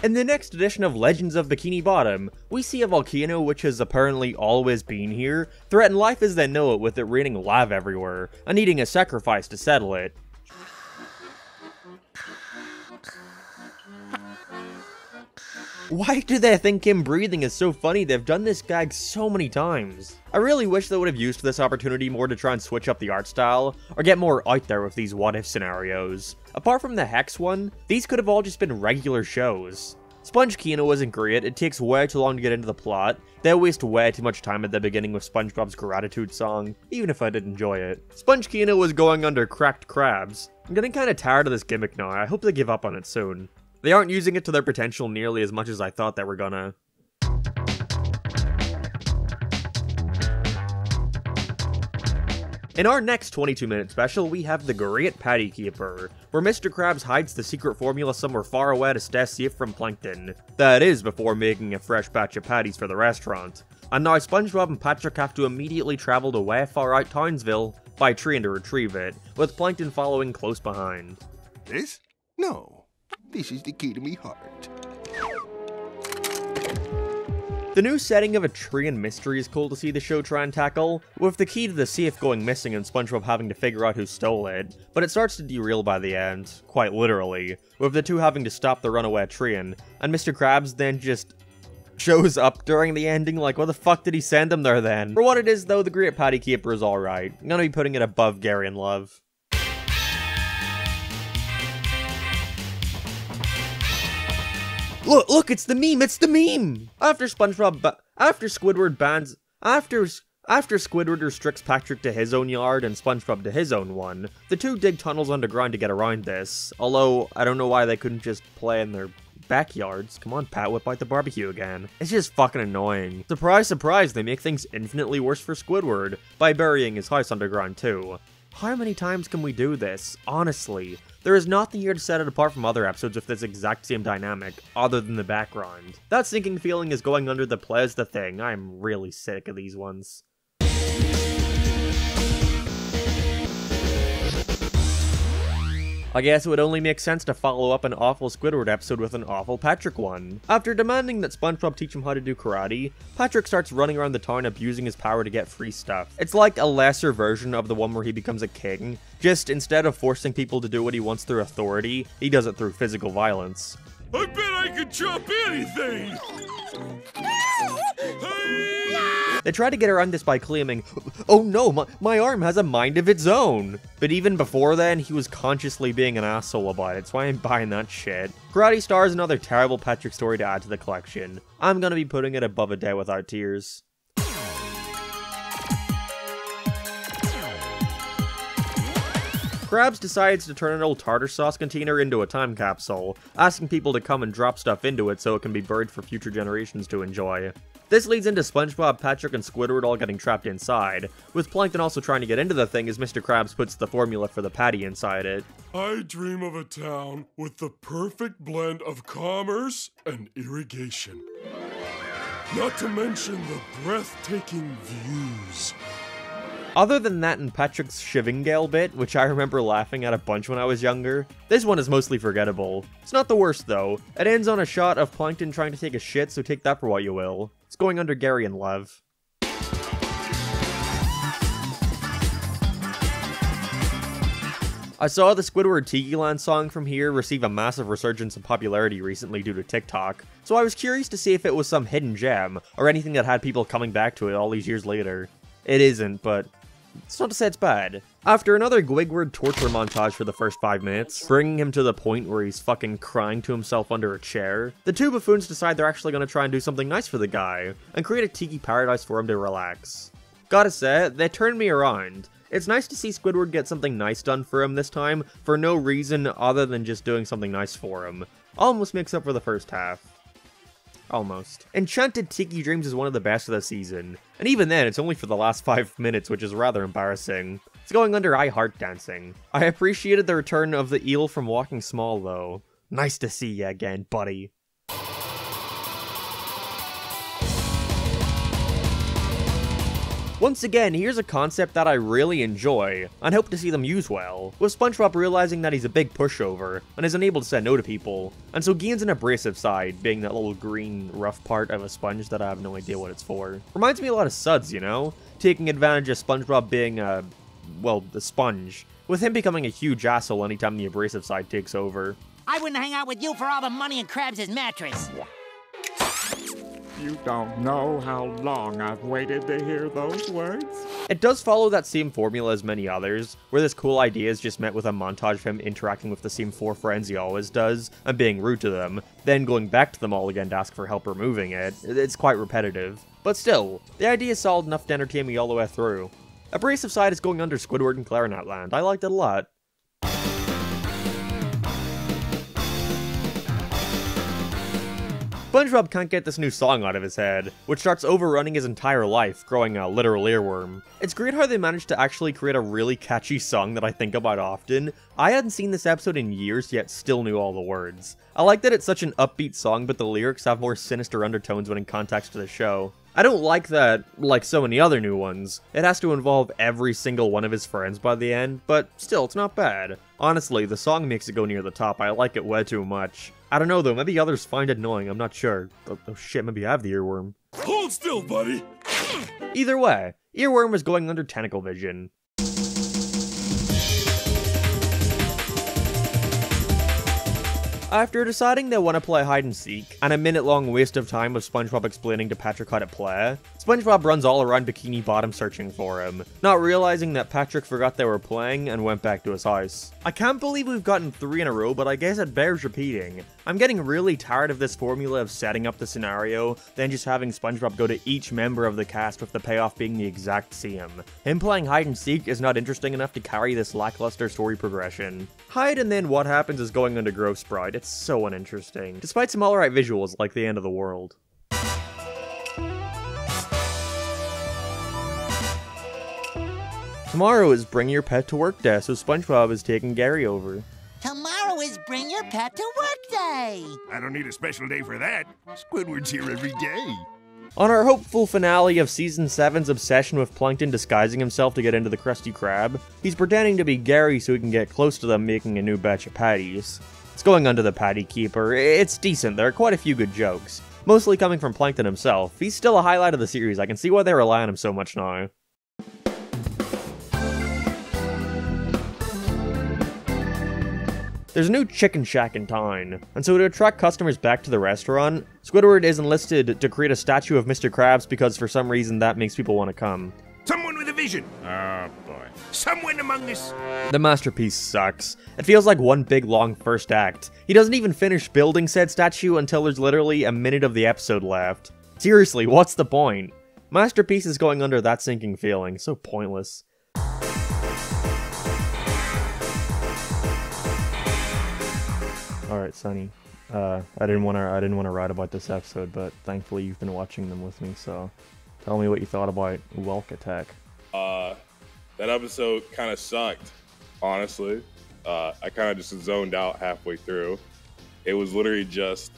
In the next edition of Legends of Bikini Bottom, we see a volcano which has apparently always been here, threaten life as they know it with it raining lava everywhere, and needing a sacrifice to settle it. Why do they think him breathing is so funny? They've done this gag so many times. I really wish they would have used this opportunity more to try and switch up the art style, or get more out there with these what-if scenarios. Apart from the Hex one, these could have all just been regular shows. Sponge Kino isn't great, it takes way too long to get into the plot, they waste way too much time at the beginning with SpongeBob's gratitude song, even if I did enjoy it. Sponge Kino was going under Cracked Crabs. I'm getting kinda tired of this gimmick now, I hope they give up on it soon. They aren't using it to their potential nearly as much as I thought they were gonna. In our next 22-minute special, we have The Great Patty Keeper, where Mr. Krabs hides the secret formula somewhere far away to stay safe from plankton. That is, before making a fresh batch of patties for the restaurant. And now SpongeBob and Patrick have to immediately travel to way far out Townsville by train to retrieve it, with plankton following close behind. This? No. This is the key to me heart. The new setting of a tree and mystery is cool to see the show try and tackle, with the key to the safe going missing and SpongeBob having to figure out who stole it, but it starts to derail by the end, quite literally, with the two having to stop the runaway train, and Mr. Krabs then just shows up during the ending. Like, what the fuck did he send them there then? For what it is though, The Great Patty Keeper is alright. I'm gonna be putting it above Gary and Love. Look, it's the meme! After Squidward restricts Patrick to his own yard and SpongeBob to his own one, the two dig tunnels underground to get around this, although I don't know why they couldn't just play in their backyards. Come on, Pat, whip out the barbecue again. It's just fucking annoying. Surprise, surprise, they make things infinitely worse for Squidward by burying his house underground too. How many times can we do this? Honestly, there is nothing here to set it apart from other episodes with this exact same dynamic, other than the background. That sinking feeling is going under the play is the thing. I'm really sick of these ones. I guess it would only make sense to follow up an awful Squidward episode with an awful Patrick one. After demanding that SpongeBob teach him how to do karate, Patrick starts running around the town abusing his power to get free stuff. It's like a lesser version of the one where he becomes a king, just instead of forcing people to do what he wants through authority, he does it through physical violence. I bet I could jump anything! They try to get around this by claiming, "Oh no, my arm has a mind of its own." But even before then, he was consciously being an asshole about it, so I ain't buying that shit. Karate Star is another terrible Patrick story to add to the collection. I'm gonna be putting it above A Day Without Tears. Krabs decides to turn an old tartar sauce container into a time capsule, asking people to come and drop stuff into it so it can be buried for future generations to enjoy. This leads into SpongeBob, Patrick, and Squidward all getting trapped inside, with Plankton also trying to get into the thing as Mr. Krabs puts the formula for the patty inside it. I dream of a town with the perfect blend of commerce and irrigation. Not to mention the breathtaking views. Other than that and Patrick's Shivingale bit, which I remember laughing at a bunch when I was younger, this one is mostly forgettable. It's not the worst though. It ends on a shot of Plankton trying to take a shit, so take that for what you will. It's going under Gary and Lev. I saw the Squidward Tiki Land song from here receive a massive resurgence in popularity recently due to TikTok, so I was curious to see if it was some hidden gem, or anything that had people coming back to it all these years later. It isn't, but it's not to say it's bad. After another Gwigward torture montage for the first 5 minutes, bringing him to the point where he's fucking crying to himself under a chair, the two buffoons decide they're actually gonna try and do something nice for the guy, and create a tiki paradise for him to relax. Gotta say, they turned me around. It's nice to see Squidward get something nice done for him this time, for no reason other than just doing something nice for him. Almost makes up for the first half. Almost. Enchanted Tiki Dreams is one of the best of the season, and even then, it's only for the last 5 minutes, which is rather embarrassing. It's going under I Heart Dancing. I appreciated the return of the eel from Walking Small, though. Nice to see you again, buddy. Once again, here's a concept that I really enjoy, and hope to see them use well, with SpongeBob realizing that he's a big pushover, and is unable to say no to people, and so gains an abrasive side, being that little green, rough part of a sponge that I have no idea what it's for. Reminds me a lot of Suds, you know? Taking advantage of SpongeBob being well, the sponge, with him becoming a huge asshole anytime the abrasive side takes over. I wouldn't hang out with you for all the money in Krabs' mattress. You don't know how long I've waited to hear those words. It does follow that same formula as many others, where this cool idea is just met with a montage of him interacting with the same 4 friends he always does, and being rude to them, then going back to them all again to ask for help removing it. It's quite repetitive. But still, the idea is solid enough to entertain me all the way through. Abrasive Side is going under Squidward and Clarinet Land. I liked it a lot. SpongeBob can't get this new song out of his head, which starts overrunning his entire life, growing a literal earworm. It's great how they managed to actually create a really catchy song that I think about often. I hadn't seen this episode in years, yet still knew all the words. I like that it's such an upbeat song, but the lyrics have more sinister undertones when in context to the show. I don't like that, like so many other new ones, it has to involve every single one of his friends by the end, but still, it's not bad. Honestly, the song makes it go near the top, I like it way too much. I don't know though, maybe others find it annoying, I'm not sure. Oh shit, maybe I have the earworm. Hold still, buddy! Either way, earworm is going under Tentacle Vision. After deciding they want to play hide and seek, and a minute-long waste of time of SpongeBob explaining to Patrick how to play, SpongeBob runs all around Bikini Bottom searching for him, not realizing that Patrick forgot they were playing and went back to his house. I can't believe we've gotten 3 in a row, but I guess it bears repeating. I'm getting really tired of this formula of setting up the scenario, then just having SpongeBob go to each member of the cast with the payoff being the exact same. Him playing hide and seek is not interesting enough to carry this lackluster story progression. Hide and then what happens is going under Growth Sprite. It's so uninteresting, despite some alright visuals like the end of the world. Tomorrow is Bring Your Pet to Work Day, so SpongeBob is taking Gary over. Tomorrow is Bring Your Pet to Work Day. I don't need a special day for that. Squidward's here every day. On our hopeful finale of Season 7's obsession with Plankton disguising himself to get into the Krusty Krab, he's pretending to be Gary so he can get close to them making a new batch of patties. It's going under the Patty Keeper. It's decent, there are quite a few good jokes. Mostly coming from Plankton himself. He's still a highlight of the series, I can see why they rely on him so much now. There's a new chicken shack in town, and so to attract customers back to the restaurant, Squidward is enlisted to create a statue of Mr. Krabs because for some reason that makes people want to come. Someone with a vision. Oh, boy. Someone among us. The masterpiece sucks. It feels like one big long first act. He doesn't even finish building said statue until there's literally a minute of the episode left. Seriously, what's the point? Masterpiece is going under that sinking feeling. So pointless. Alright, Sonny. I didn't want to write about this episode, but thankfully you've been watching them with me, so tell me what you thought about Welk Attack. That episode kind of sucked, honestly. I kind of just zoned out halfway through. It was literally just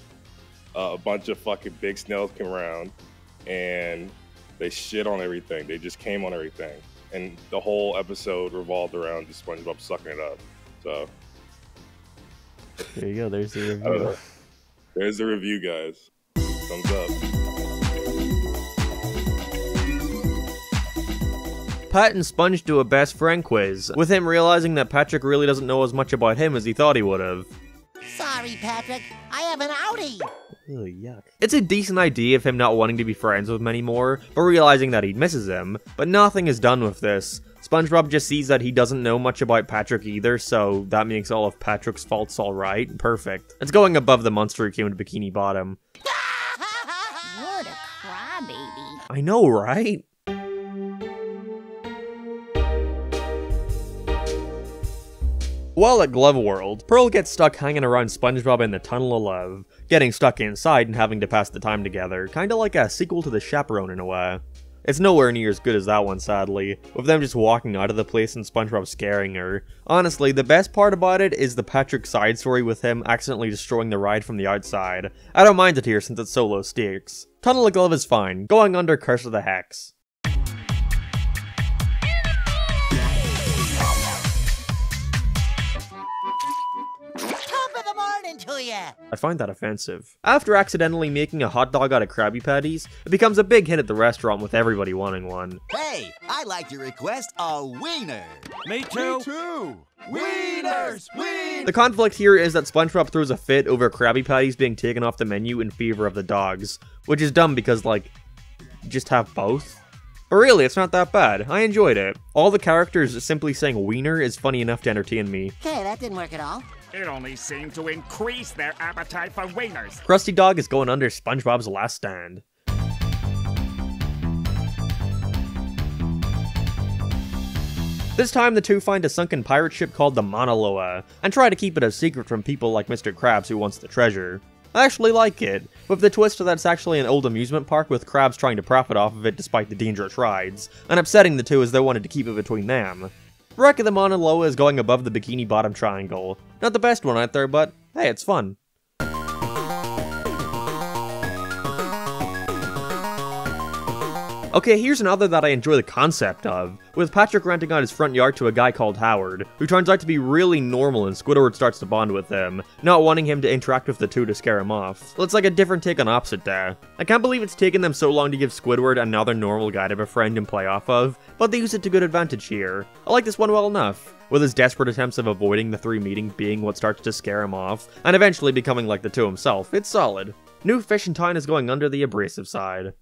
a bunch of fucking big snails came around, and they shit on everything. They just came on everything. And the whole episode revolved around just SpongeBob sucking it up, so... There you go, there's the review. There's the review, guys. Thumbs up. Pat and Sponge do a best friend quiz, with him realizing that Patrick really doesn't know as much about him as he thought he would have. Sorry, Patrick. I have an outie. Ugh, yuck. It's a decent idea of him not wanting to be friends with him anymore, but realizing that he misses him, but nothing is done with this. SpongeBob just sees that he doesn't know much about Patrick either, so that makes all of Patrick's faults alright. Perfect. It's going above the monster who came to Bikini Bottom. What a crybaby. I know, right? While at Glove World, Pearl gets stuck hanging around SpongeBob in the Tunnel of Love, getting stuck inside and having to pass the time together, kinda like a sequel to The Chaperone in a way. It's nowhere near as good as that one, sadly, with them just walking out of the place and SpongeBob scaring her. Honestly, the best part about it is the Patrick side story with him accidentally destroying the ride from the outside. I don't mind it here since it's so low stakes. Tunnel of Glove is fine, going under Curse of the Hex. To ya. I find that offensive. After accidentally making a hot dog out of Krabby Patties, it becomes a big hit at the restaurant with everybody wanting one. Hey, I'd like to request a wiener. Me too. Me too. Wieners! Wieners! The conflict here is that SpongeBob throws a fit over Krabby Patties being taken off the menu in favor of the dogs, which is dumb because, like, just have both. But really, it's not that bad. I enjoyed it. All the characters simply saying wiener is funny enough to entertain me. Okay, that didn't work at all. It only seemed to increase their appetite for wieners. Krusty Dog is going under SpongeBob's last stand. This time, the two find a sunken pirate ship called the Mauna Loa, and try to keep it a secret from people like Mr. Krabs who wants the treasure. I actually like it, with the twist that it's actually an old amusement park with Krabs trying to profit off of it despite the dangerous rides, and upsetting the two as they wanted to keep it between them. Wreck of the Mauna Loa is going above the Bikini Bottom triangle. Not the best one out there, but hey, it's fun. Okay, here's another that I enjoy the concept of, with Patrick renting out his front yard to a guy called Howard, who turns out to be really normal and Squidward starts to bond with him, not wanting him to interact with the two to scare him off. It's like a different take on Opposite Day. I can't believe it's taken them so long to give Squidward another normal guy to befriend and play off of, but they use it to good advantage here. I like this one well enough, with his desperate attempts of avoiding the three meeting being what starts to scare him off, and eventually becoming like the two himself. It's solid. New Fish in Town is going under the abrasive side.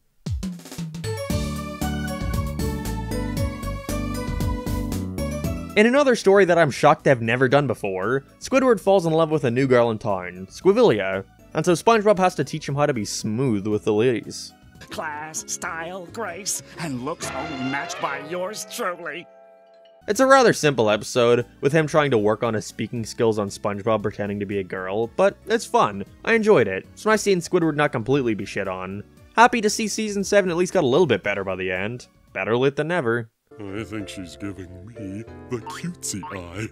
In another story that I'm shocked they've never done before, Squidward falls in love with a new girl in town, Squivilia, and so SpongeBob has to teach him how to be smooth with the ladies. Class, style, grace, and looks only matched by yours truly. It's a rather simple episode, with him trying to work on his speaking skills on SpongeBob pretending to be a girl, but it's fun. I enjoyed it. It's nice seeing Squidward not completely be shit on. Happy to see Season 7 at least got a little bit better by the end. Better lit than never. I think she's giving me the cutesy eye.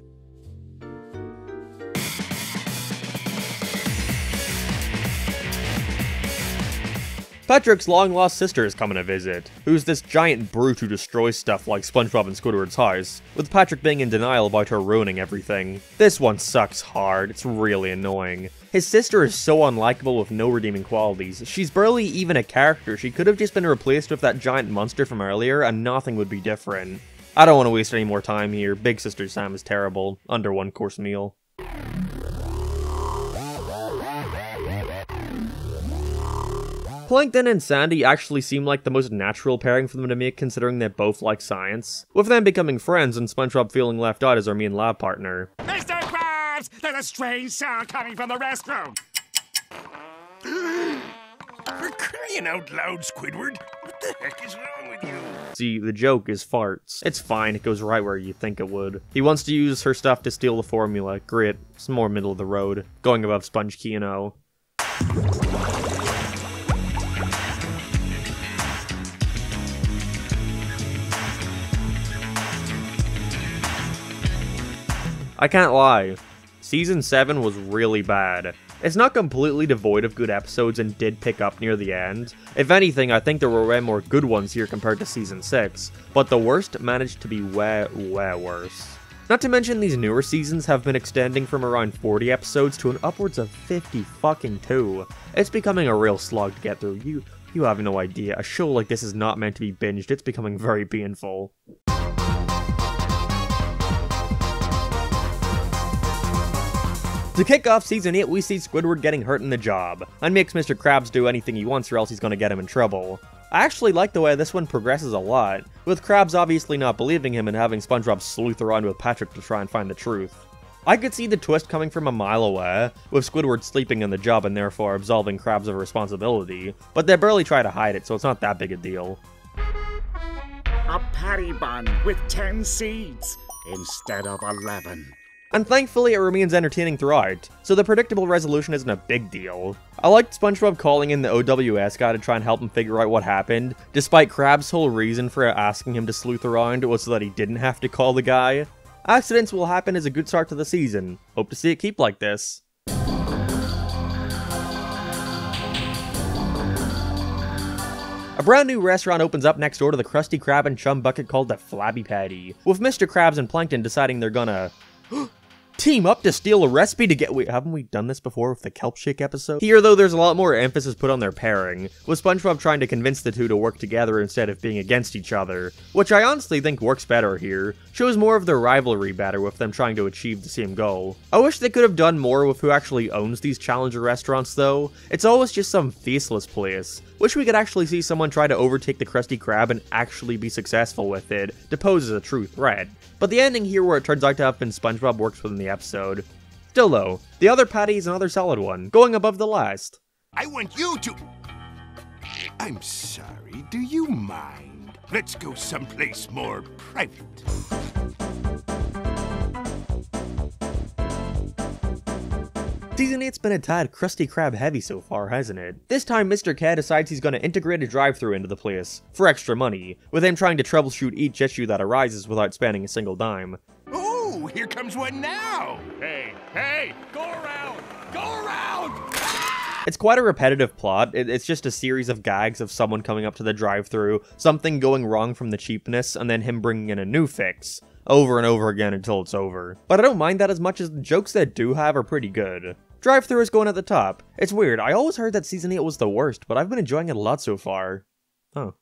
Patrick's long-lost sister is coming to visit, who's this giant brute who destroys stuff like Spongebob and Squidward's house, with Patrick being in denial about her ruining everything. This one sucks hard, it's really annoying. His sister is so unlikable with no redeeming qualities. She's barely even a character. She could have just been replaced with that giant monster from earlier and nothing would be different. I don't want to waste any more time here. Big Sister Sam is terrible. Under one course meal. Plankton and Sandy actually seem like the most natural pairing for them to make, considering they both like science, with them becoming friends and SpongeBob feeling left out as our main lab partner. Mr. Krabs! There's a strange sound coming from the restroom! For crying out loud, Squidward! What the heck is wrong with you? See, the joke is farts. It's fine, it goes right where you think it would. He wants to use her stuff to steal the formula. Great. It's more middle of the road. Going above Sponge Key&O. I can't lie, Season 7 was really bad. It's not completely devoid of good episodes and did pick up near the end. If anything, I think there were way more good ones here compared to Season 6, but the worst managed to be way worse. Not to mention these newer seasons have been extending from around 40 episodes to an upwards of 50 fucking 2. It's becoming a real slog to get through. You have no idea. A show like this is not meant to be binged. It's becoming very painful. To kick off Season 8, we see Squidward getting hurt in the job, and makes Mr. Krabs do anything he wants or else he's gonna get him in trouble. I actually like the way this one progresses a lot, with Krabs obviously not believing him and having SpongeBob sleuth around with Patrick to try and find the truth. I could see the twist coming from a mile away, with Squidward sleeping in the job and therefore absolving Krabs of responsibility, but they barely try to hide it, so it's not that big a deal. A patty bun with 10 seeds instead of 11. And thankfully it remains entertaining throughout, so the predictable resolution isn't a big deal. I liked SpongeBob calling in the OWS guy to try and help him figure out what happened, despite Krabs' whole reason for asking him to sleuth around was so that he didn't have to call the guy. Accidents will happen is a good start to the season. Hope to see it keep like this. A brand new restaurant opens up next door to the Krusty Krab and Chum Bucket called the Flabby Patty, with Mr. Krabs and Plankton deciding they're gonna team up to steal a recipe to get— wait, haven't we done this before with the Kelp Shake episode? Here, though, there's a lot more emphasis put on their pairing, with SpongeBob trying to convince the two to work together instead of being against each other, which I honestly think works better here. Shows more of their rivalry better with them trying to achieve the same goal. I wish they could have done more with who actually owns these challenger restaurants, though. It's always just some faceless place. Wish we could actually see someone try to overtake the Krusty Krab and actually be successful with it, to pose as a true threat. But the ending here where it turns out to have been SpongeBob works within the episode. Still though, the other patty is another solid one, going above the last. I want you to... I'm sorry, do you mind? Let's go someplace more private. Season 8's been a tad Krusty Krab heavy so far, hasn't it? This time Mr. K decides he's gonna integrate a drive-thru into the place, for extra money, with him trying to troubleshoot each issue that arises without spending a single dime. Oh, here comes one now! Hey, go around! Go around! It's quite a repetitive plot. It's just a series of gags of someone coming up to the drive-thru, something going wrong from the cheapness, and then him bringing in a new fix, over and over again until it's over. But I don't mind that as much as the jokes they do have are pretty good. Drive-thru is going at the top. It's weird, I always heard that Season 8 was the worst, but I've been enjoying it a lot so far. Oh.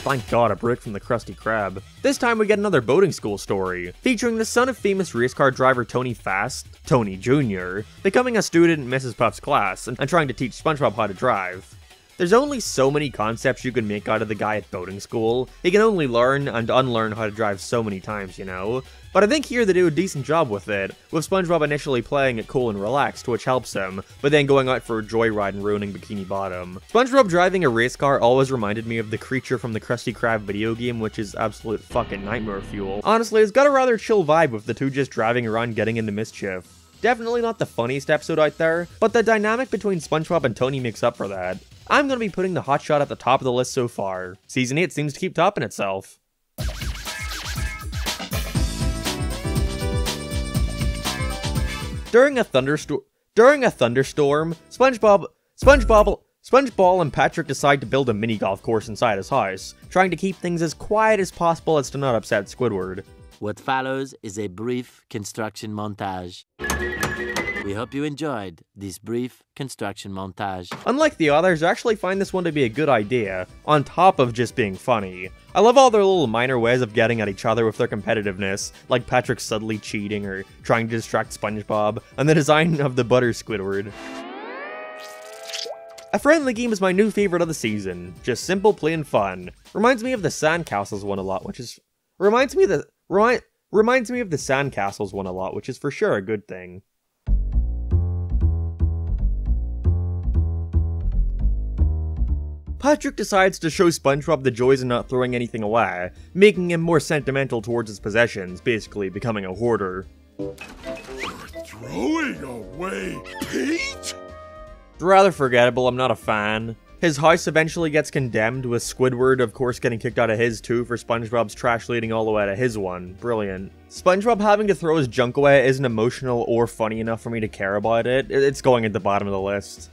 Thank God, a break from the Krusty Krab. This time we get another boating school story, featuring the son of famous race car driver Tony Fast, Tony Jr., becoming a student in Mrs. Puff's class and trying to teach SpongeBob how to drive. There's only so many concepts you can make out of the guy at boating school. He can only learn and unlearn how to drive so many times, you know? But I think here they do a decent job with it, with SpongeBob initially playing it cool and relaxed, which helps him, but then going out for a joyride and ruining Bikini Bottom. SpongeBob driving a race car always reminded me of the creature from the Krusty Krab video game, which is absolute fucking nightmare fuel. Honestly, it's got a rather chill vibe with the two just driving around getting into mischief. Definitely not the funniest episode out there, but the dynamic between SpongeBob and Tony makes up for that. I'm gonna be putting the hot shot at the top of the list so far. Season 8 seems to keep topping itself. During a thunderstorm, SpongeBob and Patrick decide to build a mini golf course inside his house, trying to keep things as quiet as possible as to not upset Squidward. What follows is a brief construction montage. We hope you enjoyed this brief construction montage. Unlike the others, I actually find this one to be a good idea, on top of just being funny. I love all their little minor ways of getting at each other with their competitiveness, like Patrick subtly cheating or trying to distract SpongeBob, and the design of the Butter Squidward. A friendly game is my new favorite of the season. Just simple, plain fun. Reminds me of the Sandcastles one a lot, which is... Reminds me of the Sandcastles one a lot, which is for sure a good thing. Patrick decides to show SpongeBob the joys of not throwing anything away, making him more sentimental towards his possessions, basically becoming a hoarder. Throwing away Pete? It's rather forgettable, I'm not a fan. His house eventually gets condemned, with Squidward of course getting kicked out of his too for SpongeBob's trash leading all the way to his one. Brilliant. SpongeBob having to throw his junk away isn't emotional or funny enough for me to care about it. It's going at the bottom of the list.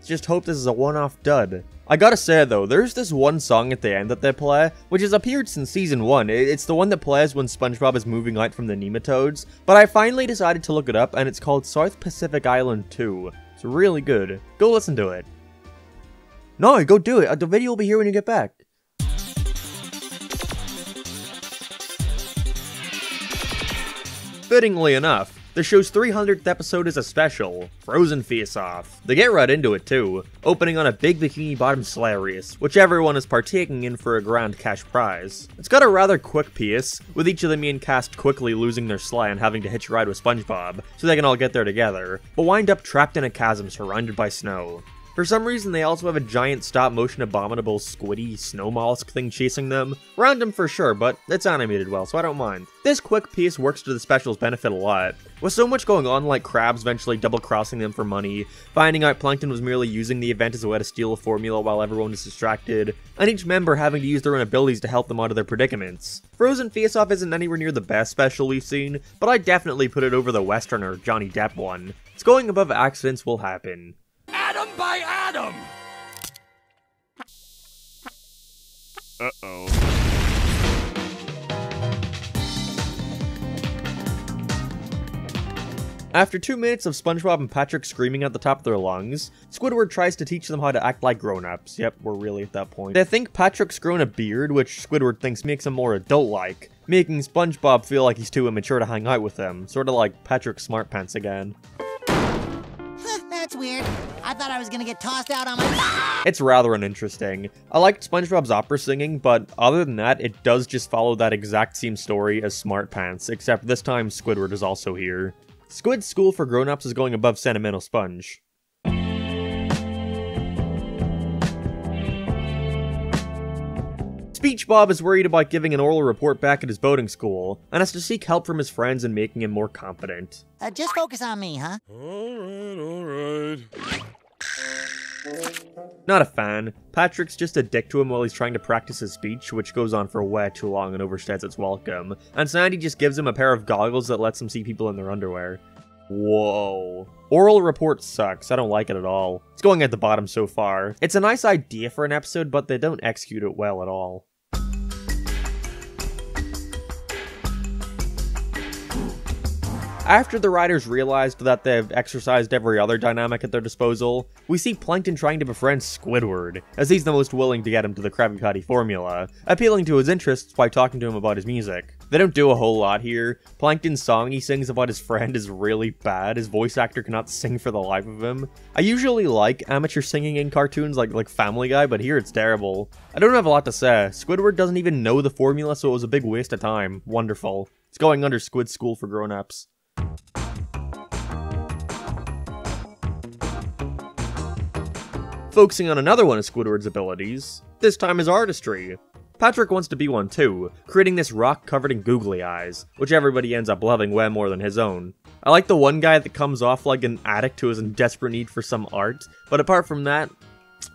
Just hope this is a one-off dud. I gotta say though, there's this one song at the end that they play, which has appeared since season 1. It's the one that plays when SpongeBob is moving out from the nematodes, but I finally decided to look it up and it's called South Pacific Island 2. It's really good. Go listen to it. No, go do it. The video will be here when you get back. Fittingly enough, the show's 300th episode is a special, Frozen Face-Off. They get right into it too, opening on a big Bikini Bottom sleigh race, which everyone is partaking in for a grand cash prize. It's got a rather quick pace, with each of the main cast quickly losing their sleigh and having to hitch a ride with SpongeBob, so they can all get there together, but wind up trapped in a chasm surrounded by snow. For some reason, they also have a giant stop-motion abominable squiddy snow mollusk thing chasing them. Random for sure, but it's animated well, so I don't mind. This quick pace works to the special's benefit a lot. With so much going on, like Krabs eventually double-crossing them for money, finding out Plankton was merely using the event as a way to steal a formula while everyone is distracted, and each member having to use their own abilities to help them out of their predicaments. Frozen Face-Off isn't anywhere near the best special we've seen, but I'd definitely put it over the Westerner Johnny Depp one. It's going above Accidents Will Happen. Atom by atom! Uh-oh. After 2 minutes of SpongeBob and Patrick screaming at the top of their lungs, Squidward tries to teach them how to act like grown-ups. Yep, we're really at that point. They think Patrick's grown a beard, which Squidward thinks makes him more adult-like, making SpongeBob feel like he's too immature to hang out with them, sorta like Patrick Smartpants again. That's weird. I thought I was gonna get tossed out on my... It's rather uninteresting. I liked SpongeBob's opera singing, but other than that, it does just follow that exact same story as Smartpants, except this time Squidward is also here. Squid's School for Grown-Ups is going above Sentimental Sponge. SpongeBob is worried about giving an oral report back at his boating school, and has to seek help from his friends in making him more confident. Just focus on me, huh? Alright. Not a fan. Patrick's just a dick to him while he's trying to practice his speech, which goes on for way too long and overstays its welcome. And Sandy just gives him a pair of goggles that lets him see people in their underwear. Whoa. Oral report sucks. I don't like it at all. It's going at the bottom so far. It's a nice idea for an episode, but they don't execute it well at all. After the writers realized that they've exercised every other dynamic at their disposal, we see Plankton trying to befriend Squidward, as he's the most willing to get him to the Krabby Patty formula, appealing to his interests by talking to him about his music. They don't do a whole lot here. Plankton's song he sings about his friend is really bad. His voice actor cannot sing for the life of him. I usually like amateur singing in cartoons like Family Guy, but here it's terrible. I don't have a lot to say. Squidward doesn't even know the formula, so it was a big waste of time. Wonderful. It's going under Squid School for Grown-Ups. Focusing on another one of Squidward's abilities, this time his artistry. Patrick wants to be one too, creating this rock covered in googly eyes, which everybody ends up loving way more than his own. I like the one guy that comes off like an addict who is in desperate need for some art, but apart from that,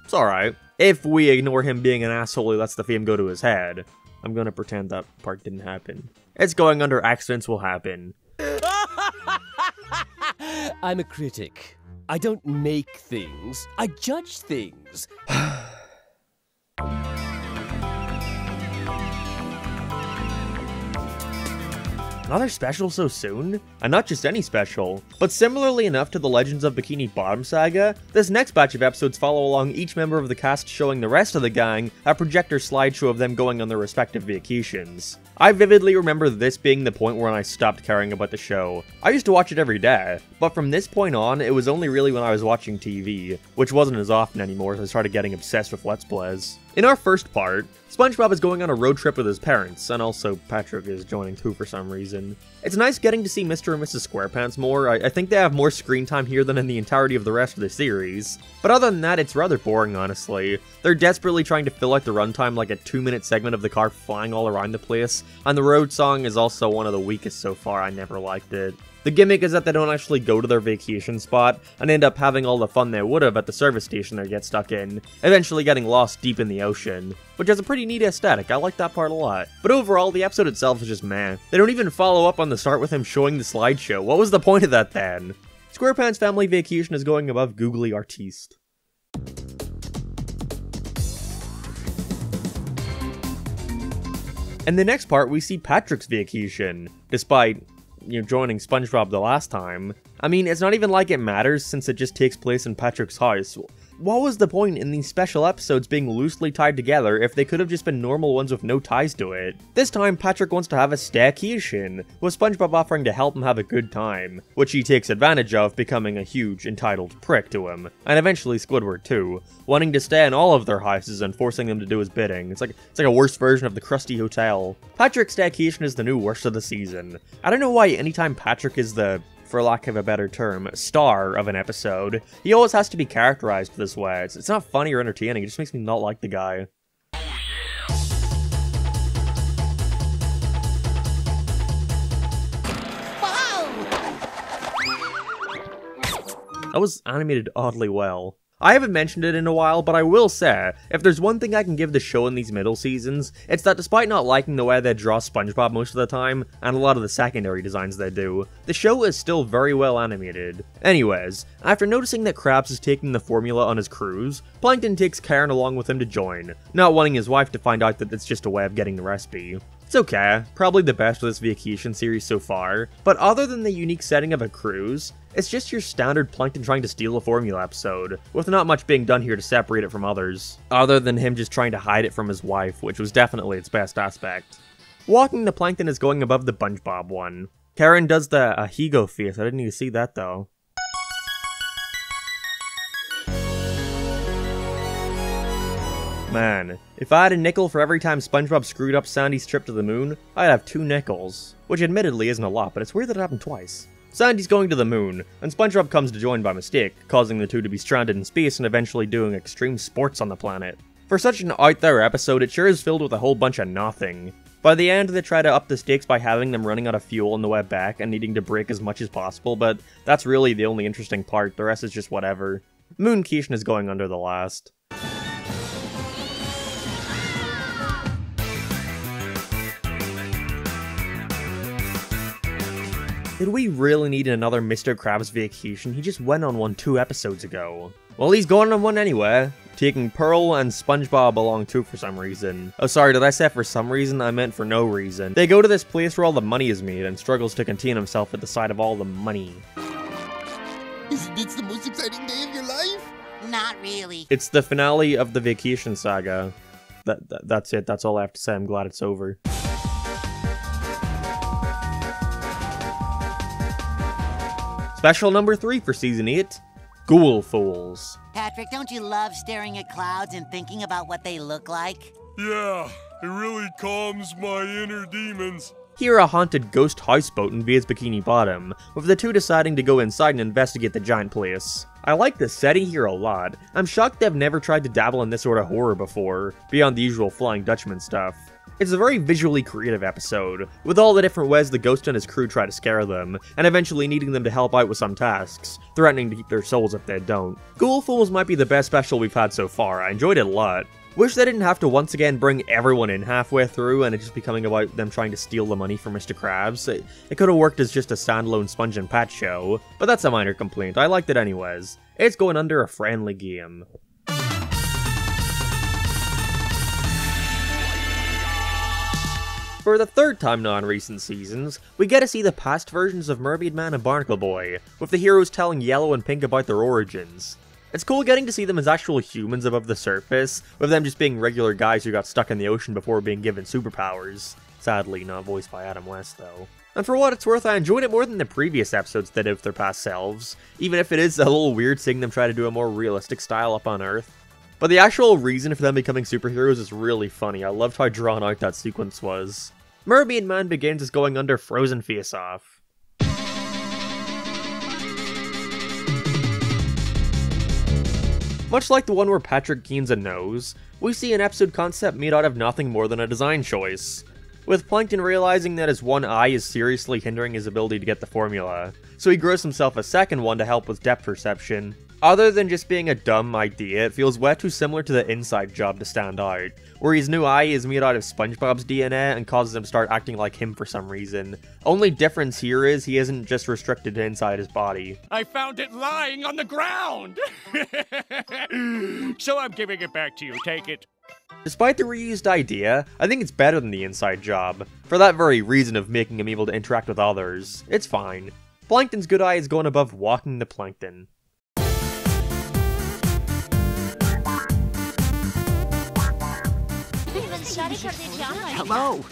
it's alright. If we ignore him being an asshole who lets the fame go to his head. I'm gonna pretend that part didn't happen. It's going under accidents will happen. I'm a critic. I don't make things, I judge things. Another special so soon? And not just any special, but similarly enough to the Legends of Bikini Bottom saga, this next batch of episodes follow along each member of the cast showing the rest of the gang a projector slideshow of them going on their respective vacations. I vividly remember this being the point where I stopped caring about the show. I used to watch it every day, but from this point on, it was only really when I was watching TV, which wasn't as often anymore as I started getting obsessed with Let's Plays. In our first part, SpongeBob is going on a road trip with his parents, and also Patrick is joining too for some reason. It's nice getting to see Mr. and Mrs. Squarepants more. I think they have more screen time here than in the entirety of the rest of the series. But other than that, it's rather boring, honestly. They're desperately trying to fill out the runtime like a 2-minute segment of the car flying all around the place, and the road song is also one of the weakest so far. I never liked it. The gimmick is that they don't actually go to their vacation spot and end up having all the fun they would have at the service station they get stuck in, eventually getting lost deep in the ocean, which has a pretty neat aesthetic. I like that part a lot. But overall, the episode itself is just meh. They don't even follow up on the start with him showing the slideshow. What was the point of that then? Squarepants' family vacation is going above googly artiste. In the next part, we see Patrick's vacation, despite joining SpongeBob the last time. I mean, it's not even like it matters since it just takes place in Patrick's house. What was the point in these special episodes being loosely tied together if they could have just been normal ones with no ties to it? This time, Patrick wants to have a staycation, with SpongeBob offering to help him have a good time, which he takes advantage of, becoming a huge, entitled prick to him. And eventually Squidward too, wanting to stay in all of their houses and forcing them to do his bidding. It's like a worse version of the Krusty Hotel. Patrick's staycation is the new worst of the season. I don't know why anytime Patrick is the, for lack of a better term, star of an episode, he always has to be characterized this way. It's not funny or entertaining, it just makes me not like the guy. That was animated oddly well. I haven't mentioned it in a while, but I will say, if there's one thing I can give the show in these middle seasons, it's that despite not liking the way they draw SpongeBob most of the time, and a lot of the secondary designs they do, the show is still very well animated. Anyways, after noticing that Krabs is taking the formula on his cruise, Plankton takes Karen along with him to join, not wanting his wife to find out that it's just a way of getting the recipe. It's okay, probably the best of this vacation series so far, but other than the unique setting of a cruise, it's just your standard Plankton trying to steal a formula episode, with not much being done here to separate it from others, other than him just trying to hide it from his wife, which was definitely its best aspect. Walking the Plankton is going above the SpongeBob one. Karen does the Ahigo face, I didn't even see that though. Man, if I had a nickel for every time SpongeBob screwed up Sandy's trip to the moon, I'd have 2 nickels. Which admittedly isn't a lot, but it's weird that it happened twice. Sandy's going to the moon, and SpongeBob comes to join by mistake, causing the two to be stranded in space and eventually doing extreme sports on the planet. For such an out-there episode, it sure is filled with a whole bunch of nothing. By the end, they try to up the stakes by having them running out of fuel on the way back and needing to brake as much as possible, but that's really the only interesting part, the rest is just whatever. Mooncation is going under the last. Did we really need another Mr. Krabs vacation? He just went on one 2 episodes ago. Well, he's going on one anyway, taking Pearl and SpongeBob along too for some reason. Oh sorry, did I say for some reason? I meant for no reason. They go to this place where all the money is made and struggles to contain himself at the sight of all the money. Isn't this the most exciting day of your life? Not really. It's the finale of the vacation saga. That's it, that's all I have to say, I'm glad it's over. Special number 3 for Season 8, Ghoul Fools. Patrick, don't you love staring at clouds and thinking about what they look like? Yeah, it really calms my inner demons. Here a haunted ghost houseboat invades Bikini Bottom, with the two deciding to go inside and investigate the giant place. I like the setting here a lot. I'm shocked they've never tried to dabble in this sort of horror before, beyond the usual Flying Dutchman stuff. It's a very visually creative episode, with all the different ways the ghost and his crew try to scare them, and eventually needing them to help out with some tasks, threatening to keep their souls if they don't. Ghoulfuls might be the best special we've had so far. I enjoyed it a lot. Wish they didn't have to once again bring everyone in halfway through and it just becoming about them trying to steal the money from Mr. Krabs. It could have worked as just a standalone Sponge and Pat show, but that's a minor complaint. I liked it anyways. It's going under a friendly game. For the third time now in recent seasons, we get to see the past versions of Mermaid Man and Barnacle Boy, with the heroes telling Yellow and Pink about their origins. It's cool getting to see them as actual humans above the surface, with them just being regular guys who got stuck in the ocean before being given superpowers. Sadly, not voiced by Adam West, though. And for what it's worth, I enjoyed it more than the previous episodes they did with their past selves, even if it is a little weird seeing them try to do a more realistic style up on Earth. But the actual reason for them becoming superheroes is really funny. I loved how drawn out that sequence was. Mermaid Man begins as going under Frozen Face-Off. Much like the one where Patrick gains a nose, we see an episode concept made out of nothing more than a design choice, with Plankton realizing that his one eye is seriously hindering his ability to get the formula, so he grows himself a second one to help with depth perception. Other than just being a dumb idea, it feels way too similar to the Inside Job to stand out, where his new eye is made out of SpongeBob's DNA and causes him to start acting like him for some reason. Only difference here is he isn't just restricted to inside his body. I found it lying on the ground! So I'm giving it back to you, take it. Despite the reused idea, I think it's better than the Inside Job, for that very reason of making him able to interact with others. It's fine. Plankton's good eye is going above walking the plankton. Hello.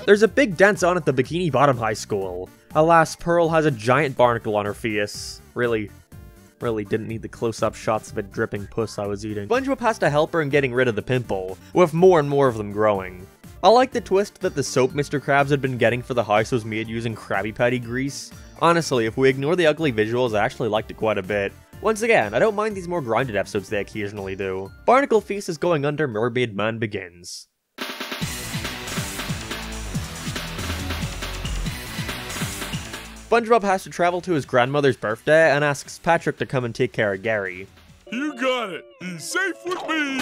There's a big dance on at the Bikini Bottom High School. Alas, Pearl has a giant barnacle on her face. Really didn't need the close-up shots of a dripping puss I was eating. SpongeBob has to help her in getting rid of the pimple, with more and more of them growing. I like the twist that the soap Mr. Krabs had been getting for the house was made using Krabby Patty grease. Honestly, if we ignore the ugly visuals, I actually liked it quite a bit. Once again, I don't mind these more grounded episodes they occasionally do. Barnacle Feast is going under Mermaid Man Begins. SpongeBob has to travel to his grandmother's birthday and asks Patrick to come and take care of Gary. You got it! He's safe with me!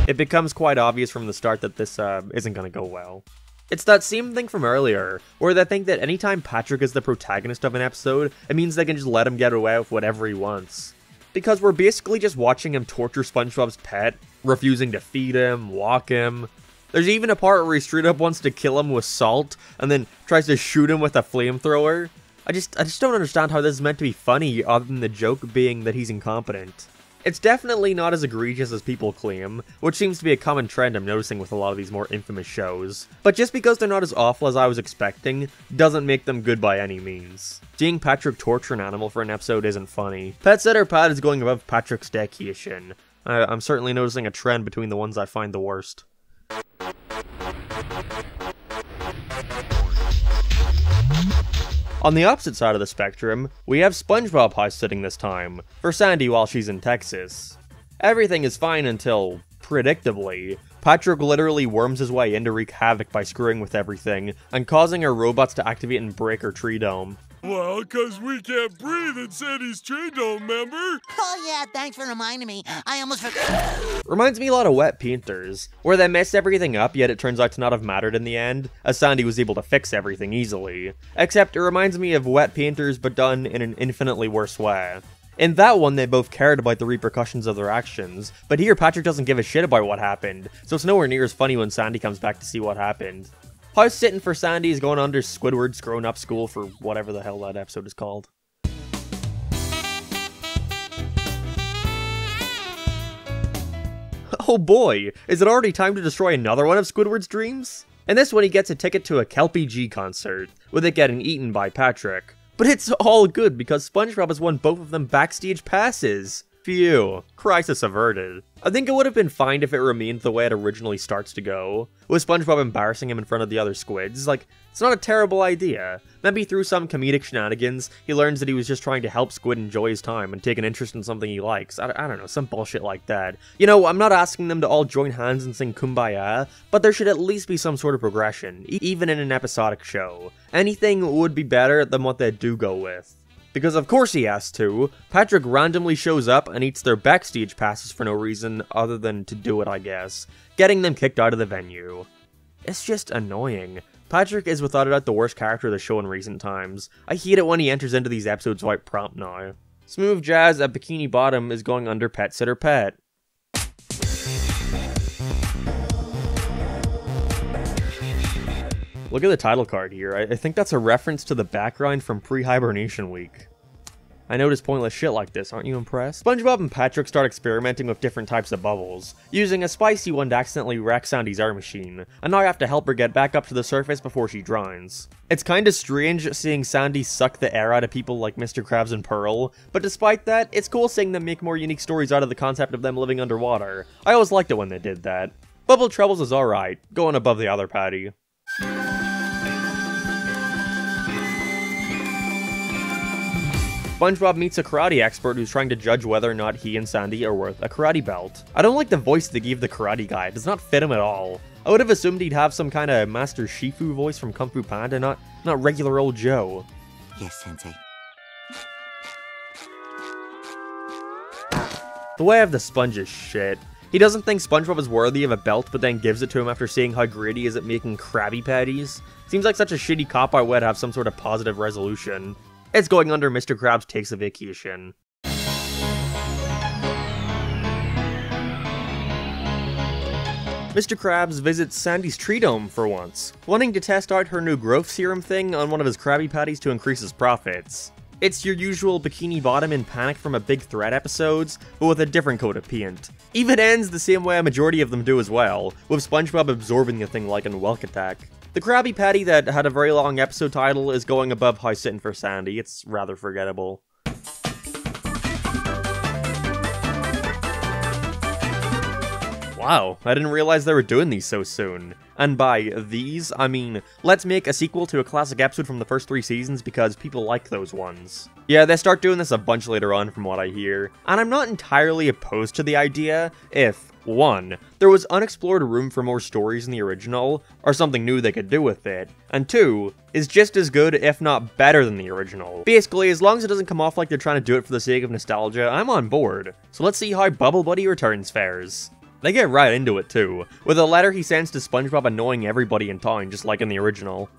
It becomes quite obvious from the start that this isn't gonna go well. It's that same thing from earlier, where they think that anytime Patrick is the protagonist of an episode, it means they can just let him get away with whatever he wants. Because we're basically just watching him torture SpongeBob's pet, refusing to feed him, walk him. There's even a part where he straight up wants to kill him with salt, and then tries to shoot him with a flamethrower. I just don't understand how this is meant to be funny, other than the joke being that he's incompetent. It's definitely not as egregious as people claim, which seems to be a common trend I'm noticing with a lot of these more infamous shows. But just because they're not as awful as I was expecting, doesn't make them good by any means. Seeing Patrick torture an animal for an episode isn't funny. Pet Sitter Pat is going above Patrick's dedication. I'm certainly noticing a trend between the ones I find the worst. On the opposite side of the spectrum, we have SpongeBob house-sitting this time, for Sandy while she's in Texas. Everything is fine until, predictably, Patrick literally worms his way in to wreak havoc by screwing with everything, and causing her robots to activate and break her tree dome. Well, 'cause we can't breathe in Sandy's tree dome, remember? Oh yeah, thanks for reminding me. I almost forgot. Reminds me a lot of Wet Painters, where they mess everything up yet it turns out to not have mattered in the end, as Sandy was able to fix everything easily. Except it reminds me of Wet Painters but done in an infinitely worse way. In that one, they both cared about the repercussions of their actions, but here Patrick doesn't give a shit about what happened, so it's nowhere near as funny when Sandy comes back to see what happened. House sitting for Sandy is going under Squidward's grown-up school for whatever the hell that episode is called. Oh boy, is it already time to destroy another one of Squidward's dreams? In this one he gets a ticket to a Kelpie G concert, with it getting eaten by Patrick. But it's all good because SpongeBob has won both of them backstage passes. Phew, crisis averted. I think it would have been fine if it remained the way it originally starts to go, with SpongeBob embarrassing him in front of the other squids. Like, it's not a terrible idea. Maybe through some comedic shenanigans, he learns that he was just trying to help Squid enjoy his time and take an interest in something he likes. I don't know, some bullshit like that. You know, I'm not asking them to all join hands and sing Kumbaya, but there should at least be some sort of progression, even in an episodic show. Anything would be better than what they do go with. Because of course he has to. Patrick randomly shows up and eats their backstage passes for no reason other than to do it, I guess, getting them kicked out of the venue. It's just annoying. Patrick is without a doubt the worst character of the show in recent times. I hate it when he enters into these episodes right prompt now. Smooth Jazz at Bikini Bottom is going under Pet Sitter Pet. Look at the title card here. I think that's a reference to the background from pre-hibernation week. I notice pointless shit like this, aren't you impressed? SpongeBob and Patrick start experimenting with different types of bubbles, using a spicy one to accidentally wreck Sandy's air machine, and now I have to help her get back up to the surface before she drowns. It's kinda strange seeing Sandy suck the air out of people like Mr. Krabs and Pearl, but despite that, it's cool seeing them make more unique stories out of the concept of them living underwater. I always liked it when they did that. Bubble Troubles is alright, going above the other patty. SpongeBob meets a karate expert who's trying to judge whether or not he and Sandy are worth a karate belt. I don't like the voice they gave the karate guy, it does not fit him at all. I would have assumed he'd have some kind of Master Shifu voice from Kung Fu Panda, not regular old Joe. Yes, Sensei. The way I have the sponge is shit. He doesn't think SpongeBob is worthy of a belt, but then gives it to him after seeing how great he is at making Krabby Patties. Seems like such a shitty cop-out way to have some sort of positive resolution. It's going under Mr. Krabs Takes a Vacation. Mr. Krabs visits Sandy's Tree Dome for once, wanting to test out her new growth serum thing on one of his Krabby Patties to increase his profits. It's your usual Bikini Bottom in Panic from a Big Threat episodes, but with a different coat of paint. Even ends the same way a majority of them do as well, with SpongeBob absorbing the thing like in Welk Attack. The Krabby Patty that had a very long episode title is going above House Sitting for Sandy. It's rather forgettable. Wow, I didn't realize they were doing these so soon. And by these, I mean, let's make a sequel to a classic episode from the first 3 seasons because people like those ones. Yeah, they start doing this a bunch later on from what I hear, and I'm not entirely opposed to the idea if, 1, there was unexplored room for more stories in the original, or something new they could do with it, and 2, is just as good if not better than the original. Basically, as long as it doesn't come off like they're trying to do it for the sake of nostalgia, I'm on board. So let's see how Bubble Buddy Returns fares. They get right into it too, with a letter he sends to SpongeBob annoying everybody in town, just like in the original.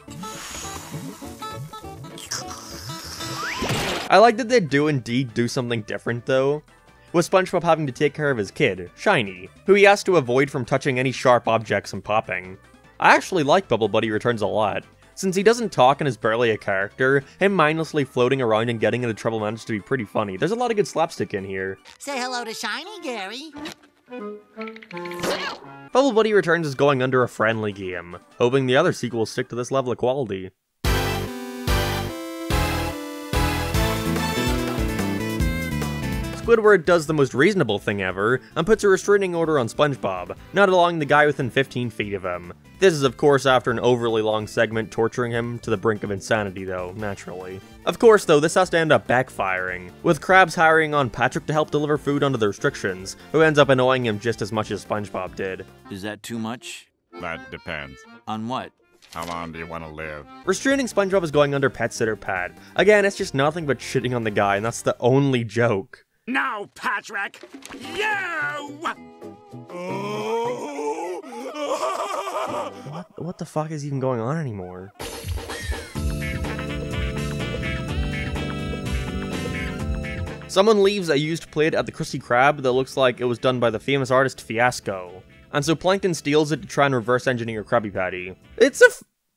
I like that they do indeed do something different though, with SpongeBob having to take care of his kid, Shiny, who he has to avoid from touching any sharp objects and popping. I actually like Bubble Buddy Returns a lot. Since he doesn't talk and is barely a character, him mindlessly floating around and getting into trouble manages to be pretty funny. There's a lot of good slapstick in here. Say hello to Shiny, Gary. Bubble Buddy Returns is going under a friendly game, hoping the other sequels stick to this level of quality. Squidward does the most reasonable thing ever, and puts a restraining order on SpongeBob, not allowing the guy within 15 feet of him. This is of course after an overly long segment torturing him to the brink of insanity though, naturally. Of course though, this has to end up backfiring, with Krabs hiring on Patrick to help deliver food under the restrictions, who ends up annoying him just as much as SpongeBob did. Is that too much? That depends. On what? How long do you want to live? Restraining SpongeBob is going under Pet Sitter Pat. Again, it's just nothing but shitting on the guy, and that's the only joke. No, Patrick! You! What the fuck is even going on anymore? Someone leaves a used plate at the Krusty Krab that looks like it was done by the famous artist Fiasco. And so Plankton steals it to try and reverse engineer Krabby Patty.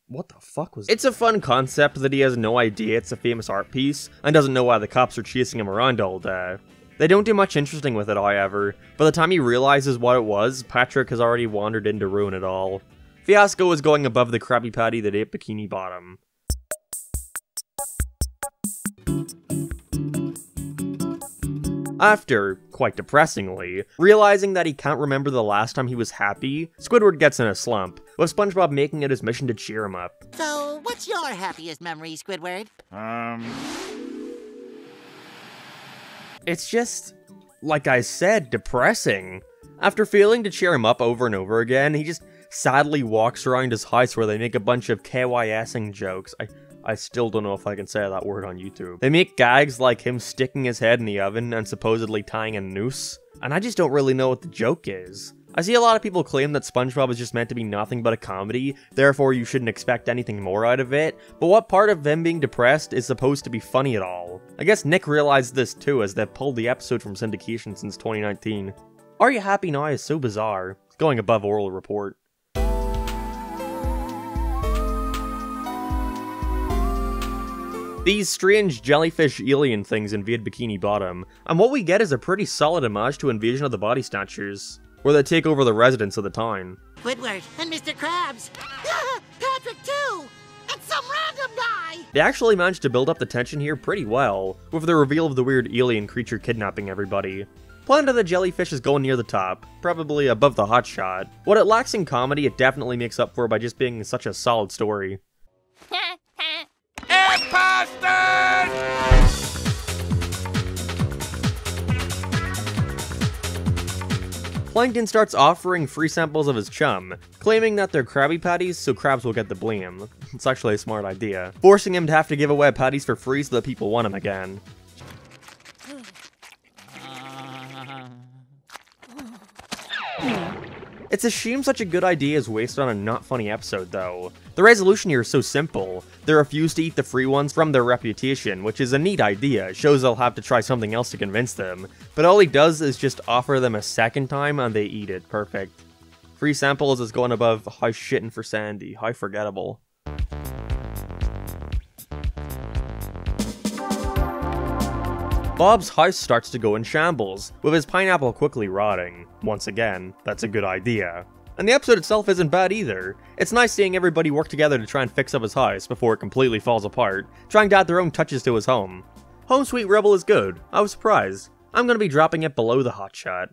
What the fuck was that? It's a fun concept that he has no idea it's a famous art piece, and doesn't know why the cops are chasing him around all day. They don't do much interesting with it, however. By the time he realizes what it was, Patrick has already wandered in to ruin it all. Fiasco is going above the Krabby Patty that ate Bikini Bottom. After, quite depressingly, realizing that he can't remember the last time he was happy, Squidward gets in a slump, with SpongeBob making it his mission to cheer him up. So, what's your happiest memory, Squidward? It's just, like I said, depressing. After failing to cheer him up over and over again, he just sadly walks around his house where they make a bunch of KYSing jokes. I still don't know if I can say that word on YouTube. They make gags like him sticking his head in the oven and supposedly tying a noose, and I just don't really know what the joke is. I see a lot of people claim that SpongeBob is just meant to be nothing but a comedy, therefore you shouldn't expect anything more out of it, but what part of them being depressed is supposed to be funny at all? I guess Nick realized this too, as they've pulled the episode from syndication since 2019. Are You Happy Now is so bizarre. It's going above Oral Report. These strange jellyfish alien things invade Bikini Bottom, and what we get is a pretty solid homage to Invasion of the Body Snatchers, where they take over the residents of the town. Squidward and Mr. Krabs! Patrick too! And some random guy! They actually managed to build up the tension here pretty well, with the reveal of the weird alien creature kidnapping everybody. Planet of the Jellyfish is going near the top, probably above the hot shot. What it lacks in comedy, it definitely makes up for by just being such a solid story. Plankton starts offering free samples of his chum, claiming that they're Krabby Patties so Krabs will get the blame. It's actually a smart idea, forcing him to have to give away patties for free so that people want him again. It's a shame such a good idea is wasted on a not funny episode, though. The resolution here is so simple. They refuse to eat the free ones from their reputation, which is a neat idea. It shows they'll have to try something else to convince them. But all he does is just offer them a second time and they eat it. Perfect. Free samples is going above how shitting for Sandy. How forgettable. Bob's house starts to go in shambles, with his pineapple quickly rotting. Once again, that's a good idea. And the episode itself isn't bad either. It's nice seeing everybody work together to try and fix up his house before it completely falls apart, trying to add their own touches to his home. Home Sweet Rebel is good. I was surprised. I'm gonna be dropping it below the hot shot.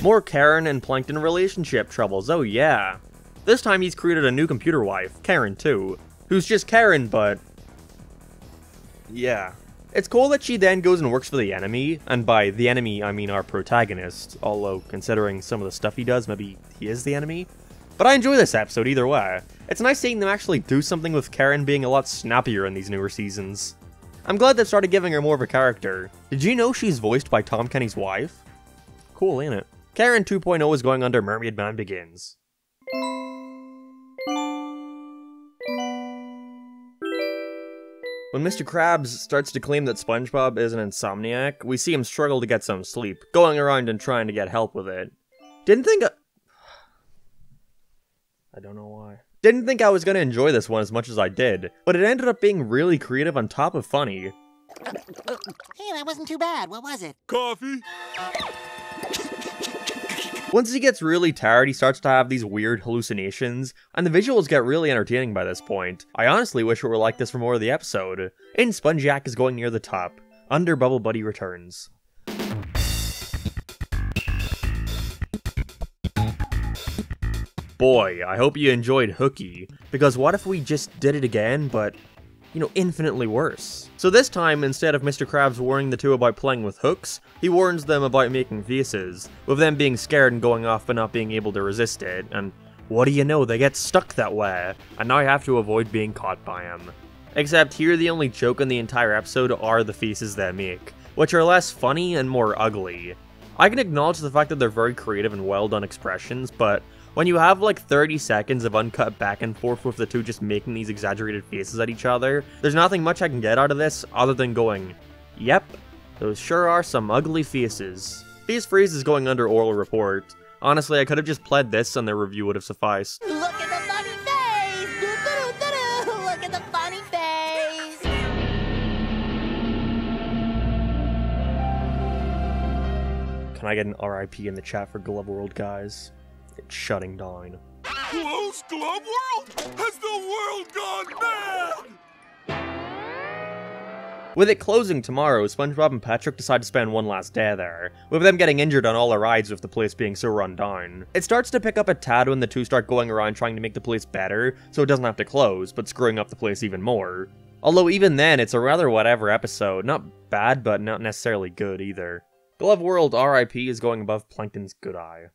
More Karen and Plankton relationship troubles, oh yeah. This time he's created a new computer wife, Karen too, who's just Karen, but yeah. It's cool that she then goes and works for the enemy, and by the enemy I mean our protagonist, although considering some of the stuff he does, maybe he is the enemy. But I enjoy this episode either way. It's nice seeing them actually do something with Karen being a lot snappier in they's newer seasons. I'm glad they've started giving her more of a character. Did you know she's voiced by Tom Kenny's wife? Cool, ain't it? Karen 2.0 is going under Mermaid Man Begins. When Mr. Krabs starts to claim that SpongeBob is an insomniac, we see him struggle to get some sleep, going around and trying to get help with it. Didn't think I don't know why. Didn't think I was gonna enjoy this one as much as I did, but it ended up being really creative on top of funny. Hey, that wasn't too bad. What was it? Coffee? Once he gets really tired, he starts to have these weird hallucinations, and the visuals get really entertaining by this point. I honestly wish it were like this for more of the episode. In Spongiac is going near the top. Under Bubble Buddy returns. Boy, I hope you enjoyed Hooky, because what if we just did it again, but, you know, infinitely worse? So this time, instead of Mr. Krabs warning the two about playing with hooks, he warns them about making faces, with them being scared and going off but not being able to resist it, and what do you know, they get stuck that way, and now I have to avoid being caught by him. Except here the only joke in the entire episode are the faces they make, which are less funny and more ugly. I can acknowledge the fact that they're very creative and well done expressions, but when you have like 30 seconds of uncut back and forth with the two just making these exaggerated faces at each other, there's nothing much I can get out of this other than going, yep, those sure are some ugly faces. These phrases going under Oral Report. Honestly, I could have just pled this and their review would have sufficed. Look at the funny face! Doo-doo-doo-doo-doo! Look at the funny face! Can I get an RIP in the chat for Glove World, guys? It's shutting down. Close Glove World? Has the world gone mad? With it closing tomorrow, SpongeBob and Patrick decide to spend one last day there, with them getting injured on all the rides with the place being so run down. It starts to pick up a tad when the two start going around trying to make the place better, so it doesn't have to close, but screwing up the place even more. Although even then, it's a rather whatever episode, not bad, but not necessarily good either. Glove World RIP is going above Plankton's good eye.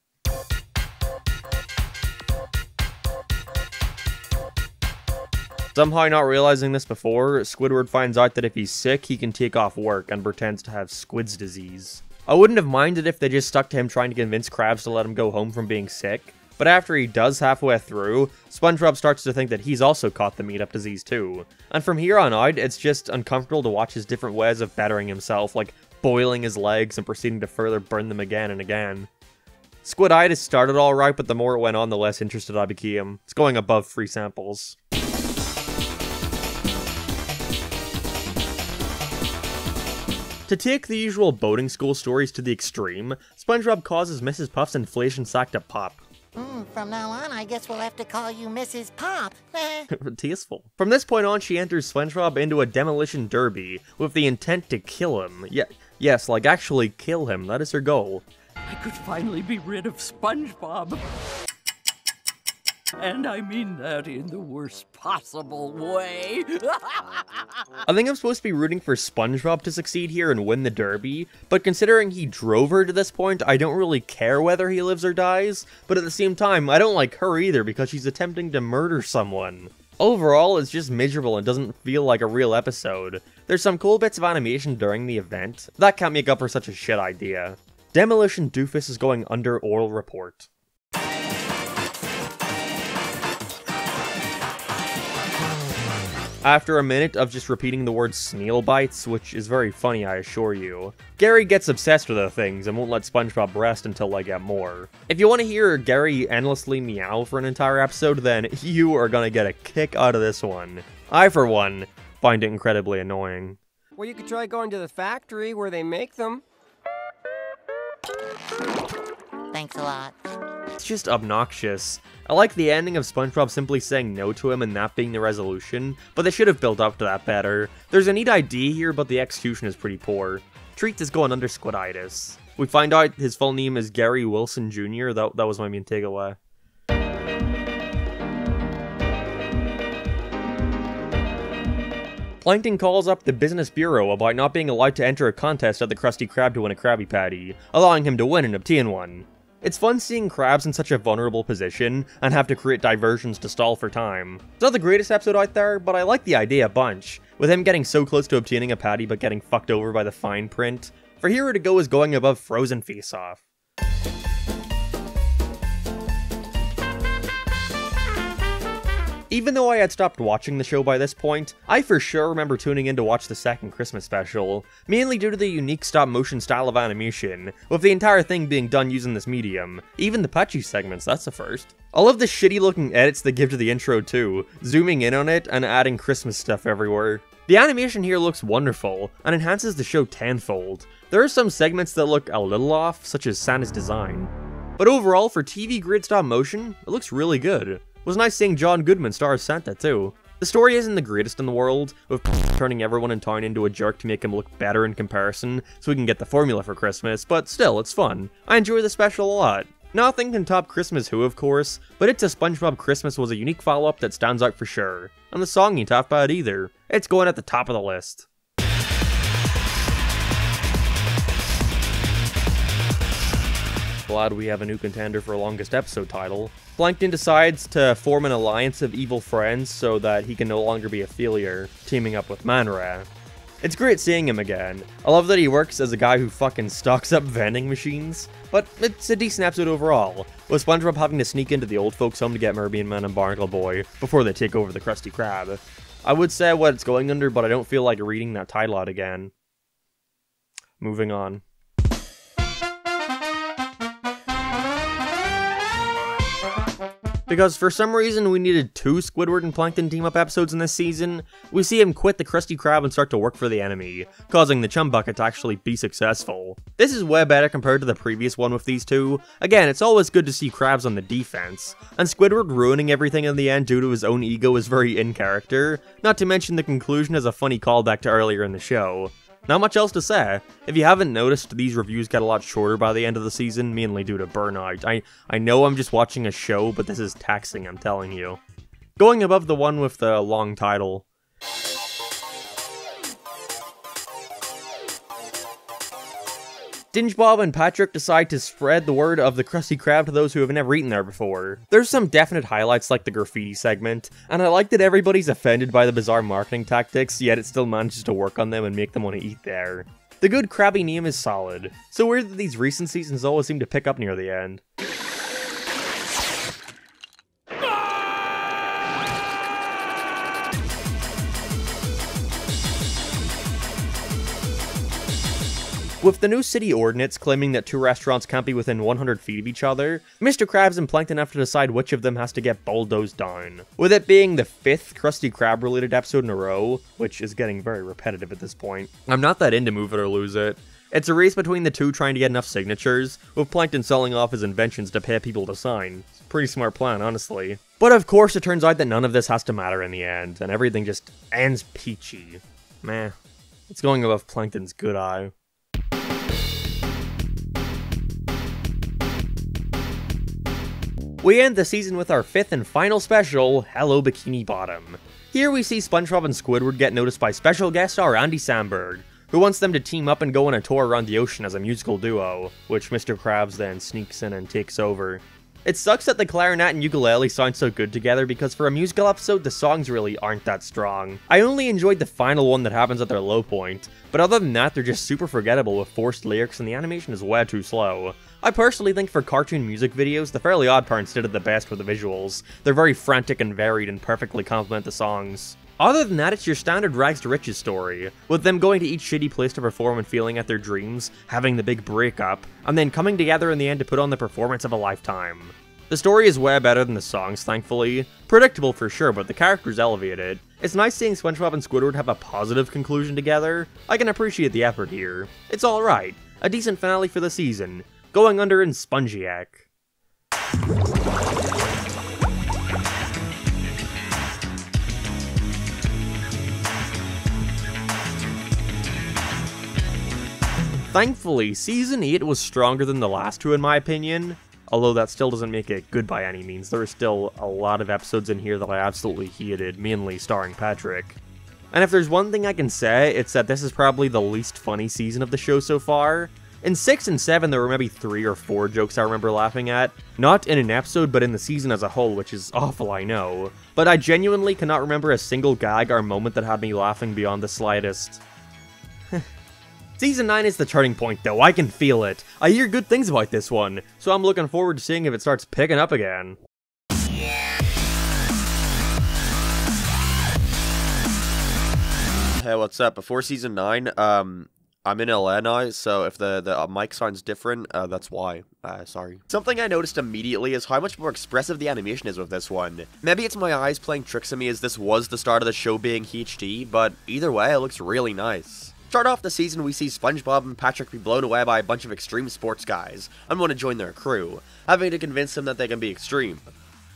Somehow not realizing this before, Squidward finds out that if he's sick, he can take off work and pretends to have Squid's disease. I wouldn't have minded if they just stuck to him trying to convince Krabs to let him go home from being sick, but after he does halfway through, SpongeBob starts to think that he's also caught the meat-up disease too. And from here on out, it's just uncomfortable to watch his different ways of bettering himself, like boiling his legs and proceeding to further burn them again and again. Squiditis started alright, but the more it went on, the less interested I became. It's going above free samples. To take the usual boating school stories to the extreme, SpongeBob causes Mrs. Puff's inflation sack to pop. From now on, I guess we'll have to call you Mrs. Pop. Tasteful. From this point on, she enters SpongeBob into a demolition derby with the intent to kill him. Yes, like actually kill him. That is her goal. I could finally be rid of SpongeBob. And I mean that in the worst possible way. I think I'm supposed to be rooting for SpongeBob to succeed here and win the derby, but considering he drove her to this point, I don't really care whether he lives or dies, but at the same time, I don't like her either because she's attempting to murder someone. Overall, it's just miserable and doesn't feel like a real episode. There's some cool bits of animation during the event. That can't make up for such a shit idea. Demolition Doofus is going under oral report. After a minute of just repeating the word snail bites, which is very funny I assure you, Gary gets obsessed with the things and won't let SpongeBob rest until I get more. If you want to hear Gary endlessly meow for an entire episode, then you are gonna get a kick out of this one. I, for one, find it incredibly annoying. Well, you could try going to the factory where they make them. Thanks a lot. It's just obnoxious. I like the ending of SpongeBob simply saying no to him and that being the resolution, but they should have built up to that better. There's a neat idea here, but the execution is pretty poor. Treat is going under Squiditis. We find out his full name is Gary Wilson Jr., that was my main takeaway. Plankton calls up the Business Bureau about not being allowed to enter a contest at the Krusty Krab to win a Krabby Patty, allowing him to win and obtain one. It's fun seeing Krabs in such a vulnerable position, and have to create diversions to stall for time. It's not the greatest episode out there, but I like the idea a bunch, with him getting so close to obtaining a patty but getting fucked over by the fine print. For Hero to Go is going above Frozen Face-Off. Even though I had stopped watching the show by this point, I for sure remember tuning in to watch the second Christmas special, mainly due to the unique stop-motion style of animation, with the entire thing being done using this medium. Even the Patchy segments, that's the first. I love the shitty-looking edits they give to the intro too, zooming in on it and adding Christmas stuff everywhere. The animation here looks wonderful, and enhances the show tenfold. There are some segments that look a little off, such as Santa's design. But overall, for TV grid stop motion, it looks really good. It was nice seeing John Goodman star as Santa, too. The story isn't the greatest in the world, with turning everyone in town into a jerk to make him look better in comparison, so we can get the formula for Christmas, but still, it's fun. I enjoy the special a lot. Nothing can top Christmas Who, of course, but It's a SpongeBob Christmas was a unique follow-up that stands out for sure. And the song ain't half bad either. It's going at the top of the list. Glad we have a new contender for longest episode title. Plankton decides to form an alliance of evil friends so that he can no longer be a failure, teaming up with Man-Ray. It's great seeing him again. I love that he works as a guy who fucking stocks up vending machines, but it's a decent episode overall, with SpongeBob having to sneak into the old folks' home to get Mermaid Man and Barnacle Boy before they take over the Krusty Krab. I would say what it's going under, but I don't feel like reading that title out again. Moving on. because for some reason we needed 2 Squidward and Plankton team-up episodes in this season. We see him quit the Krusty Krab and start to work for the enemy, causing the Chum Bucket to actually be successful. This is way better compared to the previous one with these two. Again, it's always good to see Krabs on the defense, and Squidward ruining everything in the end due to his own ego is very in character, not to mention the conclusion is a funny callback to earlier in the show. Not much else to say. If you haven't noticed, these reviews get a lot shorter by the end of the season, mainly due to burnout. I know I'm just watching a show, but this is taxing, I'm telling you. Going above the one with the long title. Spongebob and Patrick decide to spread the word of the Krusty Krab to those who have never eaten there before. There's some definite highlights like the graffiti segment, and I like that everybody's offended by the bizarre marketing tactics, yet it still manages to work on them and make them want to eat there. The good Krabby name is solid. So weird that these recent seasons always seem to pick up near the end. With the new city ordinance claiming that 2 restaurants can't be within 100 feet of each other, Mr. Krabs and Plankton have to decide which of them has to get bulldozed down. With it being the 5th Krusty Krab related episode in a row, which is getting very repetitive at this point, I'm not that into Move It or Lose It. It's a race between the two trying to get enough signatures, with Plankton selling off his inventions to pay people to sign. It's a pretty smart plan, honestly. But of course it turns out that none of this has to matter in the end, and everything just ends peachy. Meh. It's going above Plankton's good eye. We end the season with our 5th and final special, Hello Bikini Bottom. Here we see SpongeBob and Squidward get noticed by special guest star Andy Samberg, who wants them to team up and go on a tour around the ocean as a musical duo, which Mr. Krabs then sneaks in and takes over. It sucks that the clarinet and ukulele sound so good together because for a musical episode, the songs really aren't that strong. I only enjoyed the final one that happens at their low point, but other than that, they're just super forgettable with forced lyrics and the animation is way too slow. I personally think for cartoon music videos, the Fairly OddParents did it the best with the visuals. They're very frantic and varied and perfectly complement the songs. Other than that, it's your standard rags to riches story, with them going to each shitty place to perform and feeling at their dreams, having the big breakup, and then coming together in the end to put on the performance of a lifetime. The story is way better than the songs, thankfully. Predictable for sure, but the characters elevate it. It's nice seeing SpongeBob and Squidward have a positive conclusion together. I can appreciate the effort here. It's alright. A decent finale for the season. Going under in Spongiac. Thankfully, Season 8 was stronger than the last two in my opinion, although that still doesn't make it good by any means. There are still a lot of episodes in here that I absolutely hated, mainly starring Patrick. And if there's one thing I can say, it's that this is probably the least funny season of the show so far. In 6 and 7, there were maybe 3 or 4 jokes I remember laughing at. Not in an episode, but in the season as a whole, which is awful, I know. But I genuinely cannot remember a single gag or moment that had me laughing beyond the slightest. Season 9 is the turning point, though. I can feel it. I hear good things about this one, so I'm looking forward to seeing if it starts picking up again. Hey, what's up? Before Season 9, I'm in LA now, so if the mic sounds different, that's why. Sorry. Something I noticed immediately is how much more expressive the animation is with this one. Maybe it's my eyes playing tricks on me as this was the start of the show being HD, but either way, it looks really nice. Start off the season, we see SpongeBob and Patrick be blown away by a bunch of extreme sports guys, and want to join their crew, having to convince them that they can be extreme.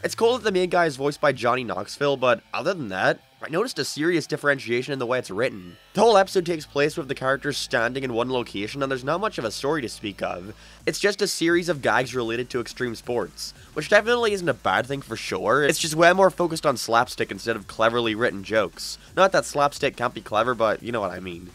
It's cool that the main guy is voiced by Johnny Knoxville, but other than that, I noticed a serious differentiation in the way it's written. The whole episode takes place with the characters standing in one location and there's not much of a story to speak of. It's just a series of gags related to extreme sports, which definitely isn't a bad thing for sure. It's just way more focused on slapstick instead of cleverly written jokes. Not that slapstick can't be clever, but you know what I mean.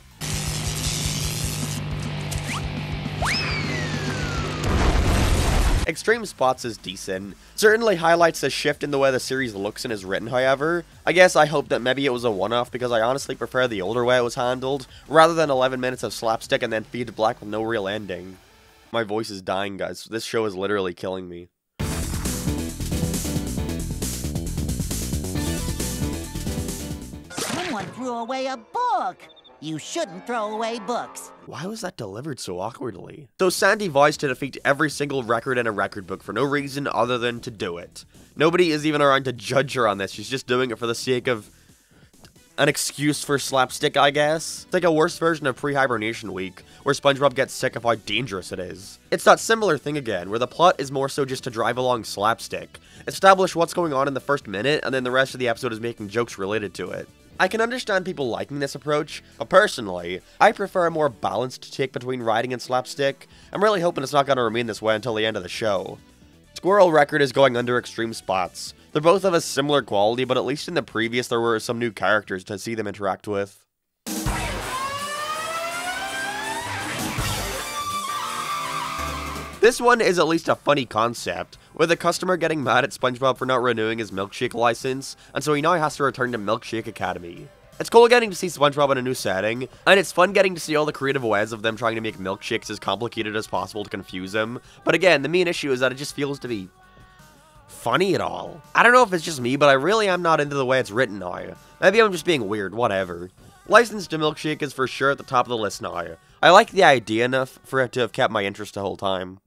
Extreme Spots is decent. Certainly highlights the shift in the way the series looks and is written, however. I guess I hope that maybe it was a one-off because I honestly prefer the older way it was handled, rather than 11 minutes of slapstick and then Fade to Black with no real ending. My voice is dying, guys. This show is literally killing me. Someone threw away a book. You shouldn't throw away books. Why was that delivered so awkwardly? So Sandy vows to defeat every single record in a record book for no reason other than to do it. Nobody is even around to judge her on this. She's just doing it for the sake of an excuse for slapstick, I guess. It's like a worse version of pre-hibernation week, where SpongeBob gets sick of how dangerous it is. It's that similar thing again, where the plot is more so just to drive along slapstick. Establish what's going on in the first minute, and then the rest of the episode is making jokes related to it. I can understand people liking this approach, but personally, I prefer a more balanced take between writing and slapstick. I'm really hoping it's not going to remain this way until the end of the show. Squirrel Record is going under extreme spots. They're both of a similar quality, but at least in the previous there were some new characters to see them interact with. This one is at least a funny concept, with a customer getting mad at SpongeBob for not renewing his milkshake license, and so he now has to return to Milkshake Academy. It's cool getting to see SpongeBob in a new setting, and it's fun getting to see all the creative ways of them trying to make milkshakes as complicated as possible to confuse him. But again, the main issue is that it just feels to be funny at all. I don't know if it's just me, but I really am not into the way it's written now. Maybe I'm just being weird, whatever. License to Milkshake is for sure at the top of the list now. I like the idea enough for it to have kept my interest the whole time.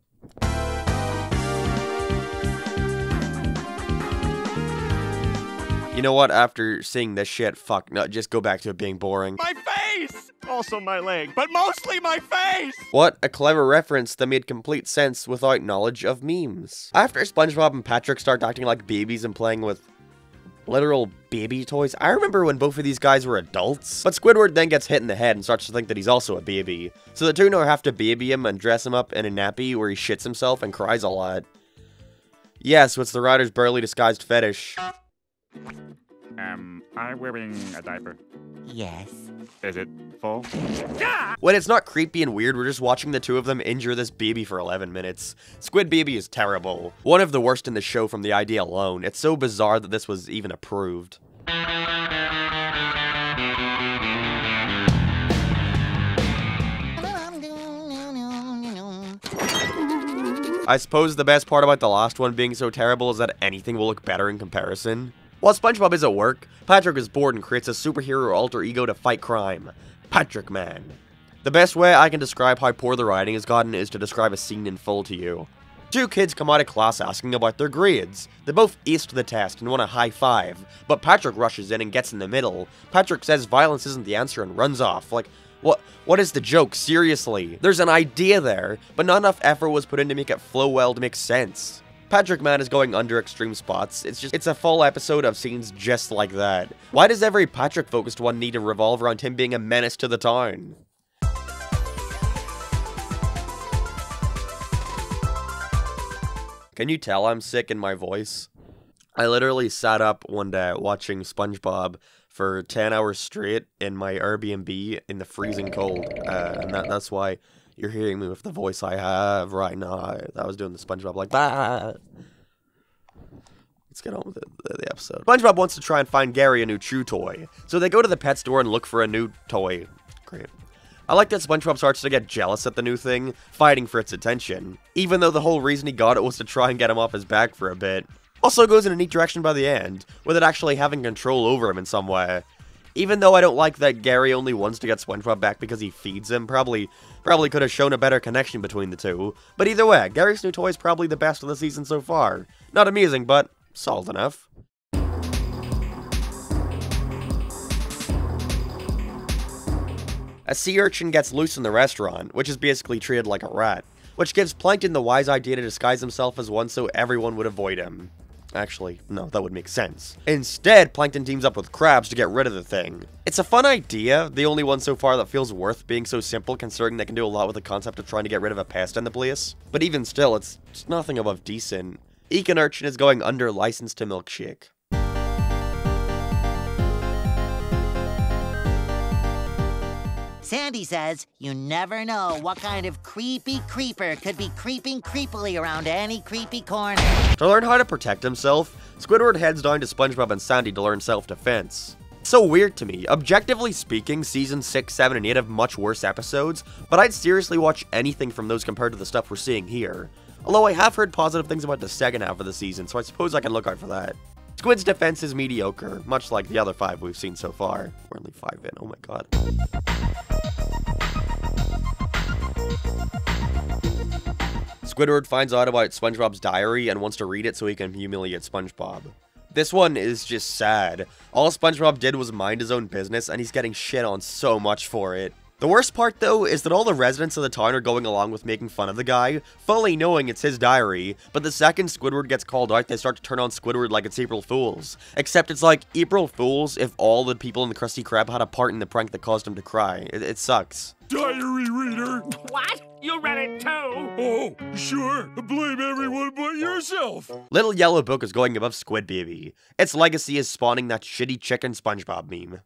You know what, after seeing this shit, fuck, no, just go back to it being boring. My face! Also my leg, but mostly my face! What a clever reference that made complete sense without knowledge of memes. After SpongeBob and Patrick start acting like babies and playing with literal baby toys, I remember when both of these guys were adults. But Squidward then gets hit in the head and starts to think that he's also a baby. So the two now have to baby him and dress him up in a nappy where he shits himself and cries a lot. Yeah, so it's the writer's barely disguised fetish. Am I wearing a diaper? Yes. Is it full? When it's not creepy and weird, we're just watching the two of them injure this baby for 11 minutes. Squid Baby is terrible. One of the worst in the show from the idea alone. It's so bizarre that this was even approved. I suppose the best part about the last one being so terrible is that anything will look better in comparison. While SpongeBob is at work, Patrick is bored and creates a superhero alter ego to fight crime. Patrick Man. The best way I can describe how poor the writing has gotten is to describe a scene in full to you. Two kids come out of class asking about their grades. They both aced the test and want a high five, but Patrick rushes in and gets in the middle. Patrick says violence isn't the answer and runs off. Like, what is the joke? Seriously. There's an idea there, but not enough effort was put in to make it flow well to make sense. Patrick Man is going under extreme spots. It's a full episode of scenes just like that. Why does every Patrick-focused one need to revolve around him being a menace to the town? Can you tell I'm sick in my voice? I literally sat up one day watching SpongeBob for 10 hours straight in my Airbnb in the freezing cold, and that's why you're hearing me with the voice I have right now. I was doing the SpongeBob like that. Let's get on with the episode. SpongeBob wants to try and find Gary a new chew toy, so they go to the pet store and look for a new toy. Great. I like that SpongeBob starts to get jealous at the new thing, fighting for its attention, even though the whole reason he got it was to try and get him off his back for a bit. Also goes in a neat direction by the end, with it actually having control over him in some way. Even though I don't like that Gary only wants to get SpongeBob back because he feeds him, probably could have shown a better connection between the two. But either way, Gary's new toy is probably the best of the season so far. Not amazing, but solid enough. A sea urchin gets loose in the restaurant, which is basically treated like a rat, which gives Plankton the wise idea to disguise himself as one so everyone would avoid him. Actually, no, that would make sense. Instead, Plankton teams up with Krabs to get rid of the thing. It's a fun idea, the only one so far that feels worth being so simple considering they can do a lot with the concept of trying to get rid of a pest in the place. But even still, it's nothing above decent. Econ Urchin is going under license to Milkshake. Sandy says you never know what kind of creepy creeper could be creeping creepily around any creepy corner. To learn how to protect himself, Squidward heads down to SpongeBob and Sandy to learn self-defense. It's so weird to me. Objectively speaking, seasons 6, 7, and 8 have much worse episodes, but I'd seriously watch anything from those compared to the stuff we're seeing here. Although I have heard positive things about the second half of the season, so I suppose I can look out for that. Squid's defense is mediocre, much like the other 5 we've seen so far. We're only 5 in, oh my god. Squidward finds out about SpongeBob's diary and wants to read it so he can humiliate SpongeBob. This one is just sad. All SpongeBob did was mind his own business, and he's getting shit on so much for it. The worst part, though, is that all the residents of the town are going along with making fun of the guy, fully knowing it's his diary, but the second Squidward gets called out, they start to turn on Squidward like it's April Fool's. Except it's like April Fool's if all the people in the Krusty Krab had a part in the prank that caused him to cry. It sucks. Diary reader! What? You read it too? Oh, sure. Blame everyone but yourself. Little Yellow Book is going above Squid Baby. Its legacy is spawning that shitty chicken SpongeBob meme.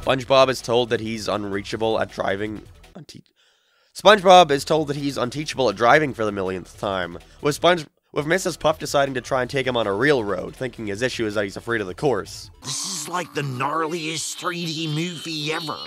SpongeBob is told that he's unreachable at driving. SpongeBob is told that he's unteachable at driving for the millionth time, with Mrs. Puff deciding to try and take him on a real road, thinking his issue is that he's afraid of the course. This is like the gnarliest 3D movie ever.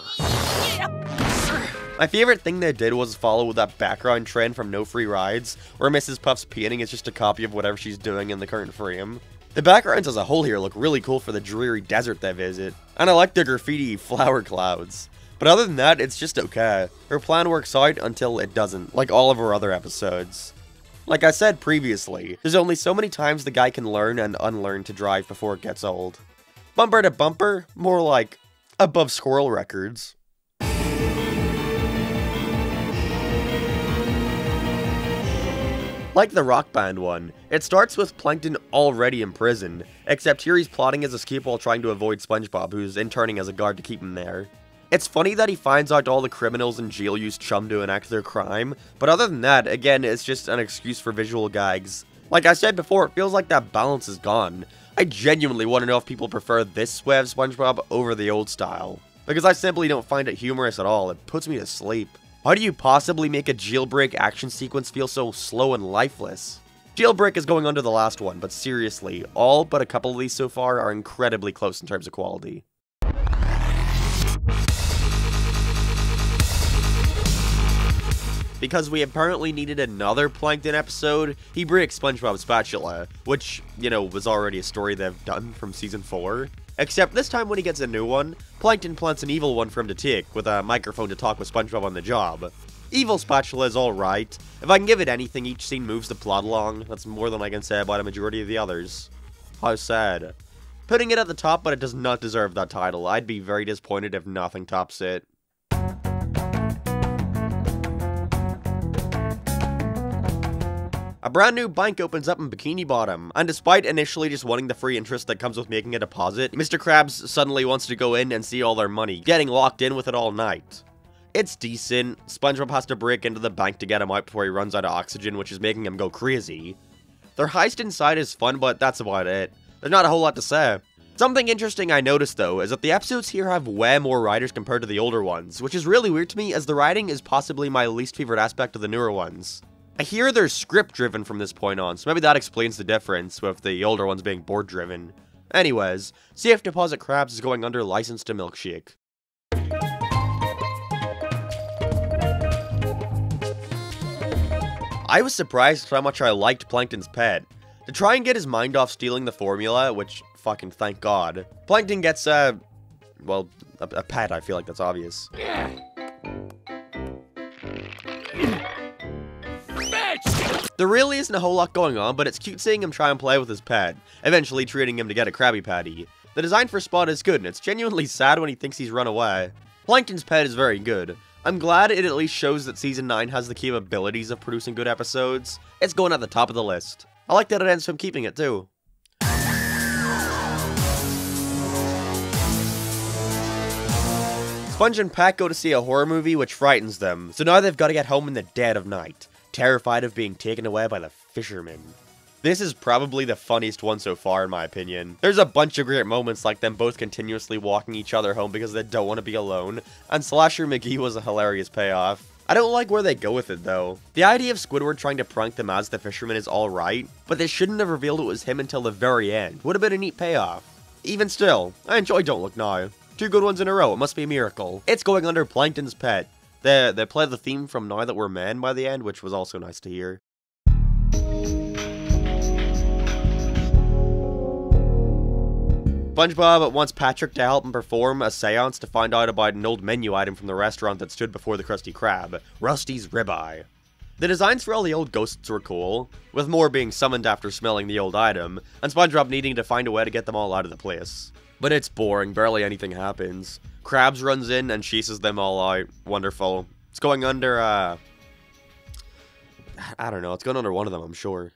My favorite thing they did was follow that background trend from No Free Rides, where Mrs. Puff's painting is just a copy of whatever she's doing in the current frame. The backgrounds as a whole here look really cool for the dreary desert they visit, and I like the graffiti flower clouds. But other than that, it's just okay. Her plan works out until it doesn't, like all of her other episodes. Like I said previously, there's only so many times the guy can learn and unlearn to drive before it gets old. Bumper to bumper, more like above squirrel records. Like the Rock Band one, it starts with Plankton already in prison, except here he's plotting his escape while trying to avoid SpongeBob, who's interning as a guard to keep him there. It's funny that he finds out all the criminals in jail use chum to enact their crime, but other than that, again, it's just an excuse for visual gags. Like I said before, it feels like that balance is gone. I genuinely want to know if people prefer this way of SpongeBob over the old style, because I simply don't find it humorous at all. It puts me to sleep. How do you possibly make a jailbreak action sequence feel so slow and lifeless? Jailbreak is going under the last one, but seriously, all but a couple of these so far are incredibly close in terms of quality. Because we apparently needed another Plankton episode, he breaks SpongeBob's spatula, which, you know, was already a story they've done from Season 4. Except this time when he gets a new one, Plankton plants an evil one for him to take, with a microphone to talk with SpongeBob on the job. Evil spatula is alright. If I can give it anything, each scene moves the plot along. That's more than I can say about a majority of the others. How sad. Putting it at the top, but it does not deserve that title. I'd be very disappointed if nothing tops it. A brand new bank opens up in Bikini Bottom, and despite initially just wanting the free interest that comes with making a deposit, Mr. Krabs suddenly wants to go in and see all their money, getting locked in with it all night. It's decent. SpongeBob has to break into the bank to get him out before he runs out of oxygen, which is making him go crazy. Their heist inside is fun, but that's about it. There's not a whole lot to say. Something interesting I noticed though, is that the episodes here have way more writers compared to the older ones, which is really weird to me as the writing is possibly my least favorite aspect of the newer ones. I hear they're script-driven from this point on, so maybe that explains the difference, with the older ones being board-driven. Anyways, Safe Deposit Krabs is going under license to Milkshake. I was surprised how much I liked Plankton's pet. To try and get his mind off stealing the formula, which, fucking thank God, Plankton gets, well, a pet. I feel like that's obvious. There really isn't a whole lot going on, but it's cute seeing him try and play with his pet, eventually treating him to get a Krabby Patty. The design for Spot is good, and it's genuinely sad when he thinks he's run away. Plankton's pet is very good. I'm glad it at least shows that Season 9 has the capabilities of producing good episodes. It's going at the top of the list. I like that it ends him keeping it too. Sponge and Pat go to see a horror movie which frightens them, so now they've got to get home in the dead of night, terrified of being taken away by the fishermen. This is probably the funniest one so far in my opinion. There's a bunch of great moments like them both continuously walking each other home because they don't want to be alone, and Slasher McGee was a hilarious payoff. I don't like where they go with it though. The idea of Squidward trying to prank them as the fisherman is alright, but they shouldn't have revealed it was him until the very end. Would have been a neat payoff. Even still, I enjoy Don't Look Now. 2 good ones in a row, it must be a miracle. It's going under Plankton's pet. They played the theme from Now That We're Men by the end, which was also nice to hear. SpongeBob wants Patrick to help him perform a seance to find out about an old menu item from the restaurant that stood before the Krusty Krab, Rusty's Ribeye. The designs for all the old ghosts were cool, with more being summoned after smelling the old item, and SpongeBob needing to find a way to get them all out of the place. But it's boring, barely anything happens. Krabs runs in and chases them all out. Wonderful. It's going under, I don't know, it's going under one of them, I'm sure.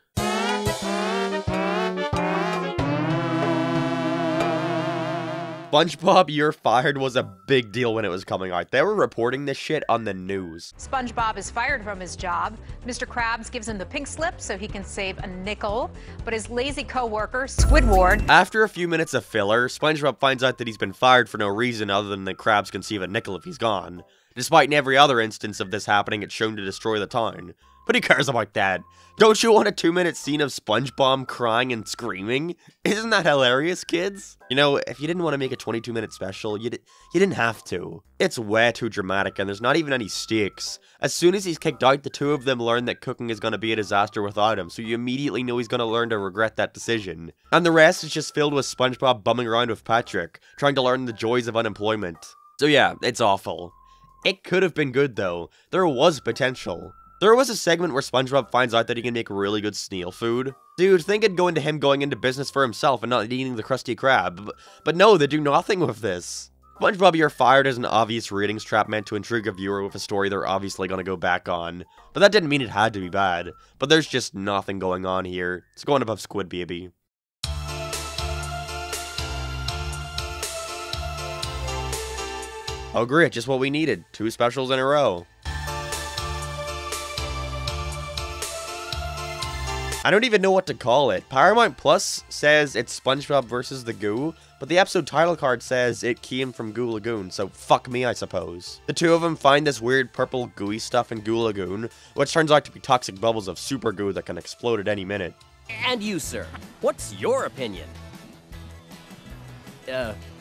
SpongeBob, You're Fired was a big deal when it was coming out. They were reporting this shit on the news. SpongeBob is fired from his job. Mr. Krabs gives him the pink slip so he can save a nickel. But his lazy co-worker, Squidward... After a few minutes of filler, SpongeBob finds out that he's been fired for no reason other than that Krabs can save a nickel if he's gone. Despite in every other instance of this happening, it's shown to destroy the town. But who cares about that? Don't you want a 2-minute scene of SpongeBob crying and screaming? Isn't that hilarious, kids? You know, if you didn't want to make a 22-minute special, you didn't have to. It's way too dramatic, and there's not even any stakes. As soon as he's kicked out, the two of them learn that cooking is going to be a disaster without him, so you immediately know he's going to learn to regret that decision. And the rest is just filled with SpongeBob bumming around with Patrick, trying to learn the joys of unemployment. So yeah, it's awful. It could have been good, though. There was potential. There was a segment where SpongeBob finds out that he can make really good snail food. Dude, think it'd go into him going into business for himself and not eating the Krusty Krab. But no, they do nothing with this. SpongeBob You're Fired is an obvious ratings trap meant to intrigue a viewer with a story they're obviously going to go back on. But that didn't mean it had to be bad. But there's just nothing going on here. It's going above Squid Baby. Oh great, just what we needed. 2 specials in a row. I don't even know what to call it. Paramount Plus says it's SpongeBob versus the Goo, but the episode title card says it came from Goo Lagoon, so fuck me, I suppose. The two of them find this weird purple gooey stuff in Goo Lagoon, which turns out to be toxic bubbles of super goo that can explode at any minute. And you, sir, what's your opinion?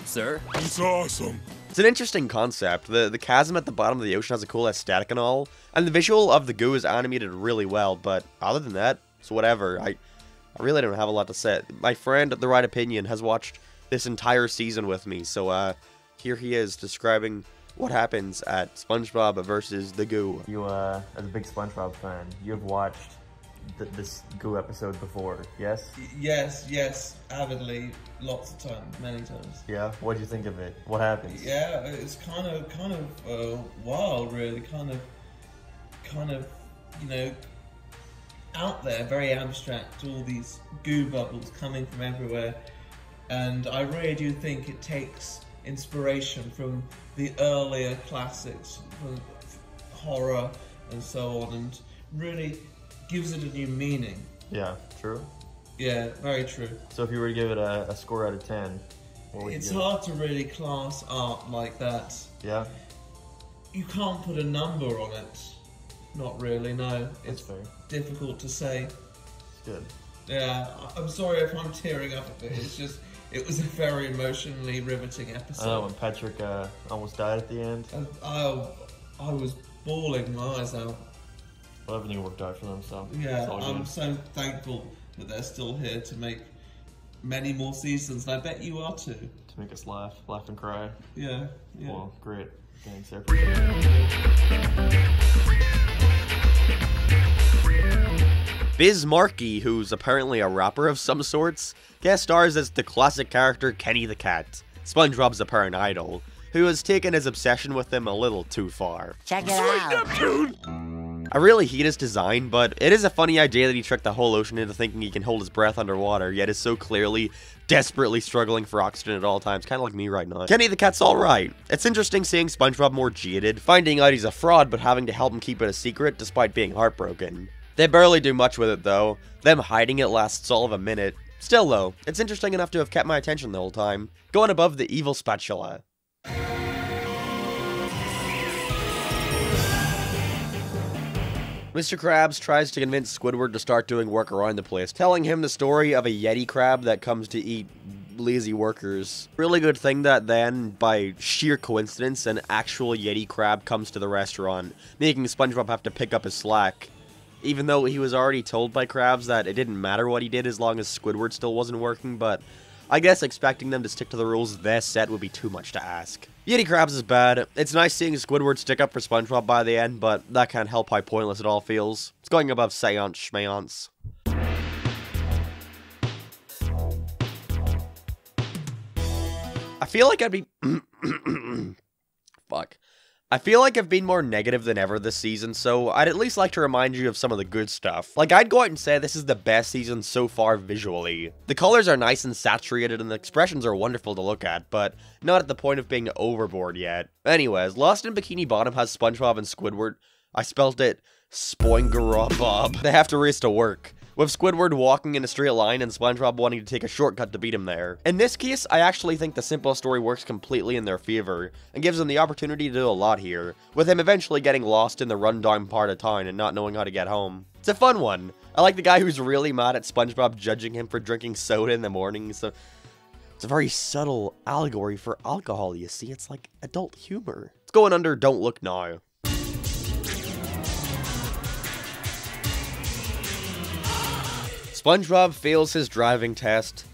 Sir? It's awesome. It's an interesting concept. The chasm at the bottom of the ocean has a cool aesthetic and all, and the visual of the goo is animated really well, but other than that, so whatever. I really don't have a lot to say. My friend, The Right Opinion, has watched this entire season with me, so here he is describing what happens at SpongeBob versus the Goo. You, as a big SpongeBob fan, you have watched this Goo episode before, yes? Yes, avidly, lots of times, many times. Yeah? What do you think of it? What happens? Yeah, it's kind of wild, really, kind of, you know, out there, very abstract, all these goo bubbles coming from everywhere, and I really do think it takes inspiration from the earlier classics, from horror and so on, and really gives it a new meaning. Yeah, true? Yeah, very true. So if you were to give it a score out of 10, what would you give it? It's hard to really class art like that. Yeah? You can't put a number on it. Not really, no. It's fair. Difficult to say. It's good. Yeah, I'm sorry if I'm tearing up a bit. It's just, it was a very emotionally riveting episode. I know, when Patrick almost died at the end. I was bawling my eyes out. Well, everything worked out for them, so yeah, it's all I'm good. so thankful that they're still here to make many more seasons, and I bet you are too. To make us laugh and cry. Yeah. Well, great. Thanks, sir. Biz Markie, who's apparently a rapper of some sorts, guest stars as the classic character Kenny the Cat, SpongeBob's apparent idol, who has taken his obsession with him a little too far. Check it out. I really hate his design, but it is a funny idea that he tricked the whole ocean into thinking he can hold his breath underwater, yet is so clearly, desperately struggling for oxygen at all times, kind of like me right now. Kenny the Cat's alright. It's interesting seeing SpongeBob more jaded, finding out he's a fraud but having to help him keep it a secret despite being heartbroken. They barely do much with it though. Them hiding it lasts all of a minute. Still though, it's interesting enough to have kept my attention the whole time. Going above the evil spatula. Mr. Krabs tries to convince Squidward to start doing work around the place, telling him the story of a Yeti crab that comes to eat lazy workers. Really good thing that then, by sheer coincidence, an actual Yeti crab comes to the restaurant, making SpongeBob have to pick up his slack. Even though he was already told by Krabs that it didn't matter what he did as long as Squidward still wasn't working, but I guess expecting them to stick to the rules their set would be too much to ask. Yeti Krabs is bad. It's nice seeing Squidward stick up for SpongeBob by the end, but that can't help how pointless it all feels. It's going above seance schmeance. I feel like I'd be... Fuck. I feel like I've been more negative than ever this season, so I'd at least like to remind you of some of the good stuff. Like, I'd go out and say this is the best season so far visually. The colors are nice and saturated, and the expressions are wonderful to look at, but not at the point of being overboard yet. Anyways, Lost in Bikini Bottom has SpongeBob and Squidward. I spelled it Spongebob. They have to race to work, with Squidward walking in a straight line and SpongeBob wanting to take a shortcut to beat him there. In this case, I actually think the simple story works completely in their favor, and gives them the opportunity to do a lot here, with him eventually getting lost in the rundown part of town and not knowing how to get home. It's a fun one. I like the guy who's really mad at SpongeBob judging him for drinking soda in the morning, so it's a very subtle allegory for alcohol, you see. It's like adult humor. It's going under Don't Look Now. SpongeBob fails his driving test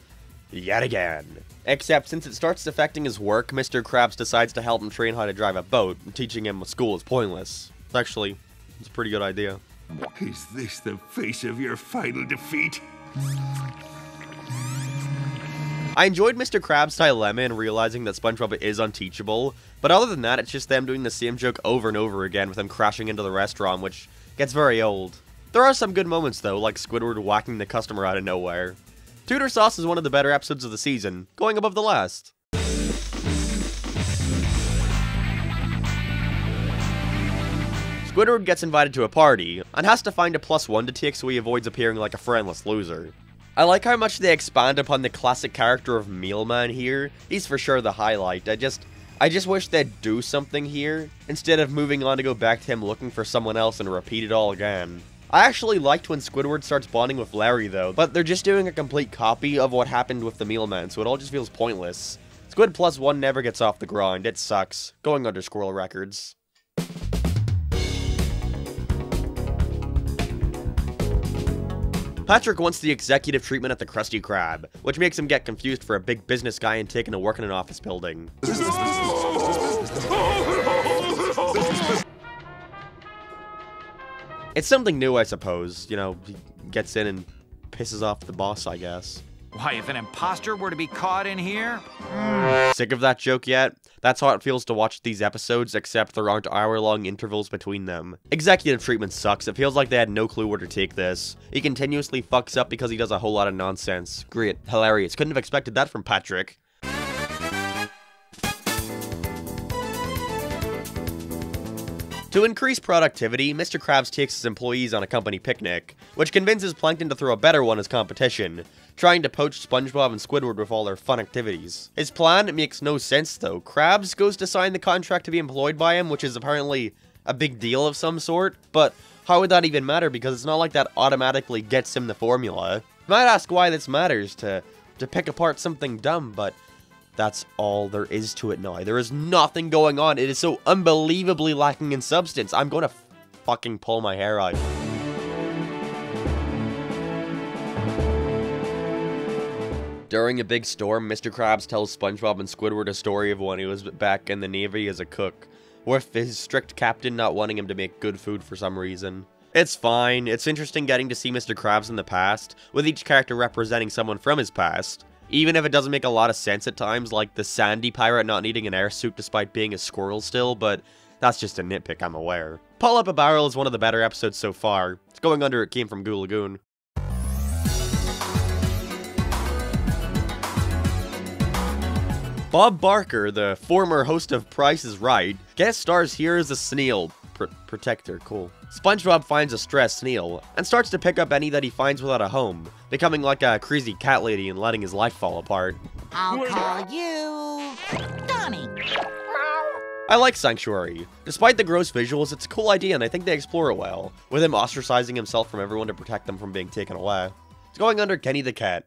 yet again. Except since it starts affecting his work, Mr. Krabs decides to help him train how to drive a boat, and teaching him school is pointless. It's a pretty good idea. Is this the face of your final defeat? I enjoyed Mr. Krabs' dilemma in realizing that SpongeBob is unteachable, but other than that, it's just them doing the same joke over and over again with him crashing into the restaurant, which gets very old. There are some good moments though, like Squidward whacking the customer out of nowhere. Tudor Sauce is one of the better episodes of the season, going above the last. Squidward gets invited to a party, and has to find a +1 to take so he avoids appearing like a friendless loser. I like how much they expand upon the classic character of Mealman here. He's for sure the highlight. I just wish they'd do something here, instead of moving on to go back to him looking for someone else and repeat it all again. I actually liked when Squidward starts bonding with Larry though, but they're just doing a complete copy of what happened with the Mealman, so it all just feels pointless. Squid +1 never gets off the grind, it sucks. Going under Squirrel Records. Patrick wants the executive treatment at the Krusty Krab, which makes him get confused for a big business guy and taken to work in an office building. It's something new, I suppose. You know, he gets in and pisses off the boss, I guess. Why, if an imposter were to be caught in here? Sick of that joke yet? That's how it feels to watch these episodes, except there aren't hour-long intervals between them. Executive treatment sucks. It feels like they had no clue where to take this. He continuously fucks up because he does a whole lot of nonsense. Great. Hilarious. Couldn't have expected that from Patrick. To increase productivity, Mr. Krabs takes his employees on a company picnic, which convinces Plankton to throw a better one as competition, trying to poach SpongeBob and Squidward with all their fun activities. His plan makes no sense though. Krabs goes to sign the contract to be employed by him, which is apparently a big deal of some sort, but how would that even matter, because it's not like that automatically gets him the formula. You might ask why this matters, to pick apart something dumb, but that's all there is to it now. There is nothing going on. It is so unbelievably lacking in substance. I'm gonna fucking pull my hair out. During a big storm, Mr. Krabs tells SpongeBob and Squidward a story of when he was back in the Navy as a cook, with his strict captain not wanting him to make good food for some reason. It's fine. It's interesting getting to see Mr. Krabs in the past, with each character representing someone from his past. Even if it doesn't make a lot of sense at times, like the Sandy Pirate not needing an air suit despite being a squirrel still, but that's just a nitpick, I'm aware. Pull Up a Barrel is one of the better episodes so far. It's going under It Came from Goo Lagoon. Bob Barker, the former host of Price is Right, guest stars here as a snail protector. Cool. SpongeBob finds a stressed snail and starts to pick up any that he finds without a home, becoming like a crazy cat lady and letting his life fall apart. I'll call you Donnie. I like Sanctuary. Despite the gross visuals, it's a cool idea and I think they explore it well, with him ostracizing himself from everyone to protect them from being taken away. It's going under Kenny the Cat.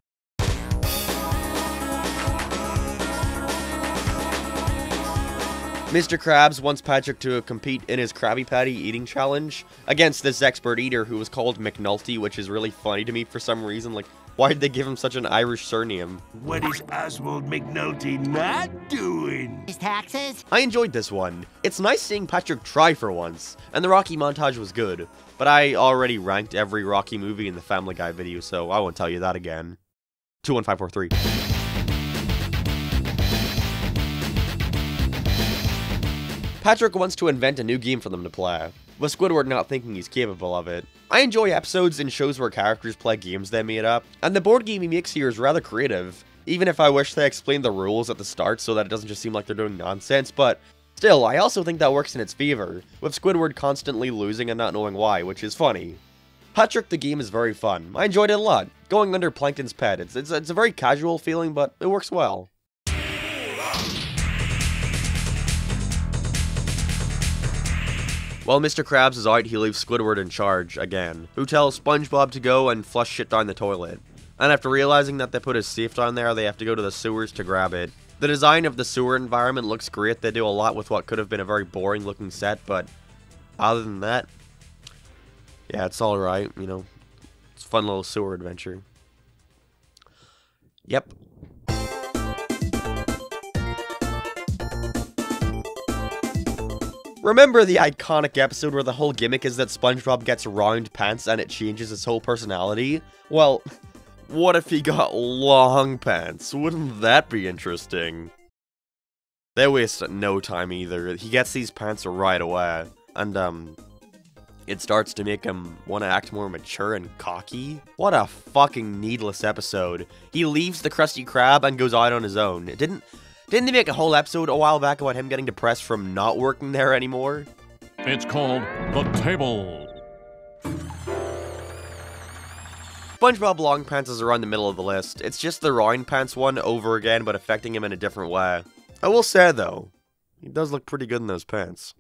Mr. Krabs wants Patrick to compete in his Krabby Patty eating challenge against this expert eater who was called McNulty, which is really funny to me for some reason. Like, why did they give him such an Irish surname? What is Oswald McNulty not doing? His taxes? I enjoyed this one. It's nice seeing Patrick try for once, and the Rocky montage was good. But I already ranked every Rocky movie in the Family Guy video, so I won't tell you that again. 21543. Patrick wants to invent a new game for them to play, with Squidward not thinking he's capable of it. I enjoy episodes and shows where characters play games they made up, and the board game he makes here is rather creative, even if I wish they explained the rules at the start so that it doesn't just seem like they're doing nonsense, but still, I also think that works in its favor, with Squidward constantly losing and not knowing why, which is funny. Patrick the game is very fun. I enjoyed it a lot, going under Plankton's pet. It's a very casual feeling, but it works well. While Mr. Krabs is out, he leaves Squidward in charge, again, who tells SpongeBob to go and flush shit down the toilet. And after realizing that they put his safe down there, they have to go to the sewers to grab it. The design of the sewer environment looks great. They do a lot with what could have been a very boring looking set, but other than that, yeah, it's alright, you know. It's a fun little sewer adventure. Yep. Remember the iconic episode where the whole gimmick is that SpongeBob gets round pants and it changes his whole personality? Well, what if he got long pants? Wouldn't that be interesting? They waste no time either. He gets these pants right away, and it starts to make him want to act more mature and cocky. What a fucking needless episode. He leaves the Krusty Krab and goes out on his own. Didn't they make a whole episode a while back about him getting depressed from not working there anymore? It's called The Table. SpongeBob Long Pants is around the middle of the list. It's just the round pants one over again, but affecting him in a different way. I will say, though, he does look pretty good in those pants.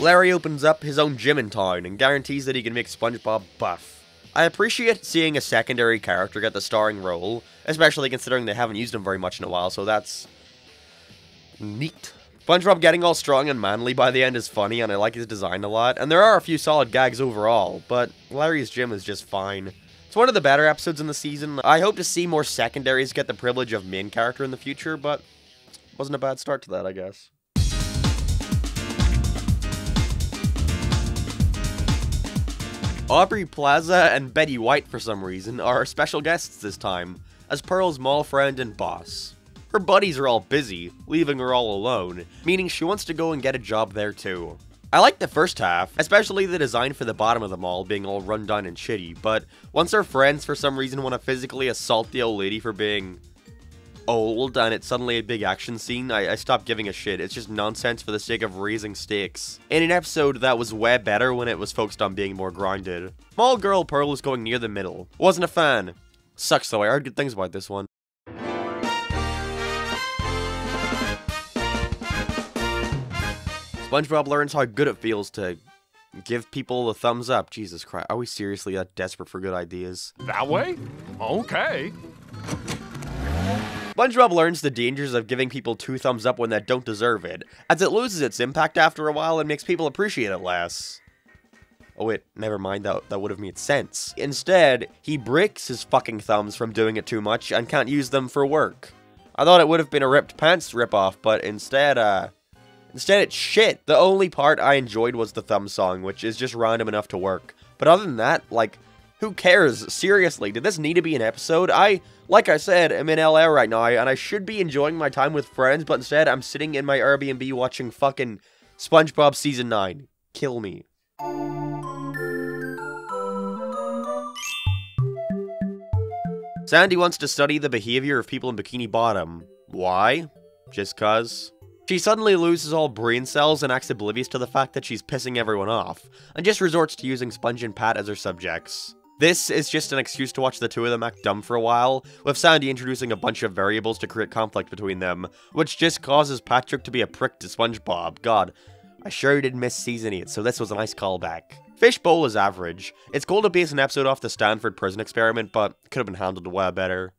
Larry opens up his own gym in town and guarantees that he can make SpongeBob buff. I appreciate seeing a secondary character get the starring role, especially considering they haven't used him very much in a while, so that's neat. SpongeBob getting all strong and manly by the end is funny, and I like his design a lot, and there are a few solid gags overall, but Larry's gym is just fine. It's one of the better episodes in the season. I hope to see more secondaries get the privilege of main character in the future, but wasn't a bad start to that, I guess. Aubrey Plaza and Betty White, for some reason, are our special guests this time, as Pearl's mall friend and boss. Her buddies are all busy, leaving her all alone, meaning she wants to go and get a job there too. I like the first half, especially the design for the bottom of the mall being all run down and shitty, but once her friends for some reason want to physically assault the old lady for being old and it's suddenly a big action scene, I stopped giving a shit. It's just nonsense for the sake of raising stakes. In an episode that was way better when it was focused on being more grounded. Mall girl Pearl was going near the middle. Wasn't a fan. Sucks though, I heard good things about this one. SpongeBob learns how good it feels to give people the thumbs up. Jesus Christ, are we seriously that desperate for good ideas? That way? Okay. SpongeBob learns the dangers of giving people 2 thumbs up when they don't deserve it, as it loses its impact after a while and makes people appreciate it less. Oh wait, never mind, that would have made sense. Instead, he breaks his fucking thumbs from doing it too much and can't use them for work. I thought it would have been a ripped pants ripoff, but instead it's shit. The only part I enjoyed was the thumb song, which is just random enough to work. But other than that, like, who cares? Seriously, did this need to be an episode? Like I said, I'm in LA right now, and I should be enjoying my time with friends, but instead I'm sitting in my Airbnb watching fucking SpongeBob Season 9. Kill me. Sandy wants to study the behavior of people in Bikini Bottom. Why? Just cuz? She suddenly loses all brain cells and acts oblivious to the fact that she's pissing everyone off, and just resorts to using Sponge and Pat as her subjects. This is just an excuse to watch the two of them act dumb for a while, with Sandy introducing a bunch of variables to create conflict between them, which just causes Patrick to be a prick to SpongeBob. God, I sure did miss Season 8, so this was a nice callback. Fishbowl is average. It's cool to base an episode off the Stanford prison experiment, but could have been handled way better.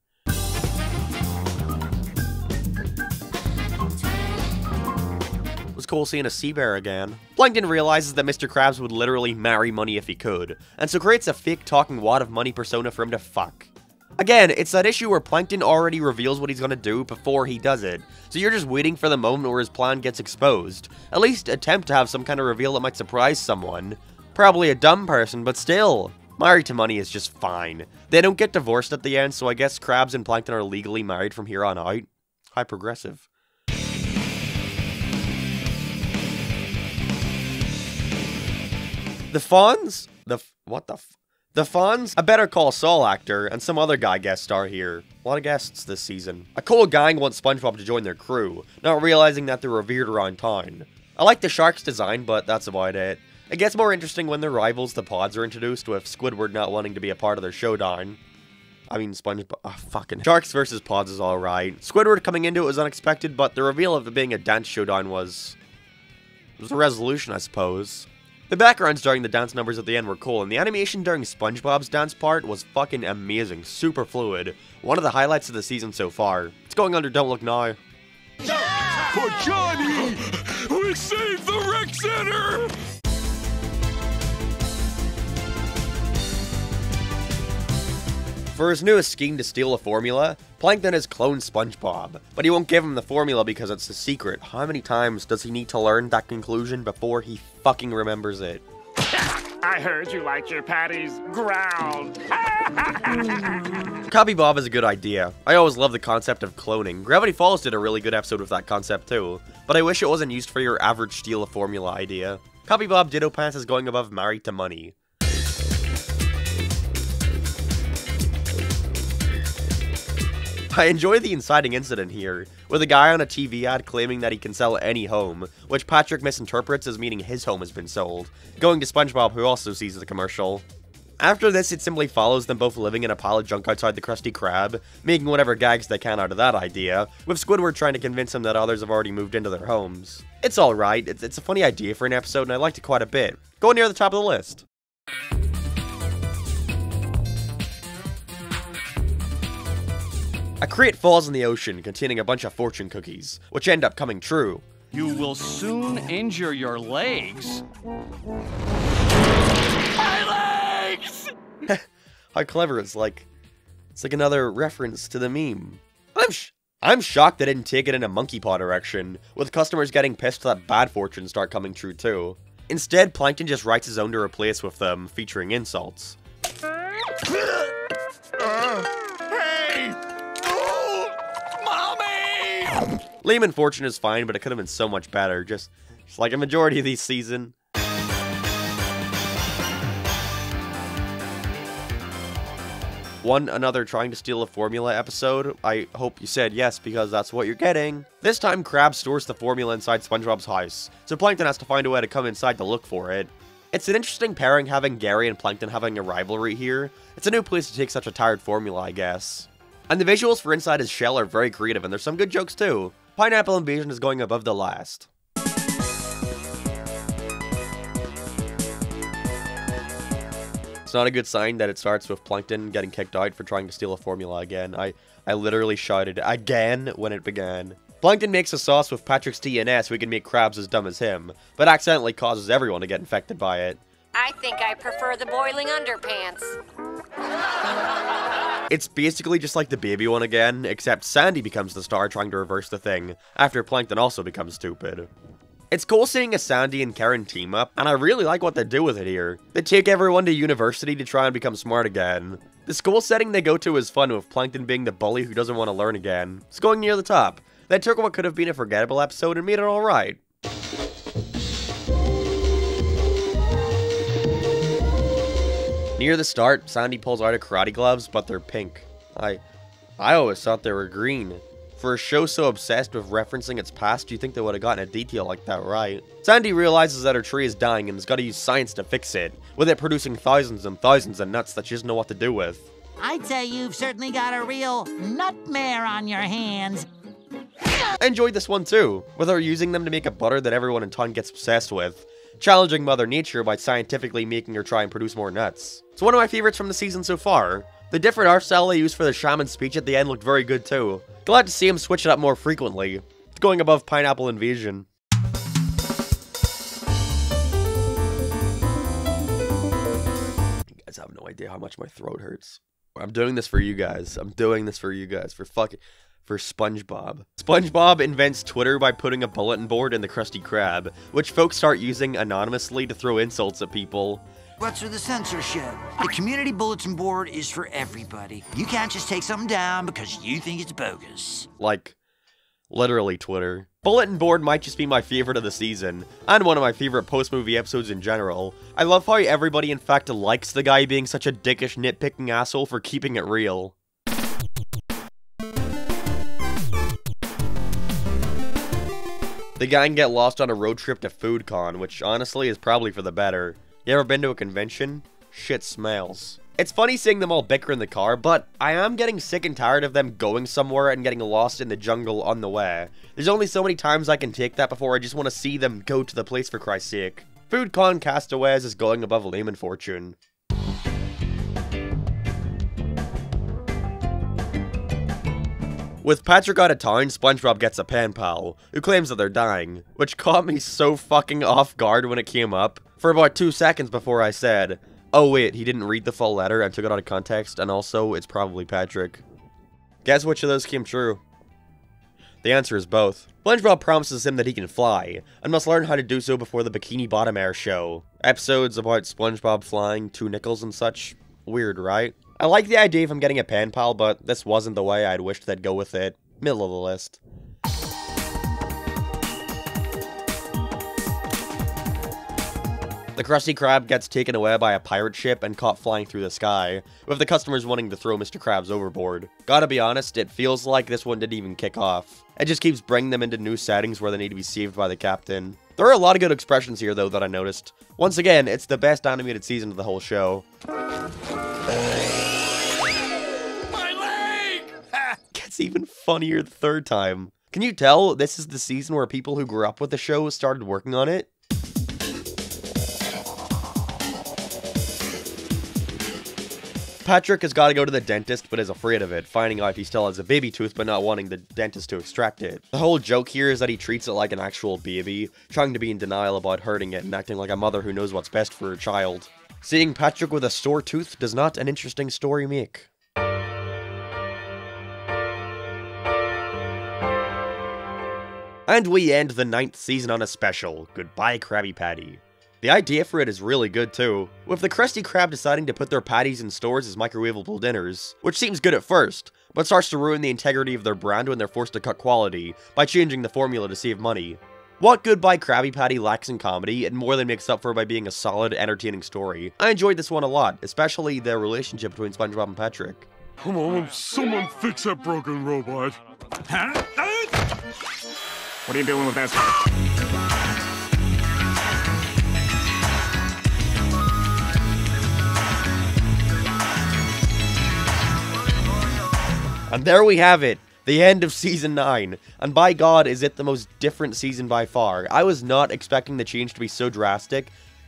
cool seeing a sea bear again. Plankton realizes that Mr. Krabs would literally marry money if he could, and so creates a fake talking wad of money persona for him to fuck. Again, it's that issue where Plankton already reveals what he's gonna do before he does it, so you're just waiting for the moment where his plan gets exposed. At least attempt to have some kind of reveal that might surprise someone. Probably a dumb person, but still. Married to money is just fine. They don't get divorced at the end, so I guess Krabs and Plankton are legally married from here on out. High progressive. The Fonz? The Fonz? A Better Call Saul actor, and some other guy guest star here. A lot of guests this season. A cool gang wants SpongeBob to join their crew, not realizing that they're revered around town. I like the shark's design, but that's about it. It gets more interesting when their rivals, the Pods, are introduced, with Squidward not wanting to be a part of their showdown. I mean, SpongeBob, fucking Sharks versus Pods is alright. Squidward coming into it was unexpected, but the reveal of it being a dance showdown was a resolution, I suppose. The backgrounds during the dance numbers at the end were cool, and the animation during SpongeBob's dance part was fucking amazing, super fluid. One of the highlights of the season so far. It's going under Don't Look Now. For Johnny, we saved the rec center! For his newest scheme to steal a formula, Plankton has cloned SpongeBob, but he won't give him the formula because it's a secret. How many times does he need to learn that conclusion before he fucking remembers it? I heard you like your patties ground. Copy Bob is a good idea. I always love the concept of cloning. Gravity Falls did a really good episode with that concept too, but I wish it wasn't used for your average steal a formula idea. Copy Bob Ditto Pants is going above Married to Money. I enjoy the inciting incident here, with a guy on a TV ad claiming that he can sell any home, which Patrick misinterprets as meaning his home has been sold, going to SpongeBob, who also sees the commercial. After this, it simply follows them both living in a pile of junk outside the Krusty Krab, making whatever gags they can out of that idea, with Squidward trying to convince him that others have already moved into their homes. It's alright, it's a funny idea for an episode, and I liked it quite a bit. Going near the top of the list. A crate falls in the ocean containing a bunch of fortune cookies, which end up coming true. You will soon injure your legs. My legs! How clever, it's like another reference to the meme. I'm shocked they didn't take it in a monkey paw direction, with customers getting pissed that bad fortunes start coming true too. Instead, Plankton just writes his own to replace with them, featuring insults. Lehman Fortune is fine, but it could have been so much better, just like a majority of these season. Another trying to steal a formula episode? I hope you said yes, because that's what you're getting. This time, Krabs stores the formula inside SpongeBob's house, so Plankton has to find a way to come inside to look for it. It's an interesting pairing having Gary and Plankton having a rivalry here. It's a new place to take such a tired formula, I guess. And the visuals for inside his shell are very creative, and there's some good jokes too. Pineapple Invasion is going above the last. It's not a good sign that it starts with Plankton getting kicked out for trying to steal a formula again. I literally shouted again when it began. Plankton makes a sauce with Patrick's DNA so we can make Krabs as dumb as him, but accidentally causes everyone to get infected by it. I think I prefer the boiling underpants. It's basically just like the baby one again, except Sandy becomes the star trying to reverse the thing, after Plankton also becomes stupid. It's cool seeing a Sandy and Karen team up, and I really like what they do with it here. They take everyone to university to try and become smart again. The school setting they go to is fun, with Plankton being the bully who doesn't want to learn again. It's going near the top. They took what could have been a forgettable episode and made it alright. Near the start, Sandy pulls out her karate gloves, but they're pink. I always thought they were green. For a show so obsessed with referencing its past, you'd think they would have gotten a detail like that right. Sandy realizes that her tree is dying and has got to use science to fix it, with it producing thousands and thousands of nuts that she doesn't know what to do with. I'd say you've certainly got a real nutmare on your hands. I enjoyed this one too, with her using them to make a butter that everyone in town gets obsessed with, challenging Mother Nature by scientifically making her try and produce more nuts. It's one of my favorites from the season so far. The different art style they used for the shaman speech at the end looked very good too. Glad to see him switch it up more frequently. It's going above Pineapple Invasion. idea how much my throat hurts. I'm doing this for you guys. I'm doing this for you guys. For SpongeBob. SpongeBob invents Twitter by putting a bulletin board in the Krusty Krab, which folks start using anonymously to throw insults at people. What's with the censorship? The community bulletin board is for everybody. You can't just take something down because you think it's bogus. Like, literally Twitter. Bulletin board might just be my favorite of the season, and one of my favorite post-movie episodes in general. I love how everybody in fact likes the guy being such a dickish nitpicking asshole for keeping it real. The gang get lost on a road trip to FoodCon, which honestly is probably for the better. You ever been to a convention? Shit smells. It's funny seeing them all bicker in the car, but I am getting sick and tired of them going somewhere and getting lost in the jungle on the way. There's only so many times I can take that before I just want to see them go to the place for Christ's sake. FoodCon Castaways is going above Lehman Fortune. With Patrick out of town, SpongeBob gets a pen pal, who claims that they're dying, which caught me so fucking off guard when it came up, for about 2 seconds before I said, oh wait, he didn't read the full letter and took it out of context, and also, it's probably Patrick. Guess which of those came true? The answer is both. SpongeBob promises him that he can fly, and must learn how to do so before the Bikini Bottom Air show. Episodes about SpongeBob flying, 2 nickels and such. Weird, right? I like the idea of him getting a pen pal, but this wasn't the way I'd wished they'd go with it. Middle of the list. The Krusty Krab gets taken away by a pirate ship and caught flying through the sky, with the customers wanting to throw Mr. Krabs overboard. Gotta be honest, it feels like this one didn't even kick off. It just keeps bringing them into new settings where they need to be saved by the captain. There are a lot of good expressions here though that I noticed. Once again, it's the best animated season of the whole show. Gets even funnier the 3rd time. Can you tell this is the season where people who grew up with the show started working on it? Patrick has got to go to the dentist but is afraid of it, finding out he still has a baby tooth but not wanting the dentist to extract it. The whole joke here is that he treats it like an actual baby, trying to be in denial about hurting it and acting like a mother who knows what's best for her child. Seeing Patrick with a sore tooth does not an interesting story make. And we end the 9th season on a special, Goodbye Krabby Patty. The idea for it is really good too, with the Krusty Krab deciding to put their patties in stores as microwavable dinners, which seems good at first, but starts to ruin the integrity of their brand when they're forced to cut quality, by changing the formula to save money. What Goodbye Krabby Patty lacks in comedy, it more than makes up for by being a solid, entertaining story. I enjoyed this one a lot, especially the relationship between SpongeBob and Patrick. Come on, someone fix that broken robot. Huh? What are you doing with that? And there we have it, the end of Season 9, and by God is it the most different season by far. I was not expecting the change to be so drastic,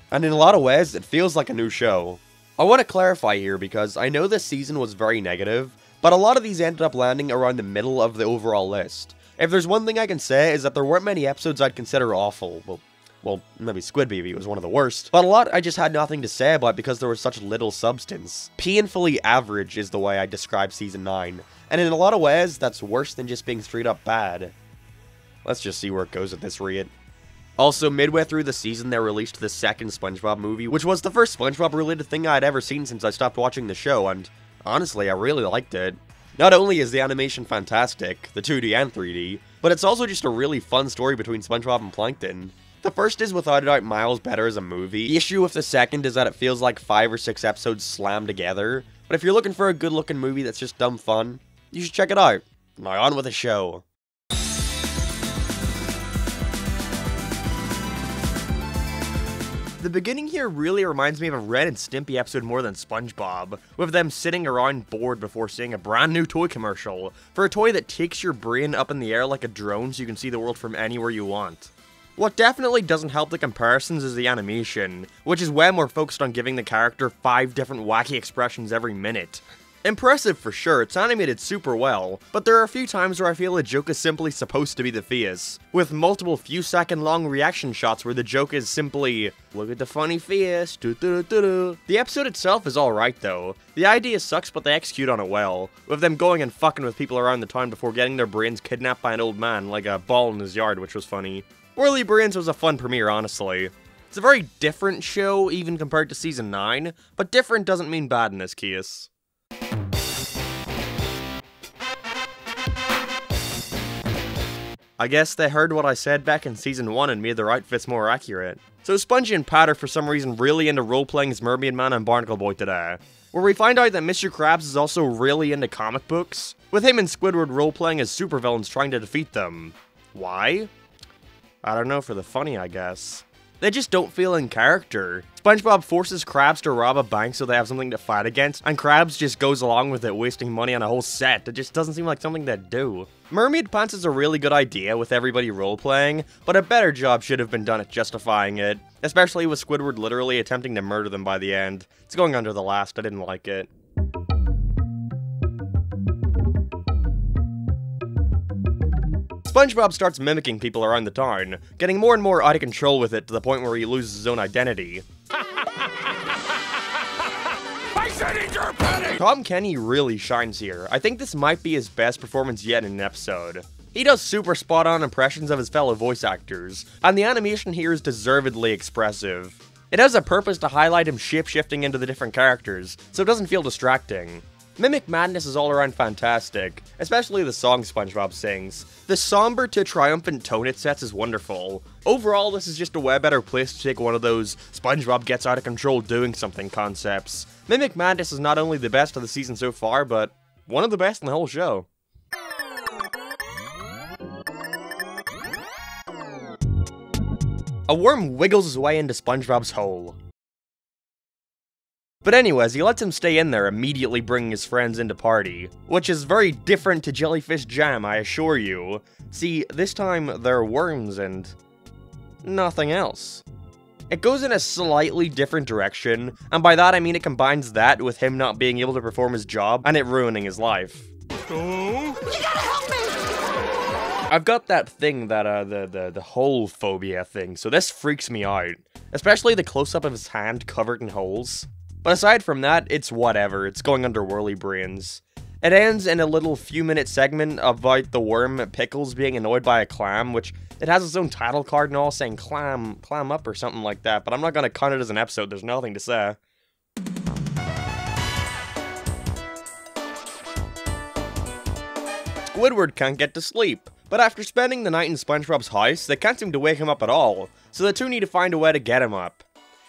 and in a lot of ways, it feels like a new show. I want to clarify here because I know this season was very negative, but a lot of these ended up landing around the middle of the overall list. If there's one thing I can say is that there weren't many episodes I'd consider awful. Well, maybe Squid Baby was one of the worst, but a lot I just had nothing to say about because there was such little substance. Painfully average is the way I describe Season 9, and in a lot of ways, that's worse than just being straight up bad. Let's just see where it goes at this rate. Also, midway through the season, they released the second SpongeBob movie, which was the first SpongeBob-related thing I'd ever seen since I stopped watching the show, and honestly, I really liked it. Not only is the animation fantastic, the 2D and 3D, but it's also just a really fun story between SpongeBob and Plankton. The first is without a doubt miles better as a movie. The issue with the second is that it feels like 5 or 6 episodes slammed together, but if you're looking for a good-looking movie that's just dumb fun, you should check it out. Now on with the show. The beginning here really reminds me of a Ren and Stimpy episode more than SpongeBob, with them sitting around bored before seeing a brand new toy commercial, for a toy that takes your brain up in the air like a drone so you can see the world from anywhere you want. What definitely doesn't help the comparisons is the animation, which is way more focused on giving the character 5 different wacky expressions every minute. Impressive for sure, it's animated super well, but there are a few times where I feel the joke is simply supposed to be the face, with multiple few-second long reaction shots where the joke is simply, look at the funny face, doo-doo-doo-doo. The episode itself is alright though. The idea sucks, but they execute on it well, with them going and fucking with people around the town before getting their brains kidnapped by an old man like a ball in his yard, which was funny. Whirly Brains was a fun premiere, honestly. It's a very different show, even compared to Season 9, but different doesn't mean bad in this case. I guess they heard what I said back in Season 1 and made their outfits more accurate. So Spongy and Pat are for some reason really into role-playing as Mermaid Man and Barnacle Boy today, where we find out that Mr. Krabs is also really into comic books, with him and Squidward role-playing as supervillains trying to defeat them. Why? I don't know, for the funny, I guess. They just don't feel in character. SpongeBob forces Krabs to rob a bank so they have something to fight against, and Krabs just goes along with it, wasting money on a whole set. It just doesn't seem like something they'd do. Mermaid Pants is a really good idea with everybody role-playing, but a better job should have been done at justifying it, especially with Squidward literally attempting to murder them by the end. It's going under the last, I didn't like it. SpongeBob starts mimicking people around the town, getting more and more out of control with it to the point where he loses his own identity. I said eat your penny! Tom Kenny really shines here. I think this might be his best performance yet in an episode. He does super spot-on impressions of his fellow voice actors, and the animation here is deservedly expressive. It has a purpose to highlight him shape-shifting into the different characters, so it doesn't feel distracting. Mimic Madness is all around fantastic, especially the song SpongeBob sings. The somber to triumphant tone it sets is wonderful. Overall, this is just a way better place to take one of those SpongeBob gets out of control doing something concepts. Mimic Madness is not only the best of the season so far, but one of the best in the whole show. A worm wiggles his way into SpongeBob's hole. But anyways, he lets him stay in there, immediately bringing his friends into party. Which is very different to jellyfish jam, I assure you. See, this time they're worms and nothing else. It goes in a slightly different direction, and by that I mean it combines that with him not being able to perform his job, and it ruining his life. Oh? You gotta help me! I've got that thing, that, the hole phobia thing, so this freaks me out. Especially the close-up of his hand covered in holes. But aside from that, it's whatever, it's going under Whirly Brains. It ends in a little few-minute segment about the worm Pickles being annoyed by a clam, which it has its own title card and all saying clam up or something like that, but I'm not gonna count it as an episode, there's nothing to say. Squidward can't get to sleep, but after spending the night in SpongeBob's house, they can't seem to wake him up at all, so the two need to find a way to get him up.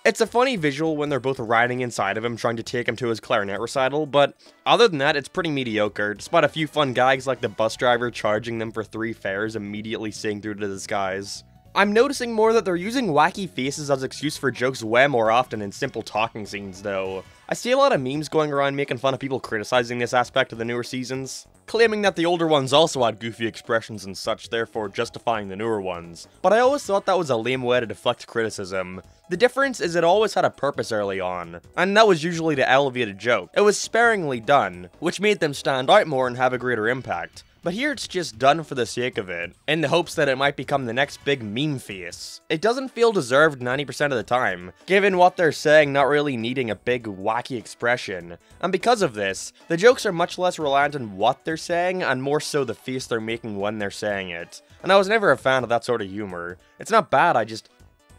It's a funny visual when they're both riding inside of him trying to take him to his clarinet recital, but other than that, it's pretty mediocre, despite a few fun gags like the bus driver charging them for 3 fares immediately seeing through to the skies. I'm noticing more that they're using wacky faces as excuse for jokes way more often in simple talking scenes though. I see a lot of memes going around making fun of people criticizing this aspect of the newer seasons, claiming that the older ones also had goofy expressions and such, therefore justifying the newer ones. But I always thought that was a lame way to deflect criticism. The difference is it always had a purpose early on, and that was usually to elevate a joke. It was sparingly done, which made them stand out more and have a greater impact. But here it's just done for the sake of it, in the hopes that it might become the next big meme face. It doesn't feel deserved 90% of the time, given what they're saying not really needing a big wacky expression. And because of this, the jokes are much less reliant on what they're saying, and more so the face they're making when they're saying it. And I was never a fan of that sort of humor. It's not bad, I just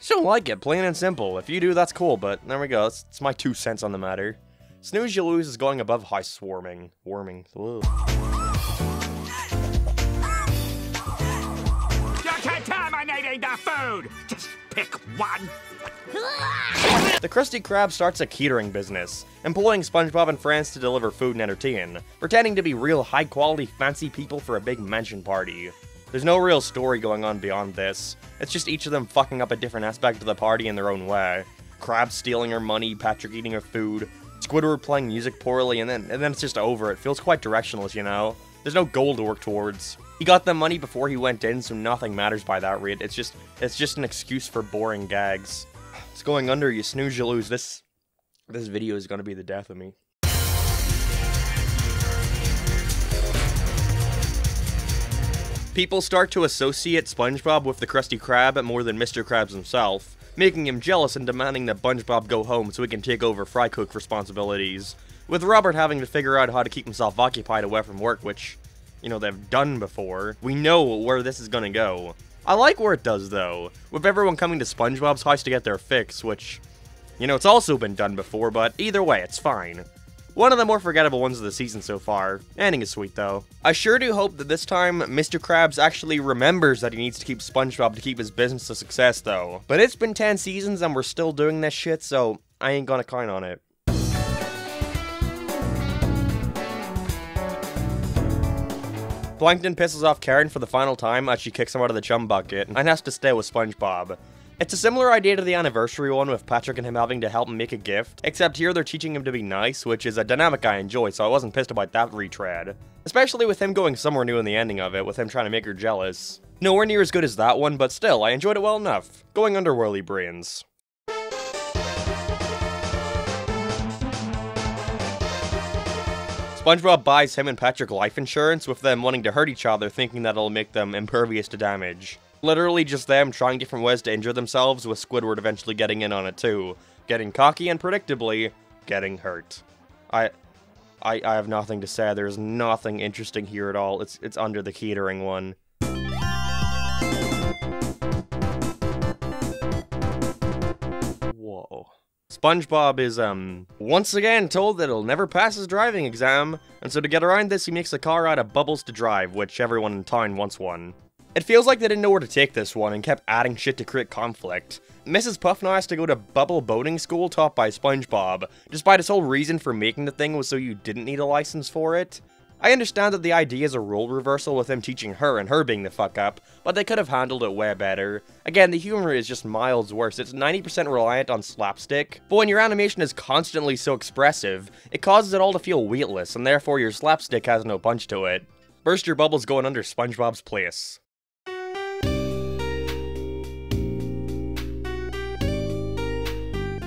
don't like it, plain and simple. If you do, that's cool, but there we go, that's my 2 cents on the matter. Snooze You Lose is going above house warming. Ugh. The food! Just pick one! The Krusty Krab starts a catering business, employing SpongeBob and friends to deliver food and entertain, pretending to be real high-quality fancy people for a big mansion party. There's no real story going on beyond this, it's just each of them fucking up a different aspect of the party in their own way. Krab stealing her money, Patrick eating her food, Squidward playing music poorly, and then it's just over. It feels quite directionless, you know? There's no goal to work towards. He got the money before he went in, so nothing matters by that rate. It's just an excuse for boring gags. It's going under, you snooze, you lose. This video is gonna be the death of me. People start to associate SpongeBob with the Krusty Krab more than Mr. Krabs himself, making him jealous and demanding that SpongeBob go home so he can take over fry cook responsibilities, with Robert having to figure out how to keep himself occupied away from work, which, you know, they've done before. We know where this is gonna go. I like where it does, though, with everyone coming to SpongeBob's house to get their fix, which, you know, it's also been done before, but either way, it's fine. One of the more forgettable ones of the season so far. Ending is sweet, though. I sure do hope that this time, Mr. Krabs actually remembers that he needs to keep SpongeBob to keep his business a success, though. But it's been 10 seasons and we're still doing this shit, so I ain't gonna count on it. Plankton pisses off Karen for the final time as she kicks him out of the chum bucket and has to stay with SpongeBob. It's a similar idea to the anniversary one with Patrick and him having to help him make a gift, except here they're teaching him to be nice, which is a dynamic I enjoy, so I wasn't pissed about that retread. Especially with him going somewhere new in the ending of it, with him trying to make her jealous. Nowhere near as good as that one, but still, I enjoyed it well enough. Going under whirly brains. SpongeBob buys him and Patrick life insurance, with them wanting to hurt each other, thinking that it'll make them impervious to damage. Literally just them trying different ways to injure themselves, with Squidward eventually getting in on it too. Getting cocky and predictably, getting hurt. I have nothing to say. There's nothing interesting here at all. It's under the catering one. Whoa. SpongeBob is, once again told that he'll never pass his driving exam, and so to get around this, he makes a car out of Bubbles to drive, which everyone in town wants one. It feels like they didn't know where to take this one and kept adding shit to create conflict. Mrs. Puff now has to go to Bubble boating school taught by SpongeBob, despite his whole reason for making the thing was so you didn't need a license for it. I understand that the idea is a role reversal with him teaching her and her being the fuck up, but they could have handled it way better. Again, the humor is just miles worse. It's 90% reliant on slapstick, but when your animation is constantly so expressive, it causes it all to feel weightless, and therefore your slapstick has no punch to it. Burst your bubbles going under SpongeBob's place.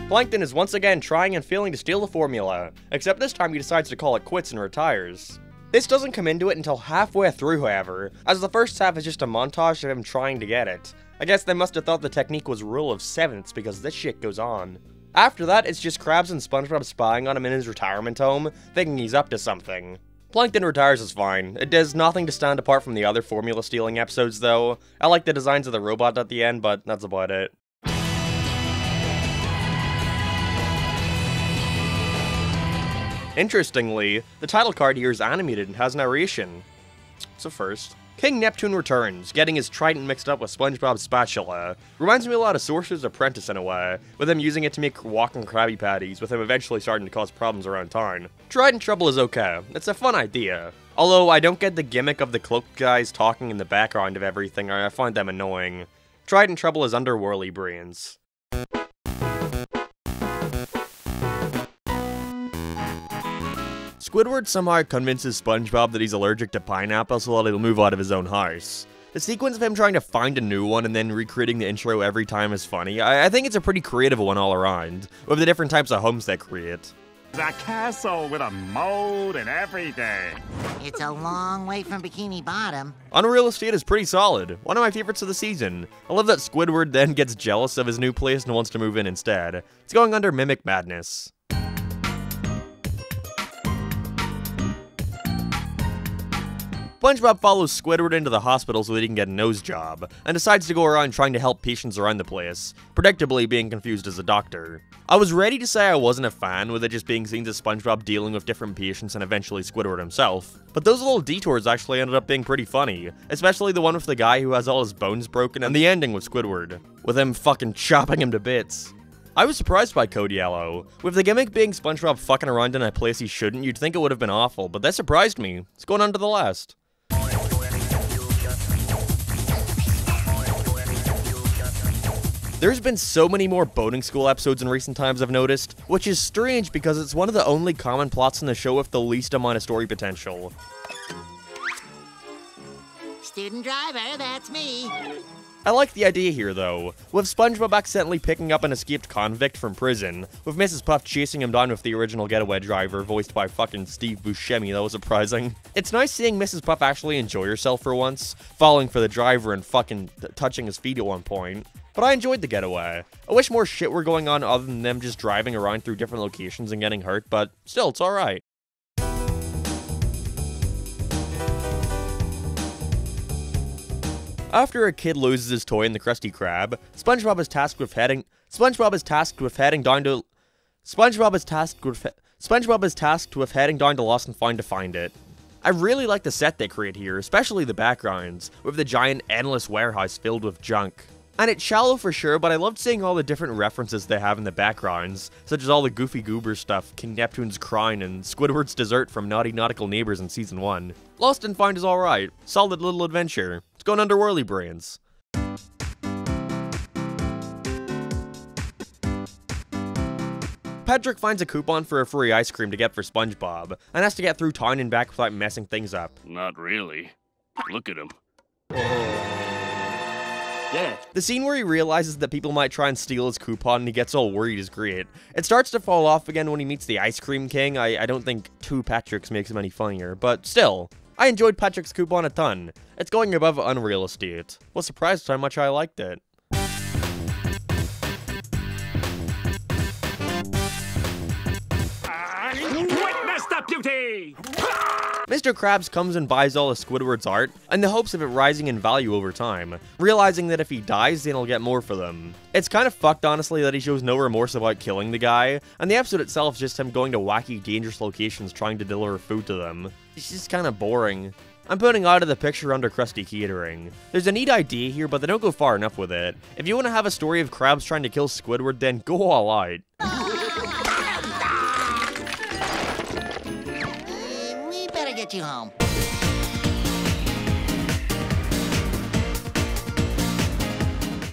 Plankton is once again trying and failing to steal the formula, except this time he decides to call it quits and retires. This doesn't come into it until halfway through, however, as the first half is just a montage of him trying to get it. I guess they must have thought the technique was rule of sevenths because this shit goes on. After that, it's just Krabs and SpongeBob spying on him in his retirement home, thinking he's up to something. Plankton retires is fine. It does nothing to stand apart from the other formula stealing episodes though. I like the designs of the robot at the end, but that's about it. Interestingly, the title card here is animated and has narration. It's a first. King Neptune returns, getting his trident mixed up with SpongeBob's spatula. Reminds me a lot of Sorcerer's Apprentice in a way, with him using it to make walking Krabby Patties, with him eventually starting to cause problems around town. Trident Trouble is okay. It's a fun idea. Although I don't get the gimmick of the cloaked guys talking in the background of everything, I find them annoying. Trident Trouble is under whirly brains. Squidward somehow convinces SpongeBob that he's allergic to pineapple so that he'll move out of his own house. The sequence of him trying to find a new one and then recreating the intro every time is funny. I think it's a pretty creative one all around, with the different types of homes they create. The castle with a moat and everything. It's a long way from Bikini Bottom. Unreal Estate is pretty solid. One of my favorites of the season. I love that Squidward then gets jealous of his new place and wants to move in instead. It's going under Mimic Madness. SpongeBob follows Squidward into the hospital so that he can get a nose job, and decides to go around trying to help patients around the place, predictably being confused as a doctor. I was ready to say I wasn't a fan with it just being scenes of SpongeBob dealing with different patients and eventually Squidward himself, but those little detours actually ended up being pretty funny, especially the one with the guy who has all his bones broken and the ending with Squidward, with him fucking chopping him to bits. I was surprised by Code Yellow. With the gimmick being SpongeBob fucking around in a place he shouldn't, you'd think it would have been awful, but that surprised me. It's going on to the last. There's been so many more boating school episodes in recent times I've noticed, which is strange because it's one of the only common plots in the show with the least amount of story potential. Student driver, that's me. I like the idea here though, with SpongeBob accidentally picking up an escaped convict from prison, with Mrs. Puff chasing him down with the original getaway driver voiced by fucking Steve Buscemi. That was surprising. It's nice seeing Mrs. Puff actually enjoy herself for once, falling for the driver and fucking touching his feet at one point. But I enjoyed the getaway. I wish more shit were going on other than them just driving around through different locations and getting hurt, but still, it's alright. After a kid loses his toy in the Krusty Krab, SpongeBob is tasked with heading down to Lost and Found to find it. I really like the set they create here, especially the backgrounds, with the giant endless warehouse filled with junk. And it's shallow for sure, but I loved seeing all the different references they have in the backgrounds, such as all the Goofy Goober stuff, King Neptune's Crown, and Squidward's dessert from Naughty Nautical Neighbors in Season 1. Lost and Found is alright. Solid little adventure. It's going under Whirly Brains. Patrick finds a coupon for a free ice cream to get for SpongeBob, and has to get through town and back without messing things up. Not really. Look at him. Yeah. The scene where he realizes that people might try and steal his coupon and he gets all worried is great. It starts to fall off again when he meets the Ice Cream King. I don't think two Patricks makes him any funnier, but still. I enjoyed Patrick's coupon a ton. It's going above Unreal Estate. Was surprised how much I liked it. Witness the beauty! Mr. Krabs comes and buys all of Squidward's art, in the hopes of it rising in value over time, realizing that if he dies, then he'll get more for them. It's kind of fucked, honestly, that he shows no remorse about killing the guy, and the episode itself is just him going to wacky, dangerous locations trying to deliver food to them. It's just kind of boring. I'm putting out of the picture under Krusty Catering. There's a neat idea here, but they don't go far enough with it. If you want to have a story of Krabs trying to kill Squidward, then go all out. Get you home.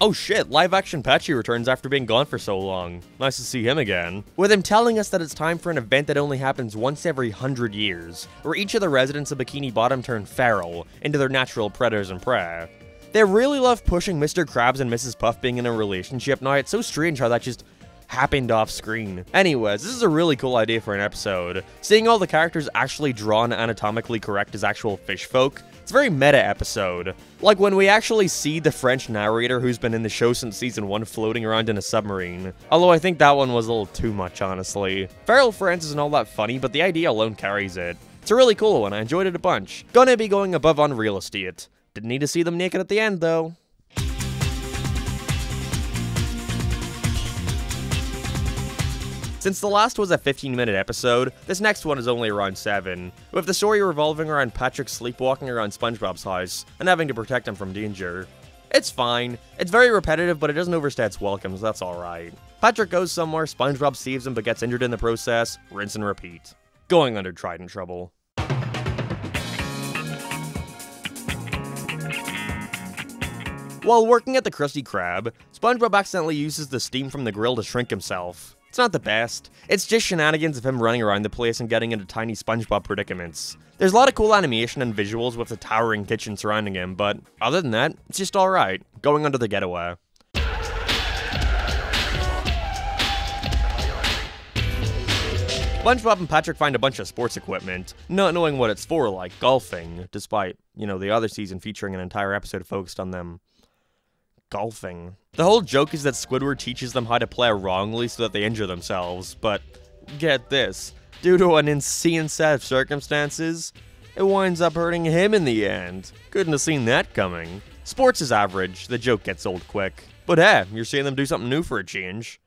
Oh shit, live-action Patchy returns after being gone for so long. Nice to see him again. With him telling us that it's time for an event that only happens once every 100 years, where each of the residents of Bikini Bottom turn feral into their natural predators and prey. They really love pushing Mr. Krabs and Mrs. Puff being in a relationship. Now, it's so strange how that just happened off screen. Anyways, this is a really cool idea for an episode. Seeing all the characters actually drawn anatomically correct as actual fish folk, it's a very meta episode. Like when we actually see the French narrator who's been in the show since season 1 floating around in a submarine. Although I think that one was a little too much, honestly. Feral France isn't all that funny, but the idea alone carries it. It's a really cool one, I enjoyed it a bunch. Gonna be going above Unreal Estate. Didn't need to see them naked at the end, though. Since the last was a 15-minute episode, this next one is only around 7, with the story revolving around Patrick sleepwalking around SpongeBob's house and having to protect him from danger. It's fine. It's very repetitive, but it doesn't overstay its welcome, so that's alright. Patrick goes somewhere, SpongeBob saves him but gets injured in the process, rinse and repeat. Going under Trident trouble. While working at the Krusty Krab, SpongeBob accidentally uses the steam from the grill to shrink himself. It's not the best. It's just shenanigans of him running around the place and getting into tiny SpongeBob predicaments. There's a lot of cool animation and visuals with the towering kitchen surrounding him, but other than that, it's just alright. Going under the getaway. SpongeBob and Patrick find a bunch of sports equipment, not knowing what it's for, like golfing, despite, you know, the other season featuring an entire episode focused on them golfing. The whole joke is that Squidward teaches them how to play wrongly so that they injure themselves, but get this, due to an insane set of circumstances, it winds up hurting him in the end. Couldn't have seen that coming. Sports is average, the joke gets old quick. But hey, you're seeing them do something new for a change.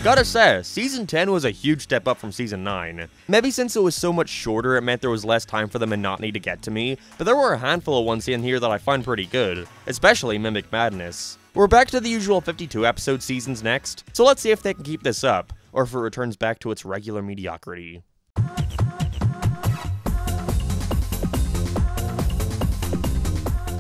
Gotta say, Season 10 was a huge step up from Season 9. Maybe since it was so much shorter, it meant there was less time for the monotony to get to me, but there were a handful of ones in here that I find pretty good, especially Mimic Madness. We're back to the usual 52 episode seasons next, so let's see if they can keep this up, or if it returns back to its regular mediocrity.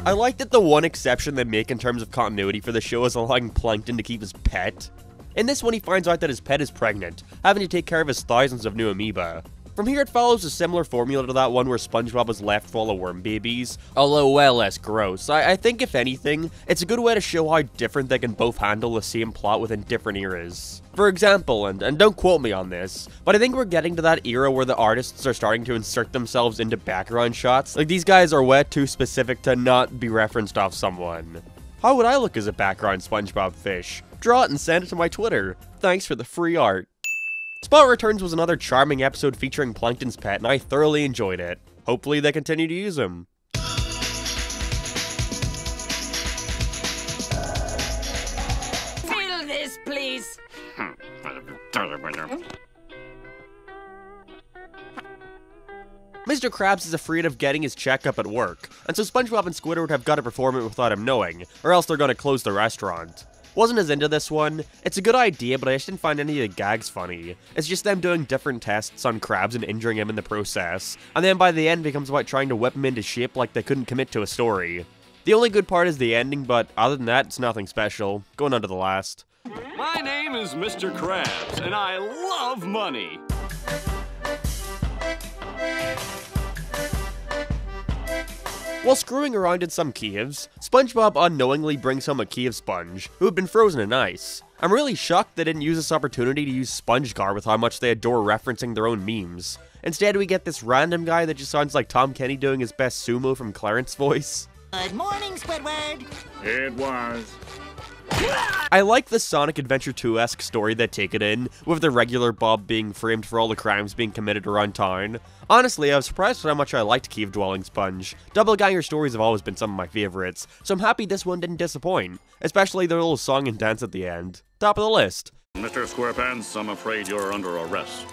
I like that the one exception they make in terms of continuity for the show is allowing Plankton to keep his pet. In this one, he finds out that his pet is pregnant, having to take care of his thousands of new amoeba. From here, it follows a similar formula to that one where SpongeBob was left full of worm babies, although well less gross. I think, if anything, it's a good way to show how different they can both handle the same plot within different eras. For example, and don't quote me on this, but I think we're getting to that era where the artists are starting to insert themselves into background shots. Like, these guys are way too specific to not be referenced off someone. How would I look as a background SpongeBob fish? Draw it and send it to my Twitter. Thanks for the free art. Spot Returns was another charming episode featuring Plankton's pet, and I thoroughly enjoyed it. Hopefully they continue to use him. Fill this, please. Mr. Krabs is afraid of getting his checkup at work, and so SpongeBob and Squidward have got to perform it without him knowing, or else they're gonna close the restaurant. Wasn't as into this one. It's a good idea, but I just didn't find any of the gags funny. It's just them doing different tests on Krabs and injuring him in the process, and then by the end becomes about trying to whip him into shape like they couldn't commit to a story. The only good part is the ending, but other than that, it's nothing special. Going on to the last. My name is Mr. Krabs, and I love money. While screwing around in some caves, SpongeBob unknowingly brings home a cave sponge, who had been frozen in ice. I'm really shocked they didn't use this opportunity to use SpongeGar with how much they adore referencing their own memes. Instead, we get this random guy that just sounds like Tom Kenny doing his best sumo from Clarence voice. Good morning, Squidward. It was. I like the Sonic Adventure 2-esque story they take it in, with the regular Bob being framed for all the crimes being committed around town. Honestly, I was surprised at how much I liked Cave Dwelling Sponge. Doppelganger stories have always been some of my favorites, so I'm happy this one didn't disappoint, especially their little song and dance at the end. Top of the list. Mr. Squarepants, I'm afraid you're under arrest.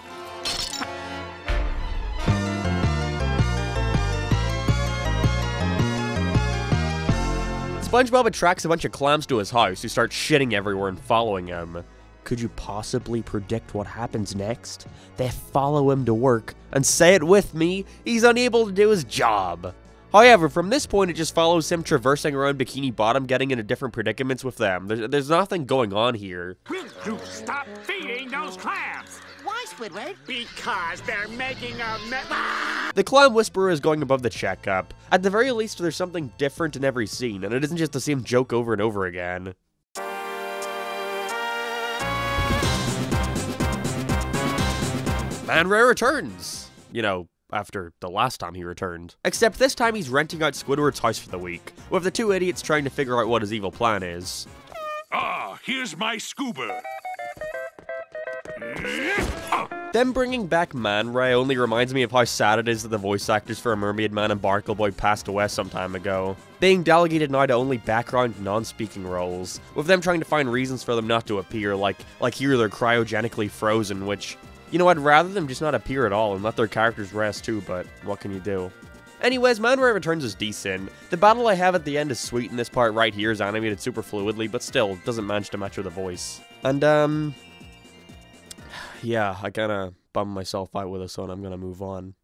SpongeBob attracts a bunch of clams to his house who start shitting everywhere and following him. Could you possibly predict what happens next? They follow him to work, and say it with me, he's unable to do his job. However, from this point it just follows him traversing around Bikini Bottom, getting into different predicaments with them. There's nothing going on here. Will you stop feeding those clams? Why, Squidward? Because they're making a mess. The Clam Whisperer is going above the checkup. At the very least, there's something different in every scene, and it isn't just the same joke over and over again. Man Ray returns! You know, after the last time he returned. Except this time he's renting out Squidward's house for the week, with the two idiots trying to figure out what his evil plan is. Ah, here's my scuba. Them bringing back Man Ray only reminds me of how sad it is that the voice actors for Mermaid Man and Barnacle Boy passed away some time ago, being delegated now to only background non-speaking roles, with them trying to find reasons for them not to appear, like here they're cryogenically frozen, which, you know, I'd rather them just not appear at all and let their characters rest too, but what can you do? Anyways, Man Ray Returns is decent. The battle I have at the end is sweet, and this part right here is animated super fluidly, but still, doesn't manage to match with the voice. And, yeah, I kinda bummed myself out with this one. I'm gonna move on.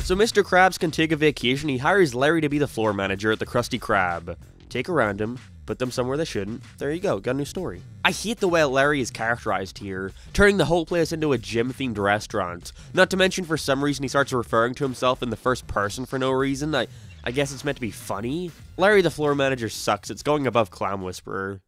So Mr. Krabs can take a vacation. He hires Larry to be the floor manager at the Krusty Krab. Take a random, put them somewhere they shouldn't. There you go, got a new story. I hate the way Larry is characterized here, turning the whole place into a gym-themed restaurant. Not to mention, for some reason, he starts referring to himself in the first person for no reason. I guess it's meant to be funny? Larry the floor manager sucks. It's going above Clam Whisperer.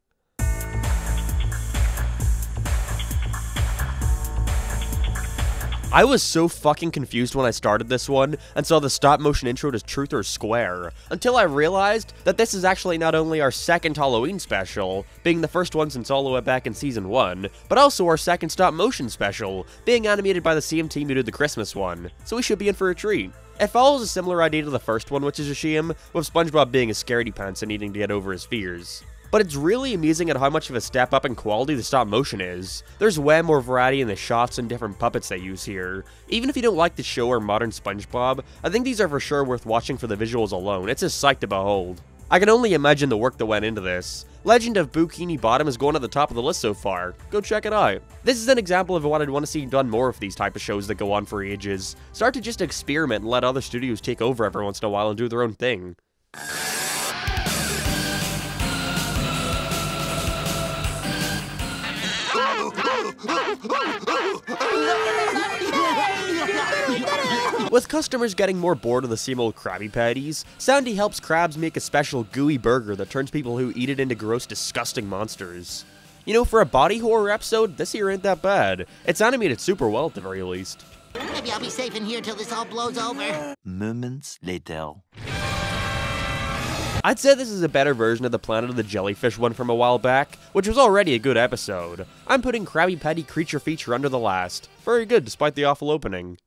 I was so fucking confused when I started this one and saw the stop motion intro to Truth or Square, until I realized that this is actually not only our second Halloween special, being the first one since all the way back in Season 1, but also our second stop motion special, being animated by the same team who did the Christmas one, so we should be in for a treat. It follows a similar idea to the first one, which is a shame, with SpongeBob being a scaredy pants and needing to get over his fears. But it's really amazing at how much of a step up in quality the stop motion is. There's way more variety in the shots and different puppets they use here. Even if you don't like the show or modern SpongeBob, I think these are for sure worth watching for the visuals alone. It's a sight to behold. I can only imagine the work that went into this. Legend of Bikini Bottom is going at the top of the list so far. Go check it out. This is an example of what I'd want to see done more of these type of shows that go on for ages. Start to just experiment and let other studios take over every once in a while and do their own thing. With customers getting more bored of the same old Krabby Patties, Sandy helps Krabs make a special gooey burger that turns people who eat it into gross, disgusting monsters. You know, for a body horror episode, this here ain't that bad. It's animated super well at the very least. Maybe I'll be safe in here till this all blows over. Moments later. I'd say this is a better version of the Planet of the Jellyfish one from a while back, which was already a good episode. I'm putting Krabby Patty Creature Feature under the last. Very good, despite the awful opening.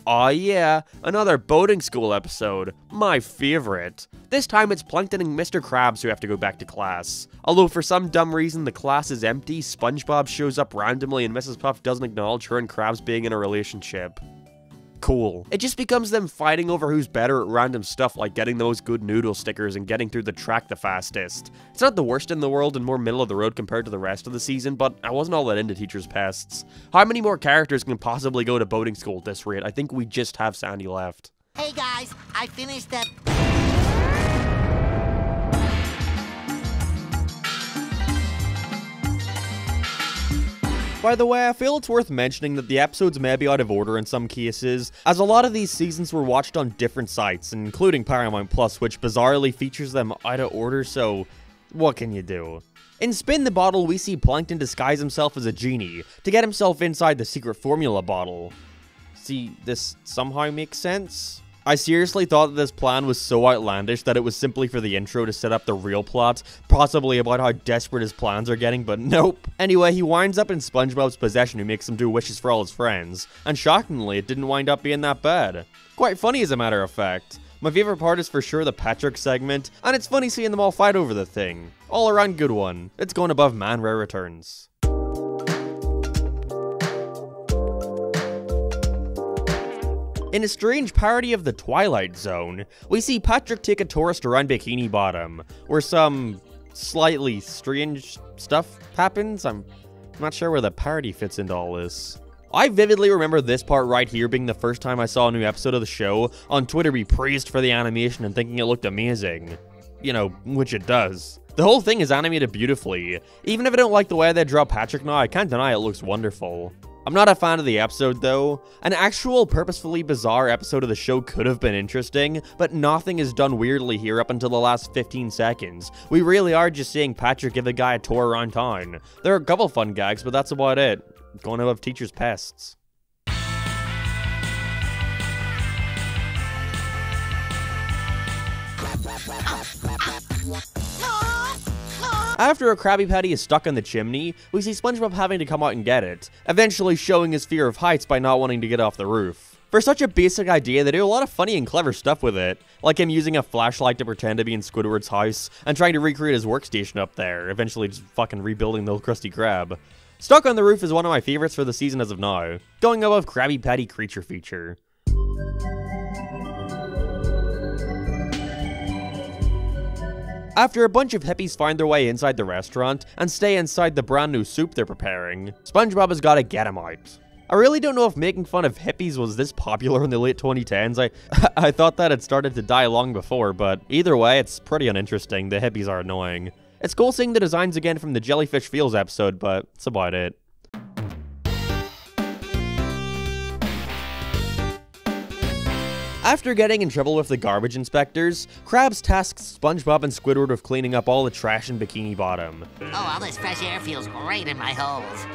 Aw yeah, another boating school episode. My favorite. This time it's Plankton and Mr. Krabs who have to go back to class. Although for some dumb reason the class is empty, SpongeBob shows up randomly and Mrs. Puff doesn't acknowledge her and Krabs being in a relationship. Cool. It just becomes them fighting over who's better at random stuff like getting the most good noodle stickers and getting through the track the fastest. It's not the worst in the world and more middle of the road compared to the rest of the season, but I wasn't all that into Teacher's Pests. How many more characters can possibly go to boating school at this rate? I think we just have Sandy left. Hey guys, I finished that. By the way, I feel it's worth mentioning that the episodes may be out of order in some cases, as a lot of these seasons were watched on different sites, including Paramount Plus, which bizarrely features them out of order, so what can you do? In Spin the Bottle, we see Plankton disguise himself as a genie to get himself inside the secret formula bottle. See, this somehow makes sense? I seriously thought that this plan was so outlandish that it was simply for the intro to set up the real plot, possibly about how desperate his plans are getting, but nope. Anyway, he winds up in SpongeBob's possession, who makes him do wishes for all his friends, and shockingly, it didn't wind up being that bad. Quite funny as a matter of fact. My favorite part is for sure the Patrick segment, and it's funny seeing them all fight over the thing. All around good one. It's going above Man Rare Returns. In a strange parody of The Twilight Zone, we see Patrick take a tourist around Bikini Bottom, where some slightly strange stuff happens. I'm not sure where the parody fits into all this. I vividly remember this part right here being the first time I saw a new episode of the show, on Twitter be praised for the animation and thinking it looked amazing. You know, which it does. The whole thing is animated beautifully. Even if I don't like the way they draw Patrick now, I can't deny it looks wonderful. I'm not a fan of the episode though. An actual purposefully bizarre episode of the show could have been interesting, but nothing is done weirdly here up until the last 15 seconds. We really are just seeing Patrick give a guy a tour around town. There are a couple fun gags, but that's about it. Going above Teacher's Pests. After a Krabby Patty is stuck in the chimney, we see SpongeBob having to come out and get it, eventually showing his fear of heights by not wanting to get off the roof. For such a basic idea, they do a lot of funny and clever stuff with it, like him using a flashlight to pretend to be in Squidward's house, and trying to recreate his workstation up there, eventually just fucking rebuilding the old Krusty Krab. Stuck on the Roof is one of my favorites for the season as of now, going above Krabby Patty Creature Feature. After a bunch of hippies find their way inside the restaurant and stay inside the brand new soup they're preparing, SpongeBob has gotta get 'em out. I really don't know if making fun of hippies was this popular in the late 2010s. I thought that had started to die long before, but either way, it's pretty uninteresting. The hippies are annoying. It's cool seeing the designs again from the Jellyfish Fields episode, but that's about it. After getting in trouble with the garbage inspectors, Krabs tasks SpongeBob and Squidward with cleaning up all the trash in Bikini Bottom. Oh, all this fresh air feels great in my holes.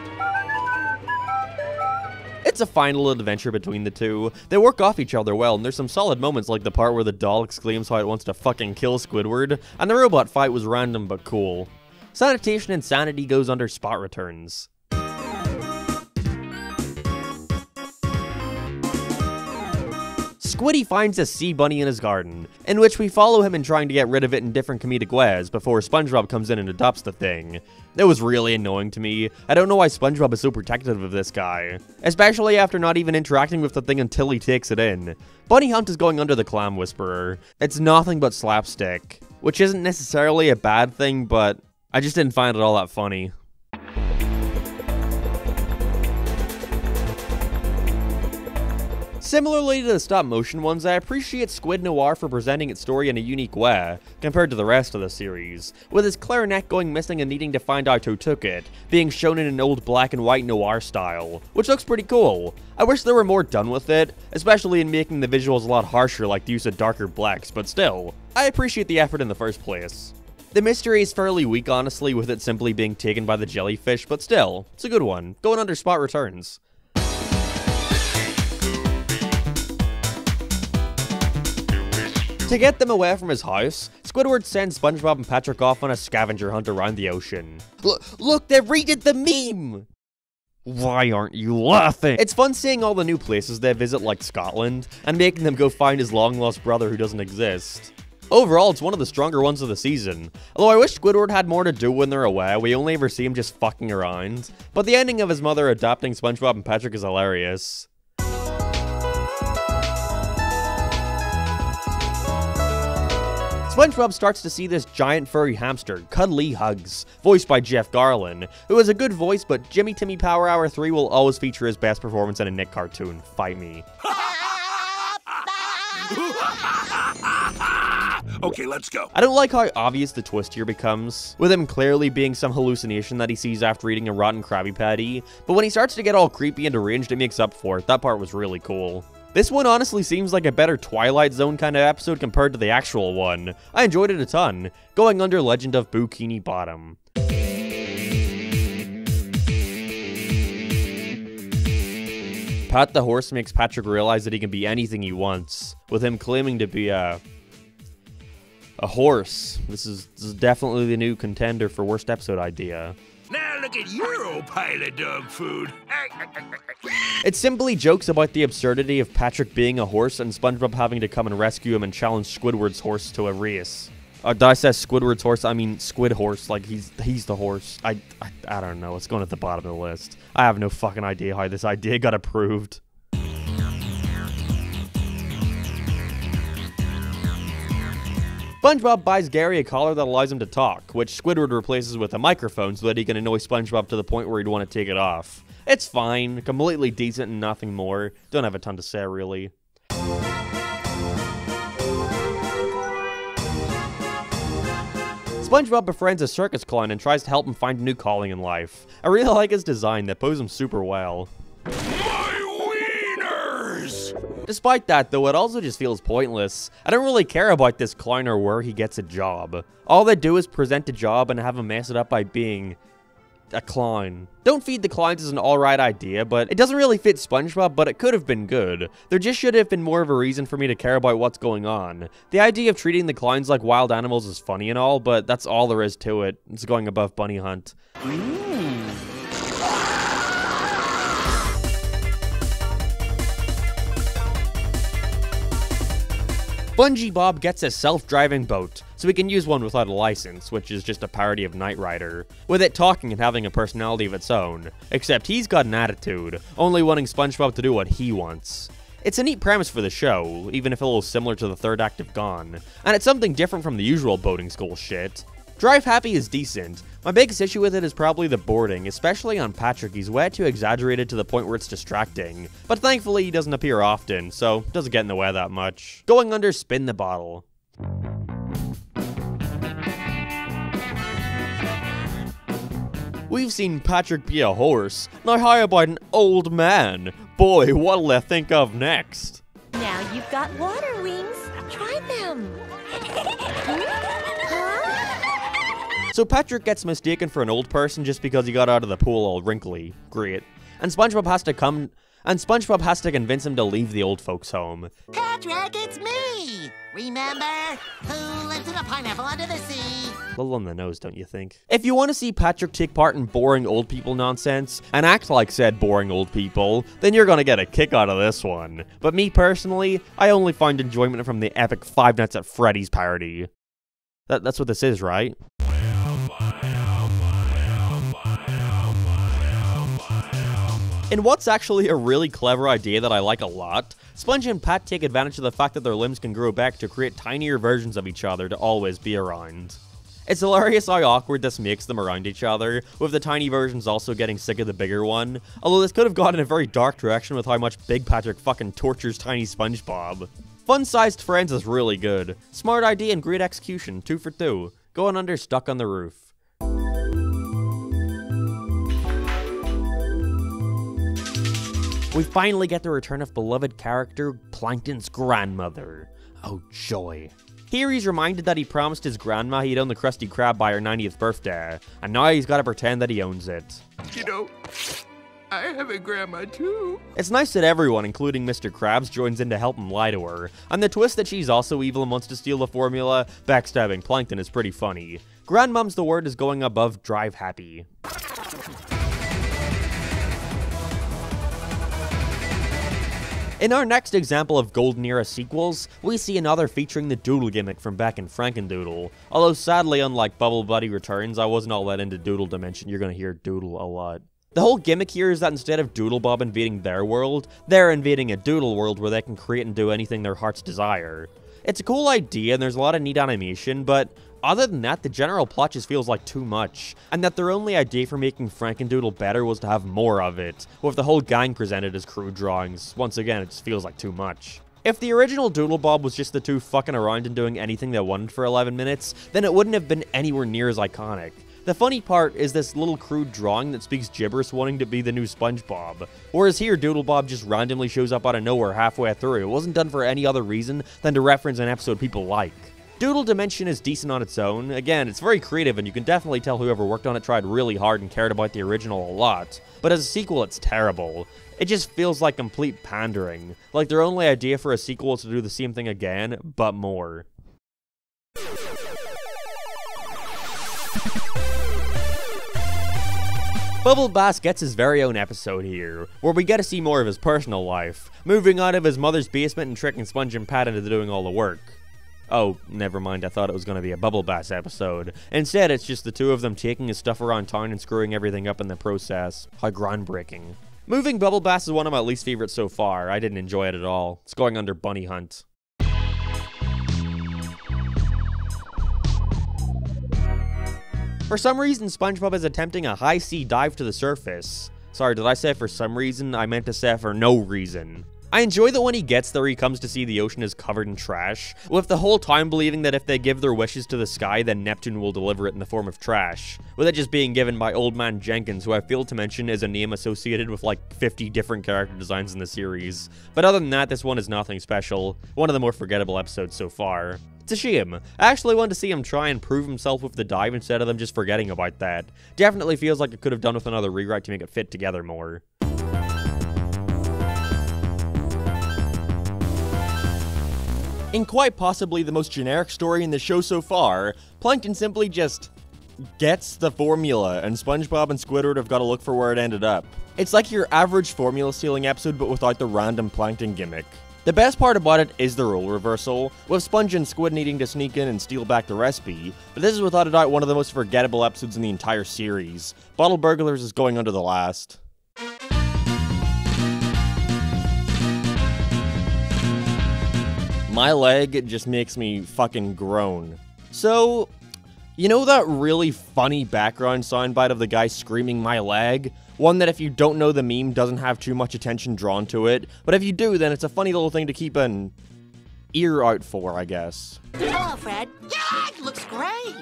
It's a fine little adventure between the two. They work off each other well, and there's some solid moments like the part where the doll exclaims how it wants to fucking kill Squidward, and the robot fight was random but cool. Sanitation Insanity goes under Spot Returns. Squiddy finds a sea bunny in his garden, in which we follow him in trying to get rid of it in different comedic ways before SpongeBob comes in and adopts the thing. It was really annoying to me. I don't know why SpongeBob is so protective of this guy, especially after not even interacting with the thing until he takes it in. Bunny Hunt is going under the Clam Whisperer. It's nothing but slapstick, which isn't necessarily a bad thing, but I just didn't find it all that funny. Similarly to the stop-motion ones, I appreciate Squid Noir for presenting its story in a unique way, compared to the rest of the series, with his clarinet going missing and needing to find out who took it, being shown in an old black and white noir style, which looks pretty cool. I wish there were more done with it, especially in making the visuals a lot harsher like the use of darker blacks, but still, I appreciate the effort in the first place. The mystery is fairly weak honestly, with it simply being taken by the jellyfish, but still, it's a good one. Going under spot returns. To get them away from his house, Squidward sends SpongeBob and Patrick off on a scavenger hunt around the ocean. Look, they've redid the meme! Why aren't you laughing? It's fun seeing all the new places they visit like Scotland, and making them go find his long-lost brother who doesn't exist. Overall, it's one of the stronger ones of the season. Although I wish Squidward had more to do when they're away, we only ever see him just fucking around. But the ending of his mother adopting SpongeBob and Patrick is hilarious. SpongeBob starts to see this giant furry hamster, Cuddly Hugs, voiced by Jeff Garlin, who has a good voice, but Jimmy Timmy Power Hour 3 will always feature his best performance in a Nick cartoon. Fight me. Okay, let's go. I don't like how obvious the twist here becomes, with him clearly being some hallucination that he sees after eating a rotten Krabby Patty, but when he starts to get all creepy and deranged, it makes up for it. That part was really cool. This one honestly seems like a better Twilight Zone kind of episode compared to the actual one. I enjoyed it a ton, going under Legend of Bikini Bottom. Pat the horse makes Patrick realize that he can be anything he wants, with him claiming to be a horse. This is definitely the new contender for worst episode idea. Now look at your old pile of dog food. It simply jokes about the absurdity of Patrick being a horse and SpongeBob having to come and rescue him and challenge Squidward's horse to a race. Did I say Squidward's horse? I mean Squid Horse, like he's the horse. I don't know, it's going at the bottom of the list. I have no fucking idea how this idea got approved. SpongeBob buys Gary a collar that allows him to talk, which Squidward replaces with a microphone so that he can annoy SpongeBob to the point where he'd want to take it off. It's fine, completely decent and nothing more. Don't have a ton to say, really. SpongeBob befriends a circus clown and tries to help him find a new calling in life. I really like his design, that poses him super well. Despite that, though, it also just feels pointless. I don't really care about this clown or where he gets a job. All they do is present a job and have him mess it up by being a clown. Don't feed the clowns is an alright idea, but it doesn't really fit SpongeBob, but it could have been good. There just should have been more of a reason for me to care about what's going on. The idea of treating the clowns like wild animals is funny and all, but that's all there is to it. It's going above Bunny Hunt. Spongebob gets a self-driving boat, so he can use one without a license, which is just a parody of Knight Rider, with it talking and having a personality of its own. Except he's got an attitude, only wanting SpongeBob to do what he wants. It's a neat premise for the show, even if a little similar to the third act of Gone, and it's something different from the usual boating school shit. Drive Happy is decent. My biggest issue with it is probably the boarding, especially on Patrick. He's way too exaggerated to the point where it's distracting. But thankfully he doesn't appear often, so it doesn't get in the way that much. Going under Spin the Bottle. We've seen Patrick be a horse. Now how about an old man? Boy, what'll they think of next? Now you've got water wings. Try them. So Patrick gets mistaken for an old person just because he got out of the pool all wrinkly. Great. And SpongeBob has to convince him to leave the old folks' home. Patrick, it's me! Remember? Who lived in a pineapple under the sea? A little on the nose, don't you think? If you want to see Patrick take part in boring old people nonsense, and act like said boring old people, then you're gonna get a kick out of this one. But me personally, I only find enjoyment from the epic Five Nights at Freddy's parody. That's what this is, right? In what's actually a really clever idea that I like a lot, Sponge and Pat take advantage of the fact that their limbs can grow back to create tinier versions of each other to always be around. It's hilarious how awkward this makes them around each other, with the tiny versions also getting sick of the bigger one, although this could have gone in a very dark direction with how much Big Patrick fucking tortures tiny SpongeBob. Fun-sized friends is really good. Smart idea and great execution, 2 for 2. Going under Stuck on the Roof. We finally get the return of beloved character Plankton's grandmother. Oh joy. Here he's reminded that he promised his grandma he'd own the Krusty Krab by her 90th birthday, and now he's gotta pretend that he owns it. You know, I have a grandma too. It's nice that everyone, including Mr. Krabs, joins in to help him lie to her, and the twist that she's also evil and wants to steal the formula, backstabbing Plankton, is pretty funny. Grandmom's the word is going above drive happy. In our next example of Golden Era sequels, we see another featuring the Doodle gimmick from back in Frankendoodle. Although sadly, unlike Bubble Buddy Returns, I wasn't all that into Doodle Dimension. You're gonna hear Doodle a lot. The whole gimmick here is that instead of Doodlebob invading their world, they're invading a Doodle world where they can create and do anything their hearts desire. It's a cool idea and there's a lot of neat animation, but other than that, the general plot just feels like too much, and that their only idea for making Frankendoodle better was to have more of it, with the whole gang presented as crude drawings. Once again, it just feels like too much. If the original Doodlebob was just the two fucking around and doing anything they wanted for 11 minutes, then it wouldn't have been anywhere near as iconic. The funny part is this little crude drawing that speaks gibberish wanting to be the new SpongeBob. Whereas here, Doodlebob just randomly shows up out of nowhere halfway through. It wasn't done for any other reason than to reference an episode people like. Doodle Dimension is decent on its own. Again, it's very creative and you can definitely tell whoever worked on it tried really hard and cared about the original a lot. But as a sequel, it's terrible. It just feels like complete pandering. Like their only idea for a sequel is to do the same thing again, but more. Bubble Bass gets his very own episode here, where we get to see more of his personal life, moving out of his mother's basement and tricking Sponge and Pat into doing all the work. Oh, never mind, I thought it was going to be a Bubble Bass episode. Instead, it's just the two of them taking his stuff around town and screwing everything up in the process. How groundbreaking. Moving Bubble Bass is one of my least favorites so far. I didn't enjoy it at all. It's going under Bunny Hunt. For some reason, SpongeBob is attempting a high sea dive to the surface. Sorry, did I say for some reason? I meant to say for no reason. I enjoy that when he gets there, he comes to see the ocean is covered in trash, with the whole time believing that if they give their wishes to the sky, then Neptune will deliver it in the form of trash, with it just being given by Old Man Jenkins, who I failed to mention is a name associated with like 50 different character designs in the series. But other than that, this one is nothing special, one of the more forgettable episodes so far. It's a shame. I actually wanted to see him try and prove himself with the dive instead of them just forgetting about that. Definitely feels like it could have done with another rewrite to make it fit together more. In quite possibly the most generic story in the show so far, Plankton simply just gets the formula, and SpongeBob and Squidward have got to look for where it ended up. It's like your average formula stealing episode, but without the random Plankton gimmick. The best part about it is the role reversal, with Sponge and Squid needing to sneak in and steal back the recipe, but this is without a doubt one of the most forgettable episodes in the entire series. Bottle Burglars is going under the last. My leg just makes me fucking groan. So, you know that really funny background soundbite of the guy screaming "my leg"? One that if you don't know the meme doesn't have too much attention drawn to it, but if you do, then it's a funny little thing to keep an ear out for, I guess. Hello, Fred. Your leg looks great.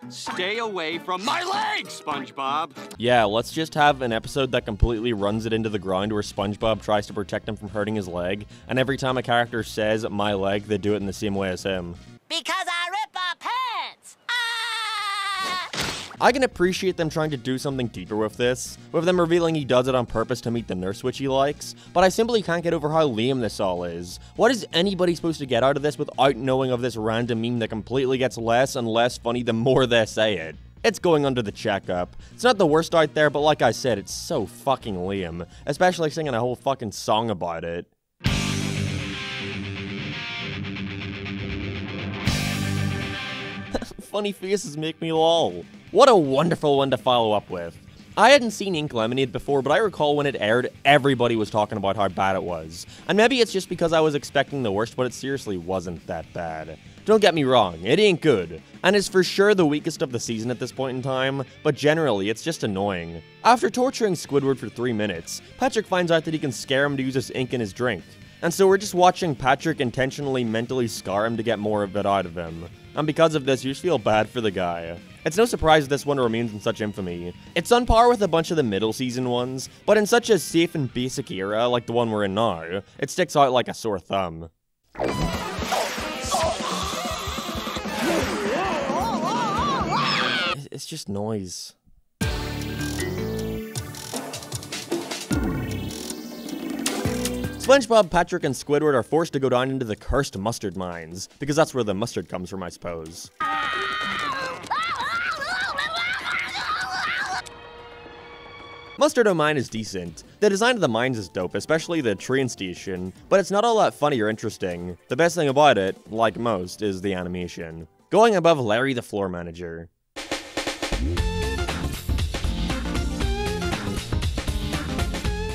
Stay away from my leg, SpongeBob! Yeah, let's just have an episode that completely runs it into the ground where SpongeBob tries to protect him from hurting his leg, and every time a character says "my leg," they do it in the same way as him. Because I rip our pants! I can appreciate them trying to do something deeper with this, with them revealing he does it on purpose to meet the nurse which he likes, but I simply can't get over how lame this all is. What is anybody supposed to get out of this without knowing of this random meme that completely gets less and less funny the more they say it? It's going under the checkup. It's not the worst out there, but like I said, it's so fucking lame, especially singing a whole fucking song about it. Funny faces make me lol. What a wonderful one to follow up with. I hadn't seen Ink Lemonade before, but I recall when it aired, everybody was talking about how bad it was. And maybe it's just because I was expecting the worst, but it seriously wasn't that bad. Don't get me wrong, it ain't good, and is for sure the weakest of the season at this point in time, but generally, it's just annoying. After torturing Squidward for 3 minutes, Patrick finds out that he can scare him to use his ink in his drink. And so we're just watching Patrick intentionally mentally scar him to get more of it out of him. And because of this, you just feel bad for the guy. It's no surprise this one remains in such infamy. It's on par with a bunch of the middle season ones, but in such a safe and basic era like the one we're in now, it sticks out like a sore thumb. It's just noise. SpongeBob, Patrick, and Squidward are forced to go down into the cursed mustard mines, because that's where the mustard comes from, I suppose. Mustard Mine is decent. The design of the mines is dope, especially the train station, but it's not all that funny or interesting. The best thing about it, like most, is the animation. Going above Larry the Floor Manager.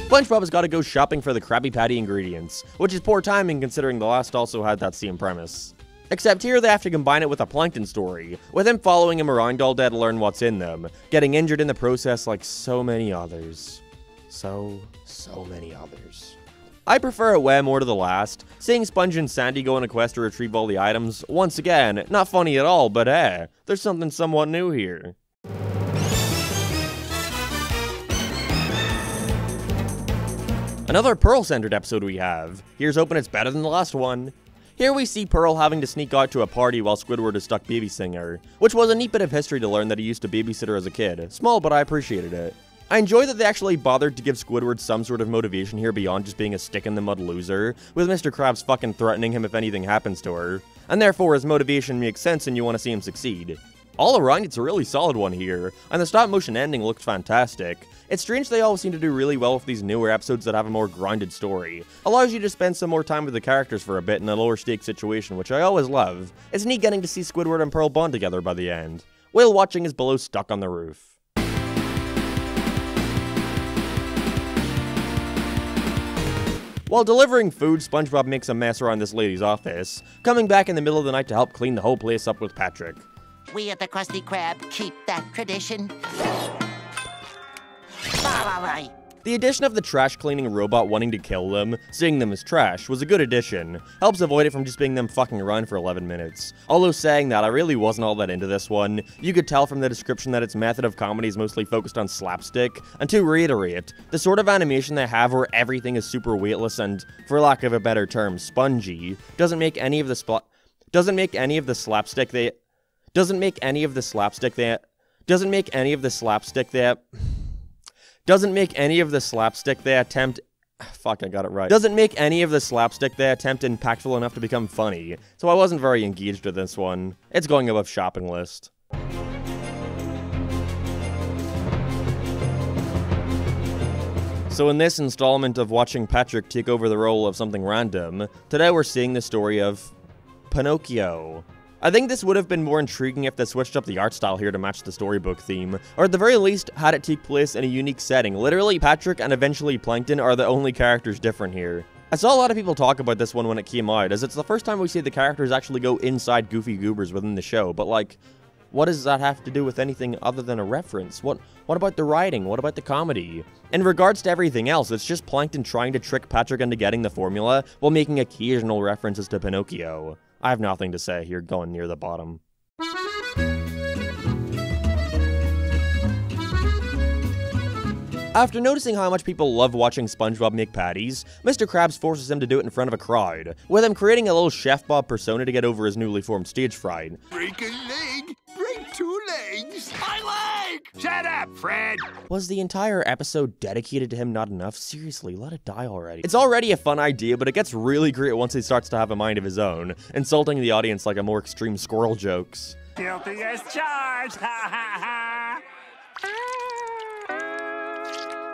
SpongeBob has got to go shopping for the Krabby Patty ingredients, which is poor timing considering the last also had that same premise. Except here they have to combine it with a Plankton story, with him following him around all day to learn what's in them, getting injured in the process like so many others. So many others. I prefer it way more to the last, seeing Sponge and Sandy go on a quest to retrieve all the items. Once again, not funny at all, but there's something somewhat new here. Another Pearl-centered episode we have. Here's hoping it's better than the last one. Here we see Pearl having to sneak out to a party while Squidward is stuck babysitting her, which was a neat bit of history to learn that he used to babysit her as a kid. Small, but I appreciated it. I enjoy that they actually bothered to give Squidward some sort of motivation here beyond just being a stick-in-the-mud loser, with Mr. Krabs fucking threatening him if anything happens to her, and therefore his motivation makes sense and you want to see him succeed. All around, it's a really solid one here, and the stop-motion ending looked fantastic. It's strange they always seem to do really well with these newer episodes that have a more grounded story. Allows you to spend some more time with the characters for a bit in a lower stakes situation, which I always love. It's neat getting to see Squidward and Pearl bond together by the end. Whale watching is below stuck on the roof. While delivering food, SpongeBob makes a mess around this lady's office, coming back in the middle of the night to help clean the whole place up with Patrick. We at the Krusty Krab keep that tradition. The addition of the trash cleaning robot wanting to kill them, seeing them as trash, was a good addition. Helps avoid it from just being them fucking around for 11 minutes. Although saying that, I really wasn't all that into this one. You could tell from the description that its method of comedy is mostly focused on slapstick, and to reiterate, the sort of animation they have where everything is super weightless and, for lack of a better term, spongy, doesn't make any of the slapstick impactful enough to become funny, so I wasn't very engaged with this one. It's going above shopping list. So in this installment of watching Patrick take over the role of something random, today we're seeing the story of Pinocchio. I think this would have been more intriguing if they switched up the art style here to match the storybook theme, or at the very least, had it take place in a unique setting. Literally, Patrick and eventually Plankton are the only characters different here. I saw a lot of people talk about this one when it came out, as it's the first time we see the characters actually go inside Goofy Goobers within the show, but like, what does that have to do with anything other than a reference? What about the writing? What about the comedy? In regards to everything else, it's just Plankton trying to trick Patrick into getting the formula, while making occasional references to Pinocchio. I have nothing to say here, going near the bottom. After noticing how much people love watching SpongeBob make patties, Mr. Krabs forces him to do it in front of a crowd, with him creating a little Chef Bob persona to get over his newly formed stage fright. Break a leg! Break 2 legs! My leg! Shut up, Fred! Was the entire episode dedicated to him not enough? Seriously, let it die already. It's already a fun idea, but it gets really great once he starts to have a mind of his own, insulting the audience like a more extreme squirrel jokes. Guilty as charged! Ha ha ha!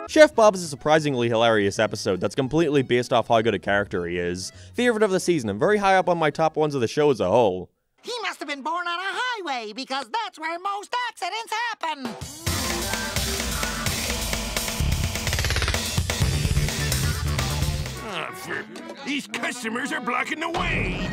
Chef Bob is a surprisingly hilarious episode that's completely based off how good a character he is. Favorite of the season and very high up on my top ones of the show as a whole. He must have been born on a highway, because that's where most accidents happen. These customers are blocking the way!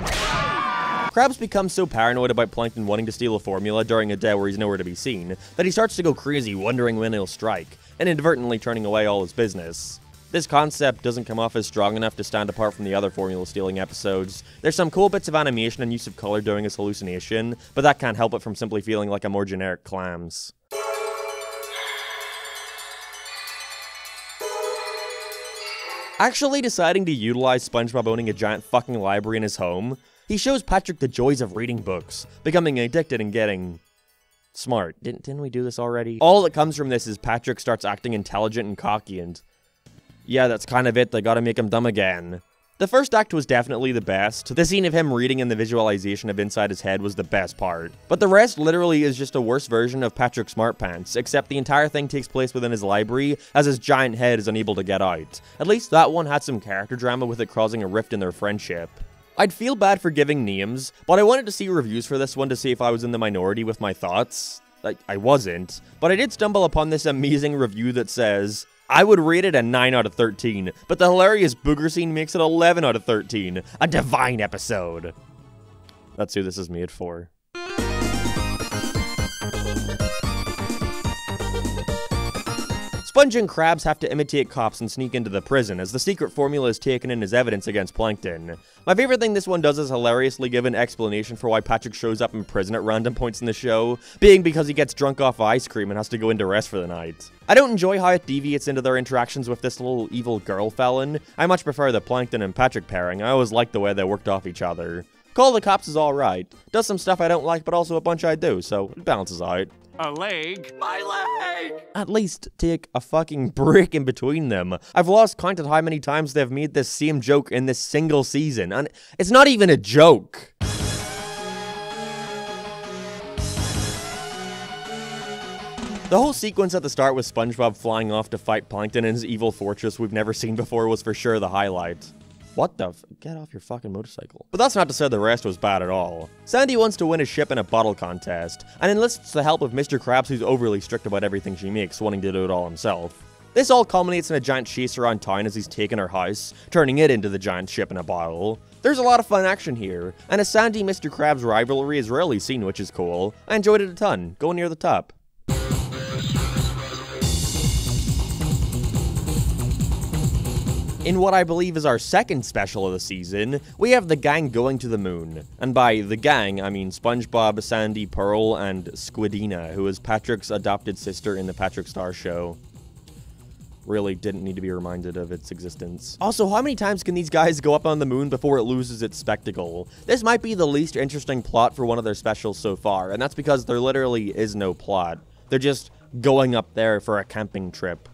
Krabs becomes so paranoid about Plankton wanting to steal a formula during a day where he's nowhere to be seen, that he starts to go crazy wondering when he'll strike, and inadvertently turning away all his business. This concept doesn't come off as strong enough to stand apart from the other formula-stealing episodes. There's some cool bits of animation and use of color during his hallucination, but that can't help it from simply feeling like a more generic Clams. Actually deciding to utilize SpongeBob owning a giant fucking library in his home, he shows Patrick the joys of reading books, becoming addicted and getting smart. Didn't we do this already? All that comes from this is Patrick starts acting intelligent and cocky, and yeah, that's kind of it. They gotta make him dumb again. The first act was definitely the best. The scene of him reading and the visualization of inside his head was the best part. But the rest literally is just a worse version of Patrick Smartpants, except the entire thing takes place within his library, as his giant head is unable to get out. At least that one had some character drama with it causing a rift in their friendship. I'd feel bad for giving names, but I wanted to see reviews for this one to see if I was in the minority with my thoughts. I wasn't, but I did stumble upon this amazing review that says, I would rate it a 9 out of 13, but the hilarious booger scene makes it 11 out of 13. A divine episode. That's who this is made for. Sponge and Krabs have to imitate cops and sneak into the prison, as the secret formula is taken in as evidence against Plankton. My favorite thing this one does is hilariously give an explanation for why Patrick shows up in prison at random points in the show, being because he gets drunk off ice cream and has to go into rest for the night. I don't enjoy how it deviates into their interactions with this little evil girl felon. I much prefer the Plankton and Patrick pairing. I always liked the way they worked off each other. Call the Cops is alright. Does some stuff I don't like, but also a bunch I do, so it balances out. A leg? My leg! At least take a fucking break in between them. I've lost count of how many times they've made this same joke in this single season, and it's not even a joke. The whole sequence at the start with SpongeBob flying off to fight Plankton in his evil fortress we've never seen before was for sure the highlight. What the f- Get off your fucking motorcycle. But that's not to say the rest was bad at all. Sandy wants to win a ship in a bottle contest, and enlists the help of Mr. Krabs, who's overly strict about everything she makes, wanting to do it all himself. This all culminates in a giant chase around town as he's taken her house, turning it into the giant ship in a bottle. There's a lot of fun action here, and a Sandy-Mr. Krabs rivalry is rarely seen, which is cool. I enjoyed it a ton, going near the top. In what I believe is our second special of the season, we have the gang going to the moon. And by the gang, I mean SpongeBob, Sandy, Pearl, and Squidina, who is Patrick's adopted sister in the Patrick Star Show. Really didn't need to be reminded of its existence. Also, how many times can these guys go up on the moon before it loses its spectacle? This might be the least interesting plot for one of their specials so far, and that's because there literally is no plot. They're just going up there for a camping trip.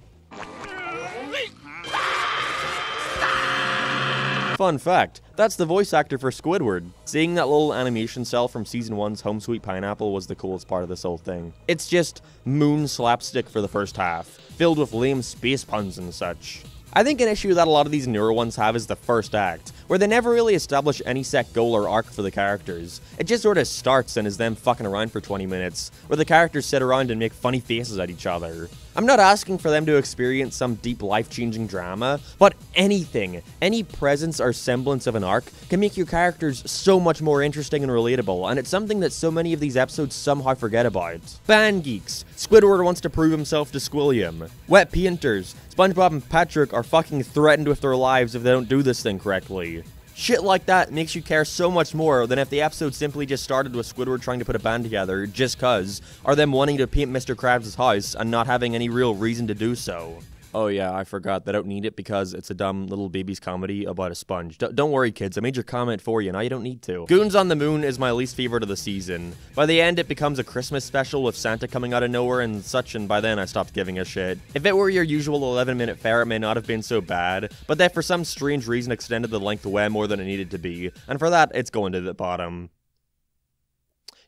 Fun fact, that's the voice actor for Squidward. Seeing that little animation cell from Season 1's Home Sweet Pineapple was the coolest part of this whole thing. It's just moon slapstick for the first half, filled with lame space puns and such. I think an issue that a lot of these newer ones have is the first act, where they never really establish any set goal or arc for the characters. It just sort of starts and is them fucking around for 20 minutes, where the characters sit around and make funny faces at each other. I'm not asking for them to experience some deep life-changing drama, but anything, any presence or semblance of an arc can make your characters so much more interesting and relatable, and it's something that so many of these episodes somehow forget about. Band geeks, Squidward wants to prove himself to Squilliam. Wet painters, SpongeBob and Patrick are fucking threatened with their lives if they don't do this thing correctly. Shit like that makes you care so much more than if the episode simply just started with Squidward trying to put a band together just cuz, or them wanting to paint Mr. Krabs' house and not having any real reason to do so. Oh yeah, I forgot, they don't need it because it's a dumb little baby's comedy about a sponge. Don't worry kids, I made your comment for you, now you don't need to. Goons on the Moon is my least favorite of the season. By the end it becomes a Christmas special with Santa coming out of nowhere and such, and by then I stopped giving a shit. If it were your usual 11-minute fare it may not have been so bad, but they for some strange reason extended the length way more than it needed to be, and for that it's going to the bottom.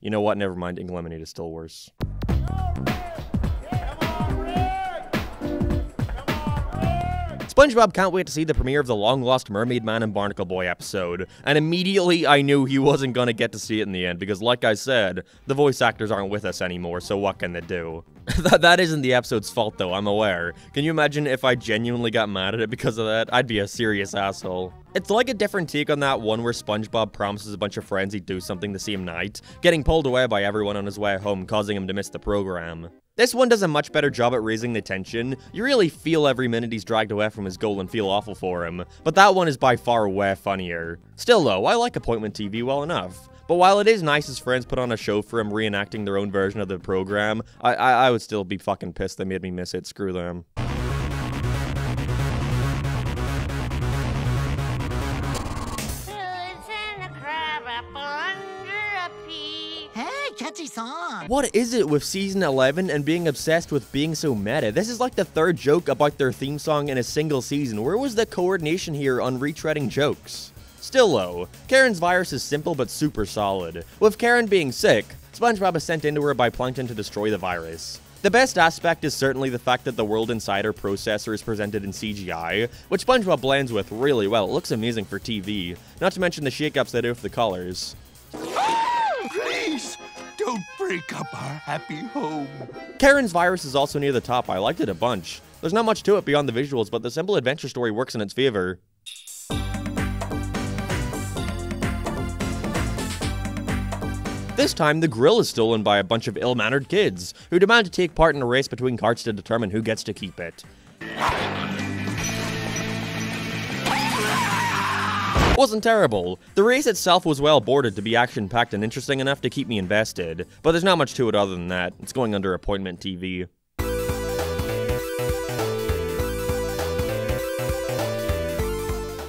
You know what, never mind, Ink Lemonade is still worse. SpongeBob can't wait to see the premiere of the long-lost Mermaid Man and Barnacle Boy episode, and immediately I knew he wasn't gonna get to see it in the end, because like I said, the voice actors aren't with us anymore, so what can they do? That isn't the episode's fault though, I'm aware. Can you imagine if I genuinely got mad at it because of that? I'd be a serious asshole. It's like a different take on that one where SpongeBob promises a bunch of friends he'd do something the same night, getting pulled away by everyone on his way home, causing him to miss the program. This one does a much better job at raising the tension. You really feel every minute he's dragged away from his goal and feel awful for him, but that one is by far way funnier. Still though, I like Appointment TV well enough. But while it is nice his friends put on a show for him reenacting their own version of the program, I would still be fucking pissed they made me miss it, screw them. Hey, catchy song! What is it with Season 11 and being obsessed with being so meta? This is like the third joke about their theme song in a single season. Where was the coordination here on retreading jokes? Still though, Karen's virus is simple but super solid. With Karen being sick, SpongeBob is sent into her by Plankton to destroy the virus. The best aspect is certainly the fact that the World Insider processor is presented in CGI, which SpongeBob blends with really well. It looks amazing for TV, not to mention the shake-ups they do with the colors. Please, don't break up our happy home. Karen's virus is also near the top. I liked it a bunch. There's not much to it beyond the visuals, but the simple adventure story works in its favor. This time, the grill is stolen by a bunch of ill-mannered kids, who demand to take part in a race between carts to determine who gets to keep it. Wasn't terrible. The race itself was well boarded to be action-packed and interesting enough to keep me invested, but there's not much to it other than that. It's going under Appointment TV.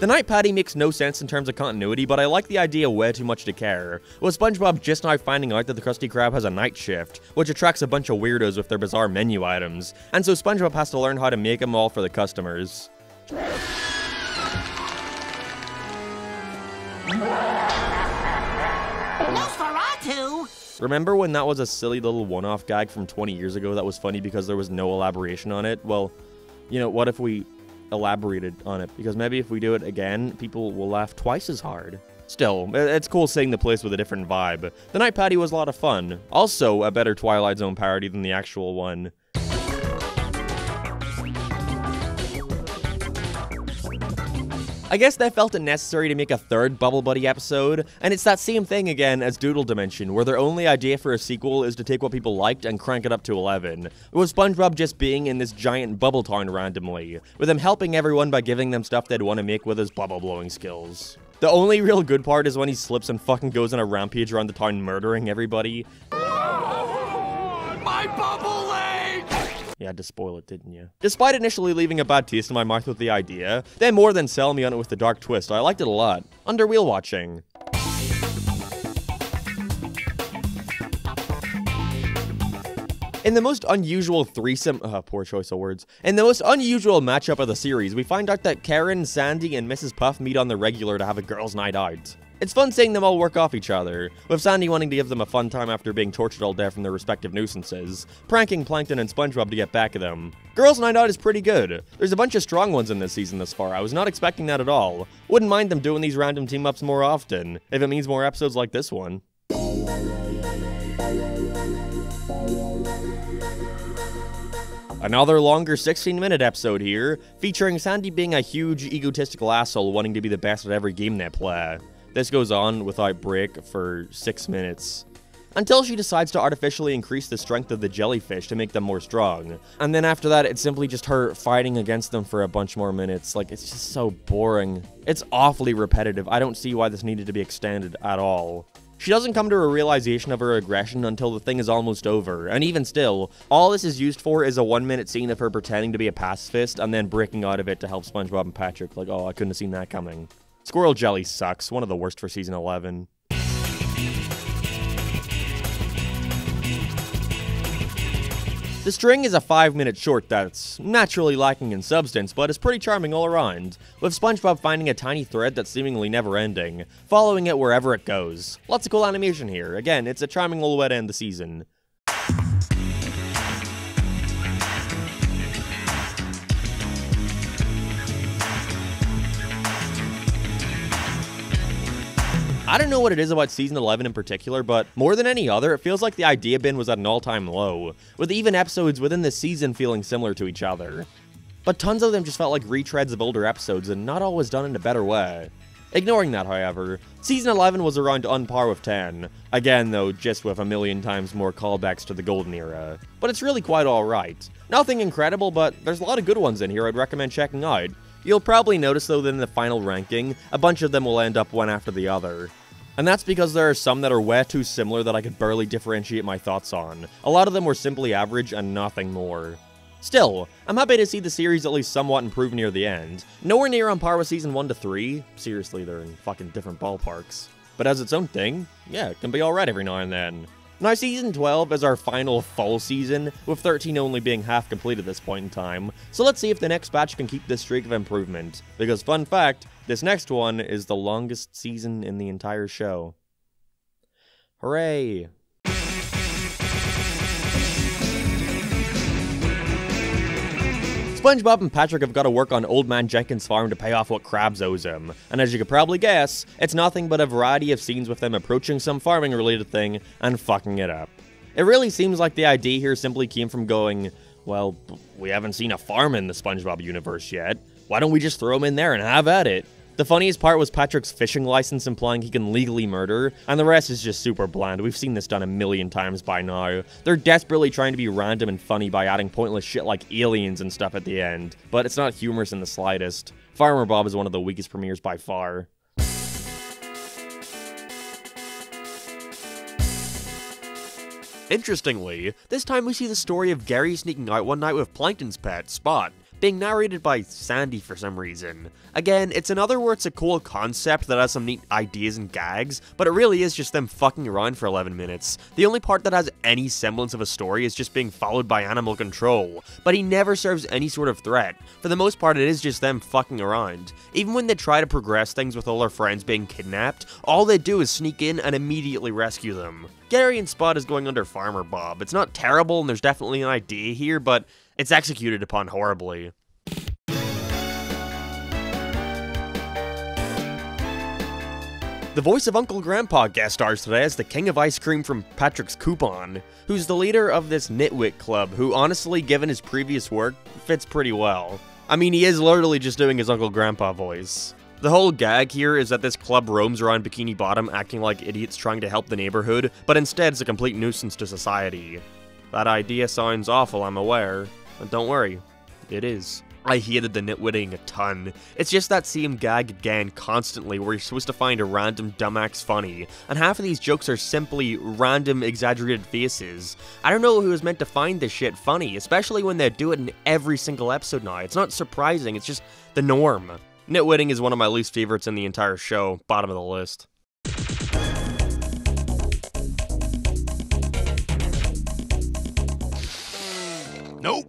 The night patty makes no sense in terms of continuity, but I like the idea way too much to care. With SpongeBob just now finding out that the Krusty Krab has a night shift, which attracts a bunch of weirdos with their bizarre menu items, and so SpongeBob has to learn how to make them all for the customers. Nosferatu! Remember when that was a silly little one-off gag from 20 years ago that was funny because there was no elaboration on it? Well, you know, what if we elaborated on it, because maybe if we do it again, people will laugh twice as hard. Still, it's cool seeing the place with a different vibe. The night patty was a lot of fun. Also, a better Twilight Zone parody than the actual one. I guess they felt it necessary to make a third Bubble Buddy episode, and it's that same thing again as Doodle Dimension, where their only idea for a sequel is to take what people liked and crank it up to 11. With SpongeBob just being in this giant bubble town randomly, with him helping everyone by giving them stuff they'd want to make with his bubble blowing skills. The only real good part is when he slips and fucking goes on a rampage around the town murdering everybody. My bubble leg! You had to spoil it, didn't you? Despite initially leaving a bad taste in my mouth with the idea, they more than sell me on it with the dark twist. I liked it a lot. Under wheel watching. In the most unusual threesome, poor choice of words. In the most unusual matchup of the series, we find out that Karen, Sandy, and Mrs. Puff meet on the regular to have a girls' night out. It's fun seeing them all work off each other, with Sandy wanting to give them a fun time after being tortured all day from their respective nuisances, pranking Plankton and SpongeBob to get back at them. Girls' Night Out is pretty good. There's a bunch of strong ones in this season thus far. I was not expecting that at all. Wouldn't mind them doing these random team-ups more often, if it means more episodes like this one. Another longer 16-minute episode here, featuring Sandy being a huge egotistical asshole wanting to be the best at every game they play. This goes on without break for 6 minutes, until she decides to artificially increase the strength of the jellyfish to make them more strong. And then after that, it's simply just her fighting against them for a bunch more minutes. Like, it's just so boring. It's awfully repetitive. I don't see why this needed to be extended at all. She doesn't come to a realization of her aggression until the thing is almost over, and even still, all this is used for is a 1-minute scene of her pretending to be a pacifist and then breaking out of it to help SpongeBob and Patrick. Like, oh, I couldn't have seen that coming. Squirrel Jelly sucks, one of the worst for season 11. The string is a 5-minute short that's naturally lacking in substance, but is pretty charming all around, with SpongeBob finding a tiny thread that's seemingly never-ending, following it wherever it goes. Lots of cool animation here. Again, it's a charming little way to end the season. I don't know what it is about Season 11 in particular, but more than any other, it feels like the idea bin was at an all-time low, with even episodes within this season feeling similar to each other. But tons of them just felt like retreads of older episodes and not always done in a better way. Ignoring that, however, Season 11 was around on par with 10, again though just with a million times more callbacks to the golden era. But it's really quite alright. Nothing incredible, but there's a lot of good ones in here I'd recommend checking out. You'll probably notice though that in the final ranking, a bunch of them will end up one after the other. And that's because there are some that are way too similar that I could barely differentiate my thoughts on. A lot of them were simply average and nothing more. Still, I'm happy to see the series at least somewhat improve near the end. Nowhere near on par with Season 1 to 3, seriously they're in fucking different ballparks. But as its own thing, yeah, it can be alright every now and then. Now Season 12 is our final full season, with 13 only being half complete at this point in time, so let's see if the next batch can keep this streak of improvement. Because fun fact, this next one is the longest season in the entire show. Hooray! SpongeBob and Patrick have got to work on Old Man Jenkins' farm to pay off what Krabs owes him, and as you could probably guess, it's nothing but a variety of scenes with them approaching some farming-related thing and fucking it up. It really seems like the idea here simply came from going, well, we haven't seen a farm in the SpongeBob universe yet, why don't we just throw him in there and have at it? The funniest part was Patrick's fishing license implying he can legally murder, and the rest is just super bland. We've seen this done a million times by now. They're desperately trying to be random and funny by adding pointless shit like aliens and stuff at the end, but it's not humorous in the slightest. Farmer Bob is one of the weakest premieres by far. Interestingly, this time we see the story of Gary sneaking out one night with Plankton's pet, Spot, being narrated by Sandy for some reason. Again, it's another where it's a cool concept that has some neat ideas and gags, but it really is just them fucking around for 11 minutes. The only part that has any semblance of a story is just being followed by animal control, but he never serves any sort of threat. For the most part, it is just them fucking around. Even when they try to progress things with all their friends being kidnapped, all they do is sneak in and immediately rescue them. Gary and Spot is going under Farmer Bob. It's not terrible and there's definitely an idea here, but it's executed upon horribly. The voice of Uncle Grandpa guest stars today as the king of ice cream from Patrick's Coupon, who's the leader of this nitwit club who, honestly, given his previous work, fits pretty well. I mean, he is literally just doing his Uncle Grandpa voice. The whole gag here is that this club roams around Bikini Bottom acting like idiots trying to help the neighborhood, but instead it's a complete nuisance to society. That idea sounds awful, I'm aware. But don't worry, it is. I hated the nitwitting a ton. It's just that same gag again constantly where you're supposed to find a random dumbass funny, and half of these jokes are simply random exaggerated faces. I don't know who was meant to find this shit funny, especially when they do it in every single episode now. It's not surprising, it's just the norm. Nitwitting is one of my least favorites in the entire show, bottom of the list. Nope.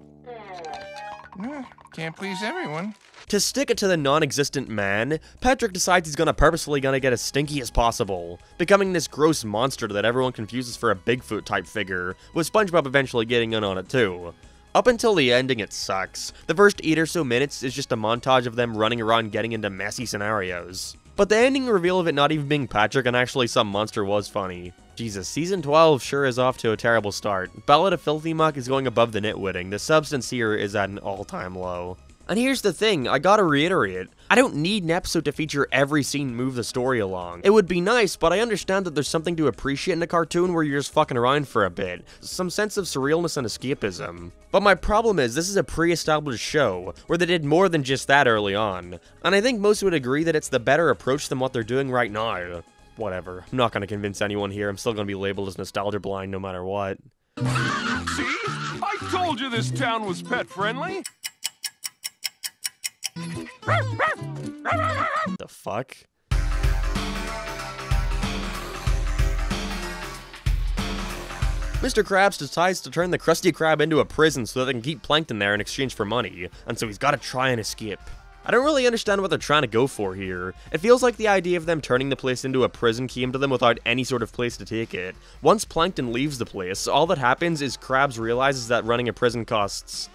Can't please everyone. To stick it to the non-existent man, Patrick decides he's purposefully gonna get as stinky as possible, becoming this gross monster that everyone confuses for a Bigfoot type figure, with SpongeBob eventually getting in on it too. Up until the ending, it sucks. The first 8 or so minutes is just a montage of them running around getting into messy scenarios. But the ending reveal of it not even being Patrick and actually some monster was funny. Jesus, Season 12 sure is off to a terrible start. Ballad of Filthy Muck is going above the nitwitting. The substance here is at an all-time low. And here's the thing, I gotta reiterate, I don't need an episode to feature every scene and move the story along. It would be nice, but I understand that there's something to appreciate in a cartoon where you're just fucking around for a bit. Some sense of surrealness and escapism. But my problem is, this is a pre-established show, where they did more than just that early on. And I think most would agree that it's the better approach than what they're doing right now. Whatever, I'm not gonna convince anyone here, I'm still gonna be labeled as nostalgia blind no matter what. See? I told you this town was pet-friendly! The fuck? Mr. Krabs decides to turn the Krusty Krab into a prison so that they can keep Plankton there in exchange for money, and so he's gotta try and escape. I don't really understand what they're trying to go for here. It feels like the idea of them turning the place into a prison came to them without any sort of place to take it. Once Plankton leaves the place, all that happens is Krabs realizes that running a prison costs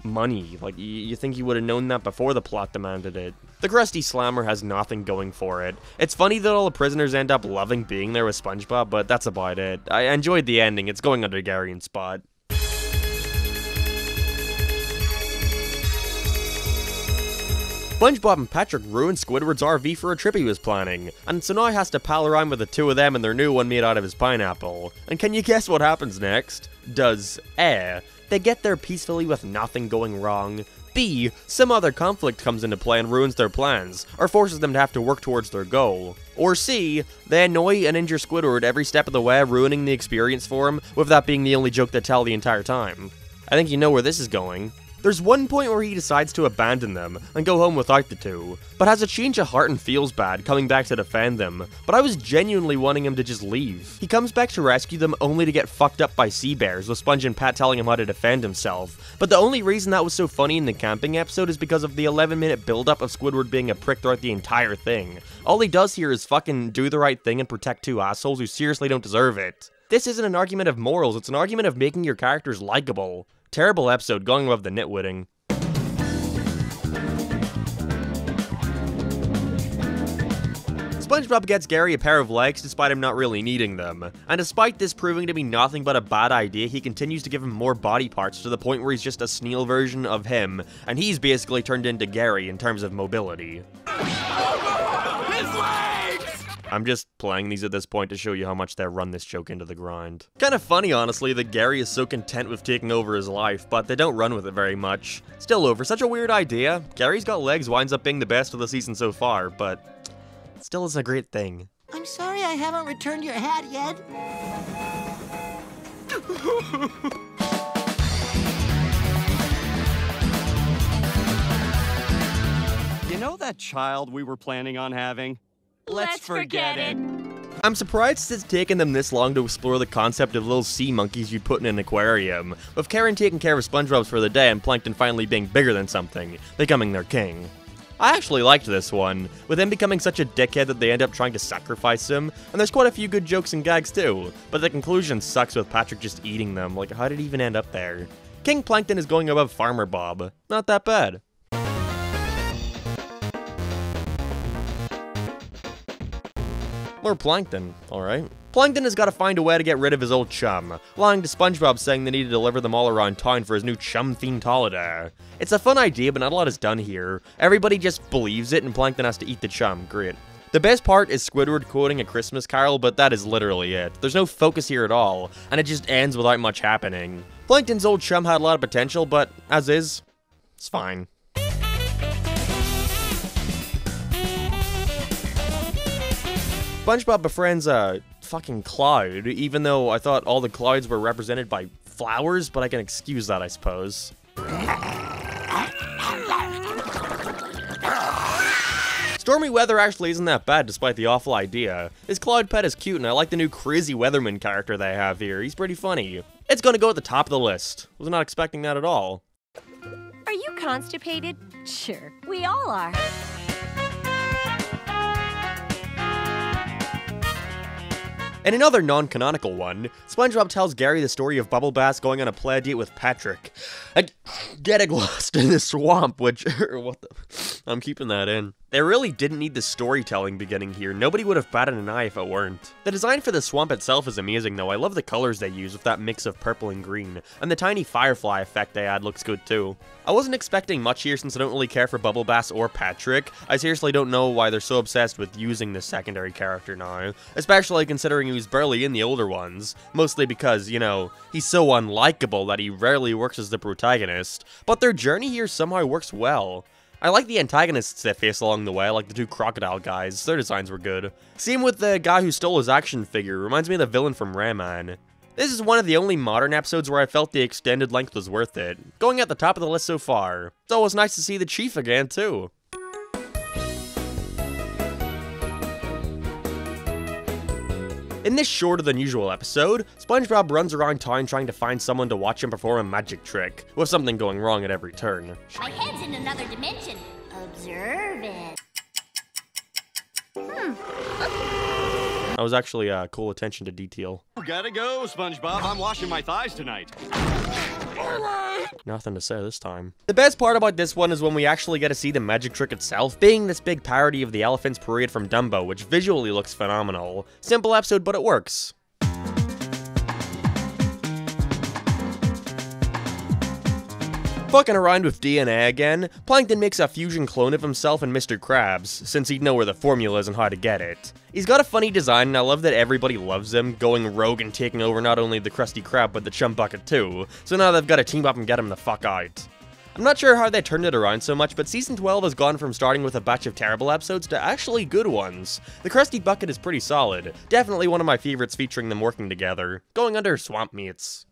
money. Like, you think he would have known that before the plot demanded it. The Krusty Slammer has nothing going for it. It's funny that all the prisoners end up loving being there with SpongeBob, but that's about it. I enjoyed the ending, it's going under Gary spot. SpongeBob and Patrick ruined Squidward's RV for a trip he was planning, and so now he has to pal around with the two of them and their new one made out of his pineapple. And can you guess what happens next? Does A, they get there peacefully with nothing going wrong. B, some other conflict comes into play and ruins their plans, or forces them to have to work towards their goal. Or C, they annoy and injure Squidward every step of the way, ruining the experience for him, with that being the only joke they tell the entire time. I think you know where this is going. There's one point where he decides to abandon them and go home without the two, but has a change of heart and feels bad coming back to defend them, but I was genuinely wanting him to just leave. He comes back to rescue them only to get fucked up by sea bears, with Sponge and Pat telling him how to defend himself, but the only reason that was so funny in the camping episode is because of the 11-minute build-up of Squidward being a prick throughout the entire thing. All he does here is fucking do the right thing and protect two assholes who seriously don't deserve it. This isn't an argument of morals, it's an argument of making your characters likable. Terrible episode, going above the nitwitting. SpongeBob gets Gary a pair of legs despite him not really needing them, and despite this proving to be nothing but a bad idea, he continues to give him more body parts to the point where he's just a Sneal version of him, and he's basically turned into Gary in terms of mobility. His legs! I'm just playing these at this point to show you how much they run this joke into the grind. Kind of funny, honestly, that Gary is so content with taking over his life, but they don't run with it very much. Still, over such a weird idea, Gary's Got Legs winds up being the best of the season so far, but it still is a great thing. I'm sorry I haven't returned your hat yet. You know that child we were planning on having? Let's forget it. I'm surprised it's taken them this long to explore the concept of little sea monkeys you'd put in an aquarium, with Karen taking care of SpongeBob's for the day and Plankton finally being bigger than something, becoming their king. I actually liked this one, with him becoming such a dickhead that they end up trying to sacrifice him, and there's quite a few good jokes and gags too, but the conclusion sucks with Patrick just eating them, like how did he even end up there? King Plankton is going above Farmer Bob. Not that bad. More Plankton, alright. Plankton has got to find a way to get rid of his old chum, lying to SpongeBob saying they need to deliver them all around town for his new chum-themed holiday. It's a fun idea, but not a lot is done here. Everybody just believes it and Plankton has to eat the chum, great. The best part is Squidward quoting A Christmas Carol, but that is literally it. There's no focus here at all, and it just ends without much happening. Plankton's old chum had a lot of potential, but as is, it's fine. SpongeBob befriends a fucking cloud, even though I thought all the clouds were represented by flowers, but I can excuse that, I suppose. Stormy weather actually isn't that bad despite the awful idea. His cloud pet is cute and I like the new crazy weatherman character they have here, he's pretty funny. It's gonna go at the top of the list. Was not expecting that at all. Are you constipated? Sure, we all are. In another non-canonical one, SpongeBob tells Gary the story of Bubble Bass going on a play date with Patrick and getting lost in the swamp, which, what the, I'm keeping that in. They really didn't need the storytelling beginning here, nobody would have batted an eye if it weren't. The design for the swamp itself is amazing though, I love the colors they use with that mix of purple and green, and the tiny firefly effect they add looks good too. I wasn't expecting much here since I don't really care for Bubble Bass or Patrick. I seriously don't know why they're so obsessed with using this secondary character now, especially considering he was barely in the older ones, mostly because, you know, he's so unlikable that he rarely works as the protagonist, but their journey here somehow works well. I like the antagonists they face along the way, like the two crocodile guys, their designs were good. Same with the guy who stole his action figure, reminds me of the villain from Rayman. This is one of the only modern episodes where I felt the extended length was worth it, going at the top of the list so far. It's always nice to see the Chief again too. In this shorter than usual episode, SpongeBob runs around town trying to find someone to watch him perform a magic trick, with something going wrong at every turn. My head's in another dimension. Observe it. That was actually a cool attention to detail. Gotta go, SpongeBob. I'm washing my thighs tonight. Nothing to say this time. The best part about this one is when we actually get to see the magic trick itself, being this big parody of the Elephant's Parade from Dumbo, which visually looks phenomenal. Simple episode, but it works. Fucking around with DNA again, Plankton makes a fusion clone of himself and Mr. Krabs, since he'd know where the formula is and how to get it. He's got a funny design, and I love that everybody loves him, going rogue and taking over not only the Krusty Krab, but the Chum Bucket too, so now they've got to team up and get him the fuck out. I'm not sure how they turned it around so much, but Season 12 has gone from starting with a batch of terrible episodes to actually good ones. The Krusty Bucket is pretty solid, definitely one of my favorites featuring them working together, going under Swamp Meats.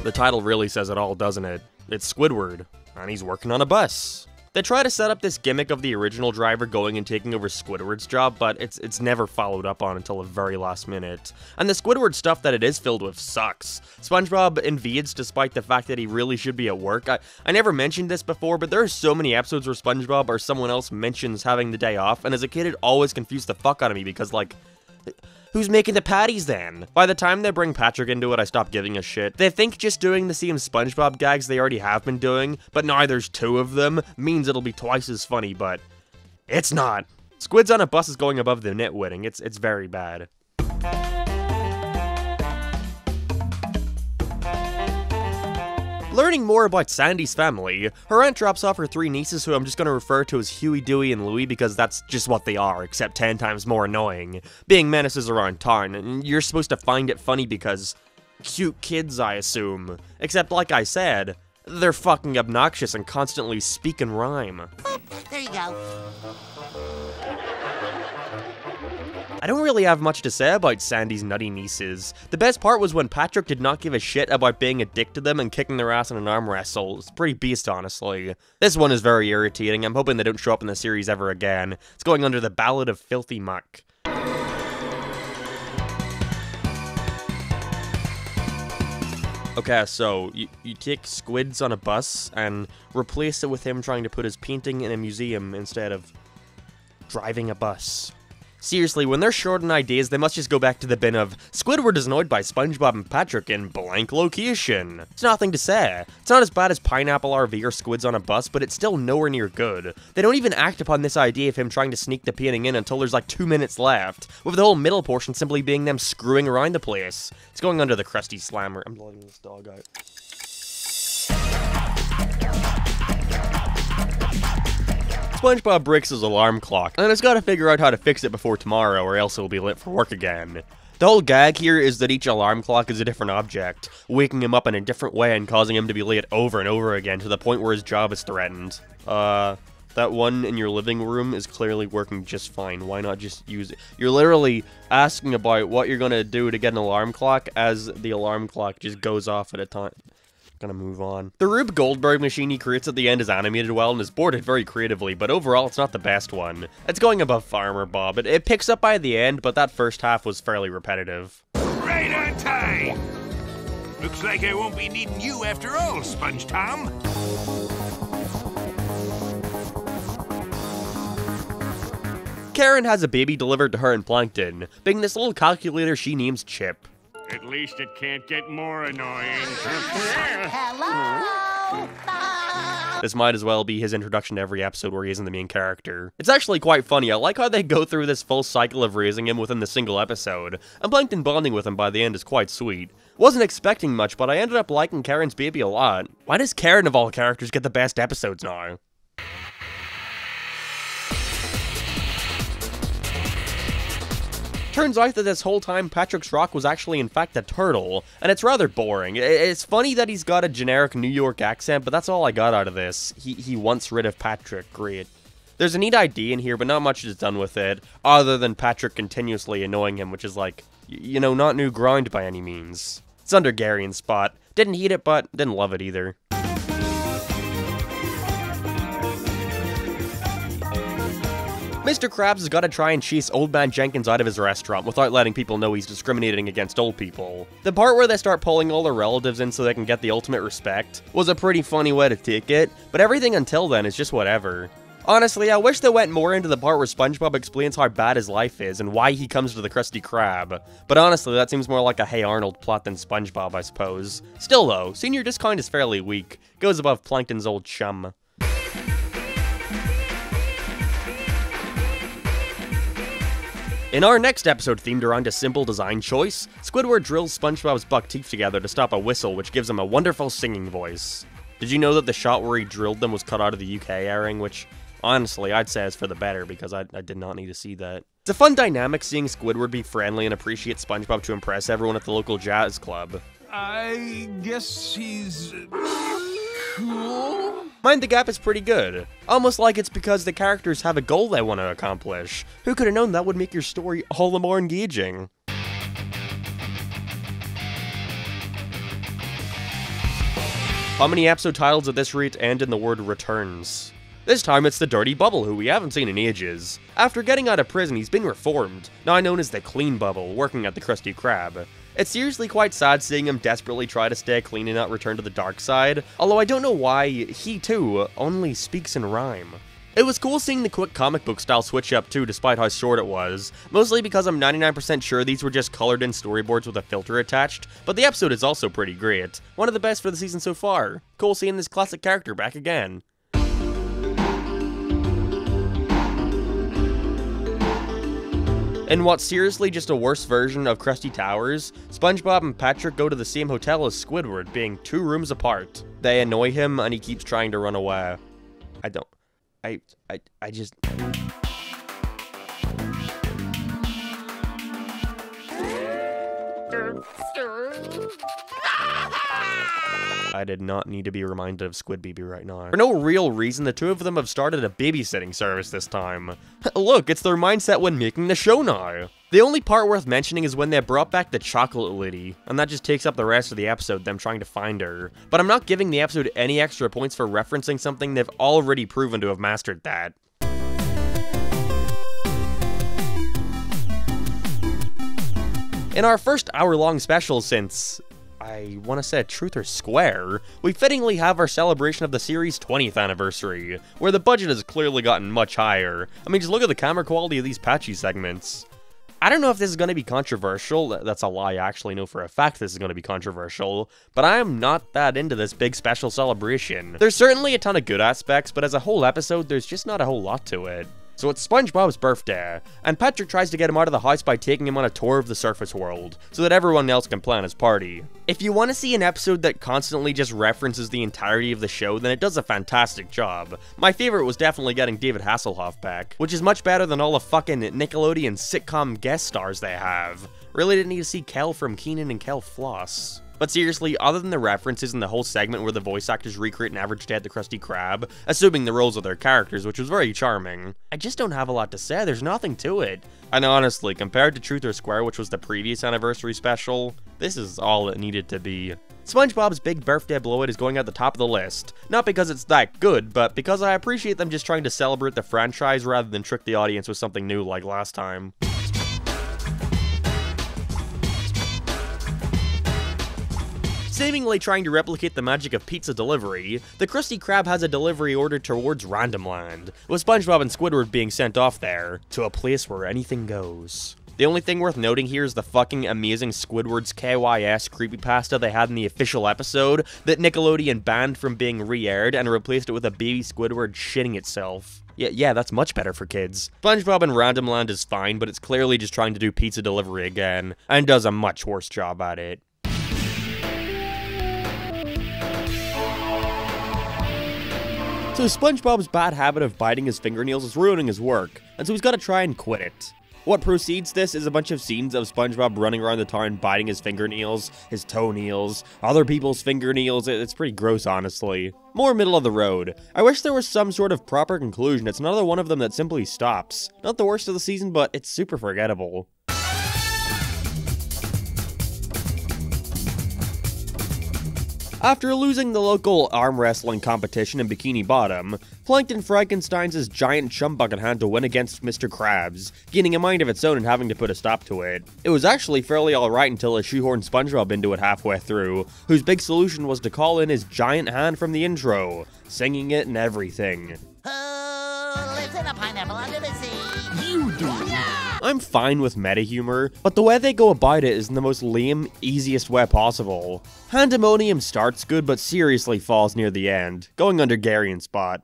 The title really says it all, doesn't it? It's Squidward, and he's working on a bus. They try to set up this gimmick of the original driver going and taking over Squidward's job, but it's never followed up on until the very last minute. And the Squidward stuff that it is filled with sucks. SpongeBob invades despite the fact that he really should be at work. I never mentioned this before, but there are so many episodes where SpongeBob or someone else mentions having the day off, and as a kid it always confused the fuck out of me because, like, who's making the patties then? By the time they bring Patrick into it, I stop giving a shit. They think just doing the same SpongeBob gags they already have been doing, but now there's 2 of them, means it'll be twice as funny, but it's not. Squids on a bus is going above the nitwitting. It's very bad. Learning more about Sandy's family, her aunt drops off her 3 nieces who I'm just going to refer to as Huey, Dewey, and Louie because that's just what they are, except 10 times more annoying. Being menaces around town, and you're supposed to find it funny because cute kids, I assume. Except like I said, they're fucking obnoxious and constantly speak in rhyme. There you go. I don't really have much to say about Sandy's nutty nieces. The best part was when Patrick did not give a shit about being a dick to them and kicking their ass in an arm wrestle. It's pretty beast, honestly. This one is very irritating. I'm hoping they don't show up in the series ever again. It's going under the Ballad of Filthy Muck. Okay, so you take Squids on a bus and replace it with him trying to put his painting in a museum instead of driving a bus. Seriously, when they're short on ideas, they must just go back to the bin of Squidward is annoyed by SpongeBob and Patrick in blank location. It's nothing to say. It's not as bad as Pineapple RV or Squids on a bus, but it's still nowhere near good. They don't even act upon this idea of him trying to sneak the painting in until there's like 2 minutes left, with the whole middle portion simply being them screwing around the place. It's going under the Krusty Slammer. I'm letting this dog out. SpongeBob breaks his alarm clock, and has got to figure out how to fix it before tomorrow or else he'll be late for work again. The whole gag here is that each alarm clock is a different object, waking him up in a different way and causing him to be late over and over again to the point where his job is threatened. That one in your living room is clearly working just fine. Why not just use it? You're literally asking about what you're gonna do to get an alarm clock as the alarm clock just goes off at a time. Gonna move on. The Rube Goldberg machine he creates at the end is animated well and is boarded very creatively, but overall it's not the best one. It's going above Farmer Bob. It picks up by the end, but that first half was fairly repetitive. Right on time! Looks like I won't be needing you after all, Sponge Tom. Karen has a baby delivered to her in Plankton, being this little calculator she names Chip. At least it can't get more annoying. Hello? This might as well be his introduction to every episode where he isn't the main character. It's actually quite funny. I like how they go through this full cycle of raising him within the single episode, and Plankton bonding with him by the end is quite sweet. Wasn't expecting much, but I ended up liking Karen's baby a lot. Why does Karen of all characters get the best episodes now? Turns out that this whole time Patrick's rock was actually in fact a turtle, and it's rather boring. It's funny that he's got a generic New York accent, but that's all I got out of this. He wants rid of Patrick, great. There's a neat idea in here, but not much is done with it, other than Patrick continuously annoying him, which is like, you know, not new ground by any means. It's under Gary's spot. Didn't hate it, but didn't love it either. Mr. Krabs has got to try and chase Old Man Jenkins out of his restaurant without letting people know he's discriminating against old people. The part where they start pulling all their relatives in so they can get the ultimate respect was a pretty funny way to take it, but everything until then is just whatever. Honestly, I wish they went more into the part where SpongeBob explains how bad his life is and why he comes to the Krusty Krab. But honestly, that seems more like a Hey Arnold plot than SpongeBob, I suppose. Still though, Senior Discount is fairly weak. Goes above Plankton's old chum. In our next episode themed around a simple design choice, Squidward drills SpongeBob's buck teeth together to stop a whistle which gives him a wonderful singing voice. Did you know that the shot where he drilled them was cut out of the UK airing, which honestly I'd say is for the better because I did not need to see that. It's a fun dynamic seeing Squidward be friendly and appreciate SpongeBob to impress everyone at the local jazz club. I guess he's cool? Mind the Gap is pretty good. Almost like it's because the characters have a goal they want to accomplish. Who could have known that would make your story all the more engaging? How many episode titles at this rate end in the word returns? This time it's the Dirty Bubble, who we haven't seen in ages. After getting out of prison, he's been reformed, now known as the Clean Bubble, working at the Krusty Krab. It's seriously quite sad seeing him desperately try to stay clean and not return to the dark side, although I don't know why he too only speaks in rhyme. It was cool seeing the quick comic book style switch up too, despite how short it was, mostly because I'm 99% sure these were just colored in storyboards with a filter attached, but the episode is also pretty great. One of the best for the season so far. Cool seeing this classic character back again. In what's seriously just a worse version of Krusty Towers, SpongeBob and Patrick go to the same hotel as Squidward, being 2 rooms apart. They annoy him and he keeps trying to run away. I just... I did not need to be reminded of Squid Baby right now. For no real reason, the two of them have started a babysitting service this time. Look, it's their mindset when making the show now. The only part worth mentioning is when they brought back the chocolate lady, and that just takes up the rest of the episode, them trying to find her. But I'm not giving the episode any extra points for referencing something they've already proven to have mastered that. In our first hour-long special since, I want to say Truth or Square, we fittingly have our celebration of the series' 20th anniversary, where the budget has clearly gotten much higher. I mean, just look at the camera quality of these patchy segments. I don't know if this is going to be controversial, that's a lie, I actually know for a fact this is going to be controversial, but I am not that into this big special celebration. There's certainly a ton of good aspects, but as a whole episode, there's just not a whole lot to it. So it's SpongeBob's birthday, and Patrick tries to get him out of the house by taking him on a tour of the surface world, so that everyone else can plan his party. If you want to see an episode that constantly just references the entirety of the show, then it does a fantastic job. My favorite was definitely getting David Hasselhoff back, which is much better than all the fucking Nickelodeon sitcom guest stars they have. Really didn't need to see Kel from Keenan and Kel Floss. But seriously, other than the references in the whole segment where the voice actors recreate an average day at the Krusty Krab, assuming the roles of their characters, which was very charming, I just don't have a lot to say, there's nothing to it. And honestly, compared to Truth or Square, which was the previous anniversary special, this is all it needed to be. SpongeBob's Big Birthday Blowout is going at the top of the list, not because it's that good, but because I appreciate them just trying to celebrate the franchise rather than trick the audience with something new like last time. Seemingly trying to replicate the magic of pizza delivery, the Krusty Krab has a delivery ordered towards Random Land, with SpongeBob and Squidward being sent off there, to a place where anything goes. The only thing worth noting here is the fucking amazing Squidward's KYS creepypasta they had in the official episode that Nickelodeon banned from being re-aired and replaced it with a baby Squidward shitting itself. Yeah, that's much better for kids. SpongeBob and Random Land is fine, but it's clearly just trying to do pizza delivery again, and does a much worse job at it. So SpongeBob's bad habit of biting his fingernails is ruining his work, and so he's got to try and quit it. What precedes this is a bunch of scenes of SpongeBob running around the town biting his fingernails, his toenails, other people's fingernails. It's pretty gross, honestly. More middle of the road. I wish there was some sort of proper conclusion. It's another one of them that simply stops. Not the worst of the season, but it's super forgettable. After losing the local arm wrestling competition in Bikini Bottom, Plankton Frankenstein's giant chum bucket had to win against Mr. Krabs, gaining a mind of its own and having to put a stop to it. It was actually fairly alright until it shoehorned SpongeBob into it halfway through, whose big solution was to call in his giant hand from the intro, singing it and everything. Oh, in a pineapple under the sea. You do. I'm fine with meta humor, but the way they go about it is in the most lame, easiest way possible. Pandemonium starts good, but seriously falls near the end, going under Garion's spot.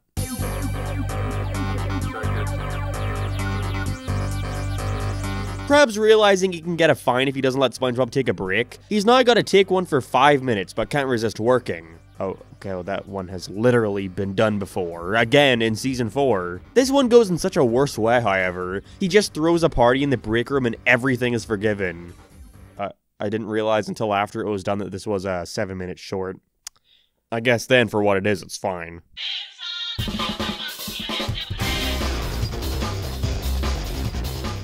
Krabs realizing he can get a fine if he doesn't let SpongeBob take a break, he's now got to take one for 5 minutes, but can't resist working. Oh, okay, well that one has literally been done before, again in Season 4. This one goes in such a worse way, however. He just throws a party in the break room and everything is forgiven. I didn't realize until after it was done that this was a 7-minute short. I guess then, for what it is, it's fine.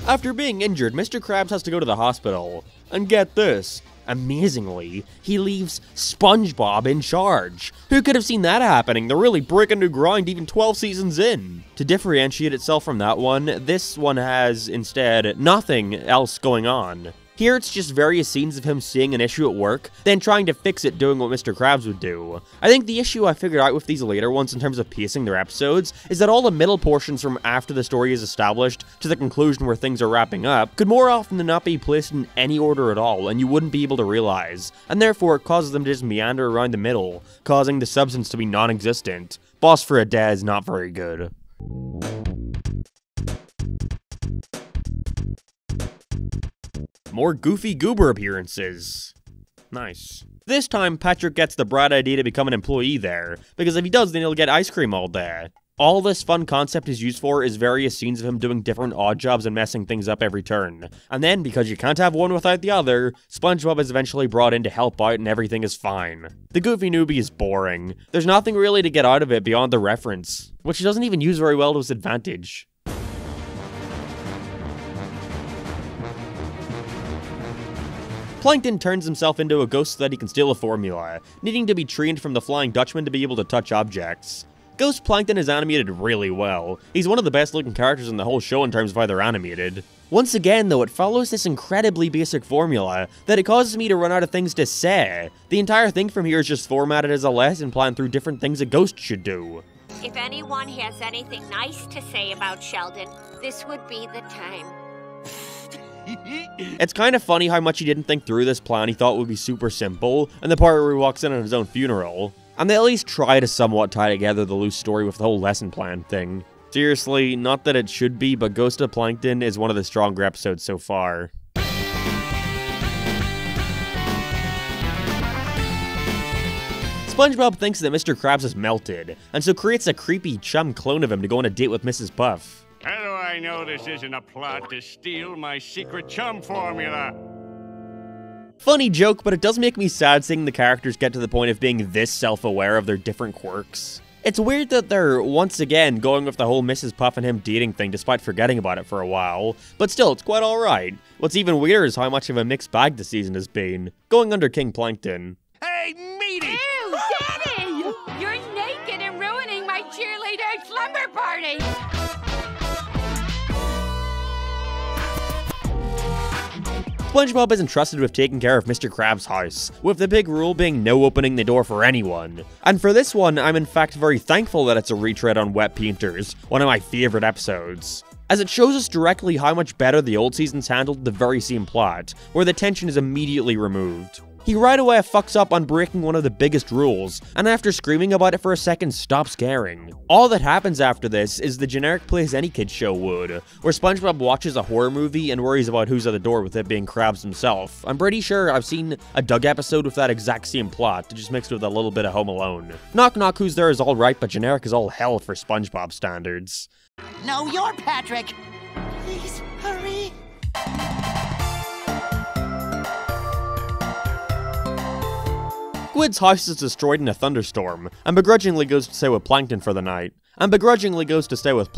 After being injured, Mr. Krabs has to go to the hospital. And get this, amazingly, he leaves SpongeBob in charge. Who could have seen that happening? They're really breaking new ground even 12 seasons in. To differentiate itself from that one, this one has, instead, nothing else going on. Here it's just various scenes of him seeing an issue at work, then trying to fix it doing what Mr. Krabs would do. I think the issue I figured out with these later ones in terms of pacing their episodes is that all the middle portions from after the story is established to the conclusion where things are wrapping up could more often than not be placed in any order at all and you wouldn't be able to realize, and therefore it causes them to just meander around the middle, causing the substance to be non-existent. Boss for a day is not very good. More Goofy Goober appearances. Nice. This time, Patrick gets the bright idea to become an employee there, because if he does, then he'll get ice cream all day. All this fun concept is used for is various scenes of him doing different odd jobs and messing things up every turn. And then, because you can't have one without the other, SpongeBob is eventually brought in to help out and everything is fine. The Goofy Newbie is boring. There's nothing really to get out of it beyond the reference, which he doesn't even use very well to his advantage. Plankton turns himself into a ghost so that he can steal a formula, needing to be trained from the Flying Dutchman to be able to touch objects. Ghost Plankton is animated really well. He's one of the best looking characters in the whole show in terms of how they're animated. Once again though, it follows this incredibly basic formula that it causes me to run out of things to say. The entire thing from here is just formatted as a lesson plan through different things a ghost should do. If anyone has anything nice to say about Sheldon, this would be the time. It's kind of funny how much he didn't think through this plan he thought would be super simple, and the part where he walks in on his own funeral. And they at least try to somewhat tie together the loose story with the whole lesson plan thing. Seriously, not that it should be, but Ghost of Plankton is one of the stronger episodes so far. SpongeBob thinks that Mr. Krabs is melted, and so creates a creepy chum clone of him to go on a date with Mrs. Puff. How do I know this isn't a plot to steal my secret chum formula? Funny joke, but it does make me sad seeing the characters get to the point of being this self-aware of their different quirks. It's weird that they're, once again, going with the whole Mrs. Puff and him dating thing despite forgetting about it for a while, but still, it's quite alright. What's even weirder is how much of a mixed bag the season has been, going under King Plankton. Hey, meaty! Ew, Daddy! You're naked and ruining my cheerleader slumber party! SpongeBob is entrusted with taking care of Mr. Krabs' house, with the big rule being no opening the door for anyone. And for this one, I'm in fact very thankful that it's a retread on Wet Painters, one of my favourite episodes, as it shows us directly how much better the old seasons handled the very same plot, where the tension is immediately removed. He right away fucks up on breaking one of the biggest rules, and after screaming about it for a second, stops caring. All that happens after this is the generic place any kid show would, where SpongeBob watches a horror movie and worries about who's at the door with it being Krabs himself. I'm pretty sure I've seen a Doug episode with that exact same plot, just mixed with a little bit of Home Alone. Knock Knock Who's There is alright, but generic is all hell for SpongeBob standards. No, you're Patrick! Please, hurry! Squid's house is destroyed in a thunderstorm, and begrudgingly goes to stay with Plankton for the night, and begrudgingly goes to stay with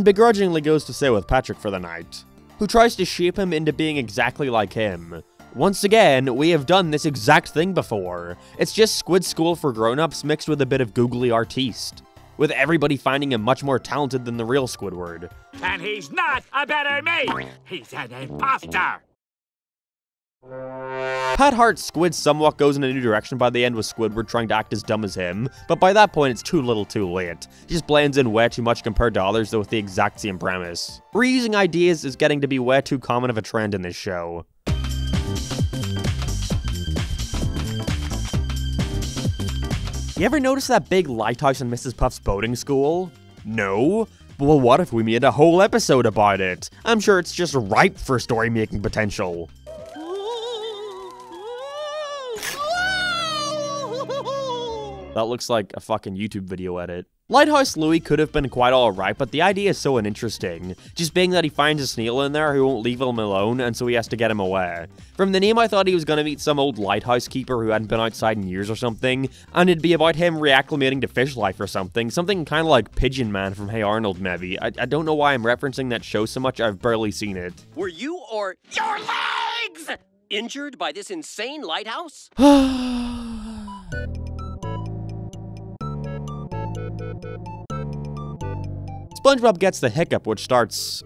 begrudgingly goes to stay with Patrick for the night, who tries to shape him into being exactly like him. Once again, we have done this exact thing before. It's just Squid School for grown-ups mixed with a bit of googly artiste, with everybody finding him much more talented than the real Squidward. And he's not a better me! He's an imposter! Pat Hart's Squid somewhat goes in a new direction by the end, with Squidward trying to act as dumb as him, but by that point it's too little too late. He just blends in way too much compared to others, though with the exact same premise. Reusing ideas is getting to be way too common of a trend in this show. You ever notice that big lighthouse in Mrs. Puff's boating school? No? Well, what if we made a whole episode about it? I'm sure it's just ripe for story-making potential. That looks like a fucking YouTube video edit. Lighthouse Louie could have been quite alright, but the idea is so uninteresting. Just being that he finds a snail in there who won't leave him alone, and so he has to get him away. From the name, I thought he was gonna meet some old lighthouse keeper who hadn't been outside in years or something, and it'd be about him reacclimating to fish life or something kinda like Pigeon Man from Hey Arnold maybe. I don't know why I'm referencing that show so much, I've barely seen it. Were you or your legs injured by this insane lighthouse? SpongeBob gets the hiccup, which starts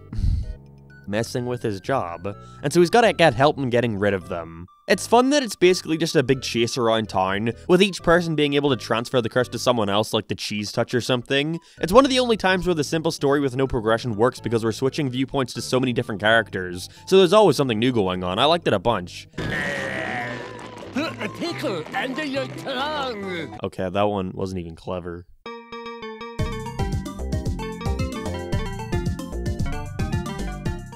messing with his job, and so he's gotta get help in getting rid of them. It's fun that it's basically just a big chase around town, with each person being able to transfer the curse to someone else like the cheese touch or something. It's one of the only times where the simple story with no progression works because we're switching viewpoints to so many different characters, so there's always something new going on. I liked it a bunch. Put the pickle under your tongue! Okay, that one wasn't even clever.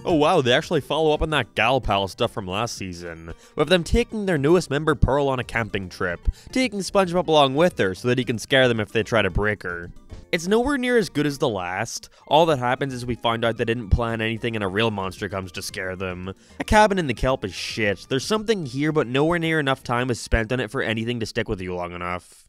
Oh wow, they actually follow up on that Gal Pal stuff from last season, with them taking their newest member Pearl on a camping trip, taking SpongeBob along with her so that he can scare them if they try to break her. It's nowhere near as good as the last. All that happens is we find out they didn't plan anything and a real monster comes to scare them. A cabin in the kelp is shit. There's something here, but nowhere near enough time is spent on it for anything to stick with you long enough.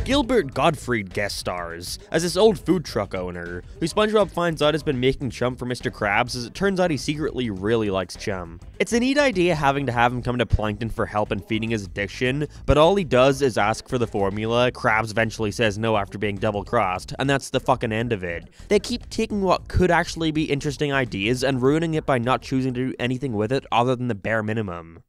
Gilbert Gottfried guest stars as this old food truck owner, who SpongeBob finds out has been making chum for Mr. Krabs, as it turns out he secretly really likes chum. It's a neat idea having to have him come to Plankton for help in feeding his addiction, but all he does is ask for the formula. Krabs eventually says no after being double-crossed, and that's the fucking end of it. They keep taking what could actually be interesting ideas and ruining it by not choosing to do anything with it other than the bare minimum.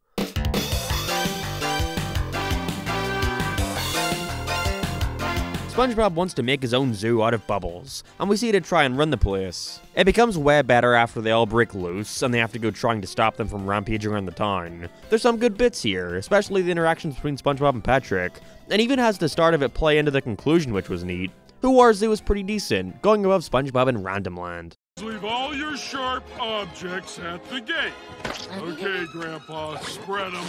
SpongeBob wants to make his own zoo out of bubbles, and we see it try and run the place. It becomes way better after they all break loose, and they have to go trying to stop them from rampaging around the town. There's some good bits here, especially the interactions between SpongeBob and Patrick, and even has the start of it play into the conclusion, which was neat. Who Our Zoo was pretty decent, going above SpongeBob in Random Land. Leave all your sharp objects at the gate. Okay, Grandpa, spread them.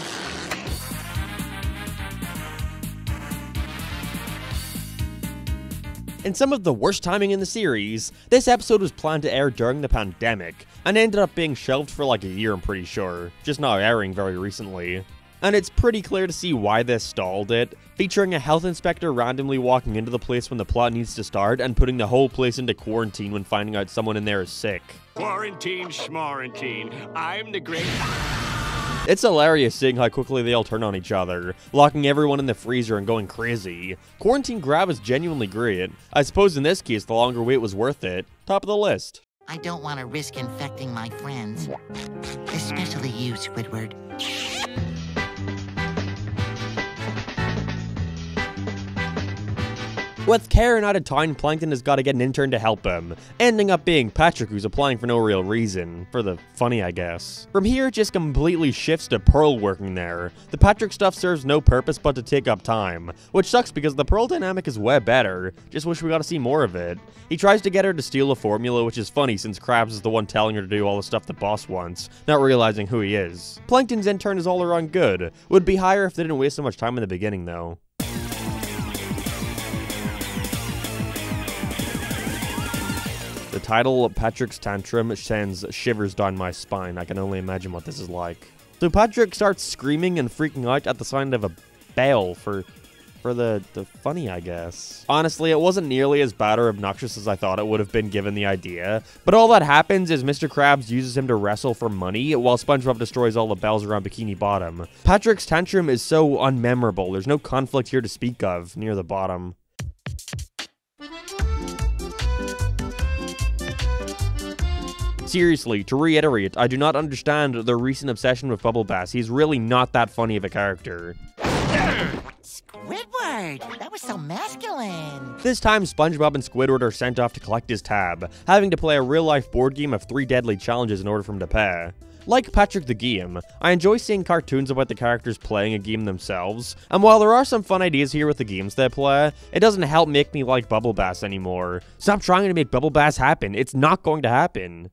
In some of the worst timing in the series, this episode was planned to air during the pandemic, and ended up being shelved for like a year, I'm pretty sure, just not airing very recently. And it's pretty clear to see why they stalled it, featuring a health inspector randomly walking into the place when the plot needs to start, and putting the whole place into quarantine when finding out someone in there is sick. Quarantine schmarantine. I'm the great... It's hilarious seeing how quickly they all turn on each other, locking everyone in the freezer and going crazy. Quarantine Grab is genuinely great. I suppose in this case the longer wait was worth it. Top of the list. I don't want to risk infecting my friends. Especially you, Squidward. With Karen out of town, Plankton has got to get an intern to help him, ending up being Patrick, who's applying for no real reason. For the funny, I guess. From here, it just completely shifts to Pearl working there. The Patrick stuff serves no purpose but to take up time, which sucks because the Pearl dynamic is way better. Just wish we got to see more of it. He tries to get her to steal a formula, which is funny since Krabs is the one telling her to do all the stuff the boss wants, not realizing who he is. Plankton's intern is all around good. Would be higher if they didn't waste so much time in the beginning, though. The title, Patrick's Tantrum, sends shivers down my spine. I can only imagine what this is like. So Patrick starts screaming and freaking out at the sound of a bell for the funny, I guess. Honestly, it wasn't nearly as bad or obnoxious as I thought it would have been given the idea. But all that happens is Mr. Krabs uses him to wrestle for money, while SpongeBob destroys all the bells around Bikini Bottom. Patrick's Tantrum is so unmemorable. There's no conflict here to speak of near the bottom. Seriously, to reiterate, I do not understand the recent obsession with Bubble Bass. He's really not that funny of a character. Squidward! That was so masculine! This time, SpongeBob and Squidward are sent off to collect his tab, having to play a real-life board game of 3 deadly challenges in order for him to pay. Like Patrick the Game, I enjoy seeing cartoons about the characters playing a game themselves, and while there are some fun ideas here with the games they play, it doesn't help make me like Bubble Bass anymore. Stop trying to make Bubble Bass happen, it's not going to happen.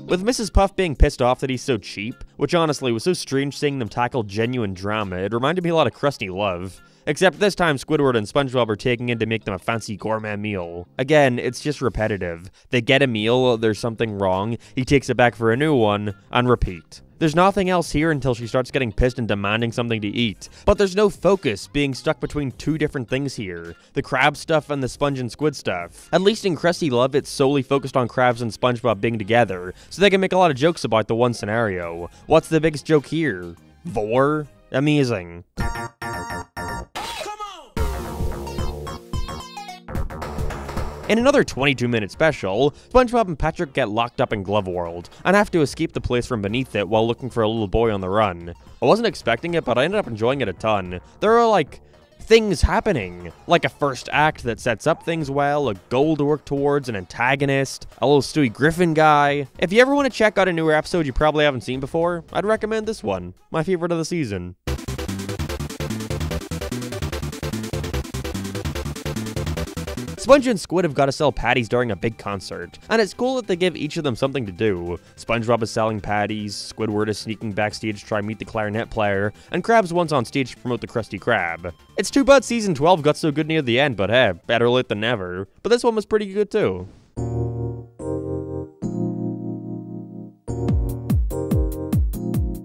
With Mrs. Puff being pissed off that he's so cheap, which honestly was so strange seeing them tackle genuine drama, it reminded me a lot of Krusty Love. Except this time Squidward and SpongeBob are taking in to make them a fancy gourmet meal. Again, it's just repetitive. They get a meal, there's something wrong, he takes it back for a new one, and repeat. There's nothing else here until she starts getting pissed and demanding something to eat. But there's no focus, being stuck between 2 different things here. The crab stuff and the sponge and squid stuff. At least in Krusty Love, it's solely focused on crabs and SpongeBob being together, so they can make a lot of jokes about the one scenario. What's the biggest joke here? Vor? Amazing. In another 22-minute special, SpongeBob and Patrick get locked up in Glove World, and have to escape the place from beneath it while looking for a little boy on the run. I wasn't expecting it, but I ended up enjoying it a ton. There are, like, things happening. Like a first act that sets up things well, a goal to work towards, an antagonist, a little Stewie Griffin guy. If you ever want to check out a newer episode you probably haven't seen before, I'd recommend this one. My favorite of the season. Sponge and Squid have got to sell patties during a big concert, and it's cool that they give each of them something to do. SpongeBob is selling patties, Squidward is sneaking backstage to try and meet the clarinet player, and Krabs once on stage to promote the Krusty Krab. It's too bad season 12 got so good near the end, but hey, better late than never. But this one was pretty good too.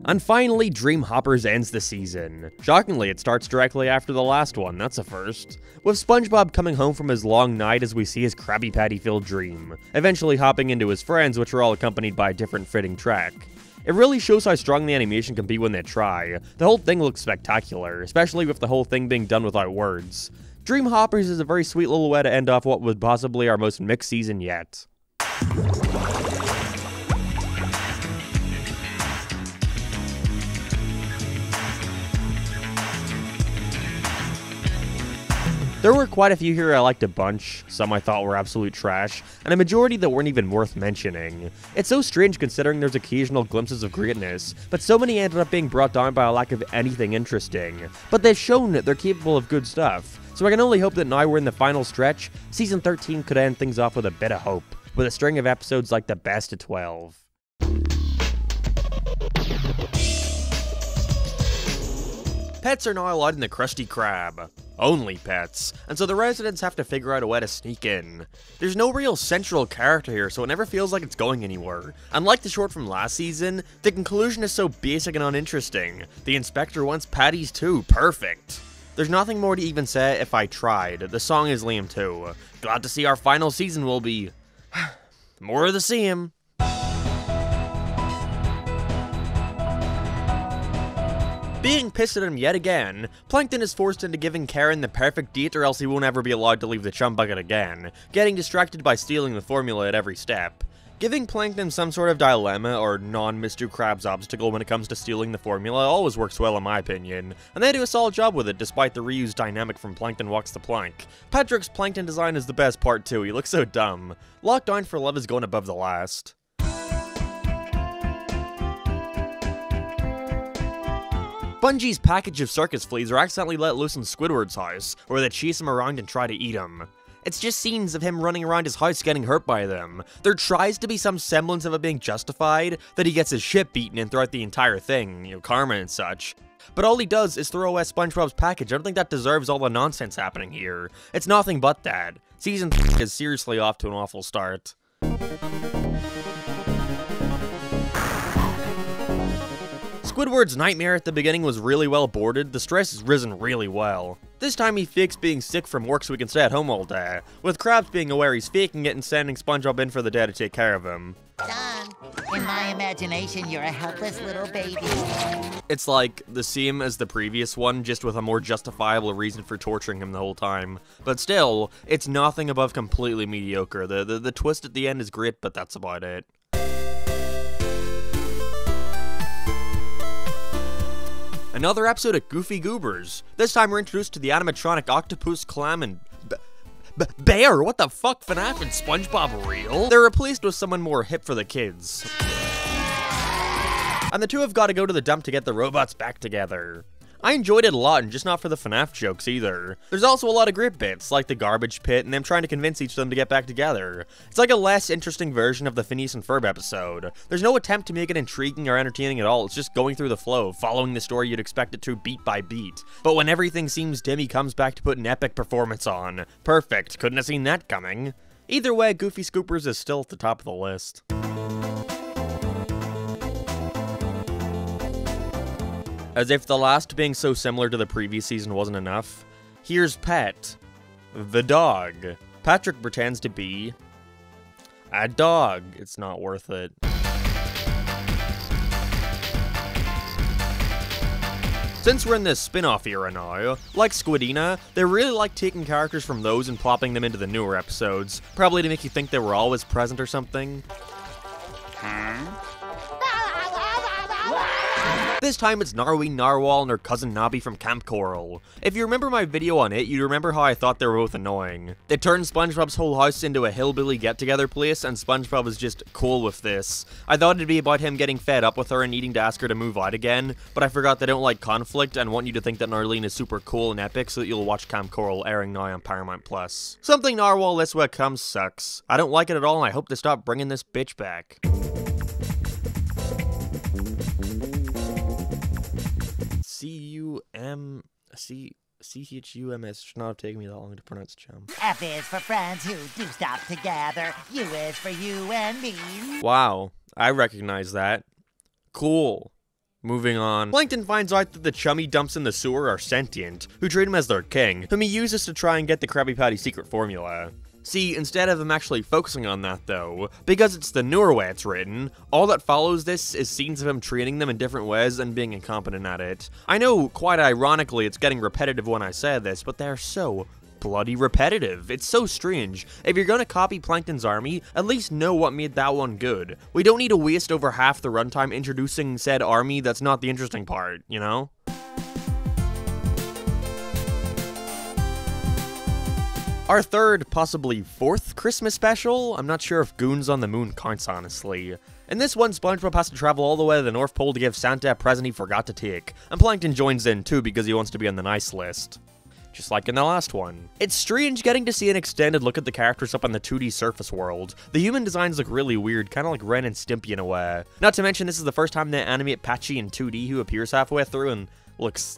And finally, Dream Hoppers ends the season. Shockingly, it starts directly after the last one, that's a first. With SpongeBob coming home from his long night as we see his Krabby Patty-filled dream, eventually hopping into his friends, which are all accompanied by a different fitting track. It really shows how strong the animation can be when they try. The whole thing looks spectacular, especially with the whole thing being done without words. Dream Hoppers is a very sweet little way to end off what was possibly our most mixed season yet. There were quite a few here I liked a bunch, some I thought were absolute trash, and a majority that weren't even worth mentioning. It's so strange considering there's occasional glimpses of greatness, but so many ended up being brought down by a lack of anything interesting. But they've shown that they're capable of good stuff, so I can only hope that now we're in the final stretch, season 13 could end things off with a bit of hope, with a string of episodes like the best of 12. Pets are now allowed in the Krusty Krab. Only pets, and so the residents have to figure out a way to sneak in. There's no real central character here, so it never feels like it's going anywhere. Unlike the short from last season, the conclusion is so basic and uninteresting. The inspector wants patties too, perfect. There's nothing more to even say if I tried. The song is lame too. Glad to see our final season will be more of the same. Being pissed at him yet again, Plankton is forced into giving Karen the perfect date or else he won't ever be allowed to leave the chum bucket again, getting distracted by stealing the formula at every step. Giving Plankton some sort of dilemma or non-Mr. Krabs obstacle when it comes to stealing the formula always works well in my opinion, and they do a solid job with it despite the reused dynamic from Plankton Walks the Plank. Patrick's Plankton design is the best part too, he looks so dumb. Lockdown for Love is going above the last. Bungie's package of circus fleas are accidentally let loose in Squidward's house, where they chase him around and try to eat him. It's just scenes of him running around his house getting hurt by them. There tries to be some semblance of it being justified, that he gets his shit beaten in throughout the entire thing, karma and such. But all he does is throw away SpongeBob's package. I don't think that deserves all the nonsense happening here. It's nothing but that. Season 3 is seriously off to an awful start. Squidward's nightmare at the beginning was really well boarded, the stress has risen really well. This time he fakes being sick from work so he can stay at home all day, with Krabs being aware he's faking it and sending SpongeBob in for the day to take care of him. Son, in my imagination, you're a helpless little baby. It's like the same as the previous one, just with a more justifiable reason for torturing him the whole time. But still, it's nothing above completely mediocre. The twist at the end is great, but that's about it. Another episode of Goofy Goobers. This time we're introduced to the animatronic octopus, clam, and bear. What the fuck, FNAF and SpongeBob real? They're replaced with someone more hip for the kids. And the two have got to go to the dump to get the robots back together. I enjoyed it a lot, and just not for the FNAF jokes either. There's also a lot of great bits, like the garbage pit and them trying to convince each of them to get back together. It's like a less interesting version of the Phineas and Ferb episode. There's no attempt to make it intriguing or entertaining at all, it's just going through the flow, following the story you'd expect it to beat by beat. But when everything seems dim, he comes back to put an epic performance on. Perfect, couldn't have seen that coming. Either way, Goofy Scoopers is still at the top of the list. As if the last being so similar to the previous season wasn't enough, here's Pet, the dog. Patrick pretends to be a dog. It's not worth it. Since we're in this spin-off era now, like Squidina, they really like taking characters from those and plopping them into the newer episodes, probably to make you think they were always present or something. This time it's Narwee, Narwhal, and her cousin Nobby from Camp Coral. If you remember my video on it, you remember how I thought they were both annoying. They turned SpongeBob's whole house into a hillbilly get-together place, and SpongeBob was just cool with this. I thought it'd be about him getting fed up with her and needing to ask her to move out again, but I forgot they don't like conflict and want you to think that Narlene is super cool and epic so that you'll watch Camp Coral airing now on Paramount+. Something Narwhal this way comes sucks. I don't like it at all, and I hope they stop bringing this bitch back. C-H-U-M-S should not have taken me that long to pronounce chum. F is for friends who do stop together. U is for you and me. Wow, I recognize that. Cool. Moving on. Plankton finds out that the chum he dumps in the sewer are sentient, who treat him as their king, whom he uses to try and get the Krabby Patty secret formula. See, instead of him actually focusing on that though, because it's the newer way it's written, all that follows this is scenes of him training them in different ways and being incompetent at it. I know, quite ironically, it's getting repetitive when I say this, but they're so bloody repetitive. It's so strange. If you're gonna copy Plankton's army, at least know what made that one good. We don't need to waste over half the runtime introducing said army that's not the interesting part, you know? Our third, possibly fourth Christmas special? I'm not sure if Goons on the Moon counts, honestly. In this one, SpongeBob has to travel all the way to the North Pole to give Santa a present he forgot to take, and Plankton joins in too because he wants to be on the nice list. Just like in the last one. It's strange getting to see an extended look at the characters up on the 2D surface world. The human designs look really weird, kinda like Ren and Stimpy in a way. Not to mention this is the first time they animate Patchy in 2D, who appears halfway through and looks...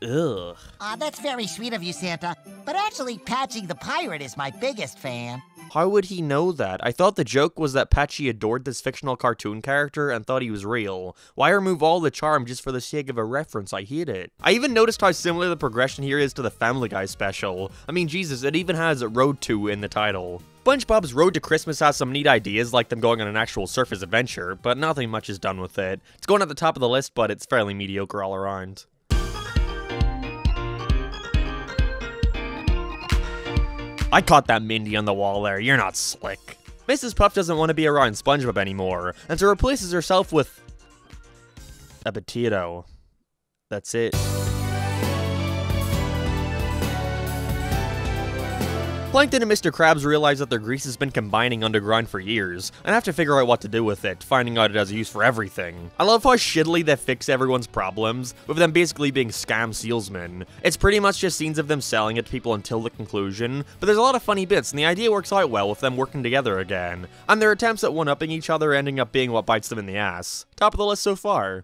ugh. Aw, that's very sweet of you, Santa. But actually, Patchy the Pirate is my biggest fan. How would he know that? I thought the joke was that Patchy adored this fictional cartoon character and thought he was real. Why remove all the charm just for the sake of a reference? I hate it. I even noticed how similar the progression here is to the Family Guy special. I mean, Jesus, it even has Road to in the title. SpongeBob's Road to Christmas has some neat ideas, like them going on an actual surface adventure, but nothing much is done with it. It's going at the top of the list, but it's fairly mediocre all around. I caught that Mindy on the wall there, you're not slick. Mrs. Puff doesn't want to be around SpongeBob anymore, and so replaces herself with... a potato. That's it. Plankton and Mr. Krabs realize that their grease has been combining underground for years, and have to figure out what to do with it, finding out it has a use for everything. I love how shittily they fix everyone's problems, with them basically being scam salesmen. It's pretty much just scenes of them selling it to people until the conclusion, but there's a lot of funny bits, and the idea works out well with them working together again. And their attempts at one-upping each other ending up being what bites them in the ass. Top of the list so far.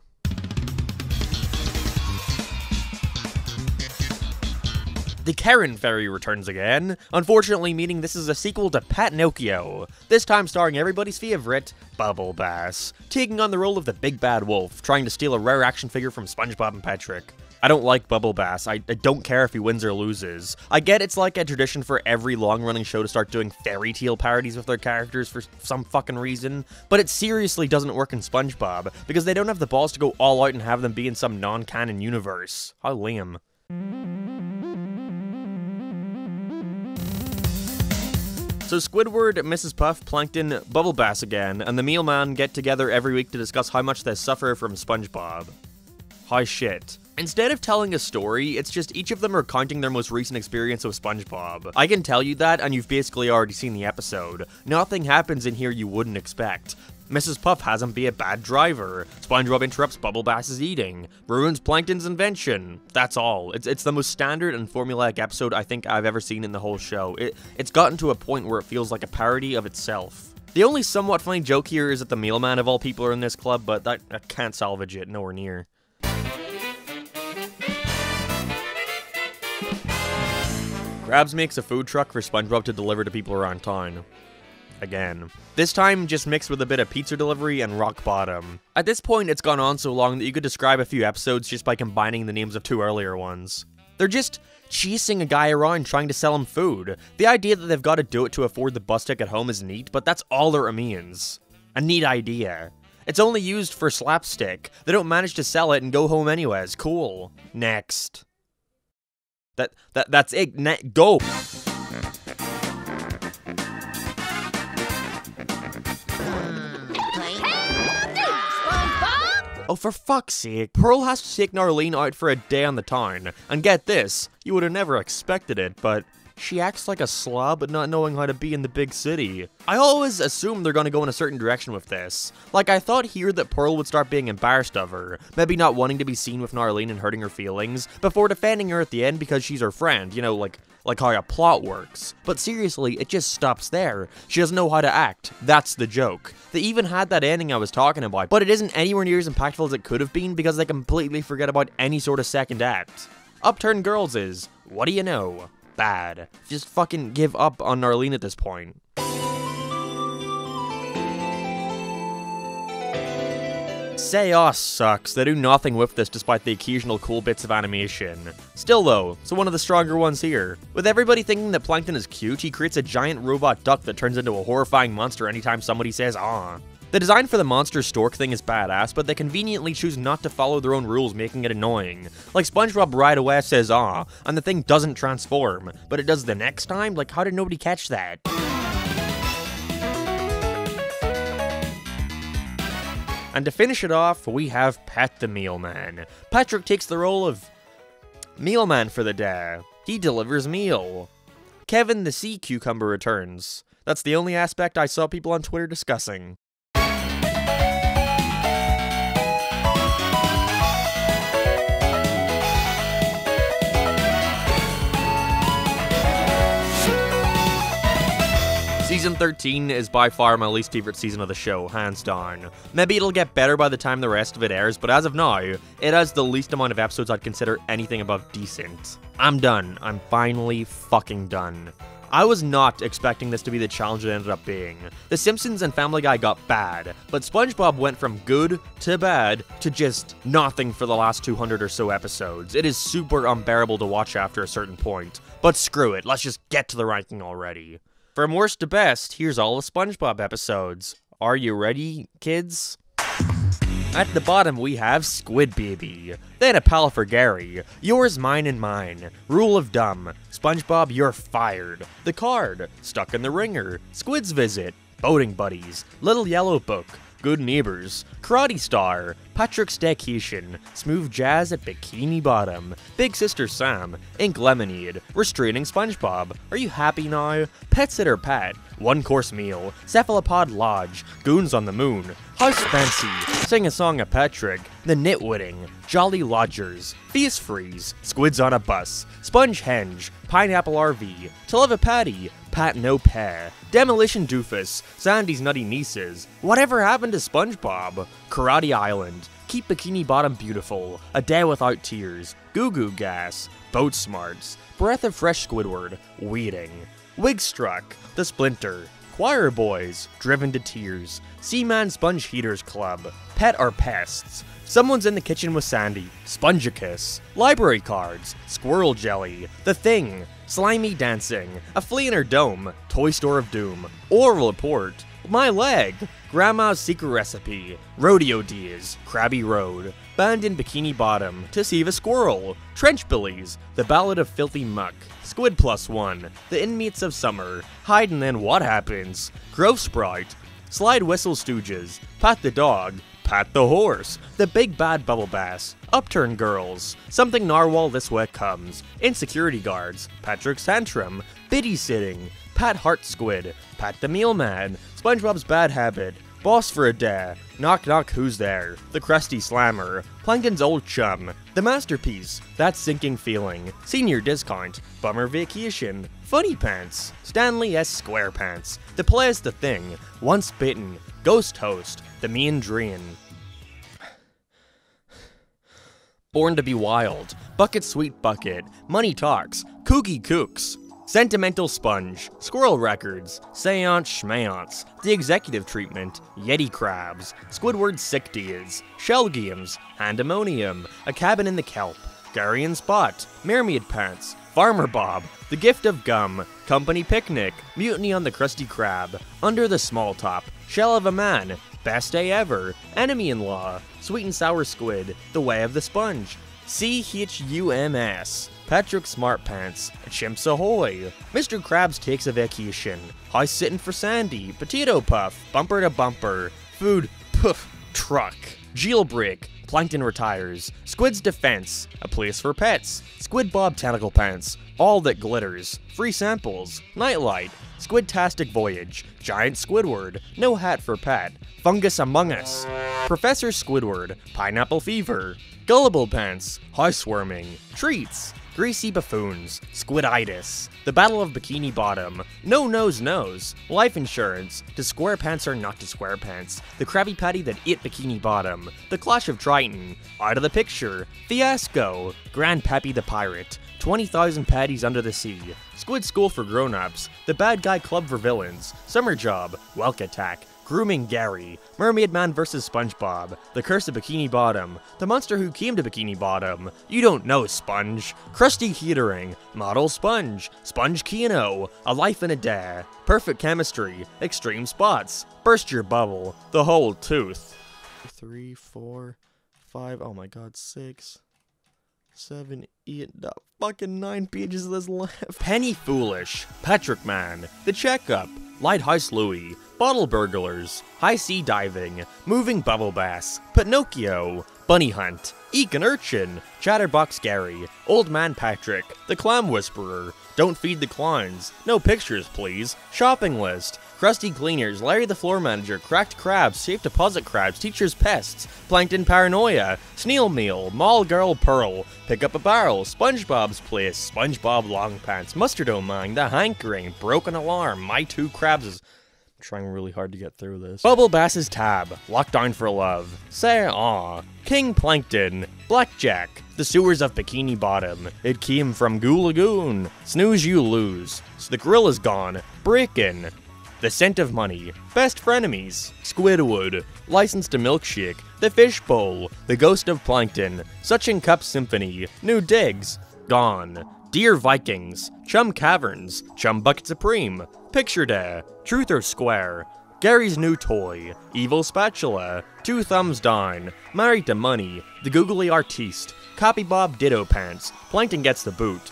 The Karen Fairy returns again, unfortunately meaning this is a sequel to Patnocchio, this time starring everybody's favorite, Bubble Bass, taking on the role of the Big Bad Wolf, trying to steal a rare action figure from SpongeBob and Patrick. I don't like Bubble Bass. I don't care if he wins or loses. I get it's like a tradition for every long-running show to start doing fairy tale parodies with their characters for some fucking reason, but it seriously doesn't work in SpongeBob, because they don't have the balls to go all out and have them be in some non-canon universe. How lame. So Squidward, Mrs. Puff, Plankton, Bubble Bass again, and the Mealman get together every week to discuss how much they suffer from SpongeBob. How shit. Instead of telling a story, it's just each of them recounting their most recent experience with SpongeBob. I can tell you that, and you've basically already seen the episode. Nothing happens in here you wouldn't expect. Mrs. Puff has him be a bad driver. SpongeBob interrupts Bubble Bass's eating. Ruins Plankton's invention. That's all. It's the most standard and formulaic episode I think I've ever seen in the whole show. It's gotten to a point where it feels like a parody of itself. The only somewhat funny joke here is that the Mealman of all people are in this club, but that can't salvage it, nowhere near. Krabs makes a food truck for SpongeBob to deliver to people around town. Again. This time just mixed with a bit of pizza delivery and rock bottom. At this point, it's gone on so long that you could describe a few episodes just by combining the names of two earlier ones. They're just chasing a guy around trying to sell him food. The idea that they've got to do it to afford the bus ticket home is neat, but that's all it means. A neat idea. It's only used for slapstick. They don't manage to sell it and go home anyways. Cool. Next. That's it. Go. Oh, for fuck's sake. Pearl has to take Narlene out for a day on the town. And get this, you would have never expected it, but she acts like a slob not knowing how to be in the big city. I always assume they're gonna go in a certain direction with this. Like, I thought here that Pearl would start being embarrassed of her, maybe not wanting to be seen with Narlene and hurting her feelings, before defending her at the end because she's her friend, you know, like how a plot works. But seriously, it just stops there. She doesn't know how to act. That's the joke. They even had that ending I was talking about, but it isn't anywhere near as impactful as it could have been because they completely forget about any sort of second act. Upturned Girls is, what do you know? Bad. Just fucking give up on Narlene at this point. Say Us sucks. They do nothing with this despite the occasional cool bits of animation. Still though, it's one of the stronger ones here. With everybody thinking that Plankton is cute, he creates a giant robot duck that turns into a horrifying monster anytime somebody says "ah." The design for the monster stork thing is badass, but they conveniently choose not to follow their own rules, making it annoying. Like SpongeBob right away says "ah," and the thing doesn't transform, but it does the next time? Like, how did nobody catch that? And to finish it off, we have Pat the Mealman. Patrick takes the role of Mealman for the day. He delivers meal. Kevin the Sea Cucumber returns. That's the only aspect I saw people on Twitter discussing. Season 13 is by far my least favorite season of the show, hands down. Maybe it'll get better by the time the rest of it airs, but as of now, it has the least amount of episodes I'd consider anything above decent. I'm done. I'm finally fucking done. I was not expecting this to be the challenge it ended up being. The Simpsons and Family Guy got bad, but SpongeBob went from good to bad to just nothing for the last 200 or so episodes. It is super unbearable to watch after a certain point. But screw it, let's just get to the ranking already. From worst to best, here's all the SpongeBob episodes. Are you ready, kids? At the bottom, we have Squid Baby. Then a pal for Gary. Yours, mine, and mine. Rule of Dumb. SpongeBob, you're fired. The Card. Stuck in the Ringer. Squid's Visit. Boating Buddies. Little Yellow Book. Good Neighbors. Karate Star. Patrick's Staycation. Smooth Jazz at Bikini Bottom. Big Sister Sam. Ink Lemonade. Restraining SpongeBob. Are you happy now? Pet Sitter Pat. One Course Meal. Cephalopod Lodge. Goons on the Moon. House Fancy. Sing a Song of Patrick. The Nitwitting. Jolly Lodgers. Feast Freeze. Squids on a Bus. Sponge Henge. Pineapple RV. To Love a Patty. Pat No Pair. Demolition Doofus. Sandy's Nutty Nieces. Whatever Happened to SpongeBob? Karate Island. Keep Bikini Bottom Beautiful. A Day Without Tears. Goo Goo Gas. Boat Smarts. Breath of Fresh Squidward. Weeding. Wigstruck. The Splinter. Choir Boys. Driven to Tears. Seaman Sponge Heaters Club. Pet Our Pests. Someone's in the kitchen with Sandy, Spongicus, library cards, squirrel jelly, the thing, slimy dancing, a flea in her dome, toy store of doom, oral report, my leg, grandma's secret recipe, rodeo deers, crabby road, band in bikini bottom, to save a squirrel, trench billies, the ballad of filthy muck, squid plus one, the inmates of summer, hide and then what happens, growth sprite, slide whistle stooges, pat the dog, pat the horse, the big bad bubble bass, upturn girls, something narwhal this way comes, insecurity guards, Patrick's tantrum, biddy sitting, pat heart squid, pat the meal man, SpongeBob's bad habit, boss for a day, knock knock who's there, the crusty slammer, Plankton's old chum, the masterpiece, that sinking feeling, senior discount, bummer vacation, funny pants, Stanley S. Squarepants, the play's the thing, once bitten, ghost host, the mean dream. Born to be wild, bucket sweet bucket, money talks, kooky kooks, sentimental sponge, squirrel records, seance schmeance, the executive treatment, yeti crabs, Squidward's sick days, shell games, pandemonium, a cabin in the kelp, Gary and Spot, mermaid pants, Farmer Bob, the gift of gum, company picnic, mutiny on the Krusty Krab, under the small top, shell of a man, best day ever, enemy-in-law, sweet and sour squid, the way of the sponge, CHUMS, Patrick Smart Pants, Chimps Ahoy, Mr. Krabs takes a vacation, House sitting for Sandy, Potato Puff, Bumper to Bumper, Food, Poof, Truck, Jailbreak, Plankton retires, Squid's defense, a place for pets, Squid Bob Tentacle Pants, all that glitters, free samples, Nightlight, Squidtastic Voyage, Giant Squidward, no hat for pet, Fungus Among Us, Professor Squidward, Pineapple Fever, Gullible Pants, Housewarming, Treats, Greasy Buffoons, Squiditis, The Battle of Bikini Bottom, No Nose Nose, Life Insurance, To Squarepants or Not to Squarepants, The Krabby Patty That Ate Bikini Bottom, The Clash of Triton, Out of the Picture, Fiasco, Grand Pappy the Pirate, 20,000 Patties Under the Sea, Squid School for Grown-Ups, The Bad Guy Club for Villains, Summer Job, Welk Attack, Grooming Gary, Mermaid Man vs. SpongeBob, The Curse of Bikini Bottom, The Monster Who Came to Bikini Bottom, You Don't Know Sponge, Krusty Catering, Model Sponge, Sponge Keno, A Life in a Day, Perfect Chemistry, Extreme Spots, Burst Your Bubble, The Whole Tooth. 3, 4, 5, oh my god, 6, 7, 8, fucking 9 pages of this left. Penny Foolish, Patrick Man, The Checkup, Lighthouse Louie, Bottle Burglars, High Sea Diving, Moving Bubble Bass, Pinocchio, Bunny Hunt, Eek and Urchin, Chatterbox Gary, Old Man Patrick, The Clam Whisperer, Don't Feed the Clowns, No Pictures Please, Shopping List, Krusty Cleaners, Larry the Floor Manager, Cracked Crabs, Safe Deposit Crabs, Teacher's Pests, Plankton Paranoia, Snail Meal, Mall Girl Pearl, Pick Up a Barrel, SpongeBob's Place, SpongeBob Long Pants, Mustard O'Mang, The Hankering, Broken Alarm, My Two Crabs. I'm trying really hard to get through this. Bubble Bass's Tab, Lockdown for Love, Say Aw, King Plankton, Blackjack, The Sewers of Bikini Bottom, It Came from Goo Lagoon, Snooze You Lose, The Grill Is Gone, Breakin', The Scent of Money, Best Frenemies, Squidward, License to Milkshake, The Fishbowl, The Ghost of Plankton, Suction Cup Symphony, New Digs, Gone, Dear Vikings, Chum Caverns, Chum Bucket Supreme, Picture Day, Truth or Square, Gary's New Toy, Evil Spatula, Two Thumbs Down, Married to Money, The Googly Artiste, Copy Bob Ditto Pants, Plankton Gets the Boot,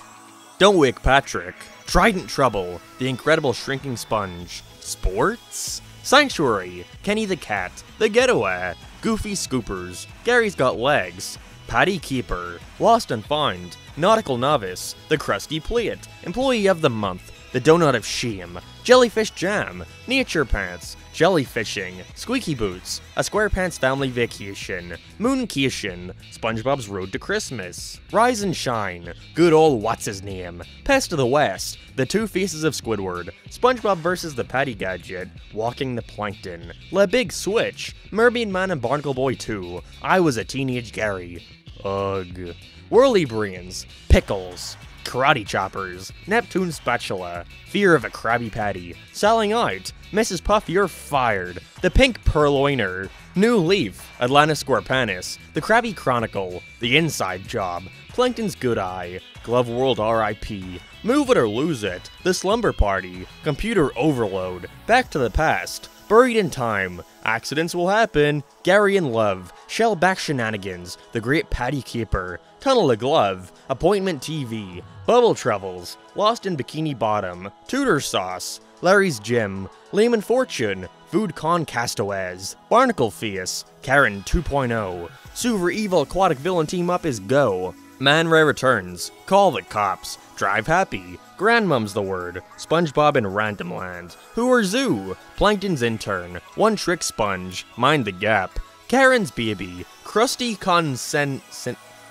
Don't Wake Patrick, Trident Trouble, The Incredible Shrinking Sponge, Sports, Sanctuary, Kenny the Cat, The Getaway, Goofy Scoopers, Gary's Got Legs, Patty Keeper, Lost and Found, Nautical Novice, The Krusty Plate, Employee of the Month, The Donut of Shame, Jellyfish Jam, Nature Pants, Jellyfishing, Squeaky Boots, A Squarepants Family Vacation, Mooncation, SpongeBob's Road to Christmas, Rise and Shine, Good Old What's His Name, Pest of the West, The Two Faces of Squidward, SpongeBob vs. the Patty Gadget, Walking the Plankton, Le Big Switch, Mermaid Man and Barnacle Boy 2, I Was a Teenage Gary, Ugh. Whirly-brains, pickles, karate choppers, Neptune spatula, fear of a Krabby Patty, selling out, Mrs. Puff, you're fired, the pink purloiner, new leaf, Atlanta Squarepants, the Krabby Chronicle, the inside job, Plankton's good eye, Glove World R.I.P., move it or lose it, the slumber party, computer overload, back to the past, buried in time, accidents will happen, Gary in love, shellback shenanigans, the great Patty Keeper, tunnel of glove, appointment TV, bubble troubles, lost in bikini bottom, Tudor sauce, Larry's gym, Lehman fortune, food con castaways, barnacle feast, Karen 2.0, super evil aquatic villain team up is go, Man Ray returns, call the cops, drive happy, grandmom's the word, SpongeBob in Random Land, Hoover Zoo, Plankton's intern, one trick sponge, mind the gap, Karen's baby, Krusty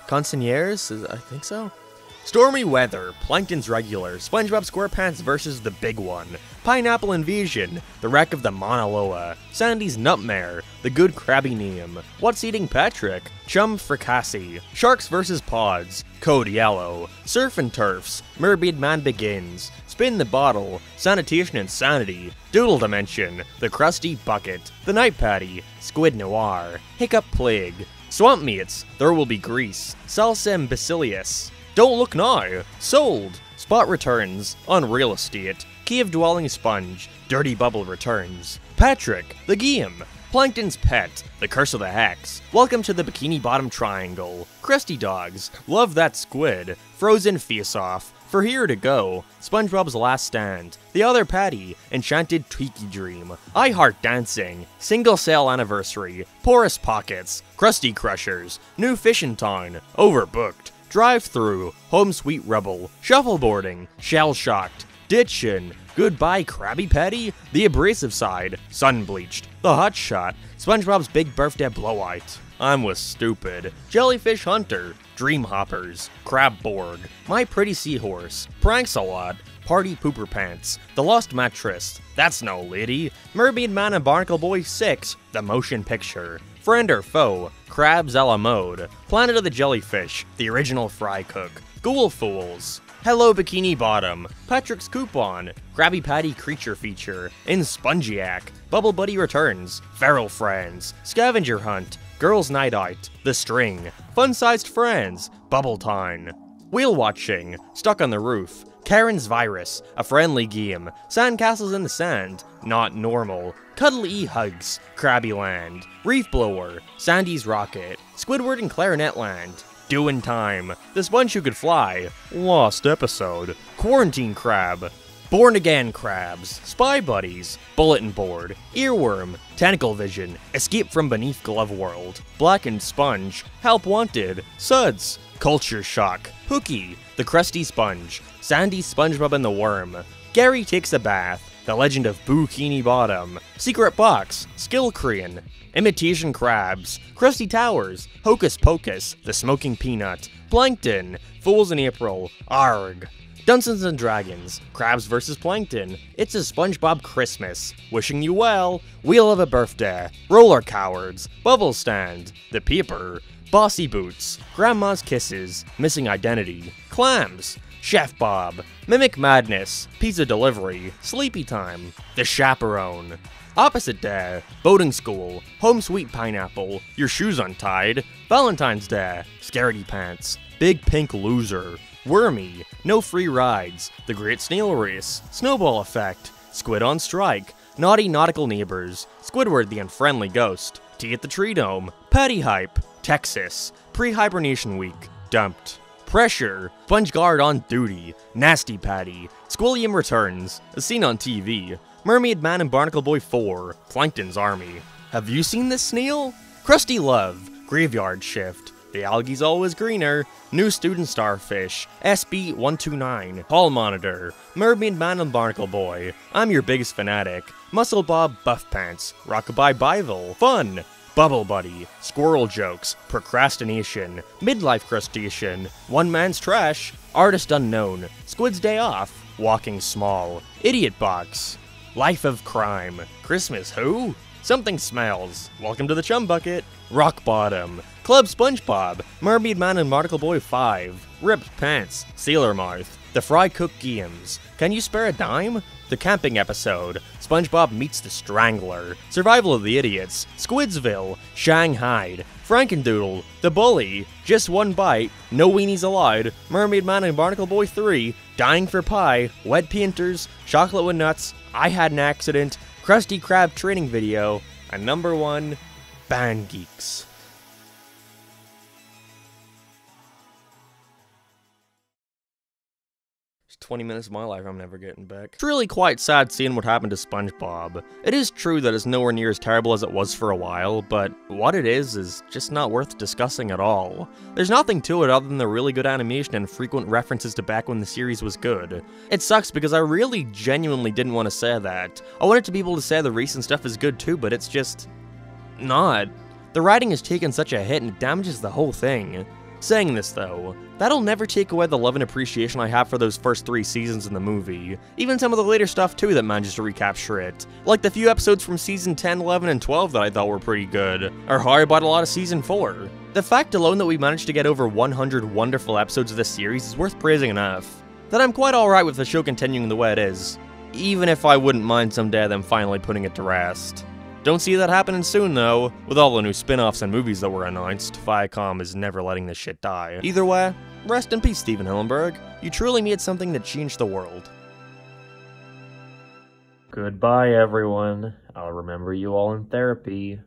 Consignieres, I think so? Stormy weather, Plankton's regular, SpongeBob SquarePants versus the big one, Pineapple Invasion, the wreck of the Mauna Loa, Sandy's Nutmare, the good Krabby Name, What's Eating Patrick, Chum Fricassee, Sharks vs. Pods, Code Yellow, Surf and Turfs, Mermaid Man Begins, Spin the Bottle, Sanitation Insanity, Doodle Dimension, The Krusty Bucket, The Night Patty, Squid Noir, Hiccup Plague, Swamp Meats, There Will Be Grease, Salsa and Basilius, Don't Look Now, Sold, Spot Returns, On Real Estate, Cave Dwelling Sponge, Dirty Bubble Returns, Patrick, The Game, Plankton's Pet, The Curse of the Hex, Welcome to the Bikini Bottom Triangle, Krusty Dogs, Love That Squid, Frozen Face Off, For Here to Go, SpongeBob's Last Stand, The Other Patty, Enchanted Tiki Dream, I Heart Dancing, Single Sale Anniversary, Porous Pockets, Krusty Crushers, New Fish in Town, Overbooked, Drive-Thru, Home Sweet Rebel, Shuffleboarding, Shell Shocked, Ditchin', Goodbye Krabby Patty, The Abrasive Side, Sun Bleached, The Hot Shot, SpongeBob's Big Birthday Blowout, I'm with Stupid, Jellyfish Hunter, Dream Hoppers, Crab Borg, My Pretty Seahorse, Pranks-A-Lot, Party Pooper Pants, The Lost Mattress, That's No Lady, Mermaid Man and Barnacle Boy 6, The Motion Picture, Friend or Foe, Crabs a la Mode, Planet of the Jellyfish, The Original Fry Cook, Ghoul Fools, Hello Bikini Bottom, Patrick's Coupon, Krabby Patty Creature Feature, In Spongiac, Bubble Buddy Returns, Feral Friends, Scavenger Hunt, Girls Night Out, The String, Fun-Sized Friends, Bubble Time, Wheel Watching, Stuck on the Roof, Karen's Virus, A Friendly Game, Sandcastles in the Sand, Not Normal, Cuddle E-Hugs, Krabby Land, Reef Blower, Sandy's Rocket, Squidward and Clarinet Land, Doin' Time, The Sponge Who Could Fly, Lost Episode, Quarantine Crab, Born Again Crabs, Spy Buddies, Bulletin Board, Earworm, Tentacle Vision, Escape from Beneath Glove World, Blackened Sponge, Help Wanted, Suds, Culture Shock, Hookie, The Krusty Sponge, Sandy SpongeBob and the Worm, Gary Takes a Bath, The Legend of Bikini Bottom, Secret Box, Skill Korean, Imitation Crabs, Krusty Towers, Hocus Pocus, The Smoking Peanut, Plankton, Fools in April, Arg, Dungeons and Dragons, Crabs vs. Plankton, It's a SpongeBob Christmas, Wishing You Well, Wheel of a Birthday, Roller Cowards, Bubble Stand, The Peeper, Bossy Boots, Grandma's Kisses, Missing Identity, Clams, Chef Bob, Mimic Madness, Pizza Delivery, Sleepy Time, The Chaperone, Opposite Day, Boating School, Home Sweet Pineapple, Your Shoes Untied, Valentine's Day, Scaredy Pants, Big Pink Loser, Wormy, No Free Rides, The Great Snail Race, Snowball Effect, Squid on Strike, Naughty Nautical Neighbors, Squidward the Unfriendly Ghost, Tea at the Tree Dome, Patty Hype, Texas, Pre-Hibernation Week, Dumped, Pressure, Sponge Guard on Duty, Nasty Patty, Squilliam Returns, A Scene on TV, Mermaid Man and Barnacle Boy 4, Plankton's Army. Have you seen this snail? Krusty Love, Graveyard Shift, The Algae's Always Greener, New Student Starfish, SB129, Hall Monitor, Mermaid Man and Barnacle Boy, I'm Your Biggest Fanatic, Muscle Bob Buff Pants, Rockabye Bible, Fun, Bubble Buddy, Squirrel Jokes, Procrastination, Midlife Crustacean, One Man's Trash, Artist Unknown, Squid's Day Off, Walking Small, Idiot Box, Life of Crime, Christmas Who? Something Smells, Welcome to the Chum Bucket, Rock Bottom, Club SpongeBob, Mermaid Man and Barnacle Boy 5, Ripped Pants, Sailor Mouth, The Fry Cook Games, Can You Spare a Dime? The Camping Episode, SpongeBob Meets the Strangler, Survival of the Idiots, Squidsville, Shanghai, Frankendoodle, The Bully, Just One Bite, No Weenies Allowed, Mermaid Man and Barnacle Boy 3, Dying for Pie, Wet Painters, Chocolate with Nuts, I Had an Accident, Krusty Krab Training Video, and number 1, Band Geeks. 20 minutes of my life I'm never getting back. It's really quite sad seeing what happened to SpongeBob. It is true that it's nowhere near as terrible as it was for a while, but what it is just not worth discussing at all. There's nothing to it other than the really good animation and frequent references to back when the series was good. It sucks because I really genuinely didn't want to say that. I wanted to be able to say the recent stuff is good too, but it's just not. The writing has taken such a hit and it damages the whole thing. Saying this though, that'll never take away the love and appreciation I have for those first 3 seasons in the movie. Even some of the later stuff too that manages to recapture it. Like the few episodes from season 10, 11, and 12 that I thought were pretty good, or how I bought a lot of season 4. The fact alone that we managed to get over 100 wonderful episodes of this series is worth praising enough. That I'm quite alright with the show continuing the way it is, even if I wouldn't mind someday them finally putting it to rest. Don't see that happening soon though. With all the new spin-offs and movies that were announced, Viacom is never letting this shit die. Either way, rest in peace, Steven Hillenburg. You truly made something that changed the world. Goodbye, everyone. I'll remember you all in therapy.